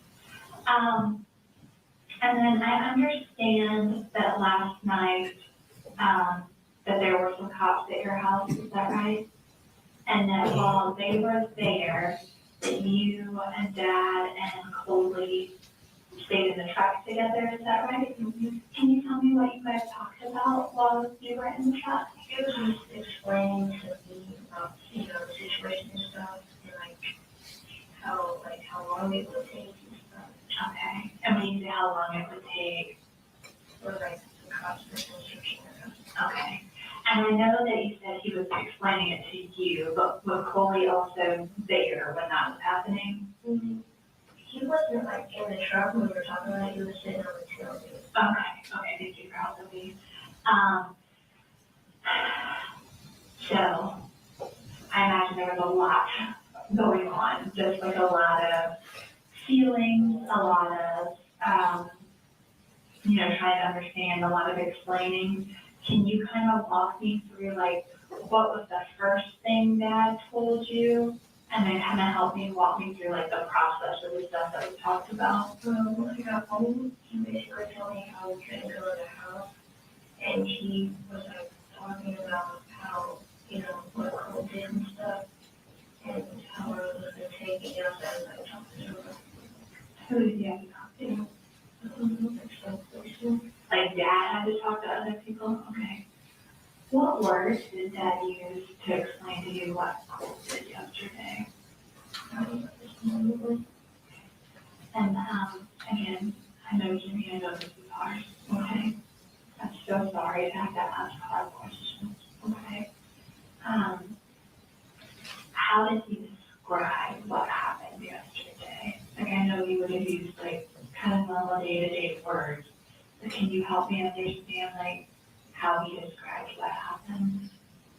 And then I understand that last night, that there were some cops at your house, is that right? And that while they were there, that you and Dad and Coley stayed in the truck together, is that right? Mm-hmm. Can you tell me what you guys talked about while you were in the truck? It was just explaining to me about, the situation and stuff, and how long it would take and stuff. Okay. And when you say how long it would take? Or the cops were searching around. Okay. And I know that you said he was explaining it to you, but was Coley also there when that was happening? Mm-hmm. He wasn't in the truck when we were talking about it, he was sitting on the tailgate. Okay, thank you for helping me. So, I imagine there was a lot going on, just like a lot of feelings, a lot of, trying to understand, a lot of explaining. Can you kind of walk me through, like, what was the first thing Dad told you? And then kind of walk me through, like, the process of the stuff that we talked about. When I got home, he basically told me how we couldn't go to the house, and he was, talking about how, what Colt did and stuff, and how long it was going to take, and outside, talking to him. Who did you have to talk to? Like, Dad had to talk to other people? Okay. What words did Dad use to explain to you what Colt did yesterday? And, again, I know Jimmy, I know this is hard, okay? I'm so sorry to have to ask hard questions, okay? How did he describe what happened yesterday? Like, I know you would have used, like, kind of normal day-to-day words, but can you help me understand, like, how he described what happened?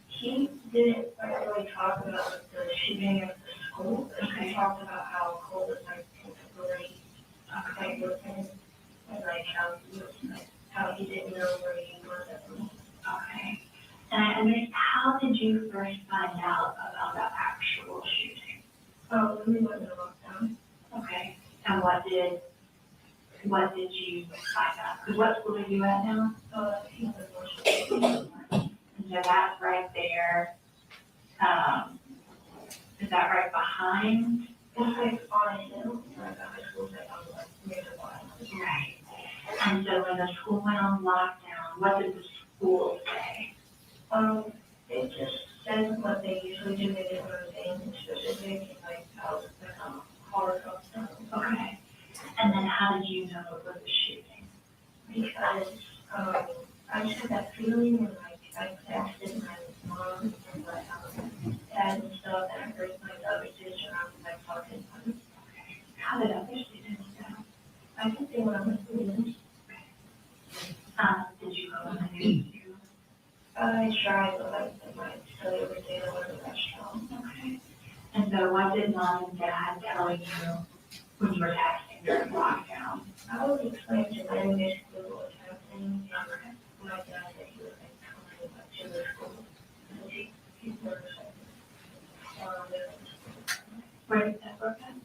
He didn't really talk about the shooting at the school, but he talked about how Colt was temporarily with him, and how he was how he didn't know where he was at the moment. Okay. And I understand, how did you first find out about the actual shooting? Oh, we went in lockdown. Okay. And what did you find out? Because what school are you at now? He was and so that's right there. Is that right behind? It's on a hill, the high school's on near the bottom. Right. And so when the school went on lockdown, what did the school say? They just said what they usually do. They didn't really say anything specific, how hard stuff. Okay. And then how did you know it was a shooting? Because I just had that feeling, and I texted my mom and my dad and stuff, and I heard my other sister, and I was talking about it. Okay. How did other students know? I think they went on the news. Did you go on the news too? I tried, but I study every day. I wasn't that strong. Okay. And so what did Mom and Dad tell you when you were texting during lockdown? I was explaining to them basically what was happening, and my dad said he was coming to the school. He was Where did that work at?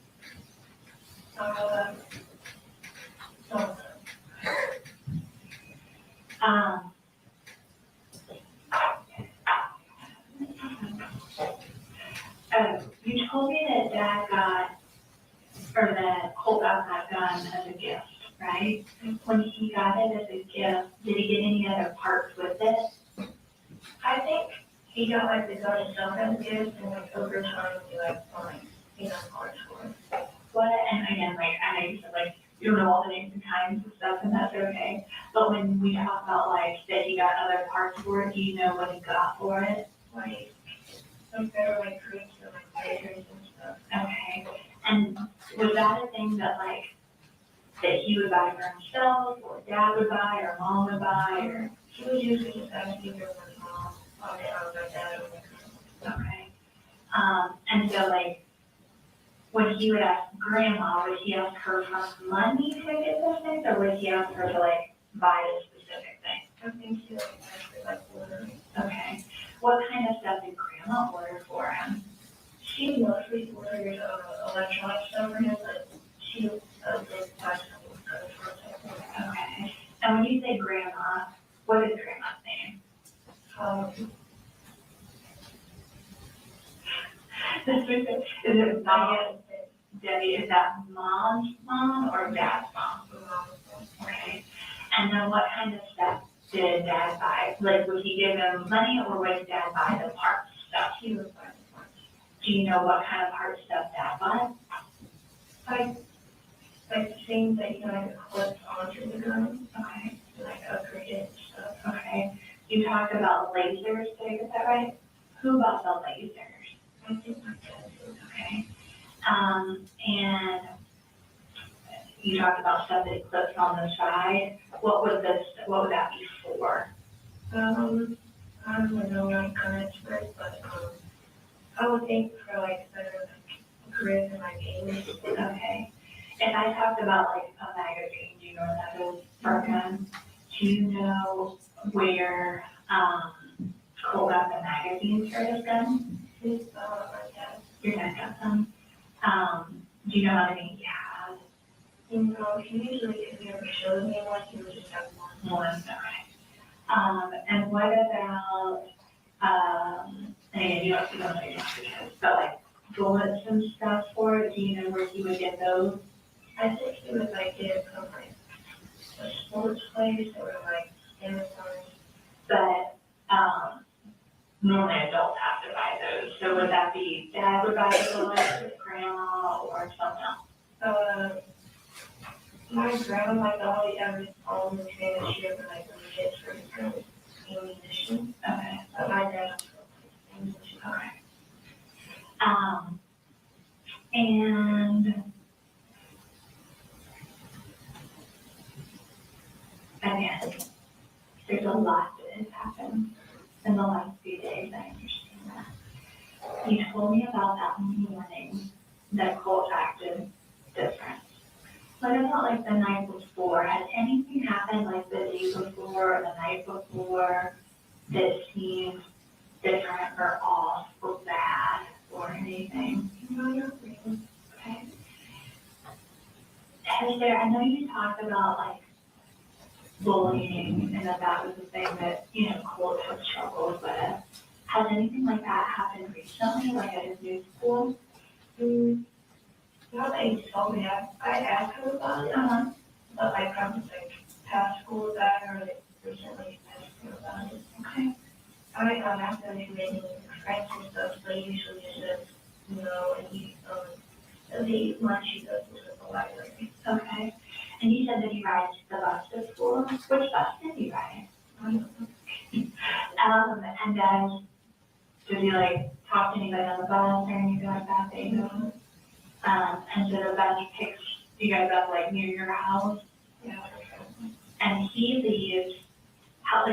You told me that Dad got, or that Colt got that gun as a gift, right? When he got it as a gift, did he get any other parts with it? I think he got like the gun himself as a gift, and like over time, he like fine, you know, hard for it. What, and again, like, I know you said, like, you don't know all the names and kinds of stuff, and that's okay. But when we talk about, like, that he got other parts for it, do you know what he got for it? Like, some better like groups and like fighters and stuff. Okay. And was that a thing that, like, that he would buy for himself, or dad would buy, or mom would buy, or? He was usually just asking for my mom, my dad, Okay. And so, like, when he would ask grandma, would he ask her for money to get those things, or would he ask her to, like, buy a specific thing? I think he like asked for like ordering. Okay. What kind of stuff did grandma order for him? She mostly ordered electronic stuff for him, but she did buy some other parts. Okay. And when you say grandma, what is grandma's name? Is it mom? Debbie, is that mom's mom or dad's mom? Okay. And then what kind of stuff did dad buy? Like, would he give him money, or would dad buy the parts stuff? He would buy the parts. Do you know what kind of parts stuff dad bought? Like things that you know, like clips onto the gun. Okay. Like upgraded stuff. Okay. You talked about lasers, did I get that right? Who bought the lasers? I think my dad did. Okay. And you talked about stuff that it clips on the side. What would that be for? I don't know, I'm kind of expert, but I would think for like better like grip and like aiming. Okay. And I talked about like a magazine. Do you know what that is for a gun? Do you know where Colt got the magazines for his gun? My dad. Your dad got them. Do you know how many he had? No, he usually, if he ever showed me one, he would just have one. One, okay. And what about, and you don't know your because, but like bullets and stuff for it, do you know where he would get those? I think he would like get it from like a sports place or like Amazon. But, normally adults have to buy those, so would that be dad would buy the bullets, or grandma, or someone else? My grandma, like all the training she ever like when kids for his gun ammunition. Okay. But my dad ammunition. Okay. And again, there's a lot that has happened in the last few days, I understand that. You told me about that morning that Colt acted different. What about like the night before? Has anything happened like the day before or the night before that seemed different or off or bad or anything? No, not really. Okay. I know you talked about like bullying and that was the thing that, you know, Colt has struggled with. Has anything like that happened recently, like at his new school? Not that he told me, I asked him about it, but like from like past school that or like recently asked him about it. Okay. I asked him if he made any friends and stuff, but he usually just says no, and the lunch he goes to the library. Okay. And you said that he rides the bus to school. Which bus did he ride? I don't know. And then, did he like talk to anybody on the bus or anything like that? They know? And so the bus picks you guys up like near your house? Yeah. And he leaves,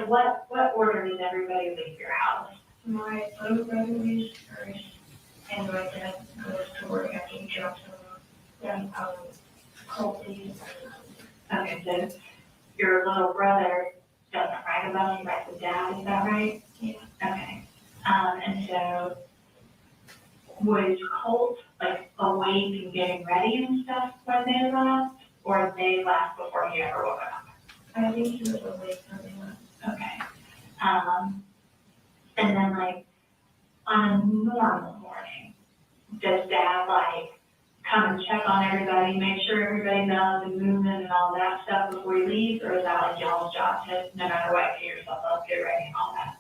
what order does everybody leave your house? My little brother leaves first, and my dad goes to work after he drops him off. Then Colt leaves. Okay, so your little brother doesn't ride a bus, he rides with dad, is that right? Yeah. Okay. And so was Colt like awake and getting ready and stuff when they left, or they left before he ever woke up? I think he was awake when they left. Okay. And then like on a normal morning, does dad like come and check on everybody, make sure everybody's up and moving and all that stuff before he leaves, or is that like y'all's job to no matter what, get yourself up, get ready and all that?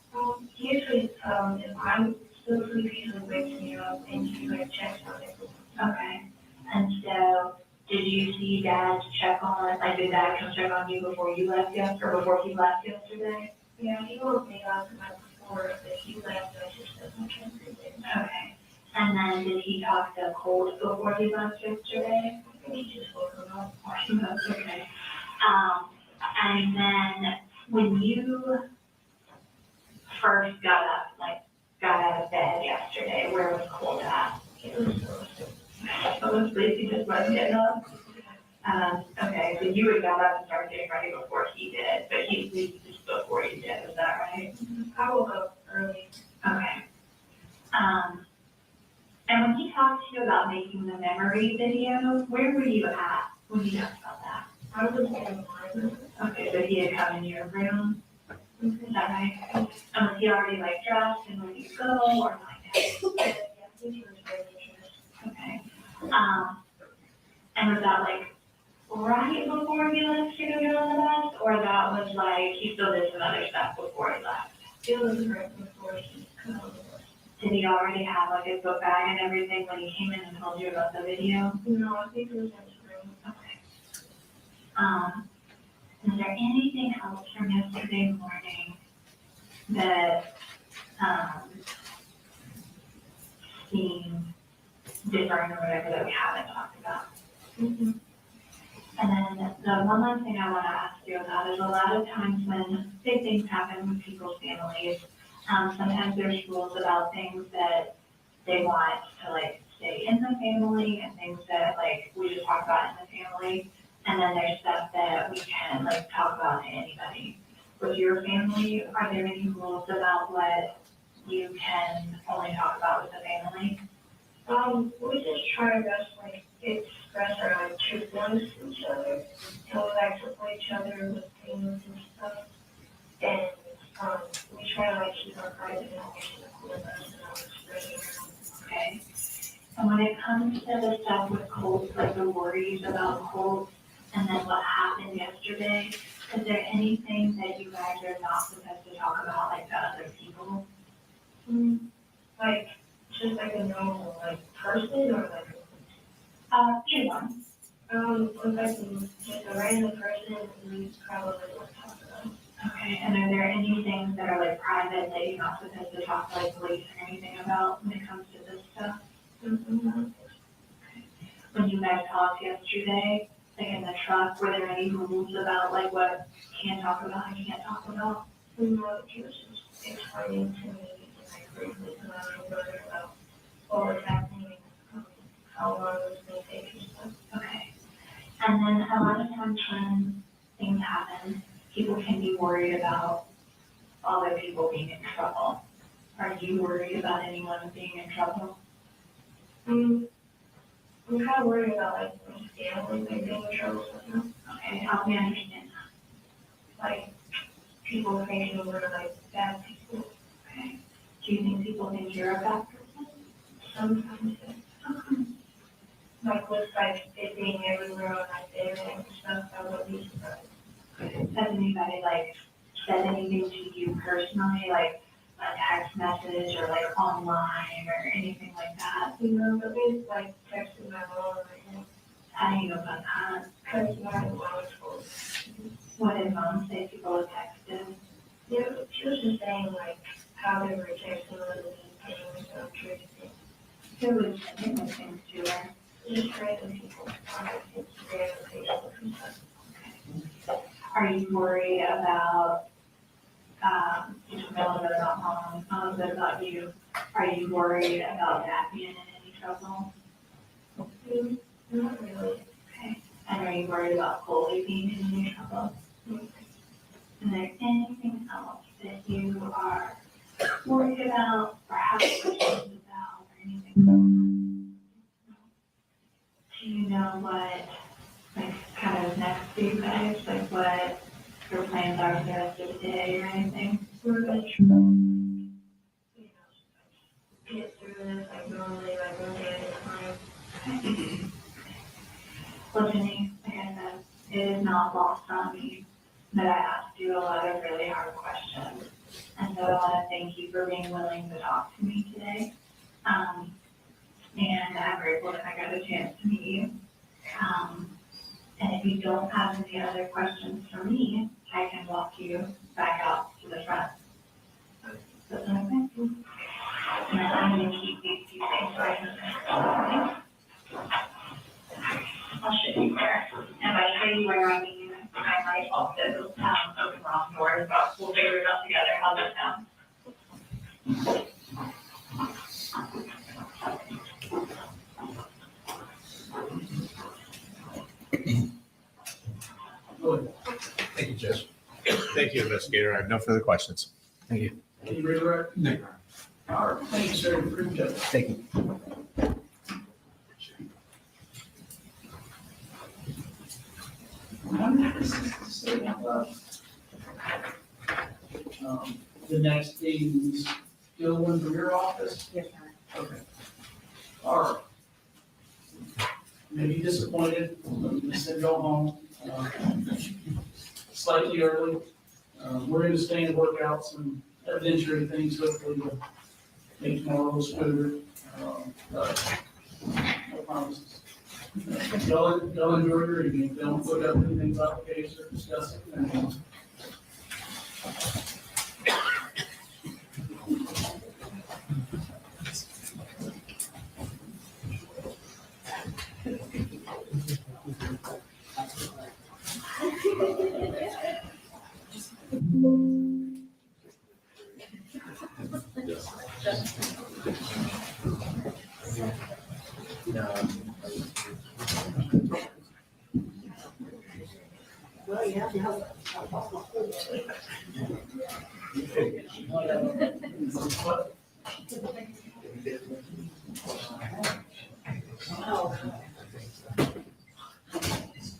Usually, if I'm still sleepy, he wakes me up and he like checks on it. Okay. And so, did you see Dad check on, like, did Dad come check on you before you left or before he left yesterday? Yeah, he woke me up the night before, but he left, I just said, I can't breathe in. Okay. And then did he talk to Colt before he left yesterday? I think he just woke him up. Okay. And then when you first got up, like, got out of bed yesterday, where was Colt at? He was so sick. So was sleepy, just wasn't getting up? Okay, so you would got up and started getting ready before he did, but he slept just before you did, is that right? I woke up early. Okay. And when he talked to you about making the memory video, where were you at when he talked about that? I was in my room. Okay, so he had come in your room, is that right? And was he already like dressed and ready to go, or like that? Yeah, I think he was ready to Okay. And was that like right before he left to go get on the bus, or that was like he still did some other stuff before he left? It was right before he got on the bus. Did he already have like his book bag and everything when he came in and told you about the video? No, I think it was in his room. Okay. Is there anything else from yesterday morning that seemed different or whatever that we haven't talked about? Mm-hmm. And then the one last thing I want to ask you about is a lot of times when big things happen with people's families, sometimes there's rules about things that they want to like stay in the family and things that like we just talk about in the family. And then there's stuff that we can like talk about to anybody. With your family, are there any rules about what you can only talk about with the family? We just try our best like express our like truthfulness to each other. And we like support each other with things and stuff. And we try to like keep our private information with us and our expression. Okay. And when it comes to the stuff with Colt, like the worries about Colt, and then what happened yesterday, is there anything that you guys are not supposed to talk about, like to other people? Like, just like a normal, like, person or like? Either one. Like just a random person, we probably won't talk about. Okay, and are there any things that are like private that you're not supposed to talk to like police or anything about when it comes to this stuff? Mm-hmm. When you guys talked yesterday, like in the truck, were there any rules about like what you can talk about and can't talk about? No, he was just explaining to me, like, briefly, and I was learning about what was happening, how long it was going to take and stuff. Okay. And then a lot of times when things happen, people can be worried about other people being in trouble. Are you worried about anyone being in trouble? I'm kind of worried about, like, my family, like, being in trouble somehow. Okay, help me understand that. Like, people thinking we're, like, bad people. Okay. Do you think people think you're a bad person? Sometimes, yeah. Okay. Like, with, like, it being everywhere on my family and stuff, I would be surprised. Has anybody, like, said anything to you personally, like a text message or, like, online or anything like that? You know, but they, like, texted my mom right now. How do you know about that? Because my mom told me. What did mom say people had texted? Yeah, she was just saying, like, how they were texting other people and stuff, crazy things. Who was sending those things to her? Just random people on Instagram and Facebook and stuff. Are you worried about, you told me a little bit about mom, a little bit about you. Are you worried about Dad being in any trouble? Not really. Okay. And are you worried about Coley being in any trouble? Okay. Is there anything else that you are worried about or have questions about or anything? Do you know what, like, kind of next for you guys, like what your plans are for the rest of the day or anything? We're going to try, you know, get through this, like, normally, like, one day at a time. Well, Jenny, like I said, it is not lost on me that I asked you a lot of really hard questions. And so I want to thank you for being willing to talk to me today. And I'm grateful that I got a chance to meet you. And if you don't have any other questions for me, I can walk you back out to the front. So thank you. And I'm going to keep these two things right here. I'll show you where. And by show you where I mean, I might also open wrong doors, but we'll figure it out together. How's that sound? Thank you, Judge. Thank you, investigator. I have no further questions. Thank you. Can you redirect? No. All right, thank you, sir. Appreciate it. Thank you. The next thing is still one from your office? Yes, sir. Okay. All right. Maybe disappointed, said go home, slightly early. We're gonna stay and work out some evidentiary things, hopefully to make tomorrow a little smoother. But no promises. Y'all enjoy your evening. Don't look up anything about the case or discuss it.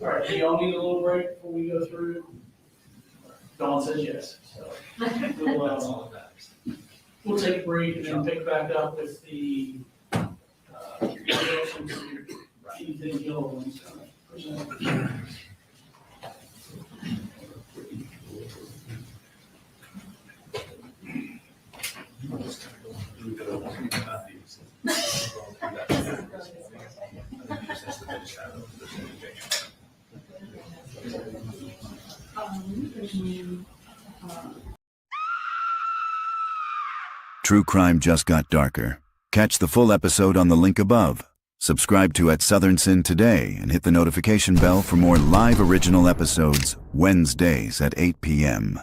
All right, do y'all need a little break before we go through? Dawn says yes, so we'll take a break and then pick back up with the anything Gil wants to present. True crime just got darker. Catch the full episode on the link above. Subscribe to at Southern Sin today and hit the notification bell for more live original episodes Wednesdays at 8 p.m.